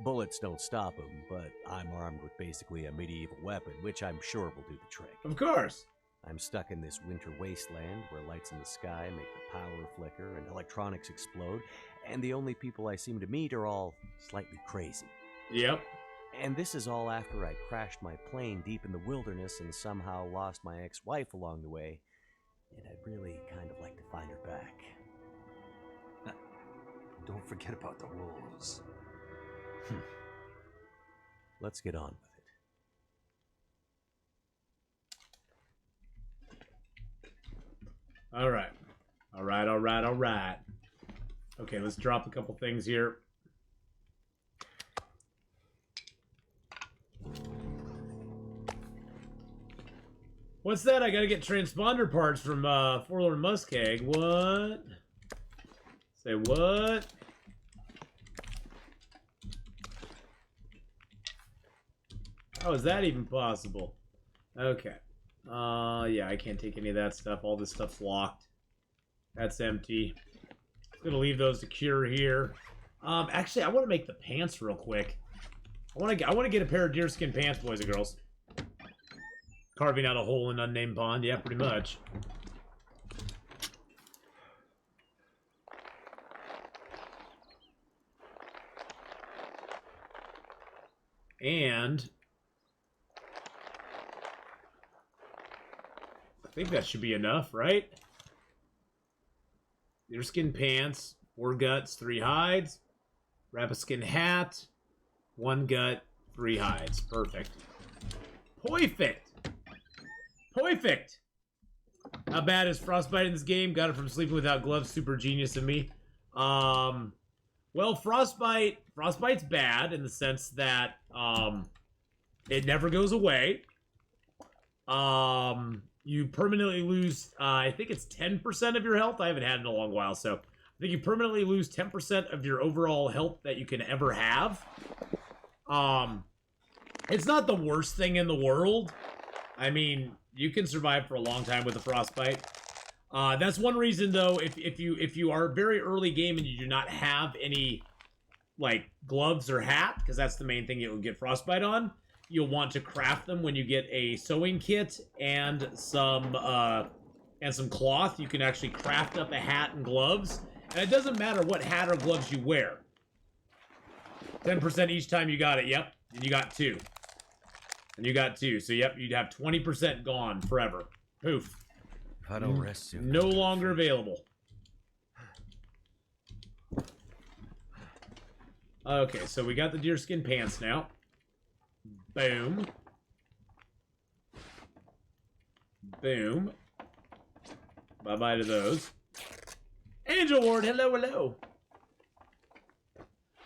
Bullets don't stop him, but I'm armed with basically a medieval weapon, which I'm sure will do the trick. Of course. I'm stuck in this winter wasteland where lights in the sky make the power flicker and electronics explode, and the only people I seem to meet are all slightly crazy. Yep. And this is all after I crashed my plane deep in the wilderness and somehow lost my ex-wife along the way, and I'd really kind of like to find her back. Don't forget about the wolves. Let's get on with it. All right. All right, all right, all right. Okay, let's drop a couple things here. What's that? I gotta get transponder parts from Forlorn Muskeg. What? Say what? How is that even possible? Okay. Yeah, I can't take any of that stuff. All this stuff's locked. That's empty. I'm gonna leave those to cure here. Actually, I want to make the pants real quick. I want to get a pair of deerskin pants, boys and girls. Carving out a hole in unnamed pond. Yeah, pretty much. And I think that should be enough, right? Deerskin pants, 4 guts, 3 hides. Rabbitskin hat, 1 gut, 3 hides. Perfect. Perfect. Perfect. How bad is frostbite in this game? Got it from sleeping without gloves. Super genius of me. Well, frostbite's bad in the sense that it never goes away. You permanently lose, I think it's 10% of your health. I haven't had it in a long while, so I think you permanently lose 10% of your overall health that you can ever have. It's not the worst thing in the world. I mean, you can survive for a long time with a frostbite. That's one reason, though, if you are very early game and you do not have any like gloves or hat, because that's the main thing you'll get frostbite on, you'll want to craft them when you get a sewing kit and some cloth. You can actually craft up a hat and gloves. And it doesn't matter what hat or gloves you wear. 10% each time you got it. Yep. And you got 2. And you got 2. So, yep, you'd have 20% gone forever. Poof. If I don't rest soon, No longer available. Okay, so we got the deerskin pants now. Boom. Boom. Bye-bye to those. Angel Ward, hello, hello.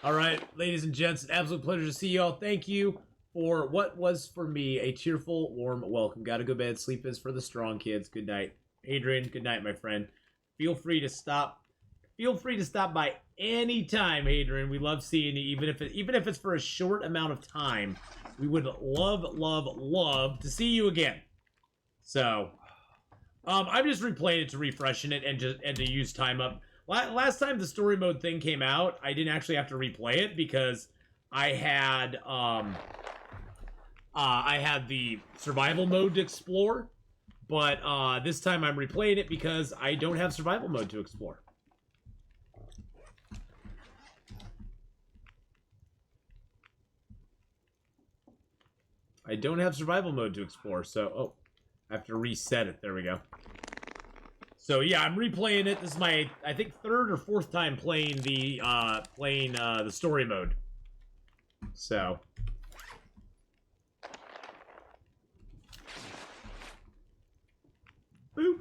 All right, ladies and gents, an absolute pleasure to see y'all. Thank you for what was for me a cheerful, warm welcome. Gotta go to bed. Sleep is for the strong kids. Good night. Adrian, good night, my friend. Feel free to stop. Feel free to stop by anytime, Adrian. We love seeing you, even if it's for a short amount of time. We would love to see you again. So, I'm just replaying it to refreshen it and to use time up. Last time the story mode thing came out, I didn't actually have to replay it because I had the survival mode to explore. But this time I'm replaying it because I don't have survival mode to explore. I don't have survival mode to explore, so... Oh, I have to reset it. There we go. So, yeah, I'm replaying it. This is my, I think, 3rd or 4th time playing the story mode. So... Boop.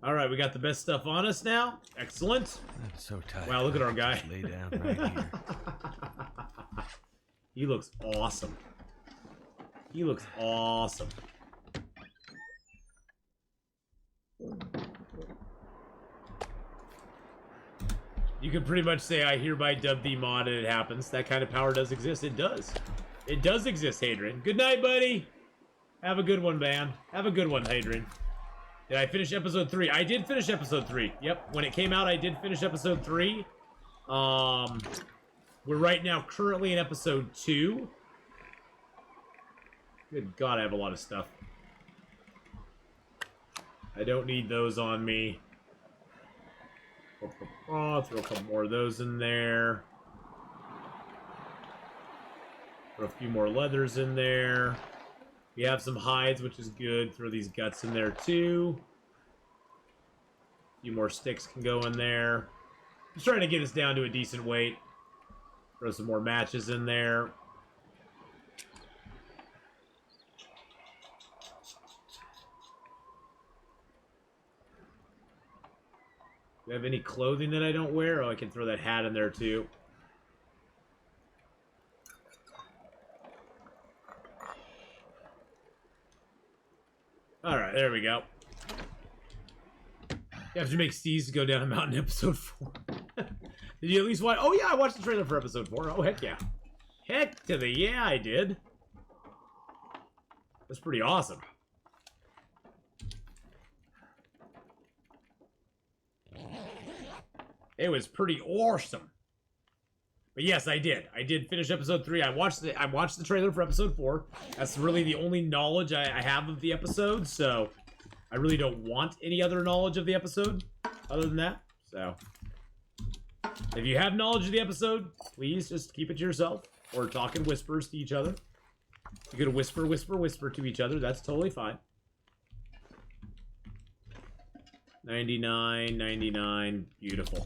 Alright, we got the best stuff on us now. Excellent. I'm so tired. Wow, look at our guy. Just lay down right here. He looks awesome. He looks awesome. You can pretty much say, I hereby dub thee mod, and it happens. That kind of power does exist. It does. It does exist, Hadrian. Good night, buddy. Have a good one, man. Have a good one, Hadrian. Did I finish episode 3? I did finish episode 3. Yep, when it came out, I did finish episode 3. We're right now currently in episode 2. Good God, I have a lot of stuff. I don't need those on me. Throw a couple more of those in there. Throw a few more leathers in there. We have some hides, which is good. Throw these guts in there, too. A few more sticks can go in there. Just trying to get us down to a decent weight. Throw some more matches in there. Do I have any clothing that I don't wear? Oh, I can throw that hat in there, too. Alright, there we go. You have to make Steez go down a mountain in episode 4. Did you at least watch? Oh, yeah, I watched the trailer for episode 4. Oh, heck yeah. Heck to the yeah, I did. That's pretty awesome. It was pretty awesome. But yes, I did. I did finish episode 3. I watched the trailer for episode 4. That's really the only knowledge I have of the episode, so I really don't want any other knowledge of the episode other than that. So if you have knowledge of the episode, please just keep it to yourself or talk in whispers to each other. You're gonna whisper to each other. That's totally fine. 99, 99, beautiful.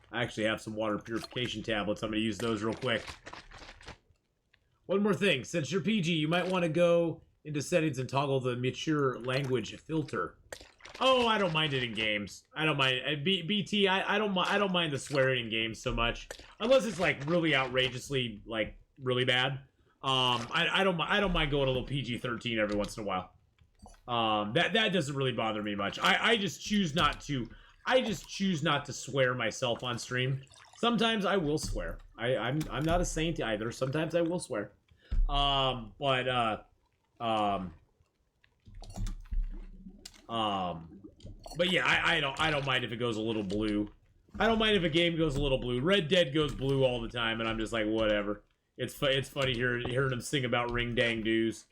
I actually have some water purification tablets. I'm going to use those real quick. One more thing. Since you're PG, you might want to go into settings and toggle the mature language filter. Oh, I don't mind it in games. I don't mind BT. I don't mind the swearing in games so much, unless it's like really outrageously like really bad. I don't mind going a little PG-13 every once in a while. That doesn't really bother me much. I just choose not to. I just choose not to swear myself on stream. Sometimes I will swear. I'm not a saint either. Sometimes I will swear. But yeah, I don't mind if it goes a little blue. I don't mind if a game goes a little blue. Red Dead goes blue all the time, and I'm just like, whatever. It's funny hearing them sing about ring dang doos.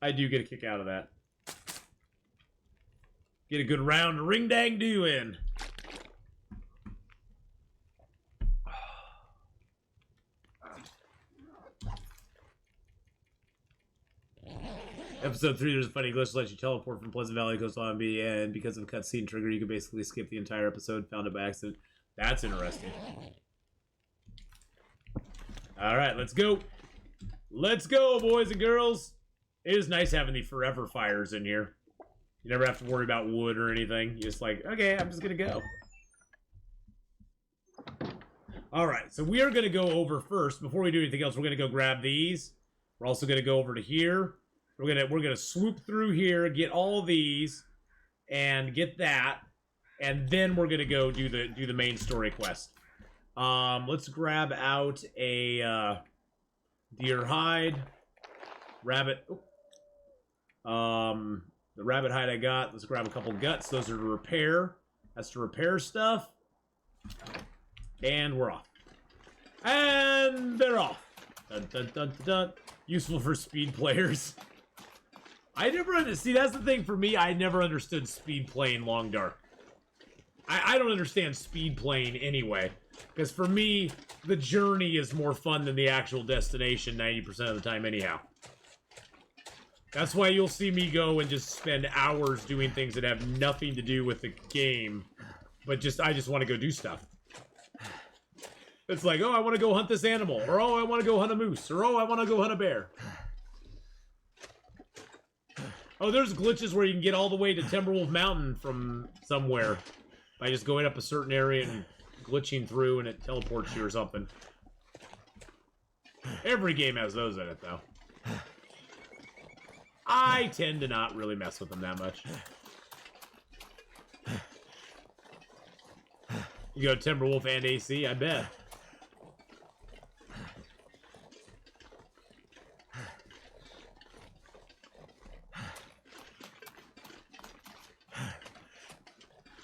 I do get a kick out of that. Get a good round of ring dang do in. Episode 3, there's a funny glitch that lets you teleport from Pleasant Valley to Coastal Zombie, and because of a cutscene trigger, you can basically skip the entire episode. Found it by accident. That's interesting. Alright, let's go. Let's go, boys and girls. It is nice having the forever fires in here. You never have to worry about wood or anything. You're just like, okay, I'm just gonna go. Alright, so we are gonna go over first. Before we do anything else, we're gonna go grab these. We're also gonna go over to here. We're gonna swoop through here, get all these, and get that, and then we're gonna go do the main story quest. Let's grab out a deer hide, rabbit. The rabbit hide I got. Let's grab a couple guts. Those are to repair. That's to repair stuff, and we're off. And they're off. Dun, dun, dun, dun, dun. Useful for speed players. I never see, that's the thing for me. I never understood speed playing Long Dark. I don't understand speed playing anyway, because for me, the journey is more fun than the actual destination 90% of the time anyhow. That's why you'll see me go and just spend hours doing things that have nothing to do with the game, but I just want to go do stuff. It's like, oh, I want to go hunt this animal, or oh, I want to go hunt a moose, or oh, I want to go hunt a bear. Oh, there's glitches where you can get all the way to Timberwolf Mountain from somewhere by just going up a certain area and glitching through, and it teleports you or something. Every game has those in it, though. I tend to not really mess with them that much. You go Timberwolf and AC, I bet.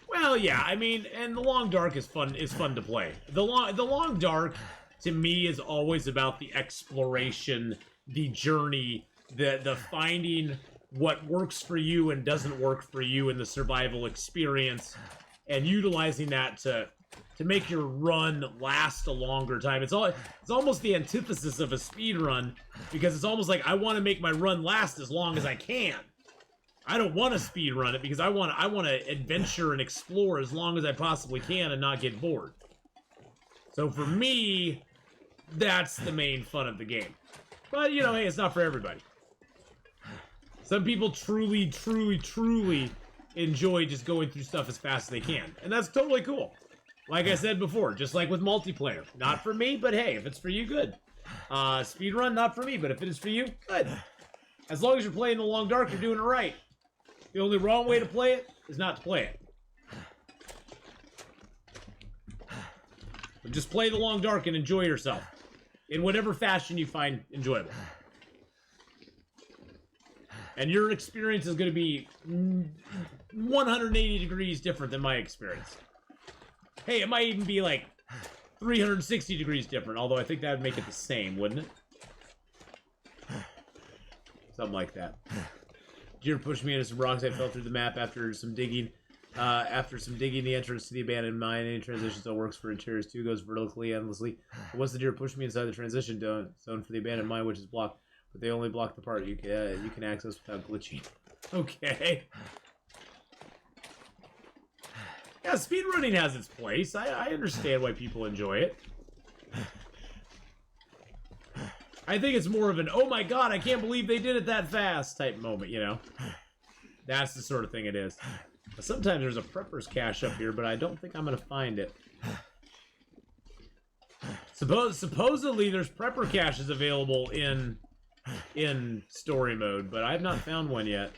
Well, yeah, I mean, and the Long Dark is fun to play. The Long Dark, to me, is always about the exploration, the journey, the finding what works for you and doesn't work for you in the survival experience, and utilizing that to make your run last a longer time. It's almost the antithesis of a speed run, because it's almost like I want to make my run last as long as I can. I don't want to speed run it because I want to adventure and explore as long as I possibly can and not get bored. So for me, that's the main fun of the game. But, you know, hey, it's not for everybody. Some people truly, truly, truly enjoy just going through stuff as fast as they can. And that's totally cool. Like I said before, just like with multiplayer. Not for me, but hey, if it's for you, good. Speedrun, not for me, but if it is for you, good. As long as you're playing the Long Dark, you're doing it right. The only wrong way to play it is not to play it. But just play the Long Dark and enjoy yourself. In whatever fashion you find enjoyable. And your experience is going to be 180 degrees different than my experience. Hey, it might even be like 360 degrees different, although I think that would make it the same, wouldn't it? Something like that. Deer pushed me into some rocks. I fell through the map after some digging. The entrance to the abandoned mine. Any transition zone works for interiors too. Goes vertically, endlessly. But once the deer pushed me inside the transition zone for the abandoned mine, which is blocked, but they only block the part you can access without glitching. Okay. Yeah, speedrunning has its place. I understand why people enjoy it. I think it's more of an, oh my god, I can't believe they did it that fast type moment, you know? That's the sort of thing it is. But sometimes there's a prepper's cache up here, but I don't think I'm going to find it. Supposedly there's prepper caches available in story mode, but I've not found one yet.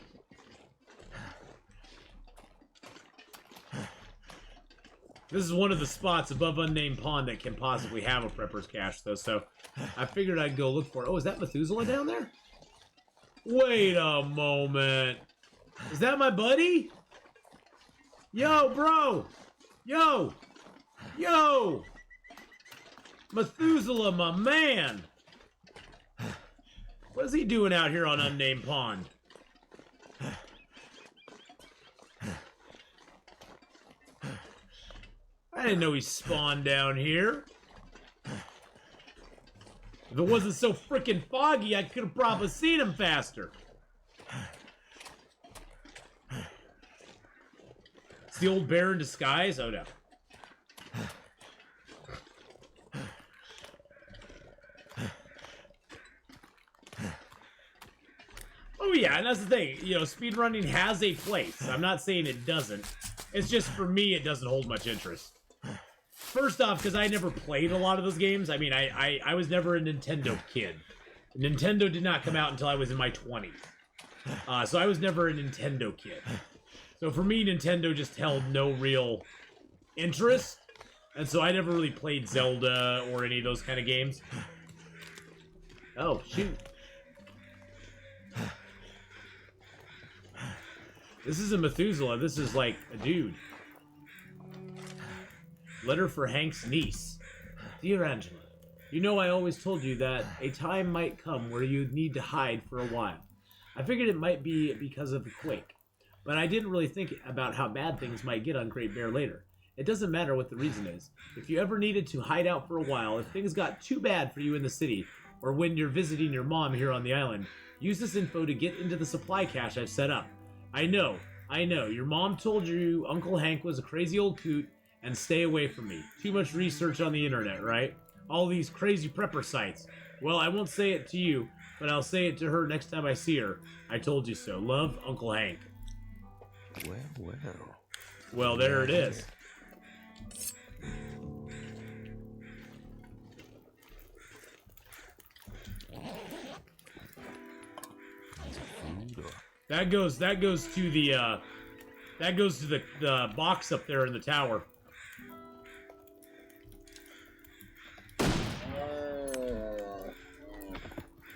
This is one of the spots above Unnamed Pond that can possibly have a prepper's cache, though, so I figured I'd go look for it. Oh, is that Methuselah down there? Wait a moment. Is that my buddy? Yo, bro! Yo! Yo! Methuselah, my man! What's he doing out here on Unnamed Pond? I didn't know he spawned down here. If it wasn't so freaking foggy, I could have probably seen him faster. It's the old bear in disguise? Oh no. Oh yeah, and that's the thing. You know, speedrunning has a place. I'm not saying it doesn't. It's just, for me, it doesn't hold much interest. First off, because I never played a lot of those games. I mean, I was never a Nintendo kid. Nintendo did not come out until I was in my 20s. So I was never a Nintendo kid. So for me, Nintendo just held no real interest. And so I never really played Zelda or any of those kind of games. Oh, shoot. This isn't Methuselah. This is like a dude. Letter for Hank's niece. Dear Angela, you know I always told you that a time might come where you'd need to hide for a while. I figured it might be because of the quake, but I didn't really think about how bad things might get on Great Bear later. It doesn't matter what the reason is. If you ever needed to hide out for a while, if things got too bad for you in the city, or when you're visiting your mom here on the island, use this info to get into the supply cache I've set up. I know, your mom told you Uncle Hank was a crazy old coot, and stay away from me. Too much research on the internet, right? All these crazy prepper sites. Well, I won't say it to you, but I'll say it to her next time I see her. I told you so. Love, Uncle Hank. Well. Well, there it is. That goes to the box up there in the tower.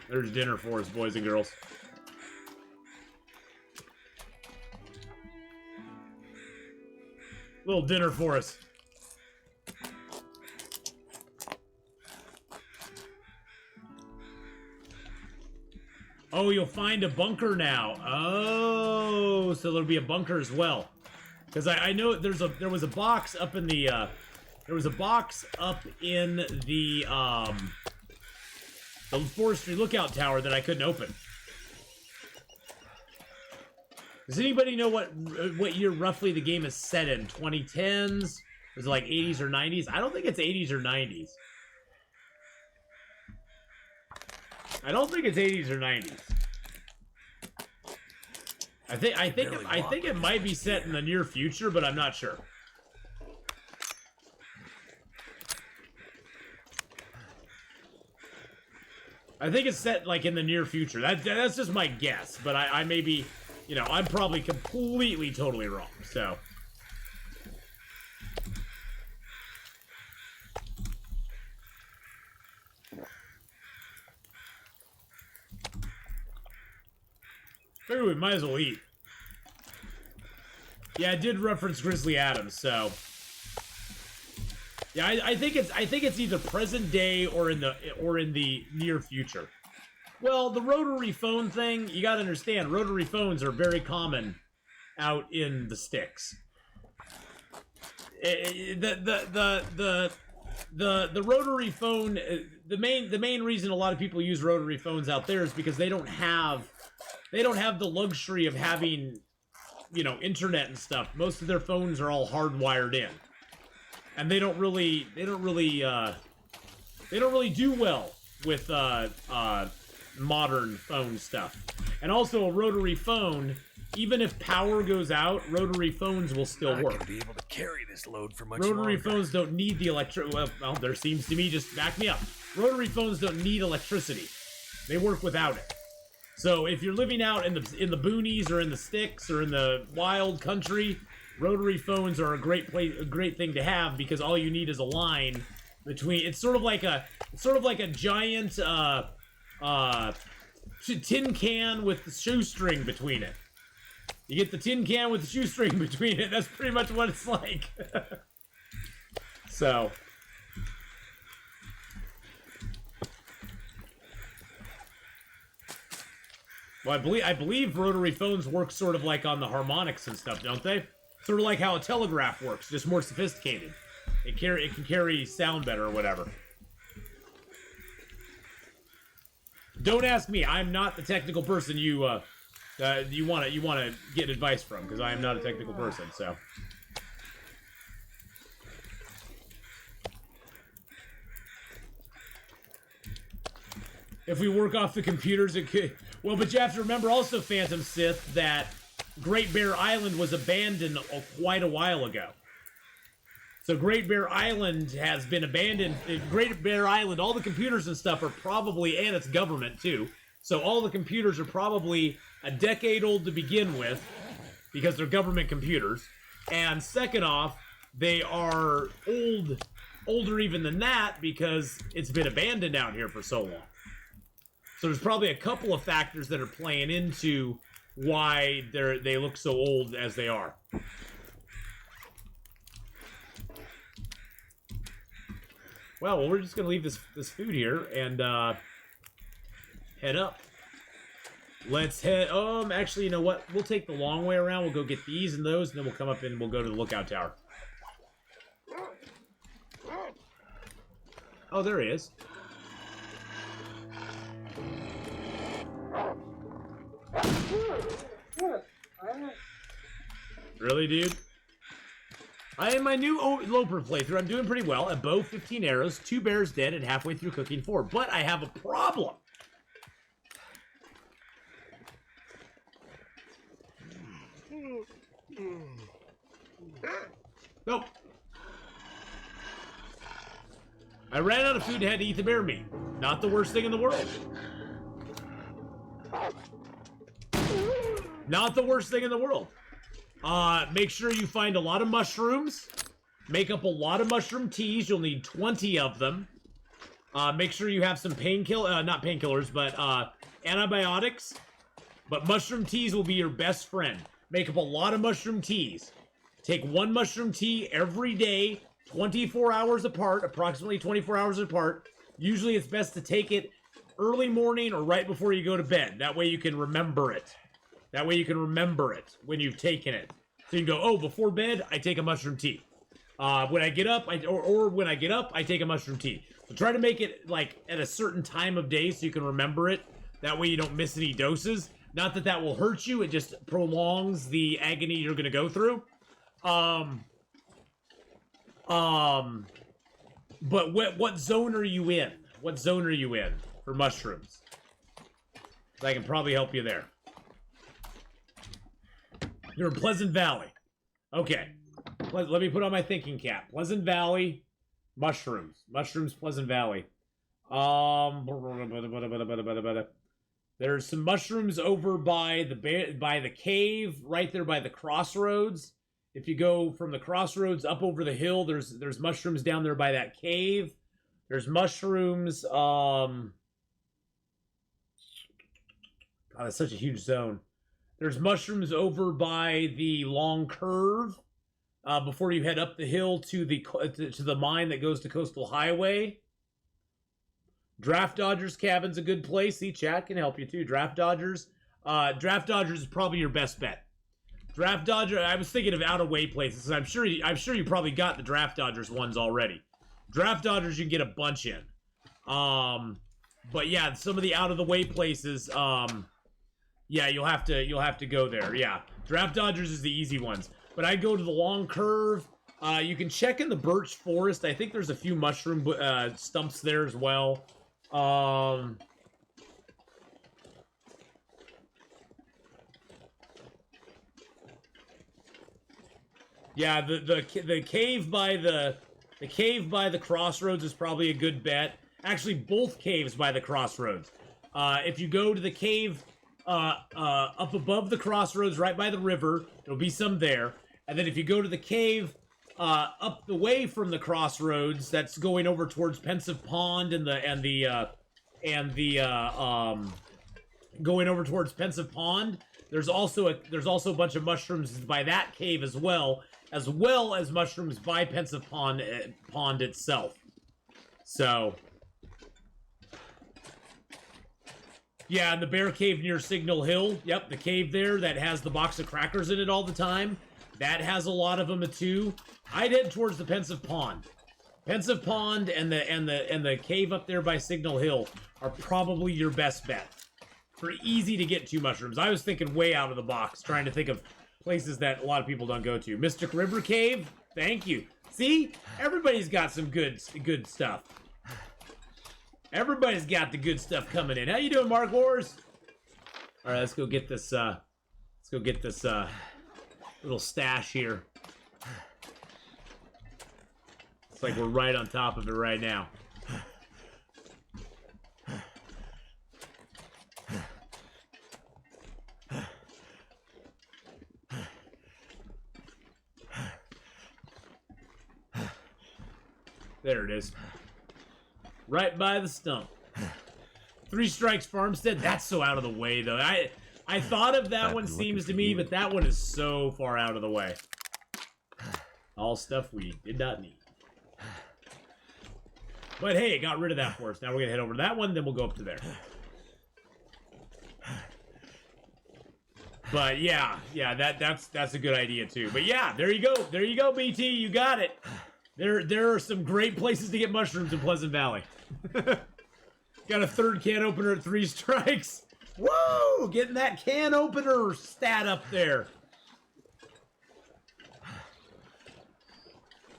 There's dinner for us, boys and girls. Little dinner for us. Oh, you'll find a bunker now. Oh, so there'll be a bunker as well. Because I know there was a box up in the the forestry lookout tower that I couldn't open. Does anybody know what year roughly the game is set in? 2010s? Is it like 80s or 90s? I don't think it's 80s or 90s. I don't think it's 80s or 90s. I think it might be set in the near future, but I'm not sure. I think it's set like in the near future. That's just my guess, but I may be, you know, I'm probably completely totally wrong. So maybe we might as well eat. Yeah, I did reference Grizzly Adams, so yeah, I think it's either present day or in the near future. Well, the rotary phone thing, you gotta understand, rotary phones are very common out in the sticks. The rotary phone, the main reason a lot of people use rotary phones out there is because they don't have the luxury of having, you know, internet and stuff. Most of their phones are all hardwired in, and they don't really do well with modern phone stuff. And also, a rotary phone, even if power goes out, rotary phones will still work. I'm gonna be able to carry this load for much Rotary longer. phones don't need the well, there seems to me, just back me up. Rotary phones don't need electricity. They work without it. So if you're living out in the boonies or in the sticks or in the wild country, Rotary phones are a great thing to have because all you need is a line between. It's sort of like a giant tin can with the shoestring between it. You get the tin can with the shoestring between it. That's pretty much what it's like. So. Well, I believe rotary phones work sort of like on the harmonics and stuff, don't they? Sort of like how a telegraph works, just more sophisticated. It can carry sound better or whatever. Don't ask me. I'm not the technical person you want to get advice from, because I am not a technical person. So. If we work off the computers, it could. Well, but you have to remember also, Phantom Sith, that Great Bear Island was abandoned quite a while ago. So Great Bear Island has been abandoned. Great Bear Island, all the computers and stuff are probably, and its government too, so all the computers are probably a decade old to begin with, because they're government computers. And second off, they are older even than that, because it's been abandoned out here for so long. So there's probably a couple of factors that are playing into why they look so old as they are. Well, we're just gonna leave this food here and head up. Let's head. Actually, you know what? We'll take the long way around. We'll go get these and those, and then we'll come up and we'll go to the lookout tower. Oh, there he is. Really, dude? I am my new Loper playthrough. I'm doing pretty well. A bow, 15 arrows, 2 bears dead, and halfway through cooking 4. But I have a problem. Nope. I ran out of food and had to eat the bear meat. Not the worst thing in the world. Not the worst thing in the world. Make sure you find a lot of mushrooms. Make up a lot of mushroom teas. You'll need 20 of them. Make sure you have some not painkillers, but antibiotics. But mushroom teas will be your best friend. Make up a lot of mushroom teas. Take 1 mushroom tea every day, 24 hours apart, approximately 24 hours apart. Usually it's best to take it early morning or right before you go to bed. That way you can remember it. That way you can remember it when you've taken it. So you can go, oh, before bed, I take a mushroom tea. When I get up, when I get up, I take a mushroom tea. So try to make it like at a certain time of day so you can remember it. That way you don't miss any doses. Not that that will hurt you, it just prolongs the agony you're going to go through. But what zone are you in? What zone are you in for mushrooms? I can probably help you there. You're in Pleasant Valley. Okay. Let me put on my thinking cap. Pleasant Valley, mushrooms. Mushrooms, Pleasant Valley. There's some mushrooms over by the cave, right there by the crossroads. If you go from the crossroads up over the hill, there's mushrooms down there by that cave. There's mushrooms. God, that's such a huge zone. There's mushrooms over by the long curve before you head up the hill to the mine that goes to Coastal Highway. Draft Dodgers Cabin's a good place. See, chat can help you too. Draft Dodgers. Draft Dodgers is probably your best bet. Draft Dodger. I was thinking of out of way places. I'm sure you probably got the Draft Dodgers ones already. Draft Dodgers you can get a bunch in. But yeah, some of the out of the way places. Yeah, you'll have to go there. Yeah, Draft Dodgers is the easy ones. But I go to the long curve. You can check in the birch forest. I think there's a few mushroom stumps there as well. Yeah, the cave by the crossroads is probably a good bet. Actually, both caves by the crossroads. If you go to the cave up above the crossroads, right by the river, there'll be some there. And then if you go to the cave up the way from the crossroads, that's going over towards Pensive Pond going over towards Pensive Pond. There's also a bunch of mushrooms by that cave as well as mushrooms by Pensive Pond itself. So, yeah, and the bear cave near Signal Hill. Yep, the cave there that has the box of crackers in it all the time. That has a lot of them too. I'd head towards the Pensive Pond. Pensive Pond and the cave up there by Signal Hill are probably your best bet. For easy to get to mushrooms. I was thinking way out of the box, trying to think of places that a lot of people don't go to. Mystic River Cave, thank you. See, everybody's got some good stuff. Everybody's got the good stuff coming in. How you doing, Mark Wars? All right, let's go get this. Little stash here. It's like we're right on top of it right now. There it is. Right by the stump. 3 Strikes Farmstead. That's so out of the way, though. I thought of that one, seems to me, but that one is so far out of the way. All stuff we did not need. But hey, it got rid of that for us. Now we're going to head over to that one, then we'll go up to there. But yeah, that's a good idea too. But yeah, there you go. There you go, BT. You got it. There are some great places to get mushrooms in Pleasant Valley. Got a 3rd can opener at 3 Strikes. Whoa! Getting that can opener stat up there.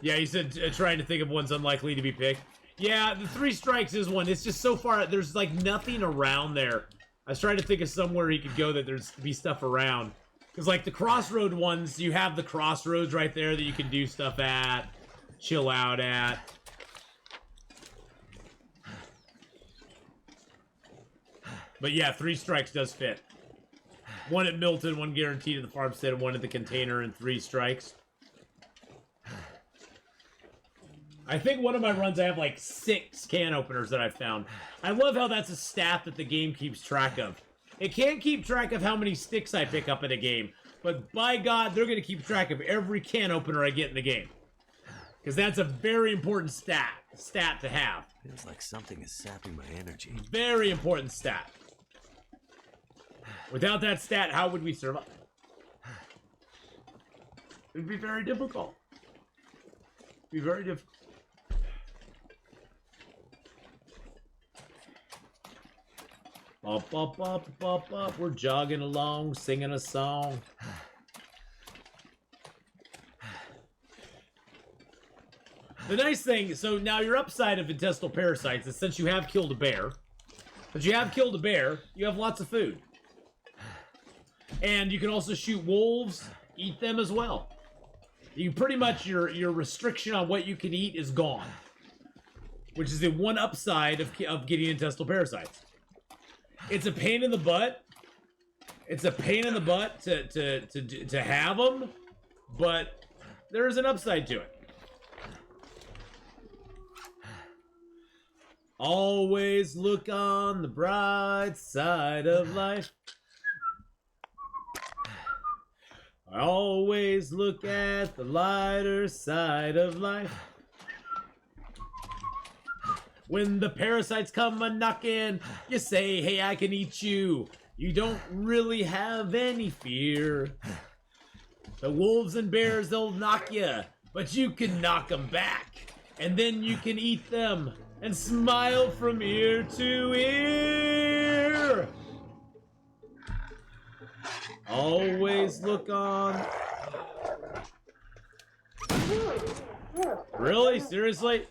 Yeah, you said trying to think of one's unlikely to be picked. Yeah, the 3 Strikes is one. It's just so far, there's like nothing around there. I was trying to think of somewhere he could go that there's be stuff around. Because like the crossroad ones, you have the crossroads right there that you can do stuff at, chill out at. But yeah, 3 Strikes does fit. One at Milton, one guaranteed at the farmstead, and one at the container, and 3 Strikes. I think one of my runs I have like 6 can openers that I've found. I love how that's a stat that the game keeps track of. It can't keep track of how many sticks I pick up in a game, but by God, they're going to keep track of every can opener I get in the game. Because that's a very important stat to have. Feels like something is sapping my energy. Very important stat. Without that stat, how would we survive? It would be very difficult. It'd be very difficult. Bop, bop, bop, bop, bop. We're jogging along, singing a song. The nice thing, so now your upside of intestinal parasites is since you have killed a bear, you have lots of food. And you can also shoot wolves, eat them as well. You pretty much, your restriction on what you can eat is gone. Which is the one upside of getting intestinal parasites. It's a pain in the butt. It's a pain in the butt to have them, but there is an upside to it. Always look on the bright side of life. I always look at the lighter side of life. When the parasites come a-knocking, you say, hey, I can eat you. You don't really have any fear. The wolves and bears, they'll knock you, but you can knock them back. And then you can eat them and smile from ear to ear. Always look on. Really? Seriously?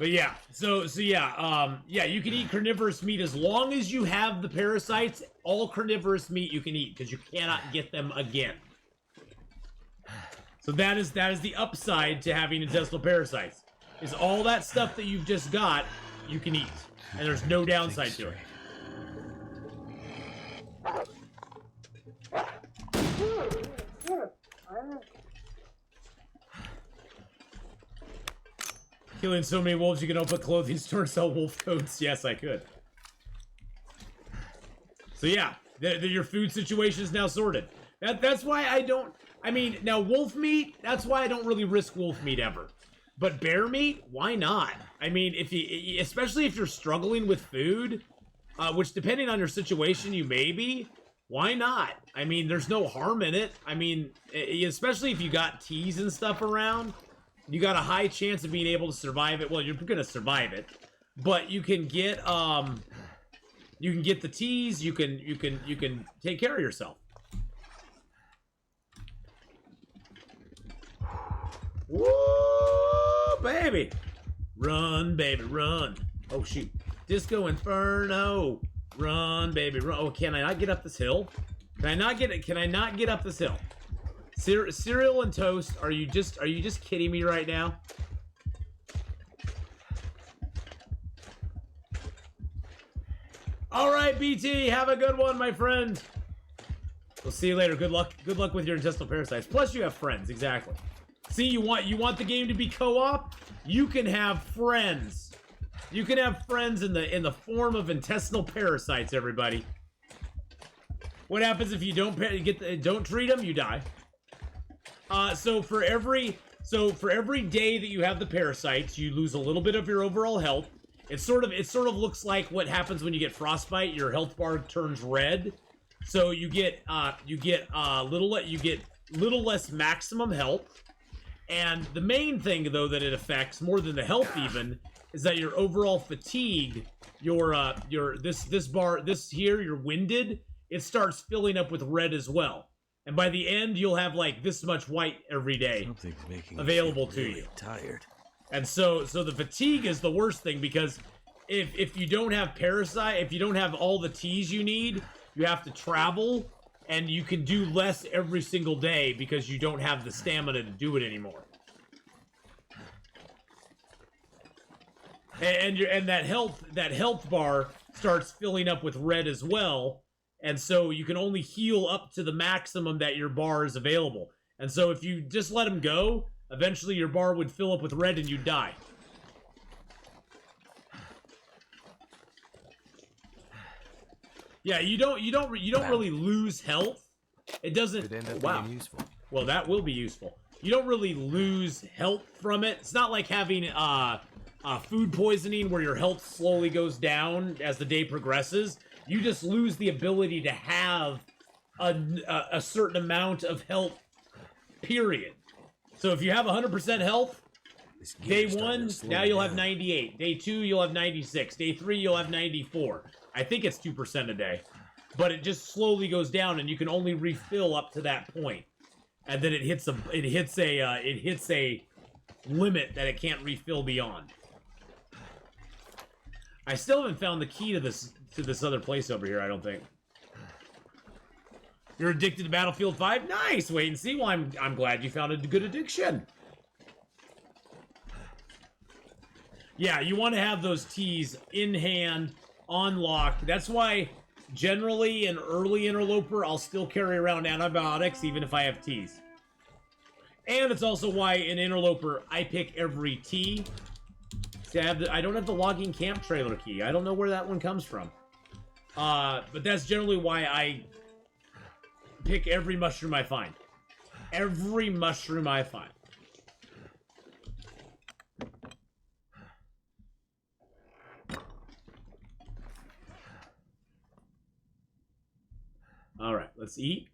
But yeah, so yeah, yeah, you can eat carnivorous meat as long as you have the parasites. All carnivorous meat you can eat because you cannot get them again. So that is the upside to having intestinal parasites. Is all that stuff that you've just got, you can eat, and there's no downside to it. Killing so many wolves, you can open a clothing store and sell wolf coats. Yes, I could. So yeah, your food situation is now sorted. That's why I don't. I mean, now wolf meat. That's why I don't really risk wolf meat ever. But bear meat, why not? I mean, if you, especially if you're struggling with food, which depending on your situation you may be, why not? I mean, there's no harm in it. I mean, especially if you got teas and stuff around. You got a high chance of being able to survive it. Well, you're gonna survive it, but you can get the teas. You can take care of yourself. Woo, baby, run, baby, run. Oh shoot, Disco Inferno, run, baby, run. Oh, can I not get up this hill? Can I not get it? Can I not get up this hill? Cereal and toast, are you just kidding me right now? All right, BT, have a good one, my friend. We'll see you later. Good luck with your intestinal parasites. Plus, you have friends, exactly. See, you want the game to be co-op? You can have friends. You can have friends in the form of intestinal parasites. Everybody. What happens if you don't treat them? You die. So for every day that you have the parasites, you lose a little bit of your overall health. It sort of looks like what happens when you get frostbite. Your health bar turns red, so you get little less maximum health. And the main thing though that it affects more than the health even is that your overall fatigue, your winded, it starts filling up with red as well. And by the end, you'll have like this much white every day available to you. Tired. And so the fatigue is the worst thing because if you don't have if you don't have all the teas you need, you have to travel and you can do less every single day because you don't have the stamina to do it anymore. And that health bar starts filling up with red as well. And so you can only heal up to the maximum that your bar is available. And so if you just let them go, eventually your bar would fill up with red and you'd die. Yeah, you don't really lose health. It doesn't. Could end up being useful. Well, that will be useful. You don't really lose health from it. It's not like having food poisoning where your health slowly goes down as the day progresses. You just lose the ability to have a certain amount of health, period. So if you have 100% health, day 1, now you'll have 98. Day 2, you'll have 96. Day 3, you'll have 94. I think it's 2% a day. But it just slowly goes down, and you can only refill up to that point. And then it hits a limit that it can't refill beyond. I still haven't found the key to this other place over here, I don't think. You're addicted to Battlefield 5? Nice! Wait and see. Well, I'm glad you found a good addiction. Yeah, you want to have those teas in hand, on lock. That's why, generally, an early interloper, I'll still carry around antibiotics, even if I have teas. And it's also why, in interloper, I pick every tea. See, I don't have the logging camp trailer key. I don't know where that one comes from. But that's generally why I pick every mushroom I find. Every mushroom I find. All right, let's eat.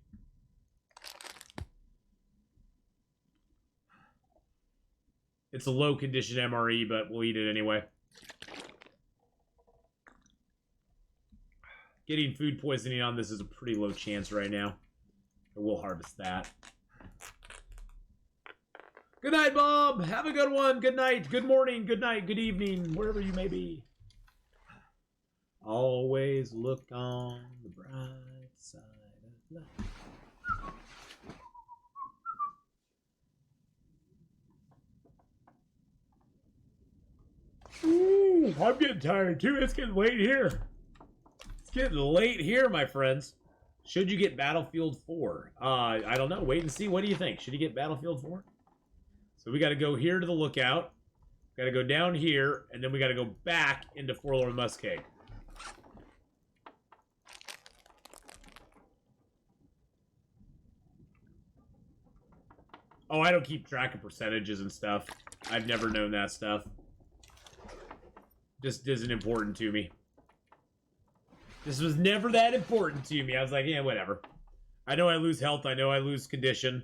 It's a low condition MRE, but we'll eat it anyway. Getting food poisoning on this is a pretty low chance right now. We'll harvest that. Good night, Bob. Have a good one. Good night. Good morning. Good night. Good evening. Wherever you may be. Always look on the bright side of life. Ooh, I'm getting tired too. It's getting late here. It's getting late here, my friends. Should you get Battlefield 4? I don't know. Wait and see. What do you think? Should you get Battlefield 4? So we got to go here to the lookout. Got to go down here, and then we got to go back into Forlorn Muskeg. Oh, I don't keep track of percentages and stuff. I've never known that stuff. Just isn't important to me. This was never that important to me. I was like, yeah, whatever. I know I lose health. I know I lose condition.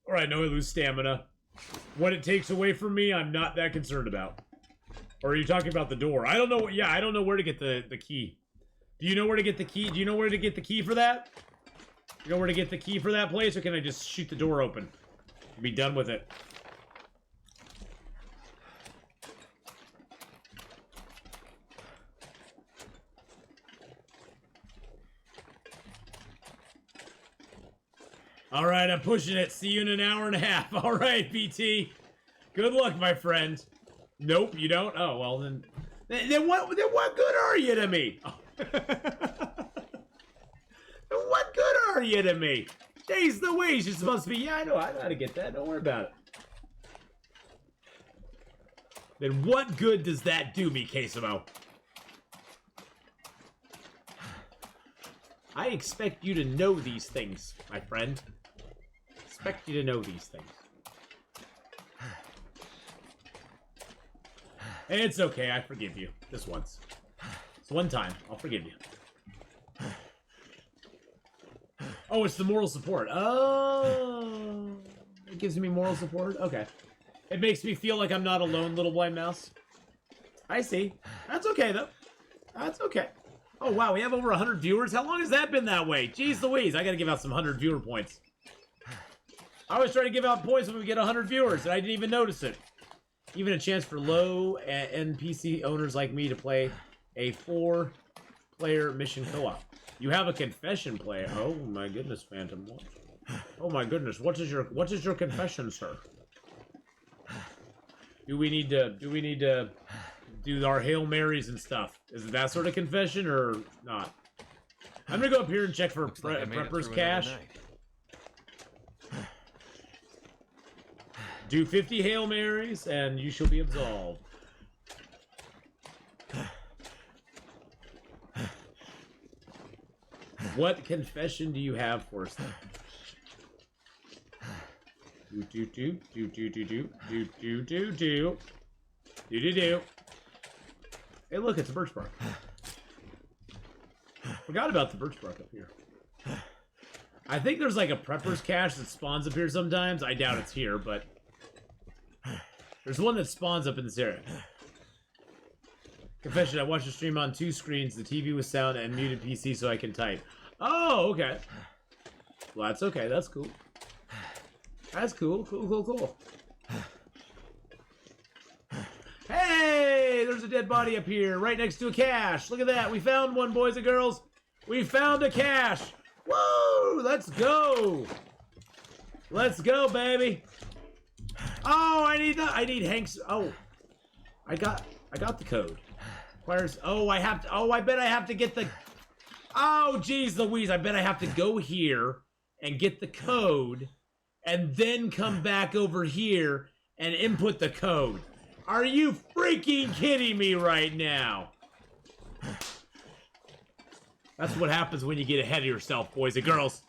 Or I know I lose stamina. What it takes away from me, I'm not that concerned about. Or are you talking about the door? I don't know. Yeah, I don't know where to get the key. Do you know where to get the key? Do you know where to get the key for that? You know where to get the key for that place? Or can I just shoot the door open? And be done with it. All right, I'm pushing it. See you in an hour and a half. All right, BT. Good luck, my friend. Nope, you don't? Oh, well, then what good are you to me? What good are you to me? Jeez, the ways you're supposed to be. Yeah, I know how to get that. Don't worry about it. Then what good does that do me, Quesamo? I expect you to know these things, my friend. Expect you to know these things. It's okay, I forgive you. This once. It's one time. I'll forgive you. Oh, it's the moral support. Oh. It gives me moral support? Okay. It makes me feel like I'm not alone, little blind mouse. I see. That's okay, though. That's okay. Oh, wow, we have over 100 viewers? How long has that been that way? Jeez Louise, I gotta give out some 100 viewer points. I always try to give out points when we get 100 viewers, and I didn't even notice it. Even a chance for low-end PC owners like me to play a 4-player mission co-op. You have a confession player. Oh my goodness, Phantom. Oh my goodness, what is your confession, sir? Do we need to do our Hail Marys and stuff? Is it that sort of confession or not? I'm gonna go up here and check for Prepper's cache. Do 50 Hail Marys and you shall be absolved. What confession do you have for us then? Do. Hey, look, it's a birch bark. Forgot about the birch bark up here. I think there's like a prepper's cache that spawns up here sometimes. I doubt it's here, but there's one that spawns up in this area. Confession, I watched the stream on 2 screens, the TV with sound and muted PC so I can type. Oh, okay. Well, that's okay. That's cool. That's cool. Cool. Hey, there's a dead body up here, right next to a cache. Look at that. We found one, boys and girls. We found a cache. Whoa, let's go. Let's go, baby. Oh, I need Hank's. Oh, I got the code. Where's, I bet I have to get the, oh, geez Louise, I bet I have to go here and get the code and then come back over here and input the code. Are you freaking kidding me right now? That's what happens when you get ahead of yourself, boys and girls.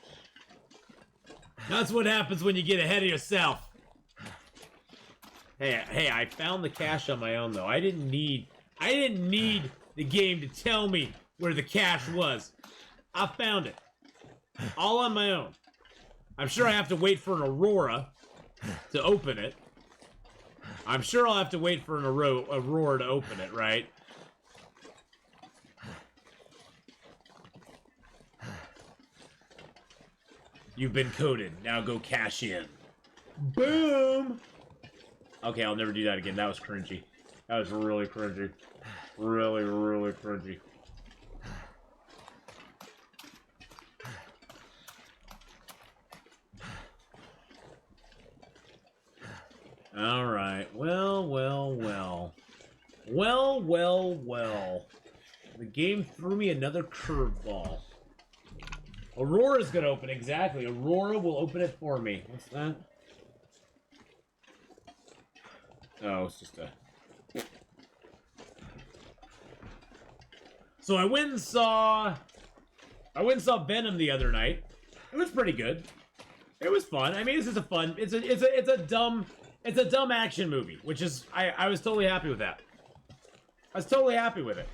That's what happens when you get ahead of yourself. Hey, I found the cache on my own though. I didn't need the game to tell me where the cache was. I found it. All on my own. I'm sure I have to wait for an Aurora to open it. I'm sure I'll have to wait for an Aurora to open it, right? You've been coded. Now go cash in. Boom! Okay, I'll never do that again. That was cringy. That was really cringy. Really, really cringy. Alright, well. The game threw me another curveball. Aurora's gonna open, exactly. Aurora will open it for me. What's that? Oh, it's just a... So I went and saw Venom the other night. It was pretty good. It was fun. I mean, this is a fun. It's a dumb action movie, which is I was totally happy with that. I was totally happy with it.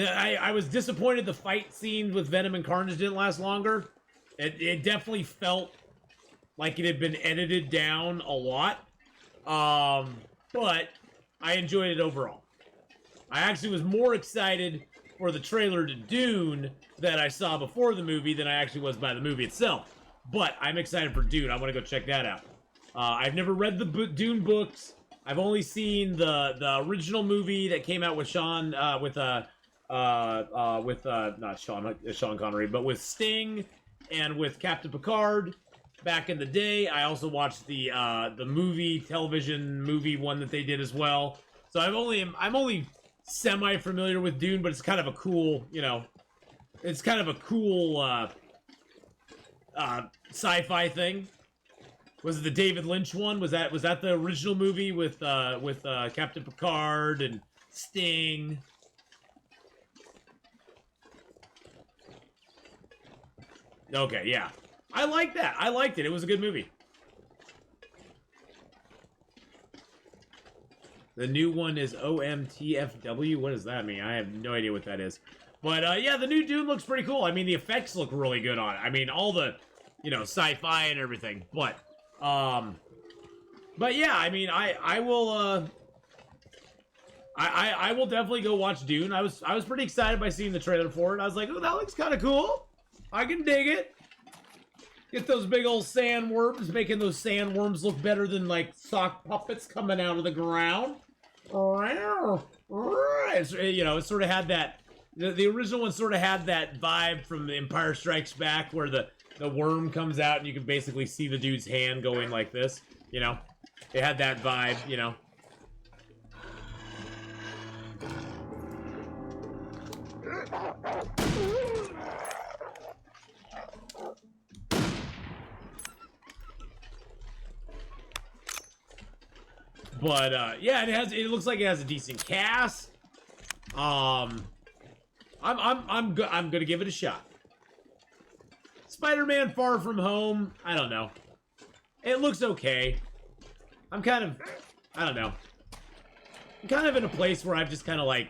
I was disappointed the fight scenes with Venom and Carnage didn't last longer. It definitely felt like it had been edited down a lot. But I enjoyed it overall. I actually was more excited for the trailer to Dune that I saw before the movie than I actually was by the movie itself. But I'm excited for Dune. I want to go check that out. I've never read the Dune books. I've only seen the original movie that came out with Sean not Sean Connery, but with Sting and with Captain Picard back in the day. I also watched the television movie one that they did as well. So I'm only semi-familiar with Dune, but it's kind of a cool, it's kind of a cool sci-fi thing. Was it the David Lynch one? Was that the original movie with Captain Picard and Sting? Okay, yeah. I like that. I liked it. It was a good movie. The new one is OMTFW. What does that mean? I have no idea what that is. But, yeah, the new Dune looks pretty cool. I mean, the effects look really good on it. I mean, all the, sci-fi and everything. But yeah, I mean, I will, I will definitely go watch Dune. I was pretty excited by seeing the trailer for it. I was like, oh, that looks kind of cool. I can dig it. Get those big old sandworms, making those sandworms look better than, like, sock puppets coming out of the ground. It sort of had that... The original one sort of had that vibe from The Empire Strikes Back, where the worm comes out and you can basically see the dude's hand going like this, It had that vibe, But, yeah, it looks like it has a decent cast. I'm gonna give it a shot. Spider-Man Far From Home, I don't know. It looks okay. I don't know. I'm kind of in a place where I'm just kind of like,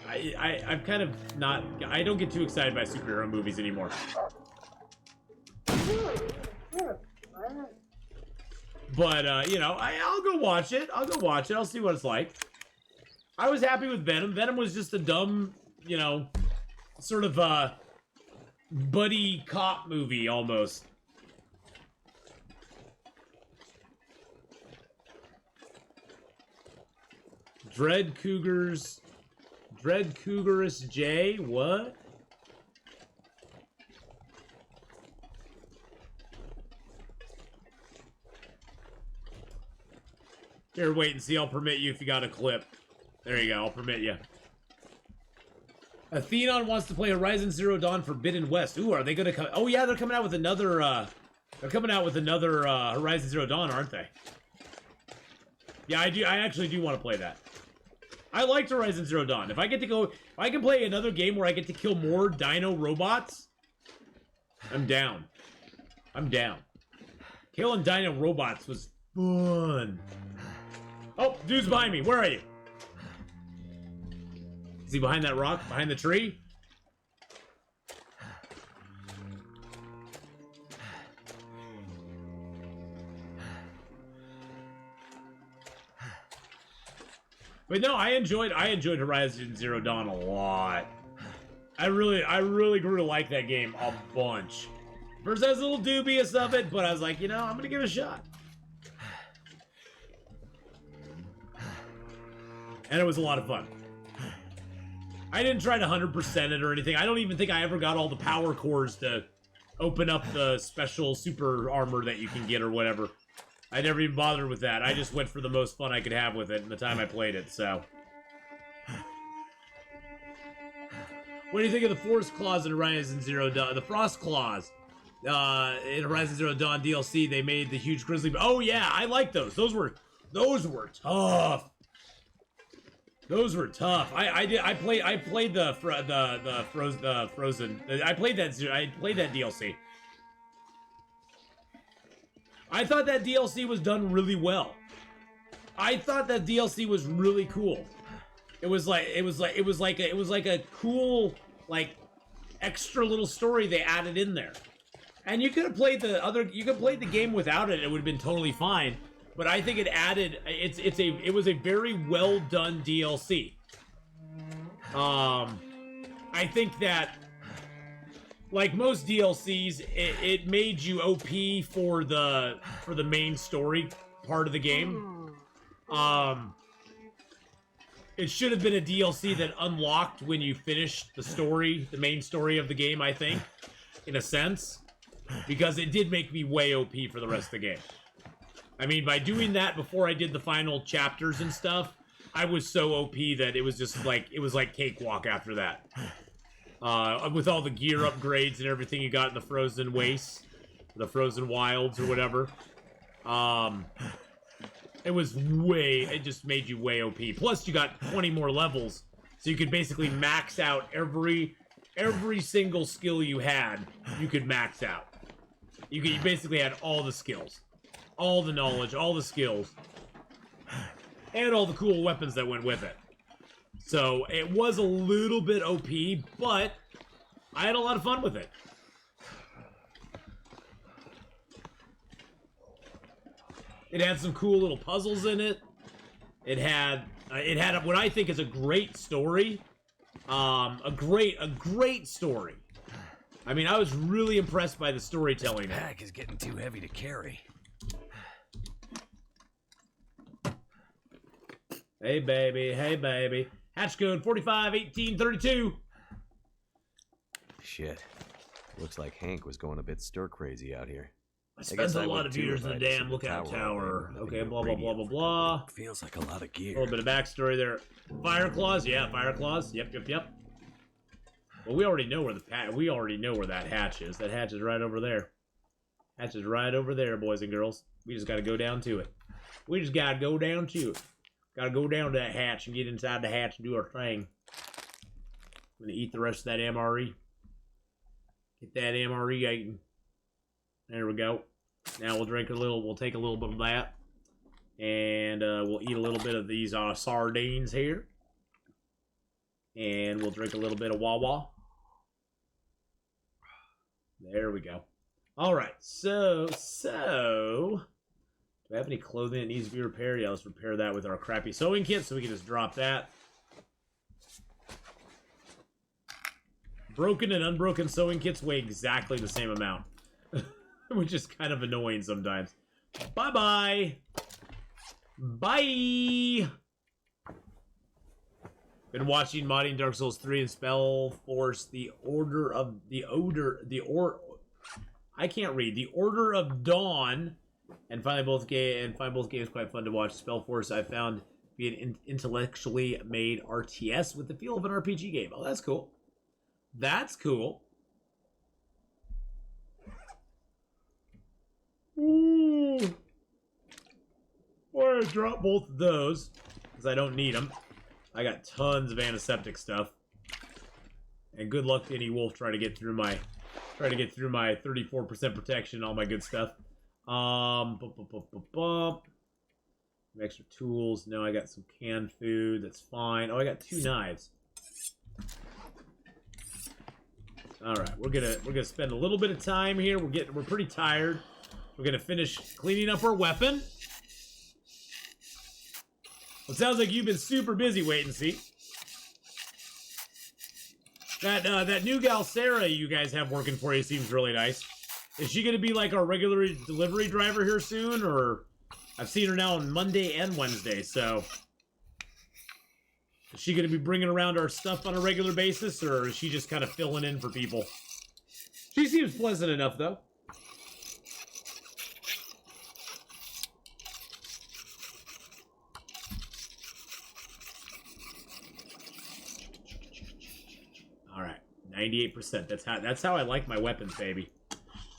I'm kind of not, I don't get too excited by superhero movies anymore. But, I'll go watch it. I'll see what it's like. I was happy with Venom. Venom was just a dumb, sort of, buddy cop movie, almost. Dread Cougarous J? What? Here, wait and see. I'll permit you if you got a clip. There you go. I'll permit you. Atheenon wants to play Horizon Zero Dawn Forbidden West. Ooh, are they going to come? Oh, yeah, they're coming out with another, Horizon Zero Dawn, aren't they? Yeah, I actually do want to play that. I liked Horizon Zero Dawn. If I can play another game where I get to kill more dino robots, I'm down. Killing dino robots was fun. Oh, dude's behind me. Where are you? Is he behind that rock? Behind the tree? But no, I enjoyed Horizon Zero Dawn a lot. I really grew to like that game a bunch. First I was a little dubious of it, but I was like, I'm gonna give it a shot. And it was a lot of fun. I didn't try to 100% it or anything. I don't even think I ever got all the power cores to open up the special super armor that you can get or whatever. I never even bothered with that. I just went for the most fun I could have with it in the time I played it, so. What do you think of the Forest Claws in Horizon Zero Dawn? The Frost Claws in Horizon Zero Dawn DLC, they made the huge grizzly. Oh yeah, I like those. Those were tough. Those were tough. I played the Frozen. I played that DLC. I thought that DLC was done really well. I thought that DLC was really cool. It was like a cool, like, extra little story they added in there. And you could have played the game without it. It would have been totally fine. But I think it added. It was a very well done DLC. I think that, like most DLCs, it made you OP for the main story part of the game. It should have been a DLC that unlocked when you finished the main story of the game, I think, in a sense. Because it did make me way OP for the rest of the game. I mean, by doing that before I did the final chapters and stuff, I was so OP that it was just like, cakewalk after that. With all the gear upgrades and everything you got in the Frozen Wastes, the Frozen Wilds or whatever. It just made you way OP. Plus, you got 20 more levels, so you could basically max out every single skill you had, you could max out. You basically had all the skills. All the knowledge, all the skills, and all the cool weapons that went with it. So, it was a little bit OP, but I had a lot of fun with it. It had some cool little puzzles in it. It had what I think is a great story. A great story. I mean, I was really impressed by the storytelling. This pack is getting too heavy to carry. Hey baby, hey baby. Hatch code 451832. Shit. Looks like Hank was going a bit stir-crazy out here. I spent a lot of years in the damn lookout tower. Okay, blah, blah, blah, blah, blah. Feels like a lot of gear. A little bit of backstory there. Fire claws, yeah, fire claws. Yep. Well, we already know where that hatch is. That hatch is right over there. Hatch is right over there, boys and girls. We just gotta go down to it. Gotta go down to that hatch and get inside the hatch and do our thing. I'm gonna eat the rest of that MRE. Get that MRE eaten. There we go. Now we'll take a little bit of that. And we'll eat a little bit of these sardines here. And we'll drink a little bit of Wawa. There we go. Alright, so... Do I have any clothing that needs to be repaired? Yeah, let's repair that with our crappy sewing kit, so we can just drop that. Broken and unbroken sewing kits weigh exactly the same amount. Which is kind of annoying sometimes. Bye-bye! Bye! Been watching modding Dark Souls 3 and Spell Force The Order of Dawn, and find both games quite fun to watch. Spell Force I found to be an intellectually made RTS with the feel of an RPG game. Oh, that's cool. That's cool. Ooh. Or I drop both of those because I don't need them. I got tons of antiseptic stuff. And good luck to any wolf trying to get through my 34% protection and all my good stuff. Extra tools. No, I got some canned food. That's fine. Oh, I got 2 knives. All right, we're gonna spend a little bit of time here. We're pretty tired. We're gonna finish cleaning up our weapon. Well, it sounds like you've been super busy. Wait and see. That new gal Sarah you guys have working for you seems really nice. Is she gonna be like our regular delivery driver here soon, or I've seen her now on Monday and Wednesday, so Is she going to be bringing around our stuff on a regular basis, or is she just kind of filling in for people? She seems pleasant enough, though. All right, 98%. That's how I like my weapons, baby.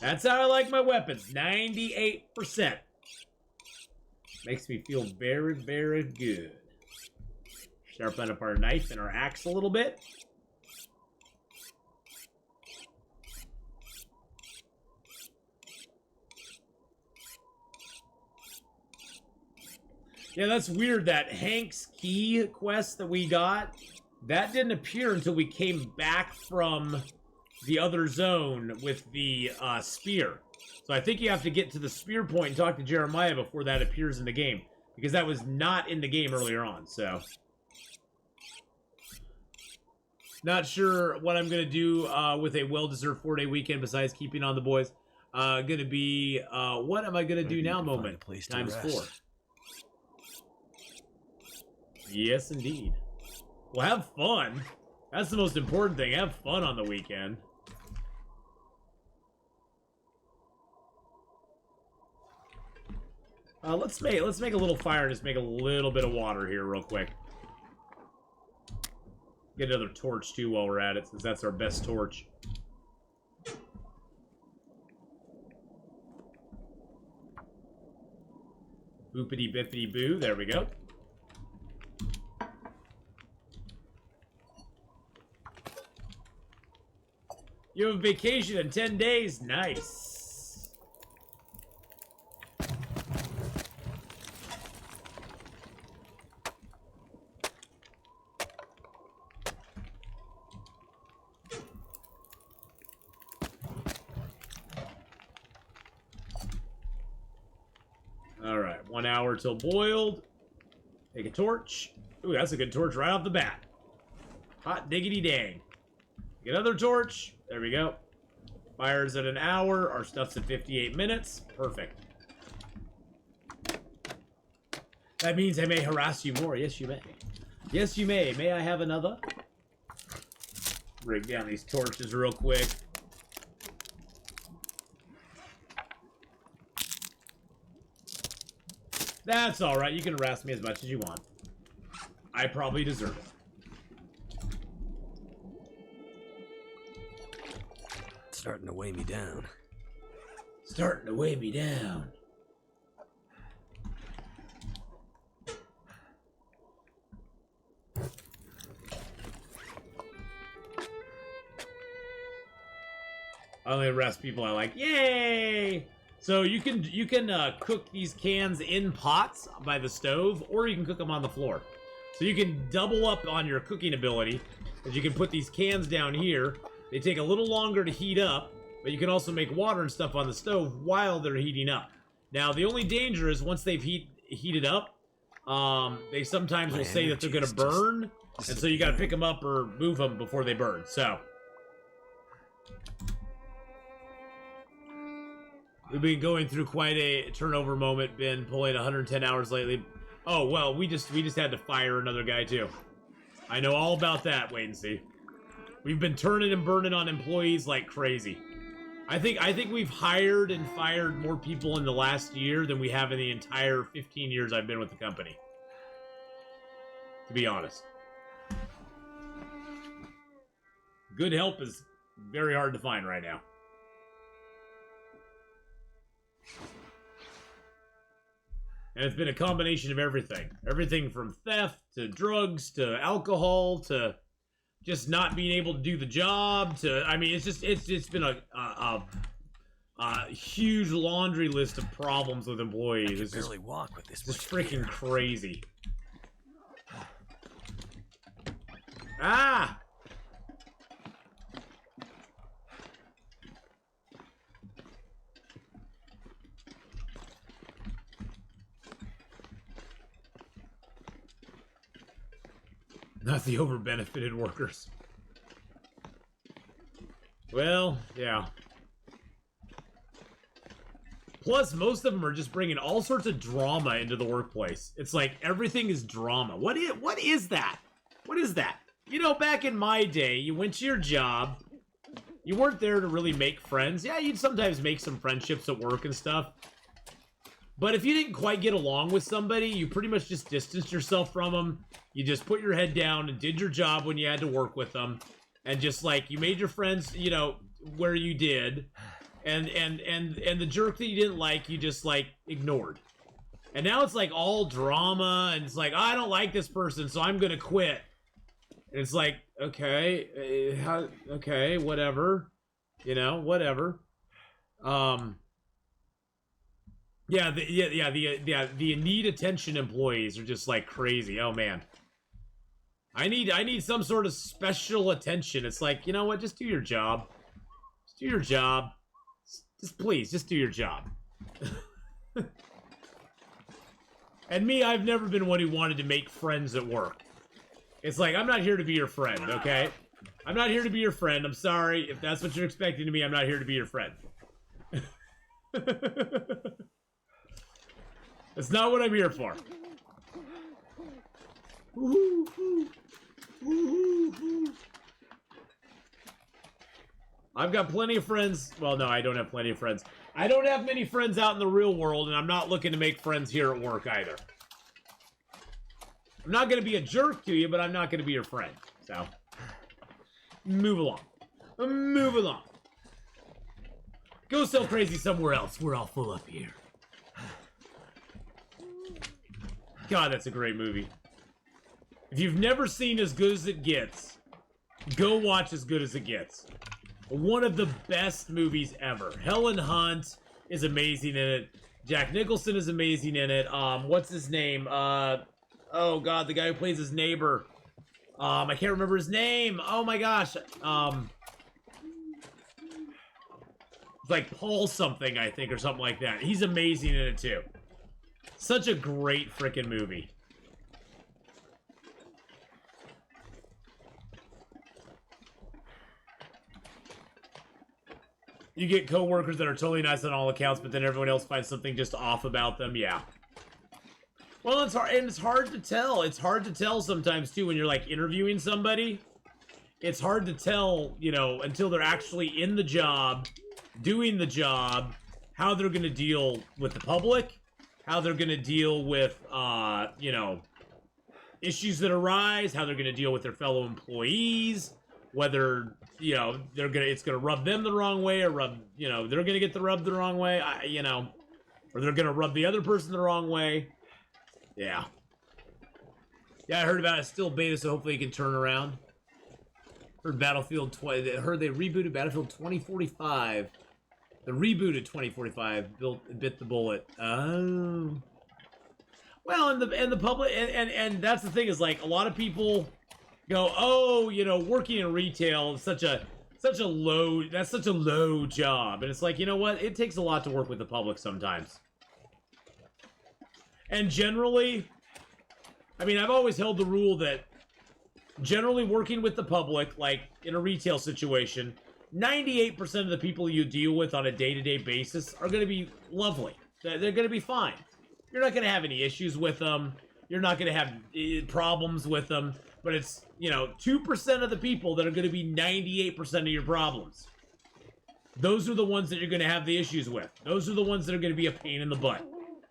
That's how I like my weapons. 98%. Makes me feel very, very good. Sharpen up our knife and our axe a little bit. Yeah, that's weird. That Hank's Key quest that we got, that didn't appear until we came back from the other zone with the spear. So I think you have to get to the spear point and talk to Jeremiah before that appears in the game. Because that was not in the game earlier on, so... Not sure what I'm going to do with a well-deserved 4-day weekend besides keeping on the boys. Going to be, what am I going to do now moment? Times 4. Yes, indeed. Well, have fun. That's the most important thing. Have fun on the weekend. Let's make a little fire and just make a little bit of water here real quick. Get another torch too while we're at it, since that's our best torch. Boopity bippity boo. There we go. You have a vacation in 10 days. Nice. All right, 1 hour till boiled. Take a torch. Ooh, that's a good torch right off the bat. Hot diggity dang. Get another torch. There we go. Fire's at an hour. Our stuff's at 58 minutes. Perfect. That means I may harass you more. Yes, you may. Yes, you may. May I have another? Break down these torches real quick. That's alright. You can harass me as much as you want. I probably deserve it. Starting to weigh me down. Starting to weigh me down. I only arrest people I like. Yay! So you can cook these cans in pots by the stove, or you can cook them on the floor. So you can double up on your cooking ability, because you can put these cans down here. They take a little longer to heat up, but you can also make water and stuff on the stove while they're heating up. Now, the only danger is once they've heated up, they sometimes will say that they're going to burn, and so you got to pick them up or move them before they burn. So we've been going through quite a turnover moment, been pulling 110 hours lately. Oh, well, we just had to fire another guy, too. I know all about that. Wait and see. We've been turning and burning on employees like crazy. I think we've hired and fired more people in the last year than we have in the entire 15 years I've been with the company. To be honest. Good help is very hard to find right now. And it's been a combination of everything. Everything from theft to drugs to alcohol to just not being able to do the job to, I mean, it's been a huge laundry list of problems with employees. It's just, walk with this. Just freaking crazy. Ah! Not the over-benefited workers. Well, yeah. Plus, most of them are just bringing all sorts of drama into the workplace. It's like everything is drama. What is that? What is that? You know, back in my day, you went to your job. You weren't there to really make friends. Yeah, you'd sometimes make some friendships at work and stuff. But if you didn't quite get along with somebody, you pretty much just distanced yourself from them. You just put your head down and did your job when you had to work with them. And just like, you made your friends, you know, where you did. And the jerk that you didn't like, you just like ignored. And now it's like all drama, and it's like, I don't like this person, so I'm gonna quit. And it's like, okay, okay, whatever, you know, whatever. Yeah, the need attention employees are just like crazy. Oh man, I need some sort of special attention. It's like, you know what? Just do your job. Just do your job. Just please, just do your job. And me, I've never been one who wanted to make friends at work. It's like, I'm not here to be your friend, okay? I'm not here to be your friend. I'm sorry. If that's what you're expecting of me, I'm not here to be your friend. That's not what I'm here for. I've got plenty of friends. Well, no, I don't have plenty of friends. I don't have many friends out in the real world, and I'm not looking to make friends here at work either. I'm not going to be a jerk to you, but I'm not going to be your friend. So, move along. Move along. Go sell crazy somewhere else. We're all full up here. God, that's a great movie. If you've never seen As Good as It Gets, go watch As Good as It Gets. One of the best movies ever. Helen Hunt is amazing in it. Jack Nicholson is amazing in it. What's his name? Oh god, the guy who plays his neighbor. I can't remember his name. Oh my gosh. It's like Paul something, I think, or something like that. He's amazing in it too. Such a great freaking movie. You get coworkers that are totally nice on all accounts, but then everyone else finds something just off about them. Yeah. Well, it's hard, and it's hard to tell. It's hard to tell sometimes too when you're like interviewing somebody. It's hard to tell, you know, until they're actually in the job, doing the job, how they're going to deal with the public, how they're going to deal with, you know, issues that arise, how they're going to deal with their fellow employees, whether, you know, it's gonna rub them the wrong way, or rub, you know, they're gonna get the rub the wrong way, you know, or they're gonna rub the other person the wrong way. Yeah. Yeah, I heard about it. Still beta, so hopefully it can turn around. Heard Battlefield heard they rebooted Battlefield 2045. The rebooted 2045 bit the bullet. Oh. Well, and the public, and that's the thing, is like a lot of people go, oh, you know, working in retail is such a low job. And it's like, you know what? It takes a lot to work with the public sometimes. And generally, I mean, I've always held the rule that generally working with the public, like in a retail situation, 98% of the people you deal with on a day-to-day basis are going to be lovely. They're going to be fine. You're not going to have any issues with them. You're not going to have problems with them. But it's, you know, 2% of the people that are going to be 98% of your problems. Those are the ones that you're going to have the issues with. Those are the ones that are going to be a pain in the butt.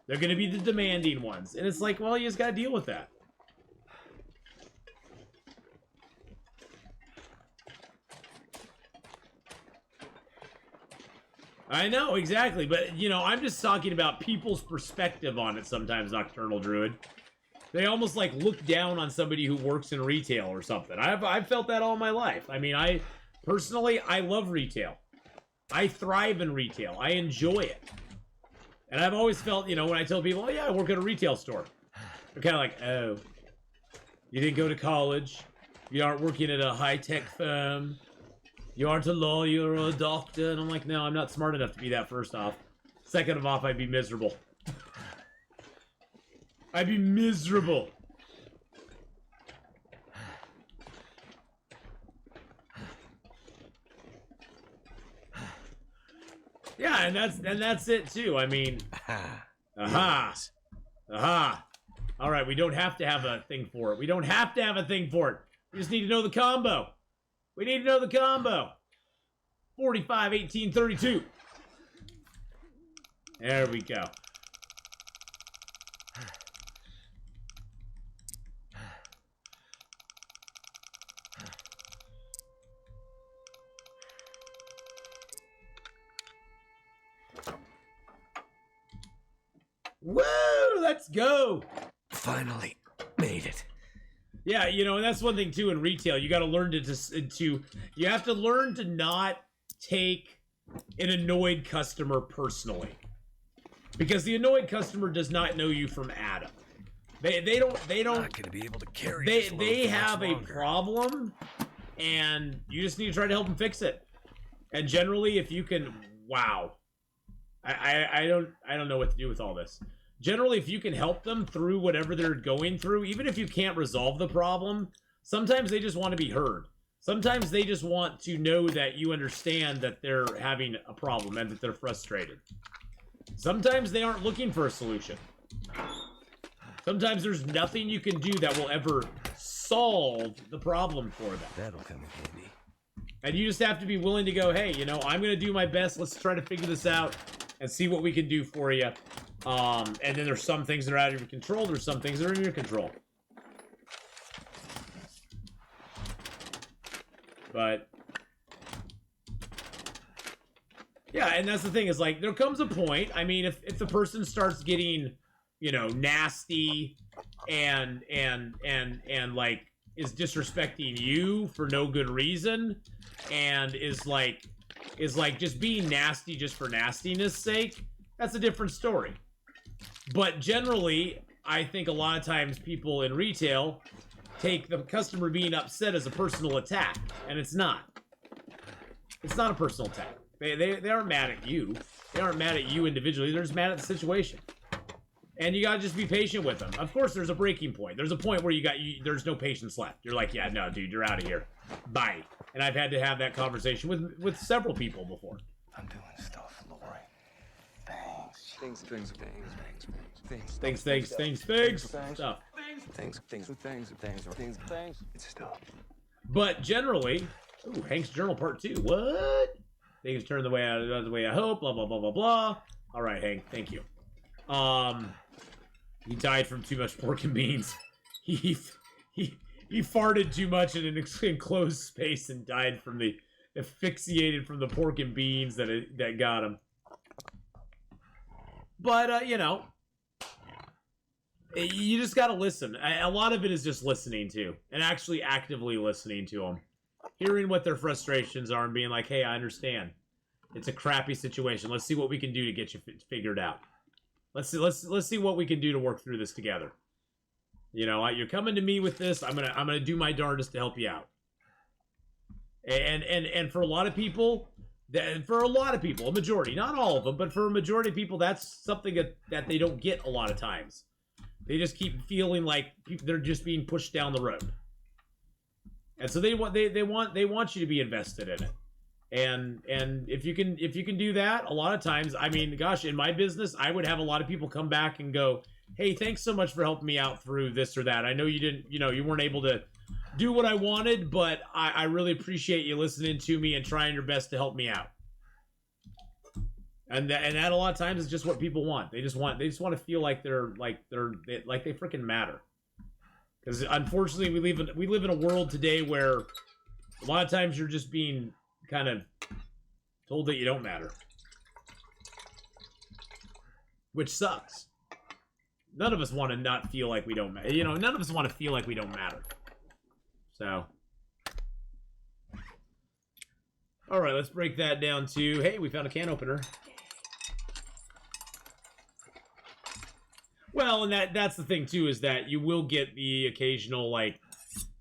They're going to be the demanding ones. And it's like, well, you just got to deal with that. I know, exactly. But, you know, I'm just talking about people's perspective on it sometimes, Nocturnal Druid. They almost like look down on somebody who works in retail or something. I've felt that all my life. I mean, I love retail. I thrive in retail. I enjoy it. And I've always felt, you know, when I tell people, oh yeah, I work at a retail store, they're kind of like, oh, you didn't go to college. You aren't working at a high-tech firm. You aren't a lawyer or a doctor. And I'm like, no, I'm not smart enough to be that, first off. Second of all, I'd be miserable. I'd be miserable. Yeah, and that's it too. I mean, aha. All right, we don't have to have a thing for it. We don't have to have a thing for it. We just need to know the combo. We need to know the combo. 45, 18, 32. There we go. Woo! Let's go! Finally made it. Yeah, you know, and that's one thing too in retail. You got to learn to you have to learn to not take an annoyed customer personally, because the annoyed customer does not know you from Adam. They don't Not gonna be able to carry. they have a problem, and you just need to try to help them fix it. And generally, if you can, wow, I don't know what to do with all this. Generally, if you can help them through whatever they're going through, even if you can't resolve the problem, sometimes they just want to be heard. Sometimes they just want to know that you understand that they're having a problem and that they're frustrated. Sometimes they aren't looking for a solution. Sometimes there's nothing you can do that will ever solve the problem for them. That'll come in handy. And you just have to be willing to go, hey, you know, I'm going to do my best. Let's try to figure this out and see what we can do for you. And then there's some things that are out of your control. There's some things that are in your control. But yeah, and that's the thing is, like, there comes a point. I mean, if the person starts getting, you know, nasty and like is disrespecting you for no good reason, and is like just being nasty just for nastiness sake, that's a different story. But generally, I think a lot of times people in retail take the customer being upset as a personal attack, and it's not. It's not a personal attack. They aren't mad at you. They aren't mad at you individually. They're just mad at the situation. And you gotta just be patient with them. Of course, there's a breaking point. There's a point where there's no patience left. You're like, yeah, no, dude, you're out of here. Bye. And I've had to have that conversation with several people before. I'm doing stuff, Lori. Things. It's stuff. But generally, ooh, Hank's Journal Part 2. What? Things turn the way I hope. Blah blah blah blah blah. All right, Hank. Thank you. He died from too much pork and beans. He farted too much in an enclosed space and died from the asphyxiated from the pork and beans that got him. But you know, you just gotta listen. A lot of it is just listening to, and actually actively listening to them, hearing what their frustrations are, and being like, "Hey, I understand. It's a crappy situation. Let's see what we can do to get you figured out. Let's see what we can do to work through this together. You know, you're coming to me with this. I'm gonna do my darndest to help you out." And for a lot of people, a majority, not all of them, but for a majority of people, that's something that they don't get a lot of times. They just keep feeling like they're just being pushed down the road, and so they want you to be invested in it. And if you can do that, a lot of times, I mean, gosh, in my business, I would have a lot of people come back and go, "Hey, thanks so much for helping me out through this or that. I know you weren't able to do what I wanted, but I really appreciate you listening to me and trying your best to help me out." And that a lot of times is just what people want. They just want to feel like they freaking matter. Because unfortunately, we live in a world today where a lot of times you're just being kind of told that you don't matter, which sucks. None of us want to not feel like we don't matter. You know, none of us want to feel like we don't matter. So, all right, let's break that down to, hey, we found a can opener. Well, and that's the thing too, is that you will get the occasional, like,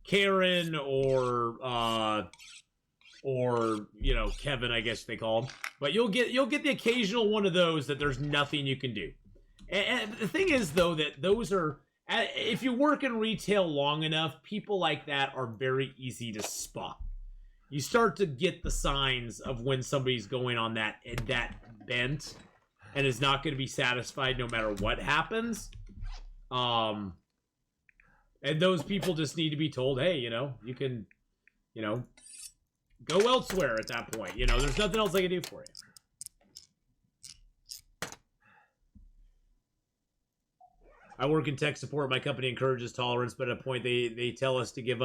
Karen or you know, Kevin, I guess they call him. But you'll get the occasional one of those that there's nothing you can do. And the thing is, though, that those are, if you work in retail long enough, people like that are very easy to spot. You start to get the signs of when somebody's going on that bent and is not going to be satisfied no matter what happens. And those people just need to be told, hey, you can, go elsewhere at that point. There's nothing else I can do for you. I work in tech support. My company encourages tolerance, but at a point they tell us to give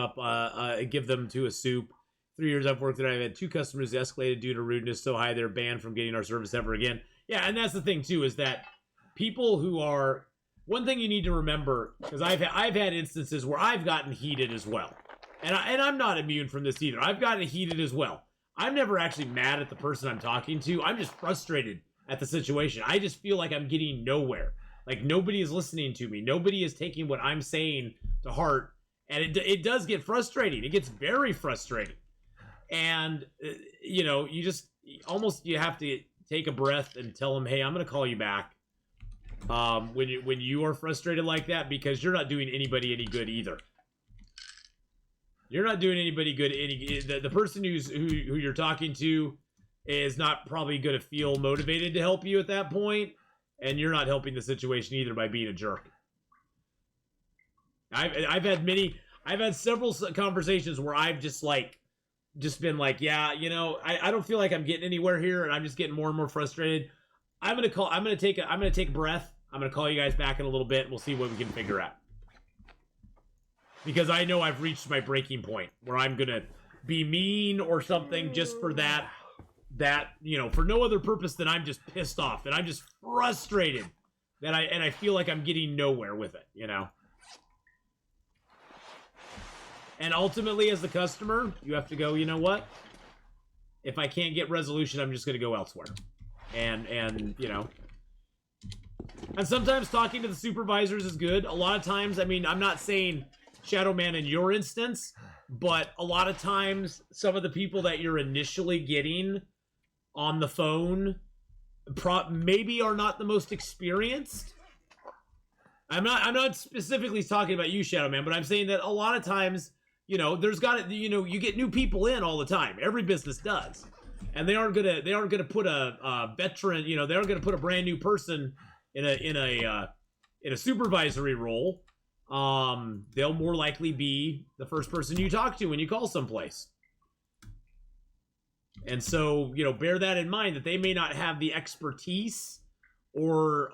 them to a soup. 3 years I've worked there, I've had 2 customers escalated due to rudeness so high they're banned from getting our service ever again. Yeah, and that's the thing too, is that people who are... One thing you need to remember, because I've had instances where I've gotten heated as well. And I'm not immune from this either. I've gotten heated as well. I'm never actually mad at the person I'm talking to. I'm just frustrated at the situation. I just feel like I'm getting nowhere. Like, nobody is listening to me. Nobody is taking what I'm saying to heart. And it does get frustrating. It gets very frustrating. And, you just you have to take a breath and tell them, hey, I'm going to call you back when you are frustrated like that, because you're not doing anybody any good either. You're not doing anybody good. The person who you're talking to is not probably going to feel motivated to help you at that point. And you're not helping the situation either by being a jerk. I've had several conversations where I've just been like, yeah, I don't feel like I'm getting anywhere here, and I'm just getting more and more frustrated. I'm gonna take a breath. I'm gonna call you guys back in a little bit, and we'll see what we can figure out. Because I know I've reached my breaking point where I'm gonna be mean or something just for that, for no other purpose than I'm just pissed off, that I'm just frustrated, that I feel like I'm getting nowhere with it, And ultimately, as the customer, you have to go, you know what? If I can't get resolution, I'm just going to go elsewhere. And sometimes talking to the supervisors is good. A lot of times, I'm not saying Shadow Man in your instance, but a lot of times, some of the people that you're initially getting on the phone maybe are not the most experienced. I'm not specifically talking about you, Shadow Man, but I'm saying that a lot of times, there's you get new people in all the time. Every business does. And they aren't gonna put a veteran, they aren't gonna put a brand new person in a supervisory role. They'll more likely be the first person you talk to when you call someplace. And so, bear that in mind, that they may not have the expertise or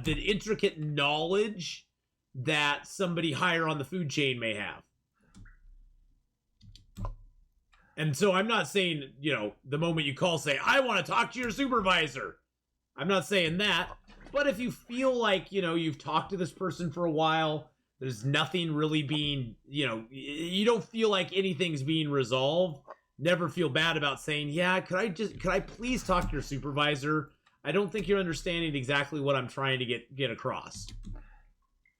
the intricate knowledge that somebody higher on the food chain may have. And so I'm not saying, the moment you call, say, I want to talk to your supervisor. I'm not saying that. But if you feel like, you've talked to this person for a while, there's nothing really being, you don't feel like anything's being resolved, never feel bad about saying, yeah, could I please talk to your supervisor? I don't think you're understanding exactly what I'm trying to get across.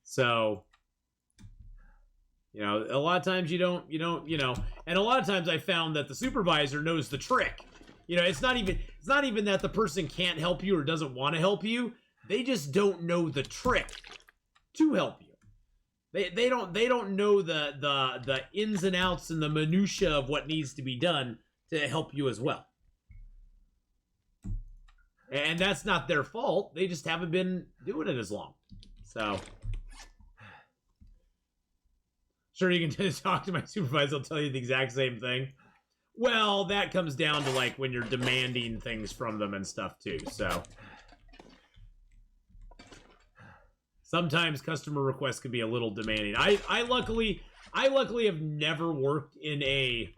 So, a lot of times you don't, and a lot of times I found that the supervisor knows the trick. It's not even that the person can't help you or doesn't want to help you. They just don't know the trick to help you. They don't know the ins and outs and the minutia of what needs to be done to help you as well. And that's not their fault. They just haven't been doing it as long. So, sure, you can talk to my supervisor. I'll tell you the exact same thing. Well, that comes down to when you're demanding things from them and stuff too. So, sometimes customer requests can be a little demanding. I luckily have never worked in a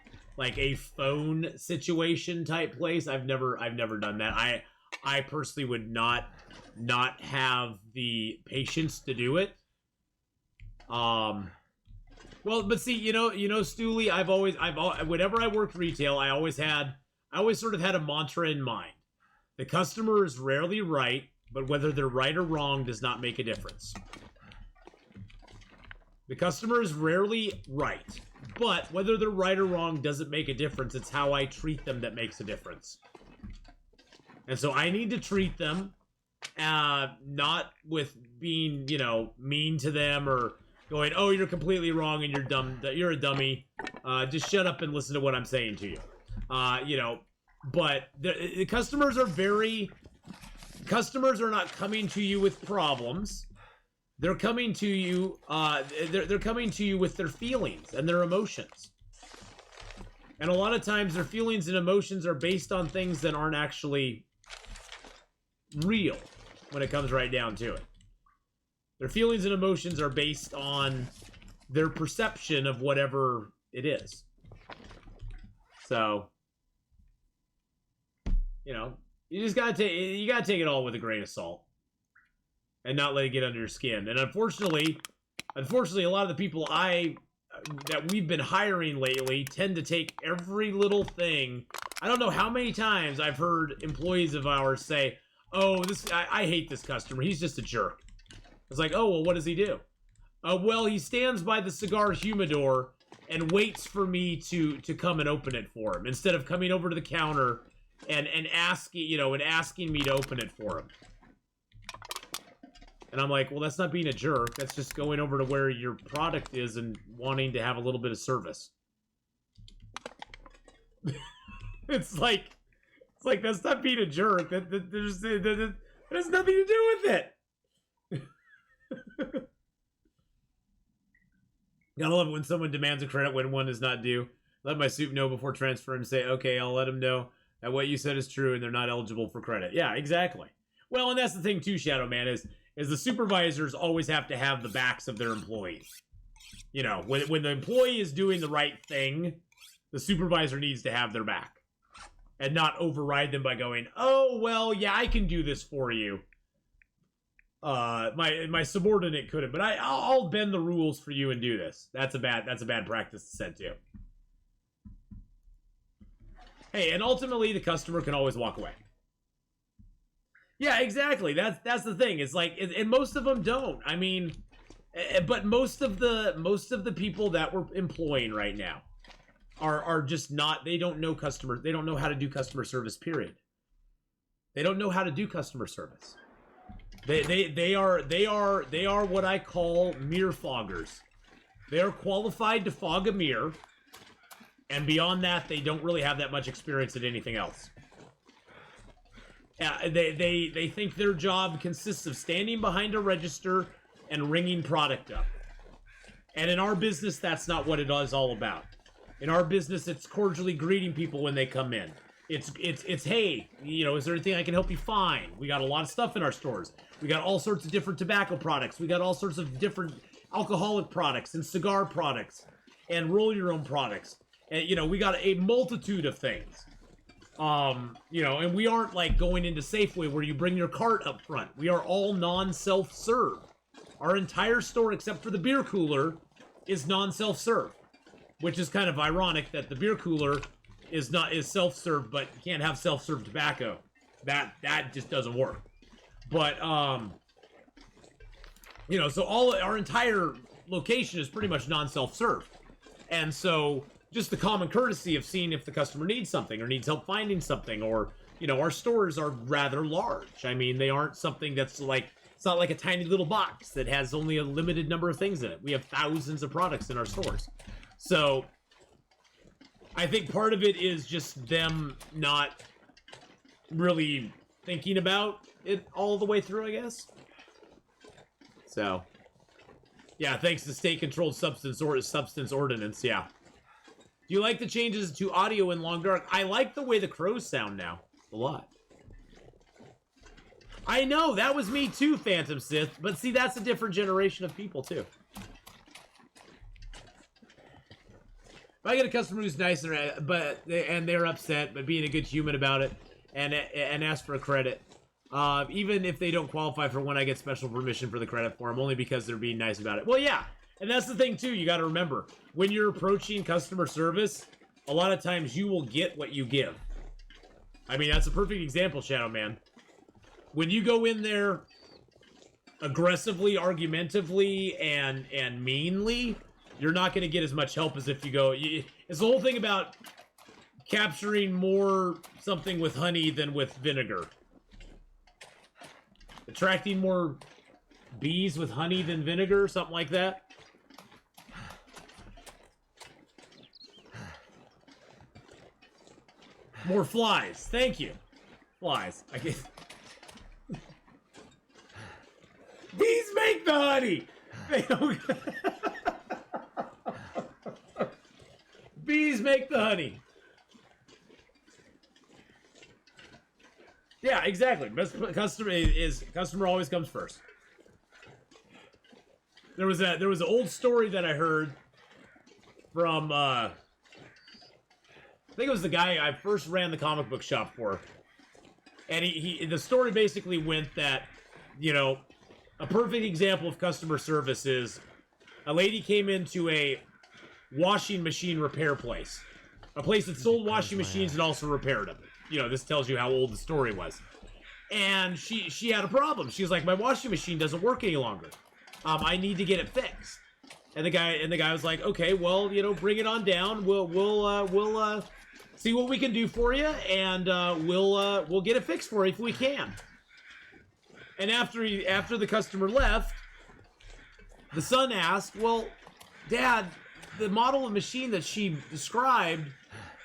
phone situation type place. I've never done that. I personally would not have the patience to do it. Well, but see, Stooley, I've always whenever I worked retail, I always sort of had a mantra in mind. The customer is rarely right, but whether they're right or wrong does not make a difference. The customer is rarely right, but whether they're right or wrong doesn't make a difference. It's how I treat them that makes a difference. And so I need to treat them not with being, mean to them or going, oh, you're completely wrong and you're dumb. You're a dummy. Just shut up and listen to what I'm saying to you. But the customers are not coming to you with problems. they're coming to you. They're coming to you with their feelings and their emotions. And a lot of times, their feelings and emotions are based on things that aren't actually real when it comes right down to it. Their feelings and emotions are based on their perception of whatever it is. So, you know, you just gotta take it all with a grain of salt, and not let it get under your skin. And unfortunately, a lot of the people that we've been hiring lately tend to take every little thing. I don't know how many times I've heard employees of ours say, "Oh, I hate this customer. He's just a jerk." It's like, oh, well, what does he do? Well, he stands by the cigar humidor and waits for me to come and open it for him, instead of coming over to the counter and asking me to open it for him. And I'm like, well, that's not being a jerk. That's just going over to where your product is and wanting to have a little bit of service. It's like that's not being a jerk. That has nothing to do with it. Gotta love it when someone demands a credit when one is not due. Let my soup know before transfer and say, okay, I'll let them know that what you said is true and they're not eligible for credit. Yeah, exactly. Well, and that's the thing too, Shadow Man, is the supervisors always have to have the backs of their employees. You know, when the employee is doing the right thing, the supervisor needs to have their back. And not override them by going, oh, well, yeah, I can do this for you. My subordinate couldn't, but I'll bend the rules for you and do this. That's a bad practice to set to. Hey, and ultimately the customer can always walk away. Yeah, exactly. That's the thing. It's like, and most of them don't. I mean, but most of the people that we're employing right now are just not. They don't know They don't know how to do customer service. Period. They don't know how to do customer service. They are what I call mirror foggers. They are qualified to fog a mirror, and beyond that, they don't really have that much experience at anything else. They think their job consists of standing behind a register and ringing product up. And in our business, that's not what it is all about. In our business, it's cordially greeting people when they come in. It's hey, you know, is there anything I can help you find? We got a lot of stuff in our stores. We got all sorts of different tobacco products. We got all sorts of different alcoholic products and cigar products and roll your own products. And, you know, we got a multitude of things. You know, and we aren't like going into Safeway where you bring your cart up front. We are all non-self-serve. Our entire store, except for the beer cooler, is non-self-serve, which is kind of ironic that the beer cooler is self-serve, but you can't have self-serve tobacco. That just doesn't work. But you know, so our entire location is pretty much non-self-serve, and so just the common courtesy of seeing if the customer needs something or needs help finding something, or, you know, our stores are rather large. I mean, they aren't something that's like, it's not like a tiny little box that has only a limited number of things in it. We have thousands of products in our stores. So I think part of it is just them not really thinking about it all the way through, I guess. So yeah, thanks to state-controlled substance ordinance, yeah. Do you like the changes to audio in Long Dark? I like the way the crows sound now. A lot. I know, that was me too, Phantom Sith. But see, that's a different generation of people too. If I get a customer who's nice and they're upset, but being a good human about it, and ask for a credit, even if they don't qualify for one, I get special permission for the credit for them, only because they're being nice about it. Well, yeah. And that's the thing, too, you gotta remember. When you're approaching customer service, a lot of times you will get what you give. I mean, that's a perfect example, Shadow Man. When you go in there aggressively, argumentatively, and meanly, you're not gonna get as much help as if you go... It's the whole thing about capturing more something with honey than with vinegar. Attracting more bees with honey than vinegar, something like that. More flies. Thank you. Flies. I guess. Bees make the honey. They don't... Bees make the honey. Yeah, exactly. Best customer always comes first. There was an old story that I heard from I think it was the guy I first ran the comic book shop for. And the story basically went that, you know, a perfect example of customer service is a lady came into a washing machine repair place. A place that sold washing machines and also repaired them. You know, this tells you how old the story was. And she had a problem. She was like, my washing machine doesn't work any longer. I need to get it fixed. And the guy was like, okay, well, you know, bring it on down. We'll see what we can do for you, and we'll get it fixed for you if we can. And after the customer left, the son asked, well, Dad, the model of machine that she described,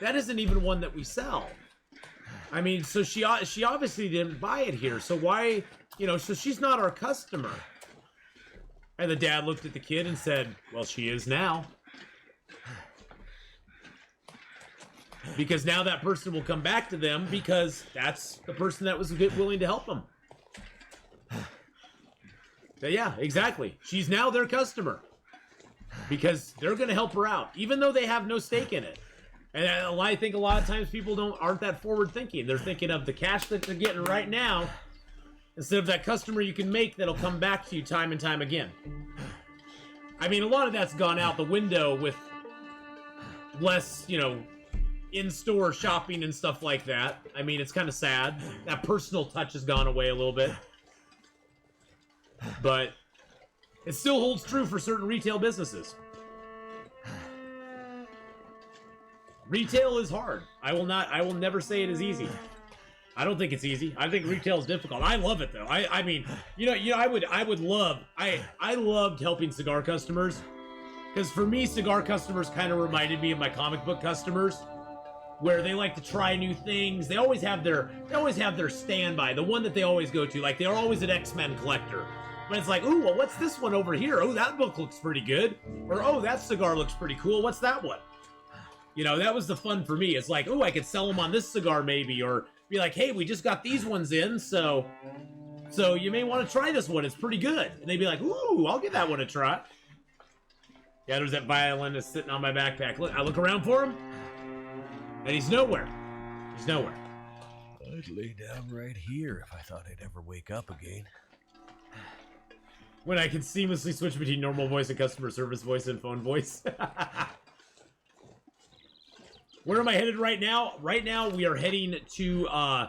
that isn't even one that we sell. I mean, so she obviously didn't buy it here. So why, you know, so she's not our customer. And the dad looked at the kid and said, well, she is now. Because now that person will come back to them because that's the person that was willing to help them. So yeah, exactly. She's now their customer. Because they're going to help her out, even though they have no stake in it. And I think a lot of times people aren't that forward thinking. They're thinking of the cash that they're getting right now instead of that customer you can make that'll come back to you time and time again. I mean, a lot of that's gone out the window with less, you know, in-store shopping and stuff like that. I mean, it's kind of sad. That personal touch has gone away a little bit. But it still holds true for certain retail businesses. Retail is hard. I will never say it is easy. I don't think it's easy. I think retail is difficult. I love it though. I mean, I loved helping cigar customers. Because for me, cigar customers kind of reminded me of my comic book customers. Where they like to try new things. They always have their standby, the one that they always go to. Like they're always an X-Men collector. But it's like, ooh, well, what's this one over here? Oh, that book looks pretty good. Or, oh, that cigar looks pretty cool. What's that one? You know, that was the fun for me. It's like, oh, I could sell them on this cigar maybe. Or be like, hey, we just got these ones in, so you may want to try this one. It's pretty good. And they'd be like, ooh, I'll give that one a try. Yeah, there's that violinist sitting on my backpack. Look, I look around for him, and he's nowhere. He's nowhere. I'd lay down right here if I thought I'd ever wake up again. When I can seamlessly switch between normal voice and customer service voice and phone voice. Where am I headed right now? Right now, we are heading to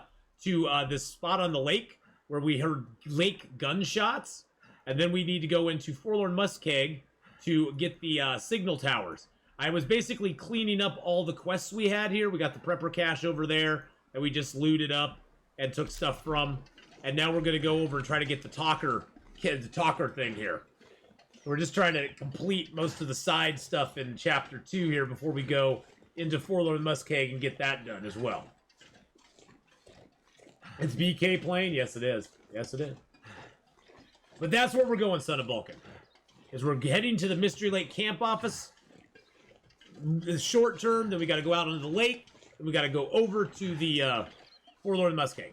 this spot on the lake where we heard lake gunshots, and then we need to go into Forlorn Muskeg to get the signal towers. I was basically cleaning up all the quests we had here. We got the prepper cache over there that we just looted up and took stuff from, and now we're gonna go over and try to get the talker thing here. We're just trying to complete most of the side stuff in chapter 2 here before we go into Forlorn Muskeg and get that done as well. It's BK playing? Yes, it is. Yes, it is. But that's where we're going, Son of Vulcan. Is we're heading to the Mystery Lake camp office. The short term, then we got to go out onto the lake, and we got to go over to the Forlorn Muskeg.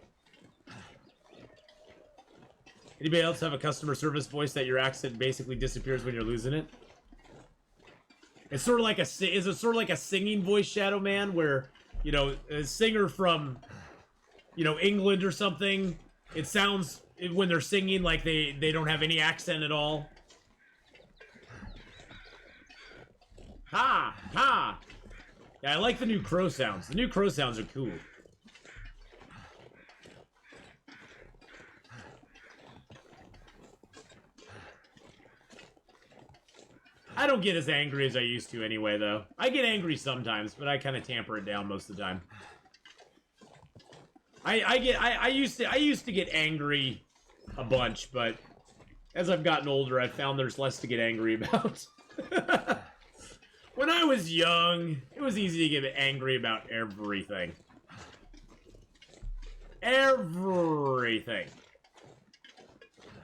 Anybody else have a customer service voice that your accent basically disappears when you're losing it? It's sort of like is it sort of like a singing voice, Shadow Man, where, you know, a singer from, you know, England or something, it sounds, when they're singing, like they don't have any accent at all. Ha! Ha! Yeah, I like the new crow sounds. The new crow sounds are cool. I don't get as angry as I used to anyway, though. I get angry sometimes, but I kind of tamper it down most of the time. I used to get angry a bunch, but as I've gotten older, I've found there's less to get angry about. When I was young, it was easy to get angry about everything. Everything.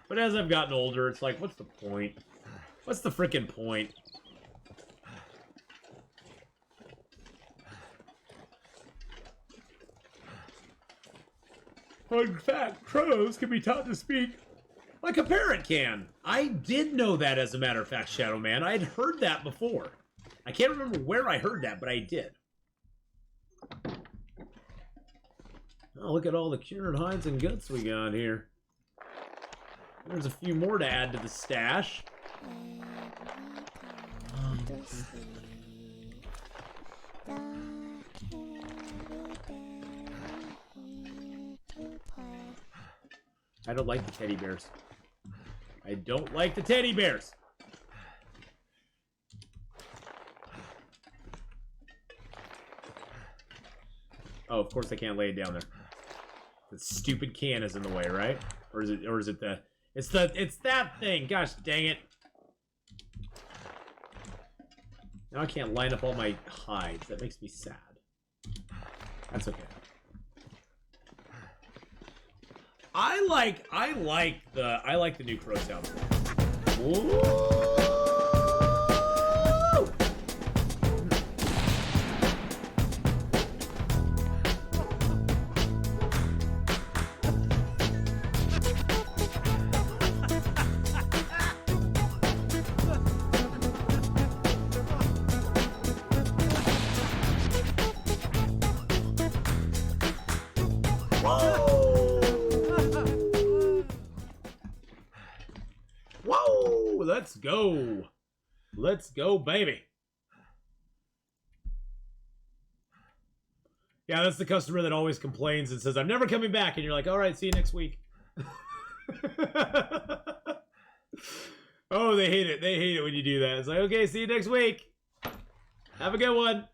But as I've gotten older, it's like, what's the point? What's the freaking point? In fact, crows can be taught to speak like a parrot can. I did know that, as a matter of fact, Shadow Man. I had heard that before. I can't remember where I heard that, but I did. Oh, look at all the cured hinds and guts we got here. There's a few more to add to the stash. I don't like the teddy bears. I don't like the teddy bears. Oh, of course I can't lay it down there. The stupid can is in the way, right? Or is it the it's that thing. Gosh dang it. Now I can't line up all my hides. That makes me sad. That's okay. I like the new crow sound. Whoa! Whoa! Let's go. Let's go, baby. Yeah, that's the customer that always complains and says, I'm never coming back. And you're like, all right, see you next week. Oh, they hate it. They hate it when you do that. It's like, okay, see you next week. Have a good one.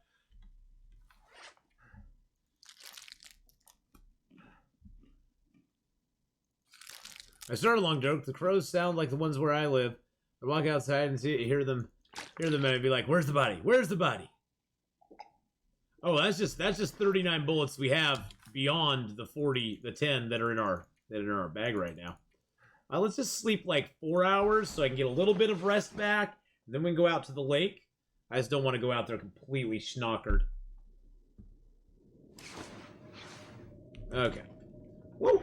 I started a long joke. The crows sound like the ones where I live. I walk outside and hear them and be like, "Where's the body? Where's the body?" Oh, that's just 39 bullets we have beyond the 10 that are in our bag right now. Let's just sleep like 4 hours so I can get a little bit of rest back. And then we can go out to the lake. I just don't want to go out there completely schnockered. Okay. Woo!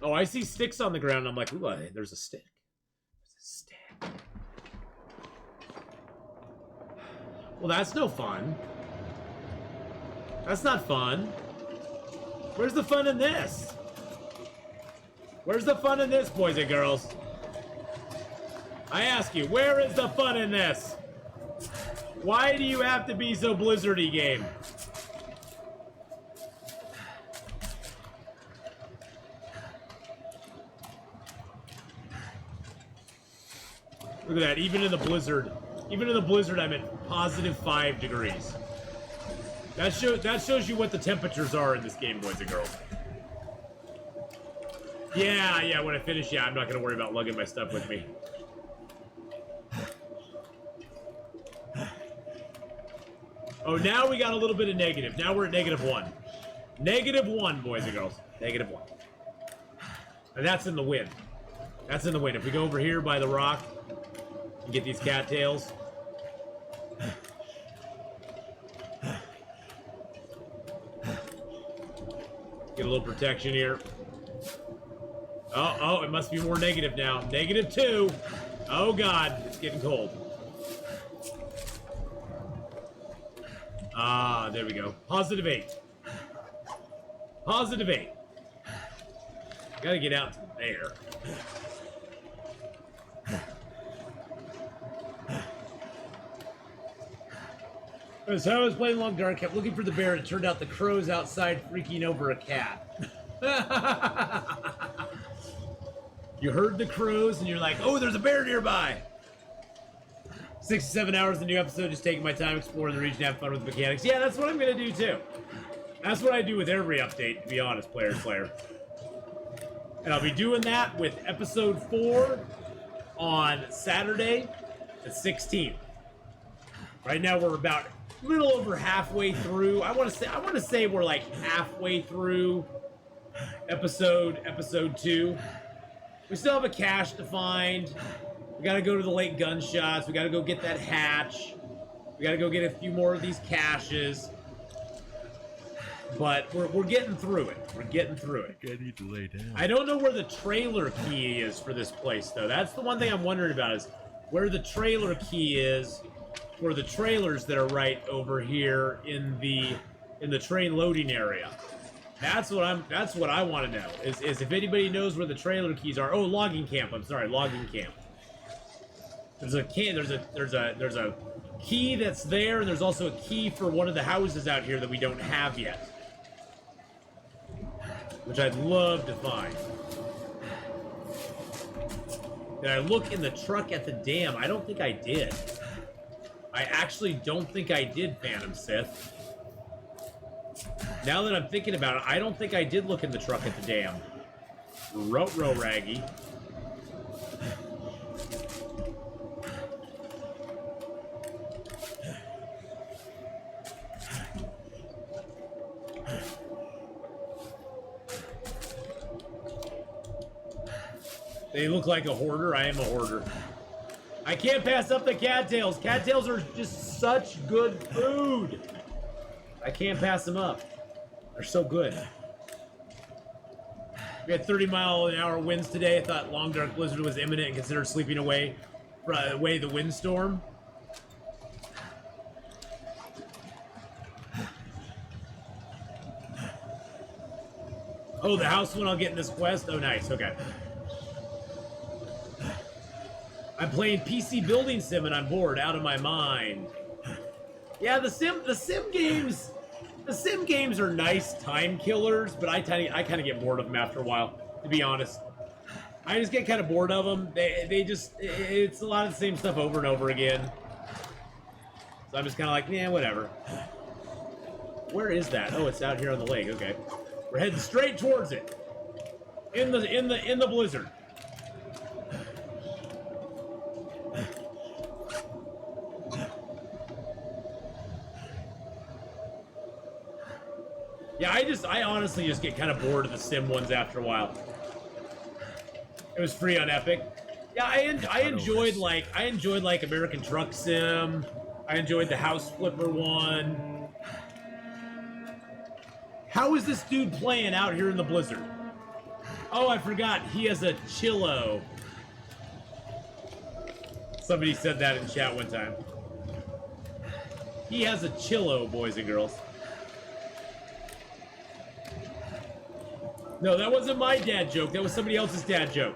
Oh, I see sticks on the ground. I'm like, ooh, there's a stick. There's a stick. Well, that's no fun. That's not fun. Where's the fun in this? Where's the fun in this, boys and girls? I ask you, where is the fun in this? Why do you have to be so blizzardy, game? Look at that, even in the blizzard, I'm at positive 5 degrees. That shows you what the temperatures are in this game, boys and girls. Yeah, when I finish, I'm not gonna worry about lugging my stuff with me. Oh, now we got a little bit of negative. Now we're at -1. -1, boys and girls. -1. And that's in the wind. That's in the wind. If we go over here by the rock and get these cattails. Get a little protection here. Oh, it must be more negative now. -2. Oh, God. It's getting cold. Ah, there we go. +8. +8. Gotta get out to there. So I was playing Long Dark, kept looking for the bear, and it turned out the crow's outside freaking over a cat. You heard the crows, and you're like, oh, there's a bear nearby! 6 to 7 hours, the new episode, just taking my time exploring the region, have fun with the mechanics. Yeah, that's what I'm gonna do, too. That's what I do with every update, to be honest, player. And I'll be doing that with episode 4 on Saturday, the 16th. Right now, we're about little over halfway through. I want to say we're like halfway through episode 2. We still have a cache to find. We gotta go to the lake gunshots. We gotta go get that hatch. We gotta go get a few more of these caches. But we're getting through it. We're getting through it. I need to lay down. I don't know where the trailer key is for this place, though. That's the one thing I'm wondering about, is where the trailer key is for the trailers that are right over here in the train loading area. That's what I want to know. Is if anybody knows where the trailer keys are. Oh, logging camp. I'm sorry, logging camp. There's a key that's there, and there's also a key for one of the houses out here that we don't have yet, which I'd love to find. Did I look in the truck at the dam? I don't think I did. I actually don't think I did, Phantom Sith. Now that I'm thinking about it, I don't think I did look in the truck at the dam. Ruh-roh, Raggy. They look like a hoarder. I am a hoarder. I can't pass up the cattails. Cattails are just such good food. I can't pass them up. They're so good. We had 30-mile-an-hour winds today. I thought long dark blizzard was imminent and considered sleeping away the windstorm. Oh, the house one I'll get in this quest? Oh, nice. Okay. I'm playing PC Building Sim and I'm bored out of my mind. Yeah, the sim games are nice time killers, but I kind of get bored of them after a while, to be honest. I just get kind of bored of them. It's a lot of the same stuff over and over again. So I'm just kind of like, yeah, whatever. Where is that? Oh, it's out here on the lake. Okay. We're heading straight towards it. In the blizzard. Yeah, I honestly just get kind of bored of the sim ones after a while. It was free on Epic. Yeah, I enjoyed like American Truck Sim. I enjoyed the House Flipper one. How is this dude playing out here in the blizzard? Oh, I forgot. He has a chillo. Somebody said that in chat one time. He has a chillo, boys and girls. No, that wasn't my dad joke. That was somebody else's dad joke.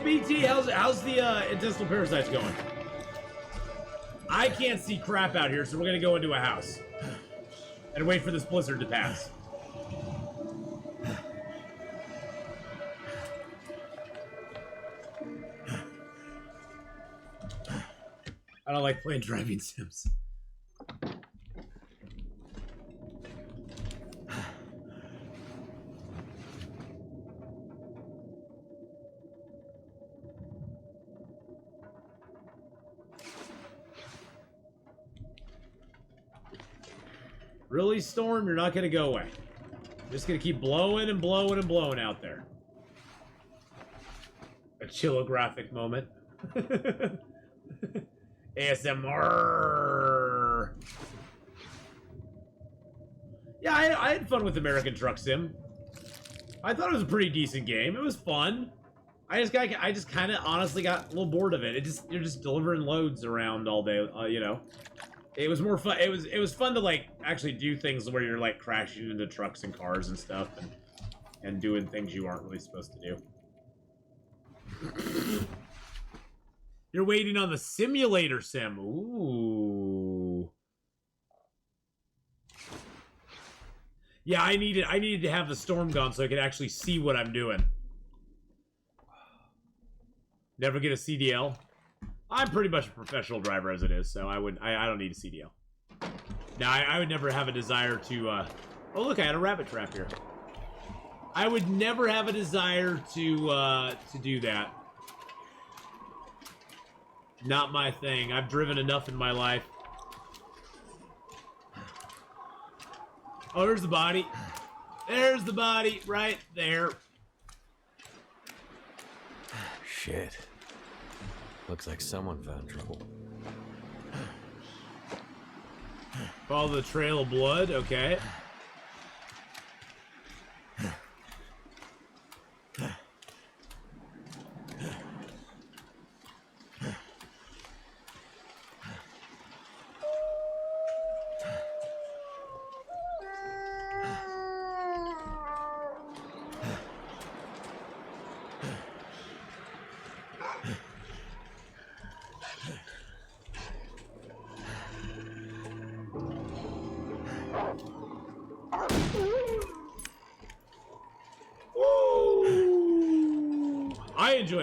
BT, how's the intestinal parasites going? I can't see crap out here, so we're gonna go into a house and wait for this blizzard to pass. I don't like playing driving sims. Really, Storm? You're not gonna go away. You're just gonna keep blowing and blowing and blowing out there. A chillographic moment. ASMR. Yeah, I had fun with American Truck Sim. I thought it was a pretty decent game. It was fun. I just kind of honestly got a little bored of it. You're just delivering loads around all day, you know. It was more fun. It was fun to like actually do things where you're like crashing into trucks and cars and stuff and doing things you aren't really supposed to do. You're waiting on the simulator sim. Ooh. Yeah, I needed to have the storm gone so I could actually see what I'm doing. Never get a CDL. I'm pretty much a professional driver as it is, so I don't need a CDL. Now, I would never have a desire to, oh look, I had a rabbit trap here. I would never have a desire to do that. Not my thing. I've driven enough in my life. Oh, there's the body. There's the body, right there. Shit. Looks like someone found trouble. Follow the trail of blood, okay.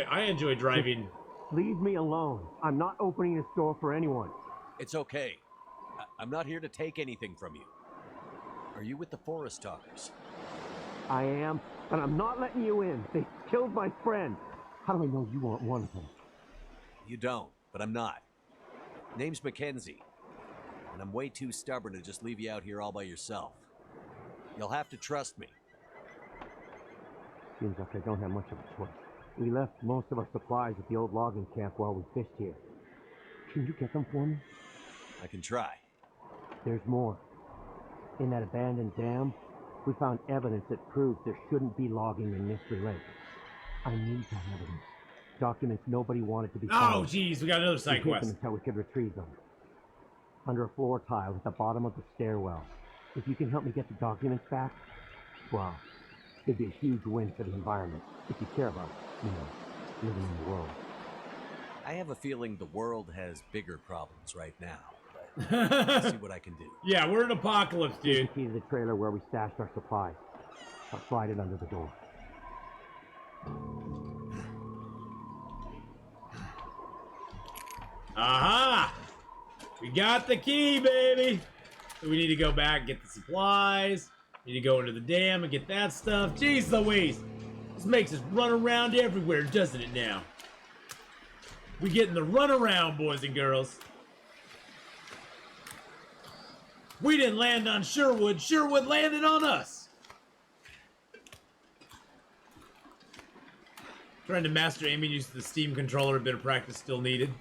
I enjoy driving. Leave me alone. I'm not opening this door for anyone. It's okay. I'm not here to take anything from you. Are you with the Forest Talkers? I am, and I'm not letting you in. They killed my friend. How do I know you aren't one of them? You don't, but I'm not. Name's Mackenzie, and I'm way too stubborn to just leave you out here all by yourself. You'll have to trust me. Seems like I don't have much of a choice. We left most of our supplies at the old logging camp while we fished here. Can you get them for me? I can try. There's more. In that abandoned dam, we found evidence that proves there shouldn't be logging in Mystery Lake. I need that evidence. Documents nobody wanted to be found. Oh, jeez, we got another side quest. Until we could retrieve them. Under a floor tile at the bottom of the stairwell. If you can help me get the documents back, well, it'd be a huge win for the environment. If you care about, living in the world. I have a feeling the world has bigger problems right now, but I'll see what I can do. Yeah, we're in apocalypse, dude. Key to the trailer where we stashed our supplies. I'll slide it under the door. Aha! We got the key, baby! So we need to go back, get the supplies. Need to go into the dam and get that stuff. Jeez Louise! This makes us run around everywhere, doesn't it now? We getting the run around, boys and girls. We didn't land on Sherwood. Sherwood landed on us. Trying to master aiming using the Steam controller, a bit of practice still needed.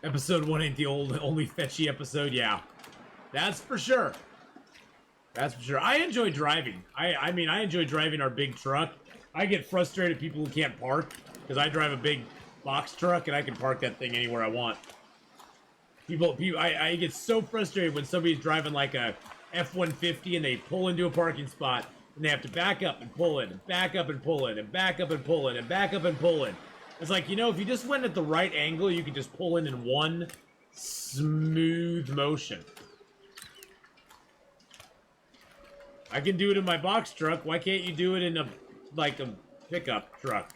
Episode 1 ain't the only fetchy episode, yeah. That's for sure. That's for sure. I enjoy driving. I mean, I enjoy driving our big truck. I get frustrated at people who can't park, because I drive a big box truck, and I can park that thing anywhere I want. I get so frustrated when somebody's driving like a F-150, and they pull into a parking spot, and they have to back up and pull in, and back up and pull in, and back up and pull in, and back up and pull in. It's like, you know, if you just went at the right angle, you could just pull in one smooth motion. I can do it in my box truck. Why can't you do it in a pickup truck?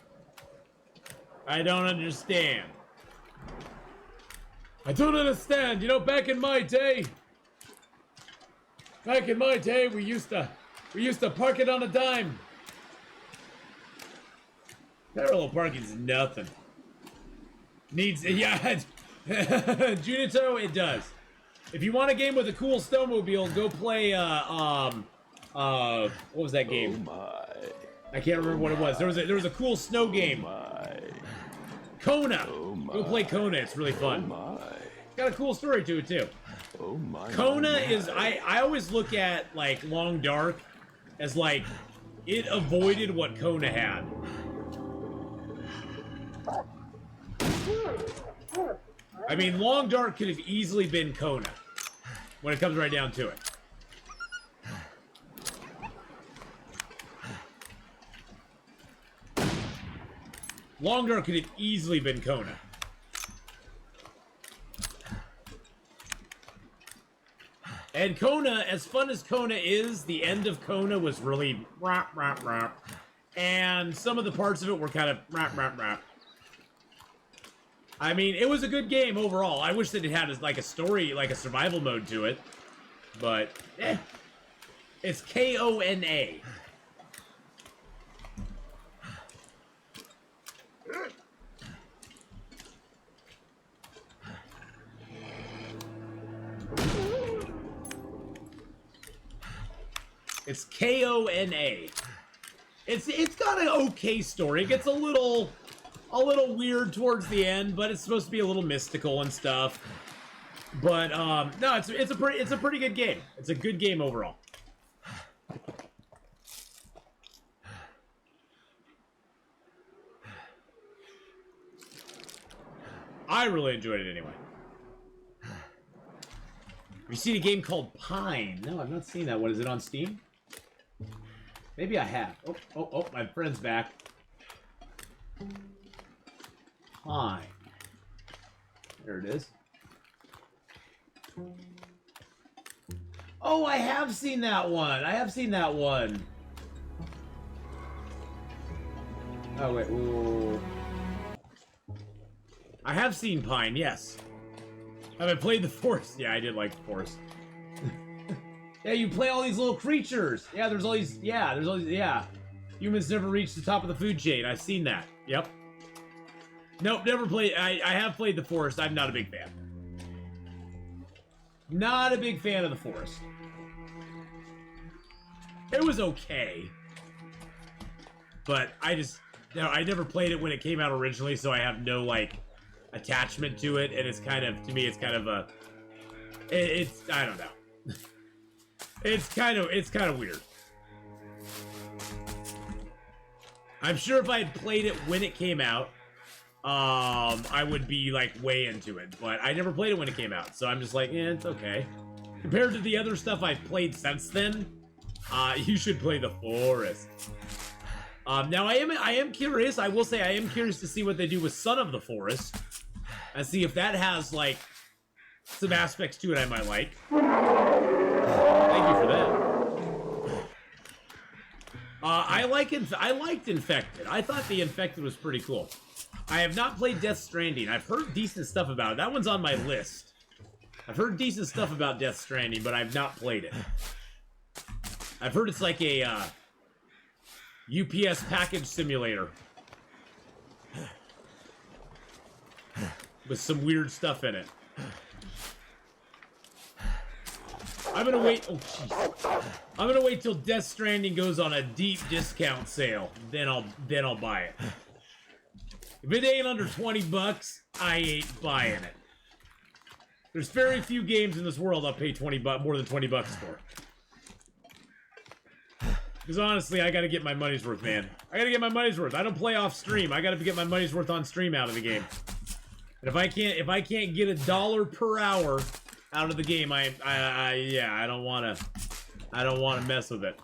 I don't understand. I don't understand. You know, back in my day, we used to park it on a dime. Parallel parking's nothing. Yeah, Junito, it does. If you want a game with a cool snowmobile, go play, what was that game? Oh my. I can't remember what it was. There was a cool snow game. Oh my. Kona. Oh my. Go play Kona. It's really fun. Oh my. Got a cool story to it too. Oh my. Kona is I always look at like Long Dark as like it avoided what Kona had. I mean, Long Dark could have easily been Kona when it comes right down to it. Long Dark could have easily been Kona. And Kona, as fun as Kona is, the end of Kona was really rap, rap, rap. And some of the parts of it were kind of rap, rap, rap. I mean, it was a good game overall. I wish that it had like a story, like a survival mode to it. But, it's Kona. It's Kona. It's got an okay story. It gets a little weird towards the end, but it's supposed to be a little mystical and stuff. But no, it's a pretty good game. It's a good game overall. I really enjoyed it anyway. Have you seen a game called Pine? No, I've not seen that one. Is it on Steam? Maybe I have. Oh, my friend's back. Pine. There it is. Oh, I have seen that one. I have seen that one. Oh, wait. Ooh. I have seen Pine, yes. Have I played the Forest? Yeah, I did like the Forest. Yeah, you play all these little creatures. Yeah, there's all these, yeah. Humans never reach the top of the food chain. I've seen that. Yep. Nope, never played. I have played the Forest. I'm not a big fan. Not a big fan of the Forest. It was okay. But I never played it when it came out originally, so I have no, like, attachment to it, and it's kind of, to me, it's kind of a, it's, I don't know. It's kind of weird. I'm sure if I had played it when it came out, I would be, like, way into it, but I never played it when it came out, so I'm just like, it's okay. Compared to the other stuff I've played since then, you should play the Forest. Now I am curious, I will say I am curious to see what they do with Son of the Forest, and see if that has, like, some aspects to it I might like. Thank you for that. I liked Infected. I thought the Infected was pretty cool. I have not played Death Stranding. I've heard decent stuff about it. That one's on my list. I've heard decent stuff about Death Stranding, but I've not played it. I've heard it's like a UPS package simulator with some weird stuff in it. I'm gonna wait. Oh, jeez. I'm gonna wait till Death Stranding goes on a deep discount sale. Then I'll buy it. If it ain't under 20 bucks, I ain't buying it. There's very few games in this world I'll pay more than 20 bucks for. Because honestly, I gotta get my money's worth, man. I gotta get my money's worth. I don't play off stream. I gotta get my money's worth on stream out of the game. And if I can't get $1 per hour out of the game, I don't wanna mess with it.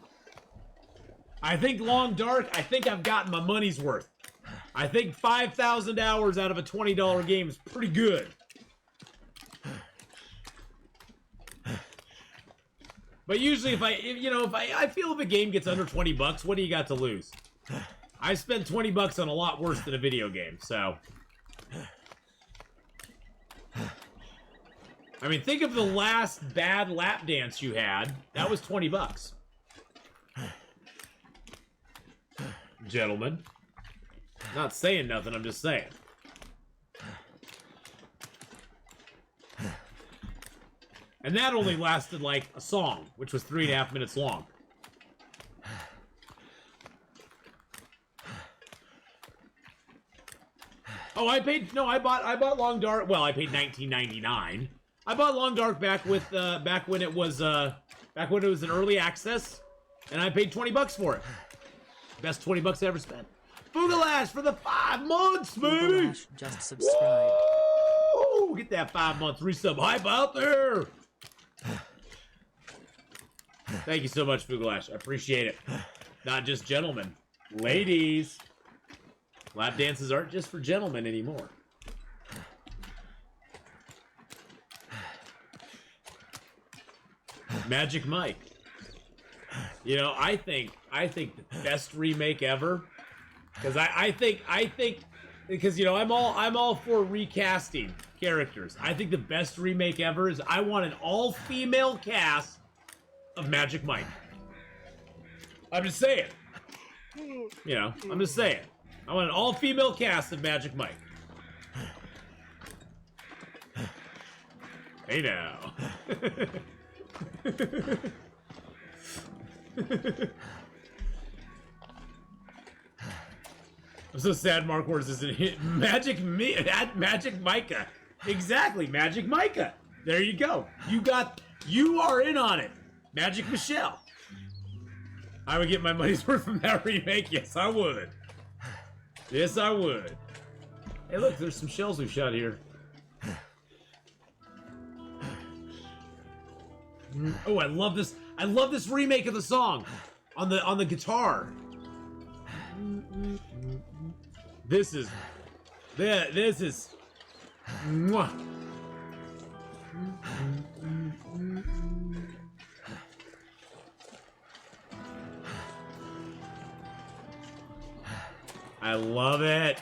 I think Long Dark, I think I've gotten my money's worth. I think 5,000 hours out of a $20 game is pretty good. But usually if I feel if a game gets under 20 bucks, what do you got to lose? I spent 20 bucks on a lot worse than a video game, so. I mean, think of the last bad lap dance you had. That was 20 bucks. Gentlemen. Not saying nothing, I'm just saying. And that only lasted like a song, which was 3.5 minutes long. Oh, I bought Long Dark. Well, I paid $19.99. I bought Long Dark back when it was in early access, and I paid 20 bucks for it. Best 20 bucks I ever spent. Foogalash for the 5 months, baby. Foogalash just subscribed. Woo! Get that 5-month resub hype out there. Thank you so much, Foogalash. I appreciate it. Not just gentlemen, ladies. Lap dances aren't just for gentlemen anymore. Magic Mike. You know, I think the best remake ever, because I think because you know I'm all for recasting characters. I think the best remake ever is I want an all-female cast of Magic Mike. I'm just saying. You know, I'm just saying. I want an all-female cast of Magic Mike. Hey now. I'm so sad Mark Wars isn't hit. Magic Micah. Exactly, Magic Micah. There you go. You are in on it. Magic Michelle. I would get my money's worth from that remake. Yes, I would. Yes, I would. Hey, look, there's some shells we've shot here. Oh, I love this. I love this remake of the song on the guitar. This is mwah. I love it.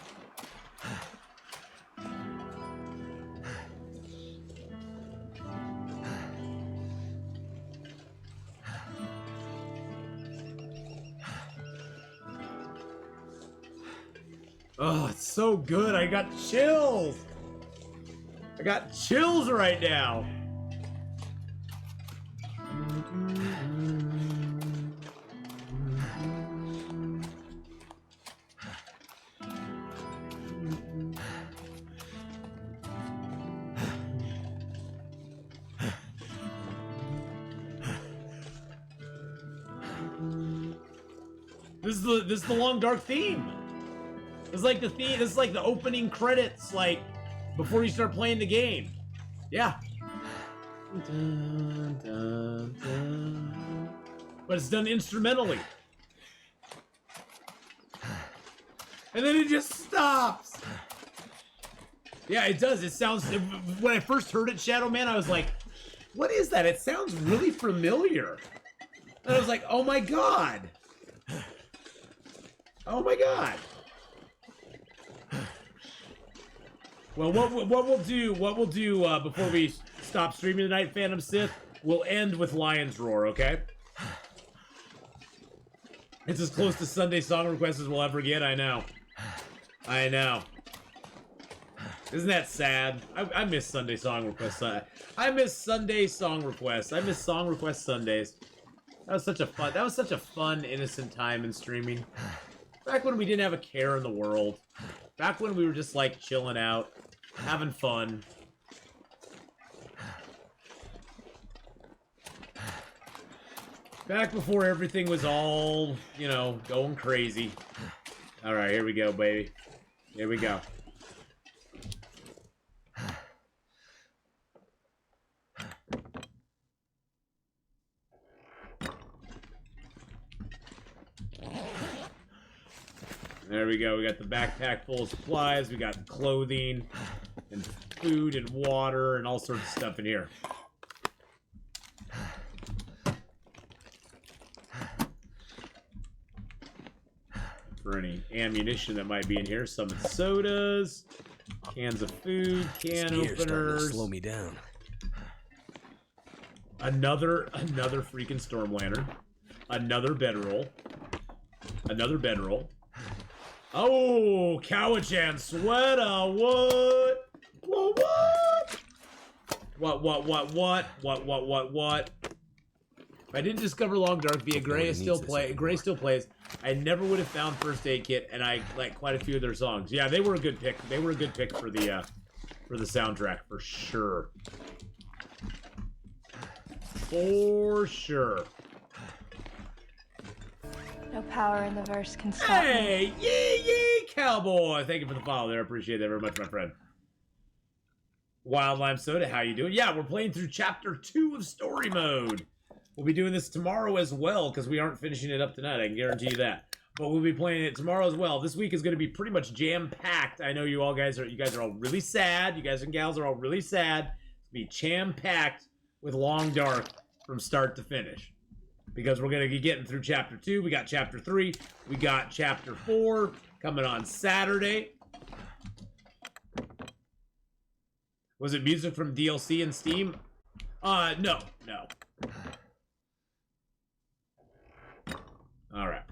Oh, it's so good. I got chills. I got chills right now. This is the long dark theme. It's like the theme. This is like the opening credits, like before you start playing the game. Yeah. Dun, dun, dun. But it's done instrumentally. And then it just stops. Yeah, it does. It sounds. When I first heard it, Shadow Man, I was like, "What is that? It sounds really familiar." And I was like, "Oh my god." Oh my god. Well, what we'll do before we stop streaming tonight, Phantom Sith, we'll end with Lion's Roar, okay? It's as close to Sunday song requests as we'll ever get, I know. I know. Isn't that sad? I miss Sunday song requests. I miss Sunday song requests. I miss song request Sundays. That was such a fun, innocent time in streaming. Back when we didn't have a care in the world. Back when we were just like chilling out, having fun. Back before everything was all, you know, going crazy. All right, here we go, baby. Here we go. There we go. We got the backpack full of supplies. We got clothing and food and water and all sorts of stuff in here. For any ammunition that might be in here, some sodas, cans of food, can openers. Slow me down. Another freaking storm lantern. Another bedroll. Another bedroll. Oh, Cowichan sweater, what? What? If I didn't discover Long Dark via Gray still plays. I never would have found First Aid Kit, and I like quite a few of their songs. Yeah, they were a good pick. They were a good pick for the soundtrack, for sure. For sure. No power in the verse can stop me. Hey, yee, cowboy! Thank you for the follow there. I appreciate that very much, my friend. Wild Lime Soda, how you doing? Yeah, we're playing through Chapter 2 of Story Mode. We'll be doing this tomorrow as well, because we aren't finishing it up tonight, I can guarantee you that. But we'll be playing it tomorrow as well. This week is going to be pretty much jam-packed. I know you guys are all really sad. You guys and gals are all really sad. It's going to be jam-packed with Long Dark from start to finish. Because we're going to be getting through Chapter 2. We got Chapter 3. We got Chapter 4 coming on Saturday. Was it music from DLC and Steam? No. Alright.